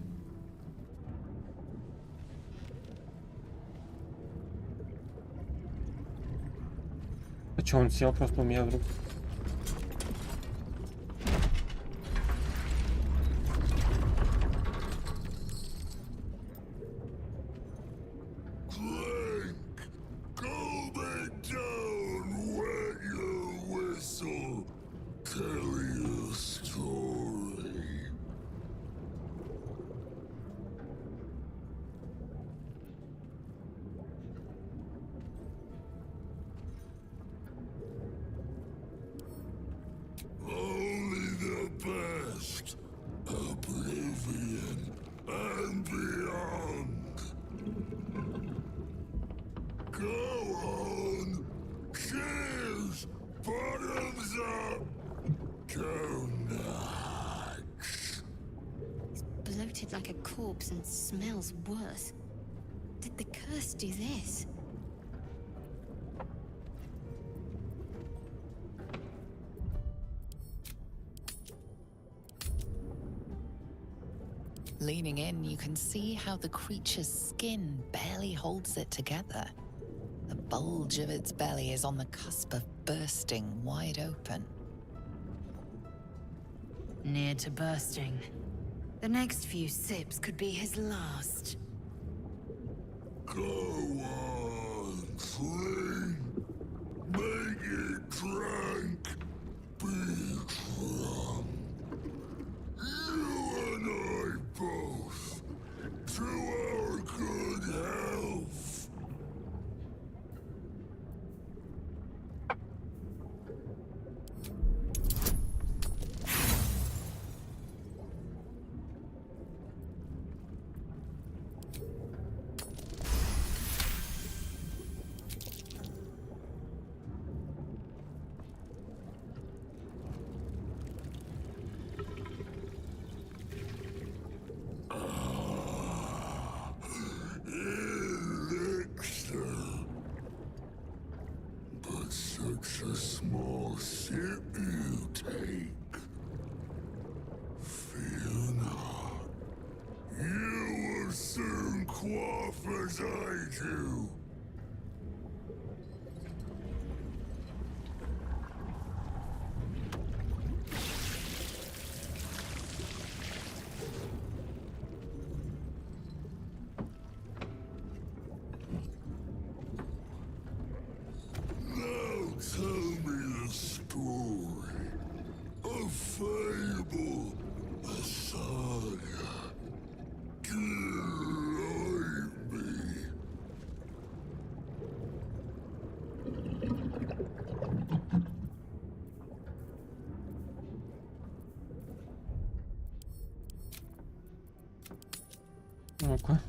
А чё, он сел просто у меня вдруг? Bloated like a corpse and smells worse. Did the curse do this? Leaning in, you can see how the creature's skin barely holds it together. The bulge of its belly is on the cusp of bursting wide open. Near to bursting. The next few sips could be his last. Go on, drink. Make it drink. Be drunk. You and I both. To our good health. Such a small sip you take. Fear not. You will soon quaff as I do. Tell me the story. A fable. A saga. Delight me. Ну-ка.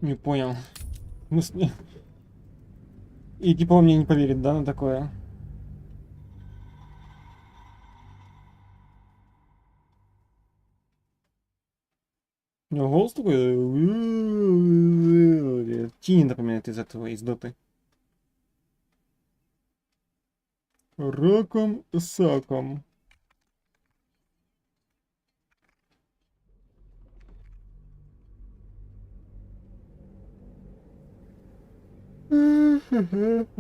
Не понял. В смысле? И типа он мне не поверит, да, на такое? У него голос такой... Тини напоминает из этого, из доты. Раком саком. The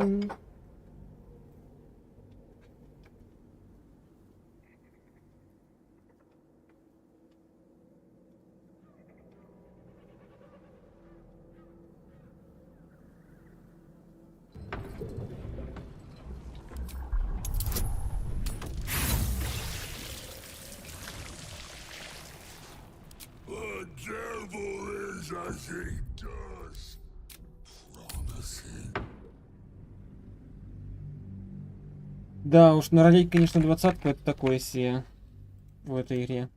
devil is as he does. Promising. Да уж, наролить, конечно, 20-ку это такое себе в этой игре.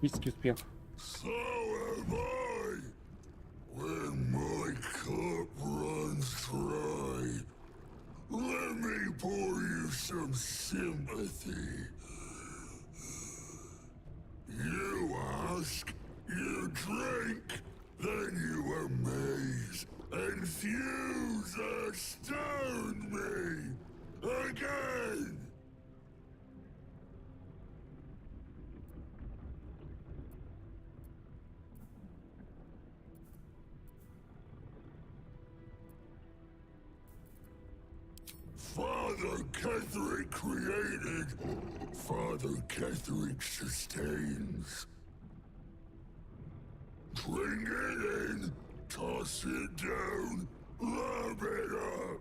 Критический успех. So am I. When my cup runs dry, let me pour you some sympathy. You ask, you drink, then you amaze, enthuse, astound me again. Father Ketherick created, Father Ketherick sustains. Bring it in, toss it down, love it up.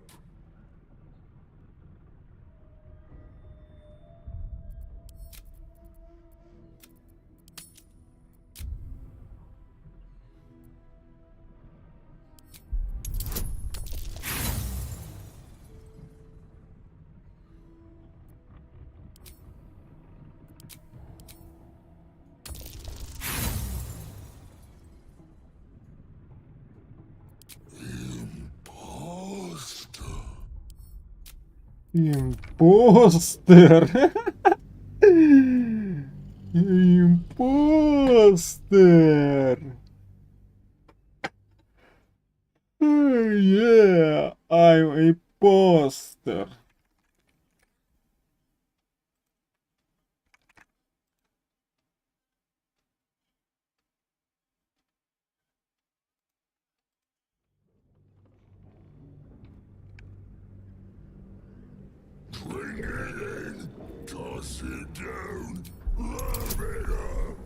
Импостер. Импостер. Yeah, I'm a imposter. Bring it in, toss it down, love it up.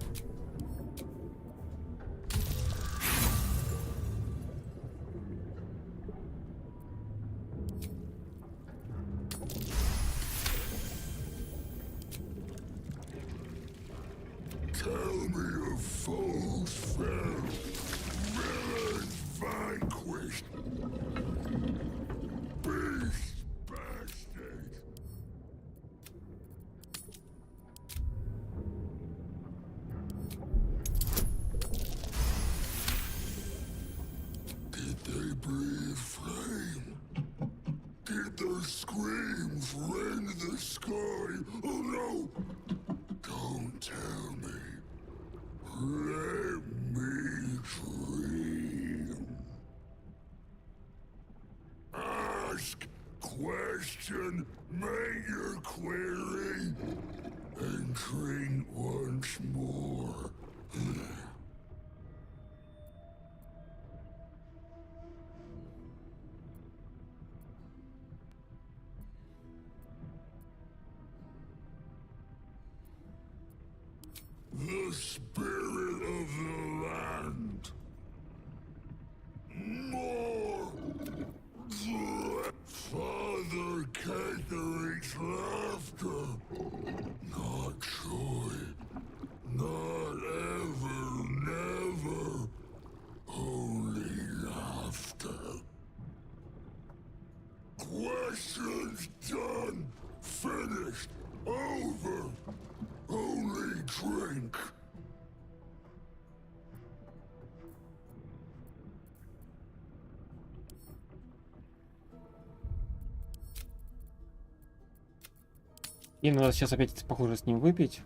Tell me of foes fell, villains vanquished, beasts bastards. Did they breathe flame? Did their screams rend the sky? Oh no! Don't tell me. Let me dream. Ask, question, make your query, and drink once more. The spirit of the land. More. Father Ketherick's laughter. Not joy. Not ever, never. Only laughter. Questions done. Finished. Over. Only drink. И надо сейчас опять, похоже, с ним выпить.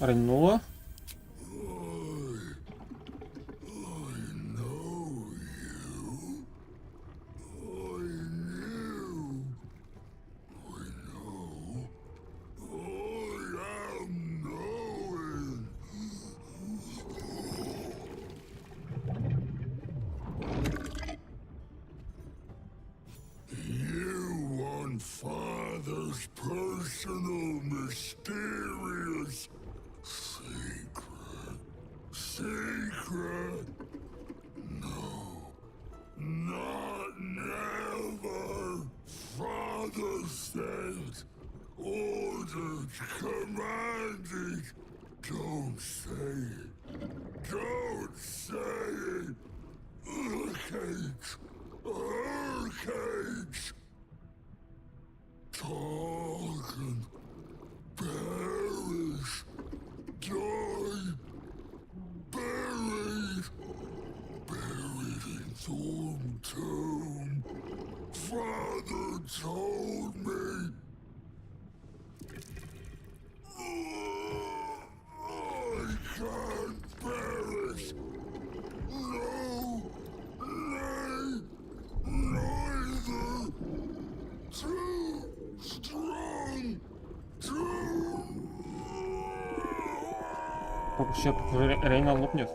Рынуло. Father's personal, mysterious secret. Secret? No. Not never. Father said, ordered, commanded. Don't say it. Don't say it. Urcage. Urcage. talk and perish, die, buried in Thorn Tomb. Father told me. I can't perish. No, nay, neither. Too strong. Сейчас Рейна лопнет.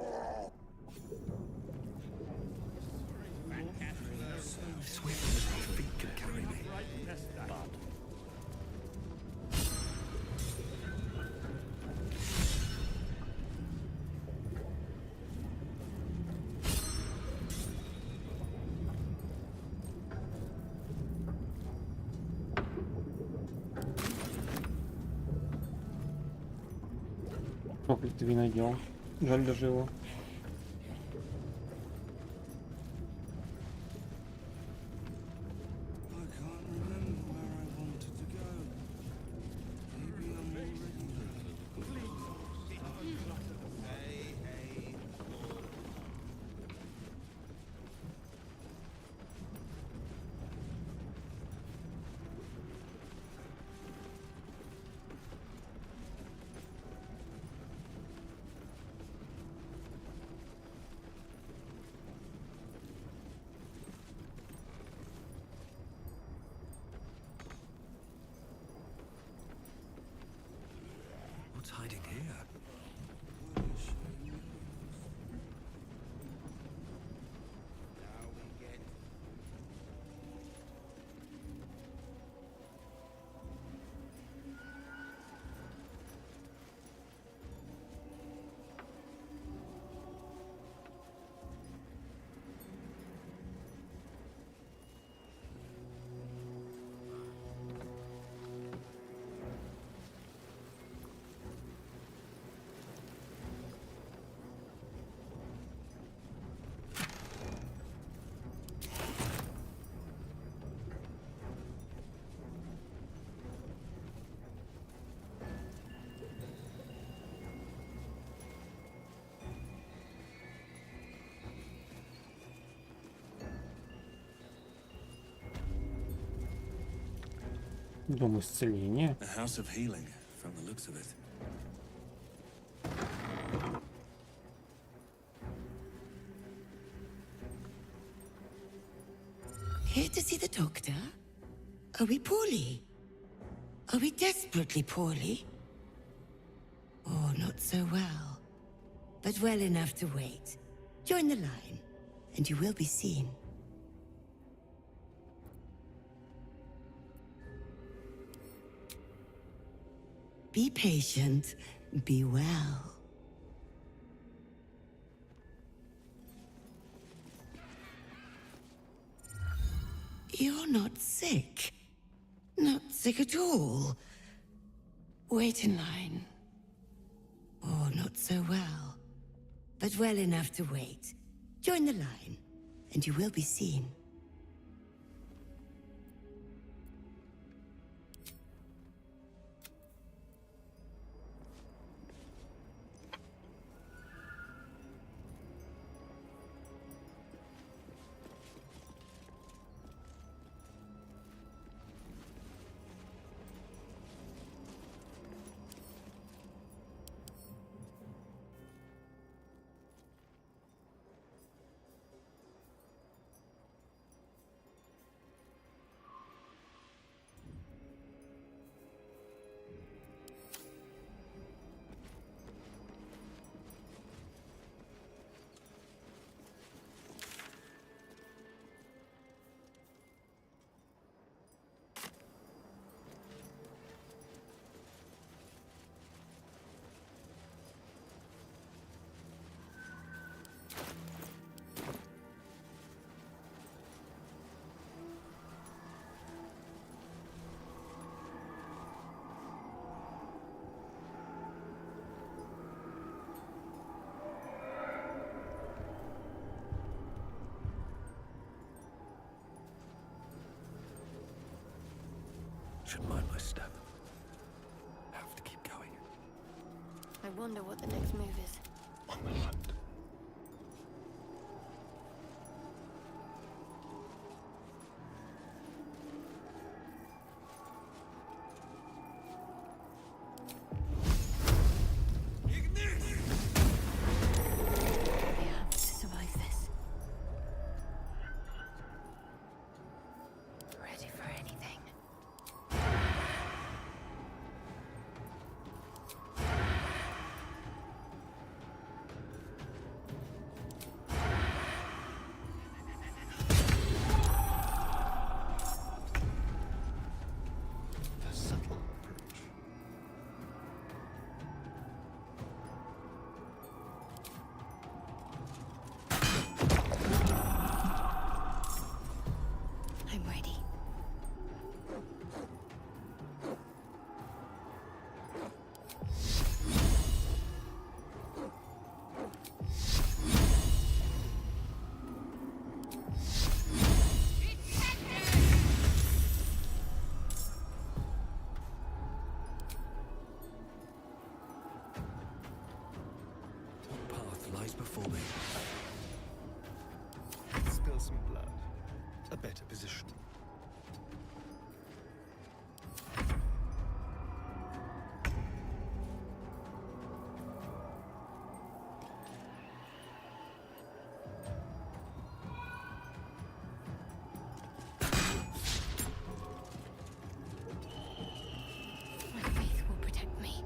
Сколько ты винодел? Жаль даже его. What's hiding here? Дом исцеления. A house of healing, from the looks of it. Here to see the doctor? Are we poorly? Are we desperately poorly? Or not so well, but well enough to wait. Join the line, and you will be seen. Be patient, be well. You're not sick. Not sick at all. Wait in line. Or not so well, but well enough to wait. Join the line, and you will be seen. Should mind my step. Have to keep going. I wonder what the next move is. On the hunt. We have to survive this. Ready for anything. A subtle approach. I'm ready. What path lies before me? Spill some blood. A better position. My faith will protect me.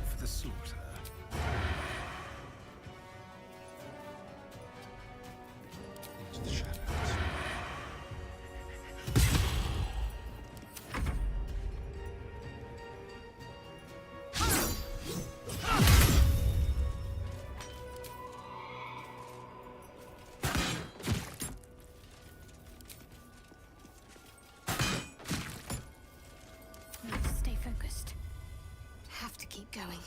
For the slaughter. Into the shadows. Stay focused. Have to keep going.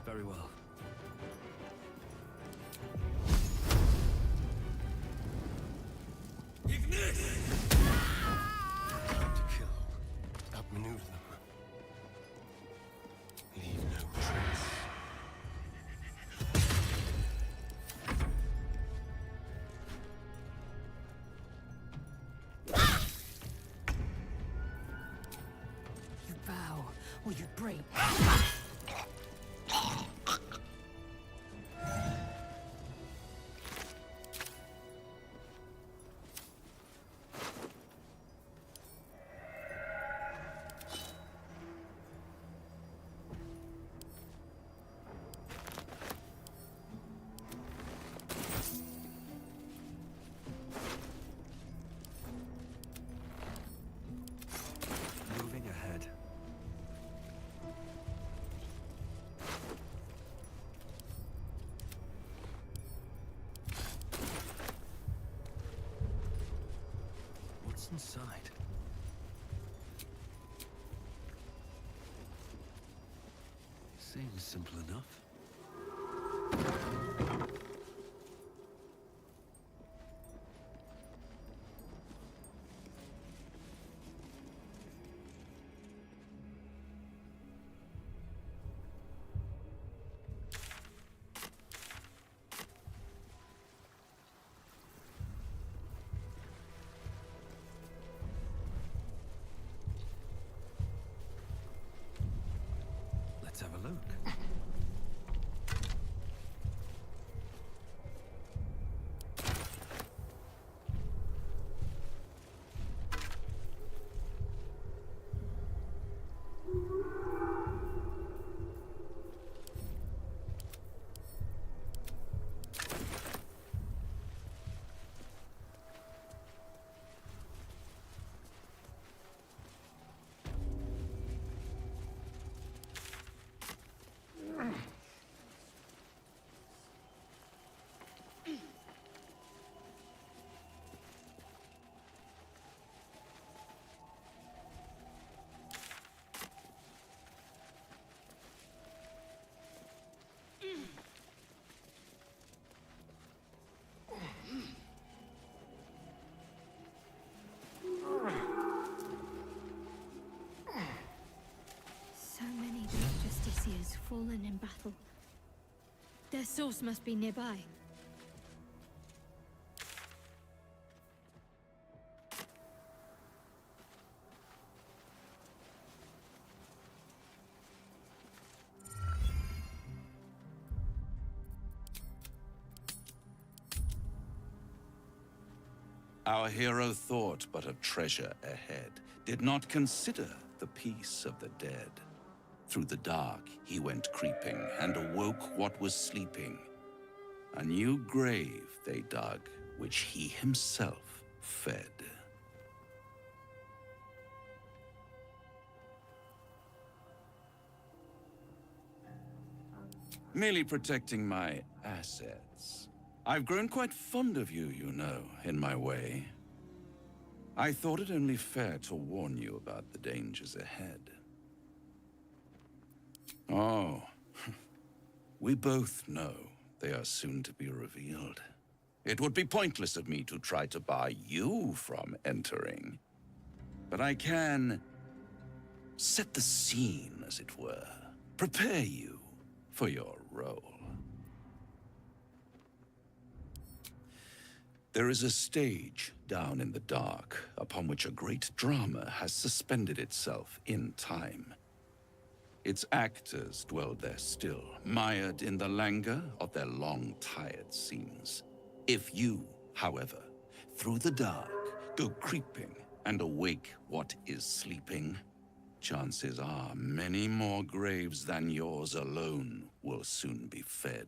Very well. Time to kill. Outmaneuver them. Leave no trace. You bow, or you break. Moving ahead. What's inside? Seems simple enough. Let's have a look. So many Dark Justiciars fallen in battle. Their source must be nearby. Our hero thought but of treasure ahead, did not consider the peace of the dead. Through the dark he went creeping, and awoke what was sleeping. A new grave they dug, which he himself fed. Merely protecting my assets. I've grown quite fond of you, you know, in my way. I thought it only fair to warn you about the dangers ahead. Oh, we both know they are soon to be revealed. It would be pointless of me to try to bar you from entering. But I can set the scene, as it were. Prepare you for your role. There is a stage down in the dark upon which a great drama has suspended itself in time. Its actors dwell there still, mired in the languor of their long tired scenes. If you, however, through the dark, go creeping and awake what is sleeping, chances are many more graves than yours alone will soon be fed.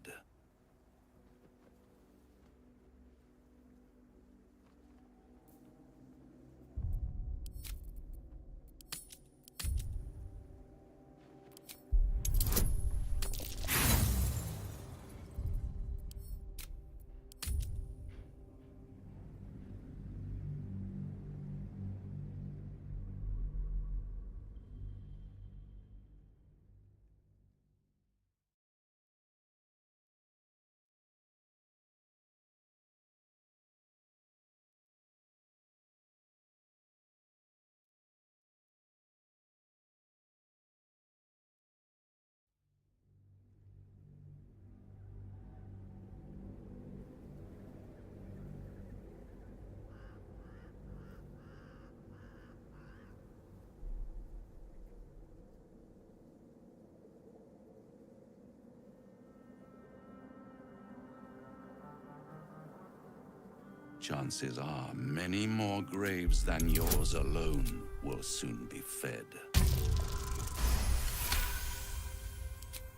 Chances are many more graves than yours alone will soon be fed.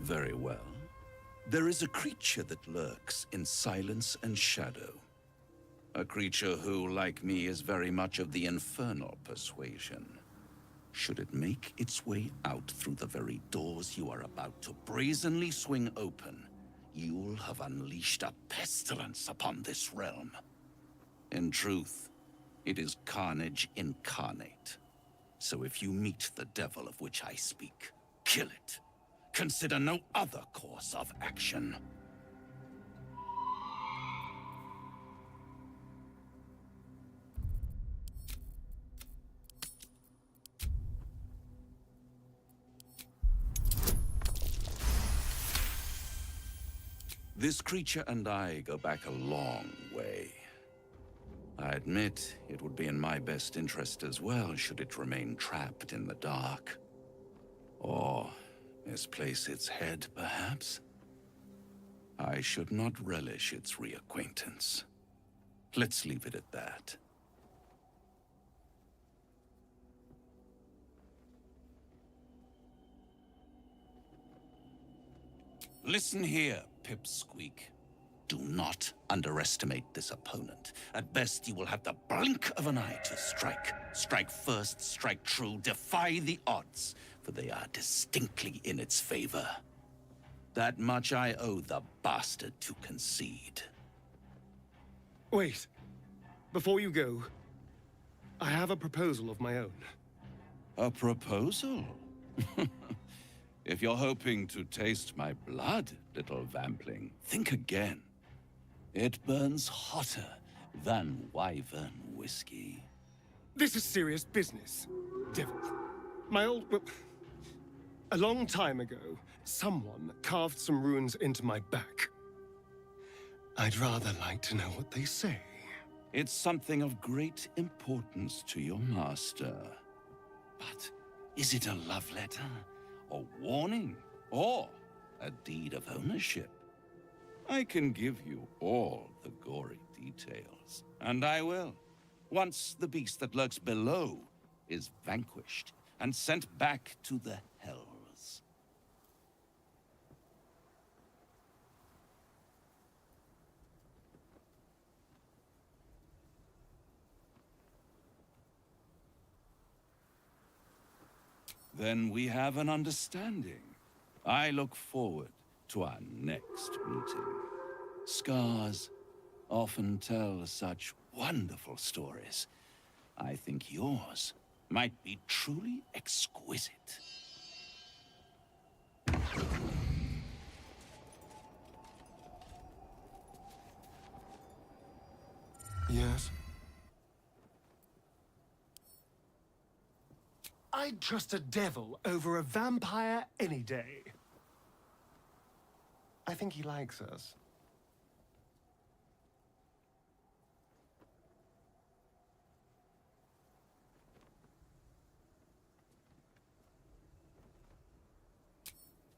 Very well. There is a creature that lurks in silence and shadow. A creature who, like me, is very much of the infernal persuasion. Should it make its way out through the very doors you are about to brazenly swing open, you'll have unleashed a pestilence upon this realm. In truth, it is carnage incarnate. So if you meet the devil of which I speak, kill it. Consider no other course of action. This creature and I go back a long way. I admit it would be in my best interest as well should it remain trapped in the dark. Or misplace its head, perhaps? I should not relish its reacquaintance. Let's leave it at that. Listen here, Pipsqueak. Do not underestimate this opponent. At best, you will have the blink of an eye to strike. Strike first, strike true, defy the odds, for they are distinctly in its favor. That much I owe the bastard to concede. Wait. Before you go, I have a proposal of my own. A proposal? If you're hoping to taste my blood, little vampling, think again. It burns hotter than wyvern whiskey. This is serious business, devil. My old... well, a long time ago, someone carved some runes into my back. I'd rather like to know what they say. It's something of great importance to your master. But is it a love letter, a warning, or a deed of ownership? I can give you all the gory details, and I will, once the beast that lurks below is vanquished and sent back to the hells. Then we have an understanding. I look forward to our next meeting. Scars often tell such wonderful stories. I think yours might be truly exquisite. Yes? I'd trust a devil over a vampire any day. I think he likes us.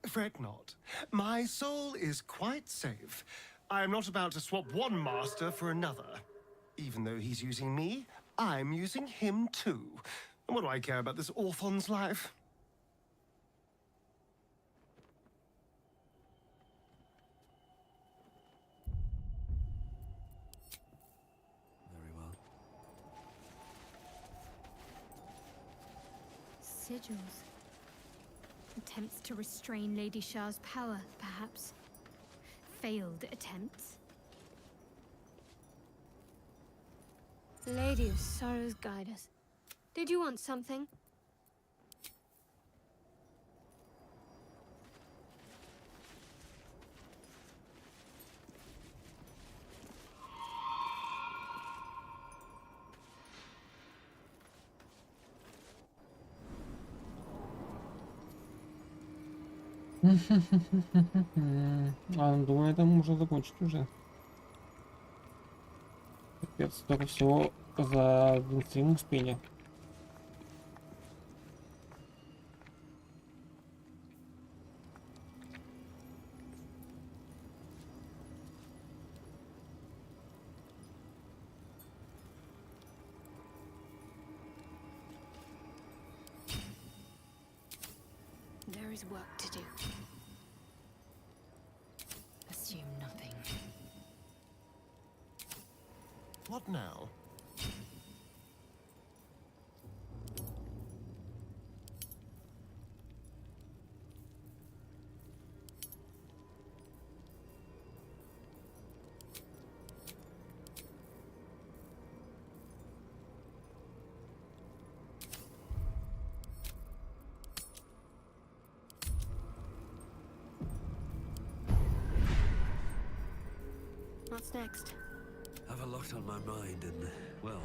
Fret not. My soul is quite safe. I am not about to swap one master for another. Even though he's using me, I'm using him too. And what do I care about this orphan's life? Very well. Sigils. Attempts to restrain Lady Shah's power, perhaps. Failed attempts. Lady of Sorrows, guide us. Did you want something? Думаю, это можно закончить уже. Капец, только всего за 1 успели. There is work to do. Assume nothing. What now? What's next? Have a lot on my mind and, well,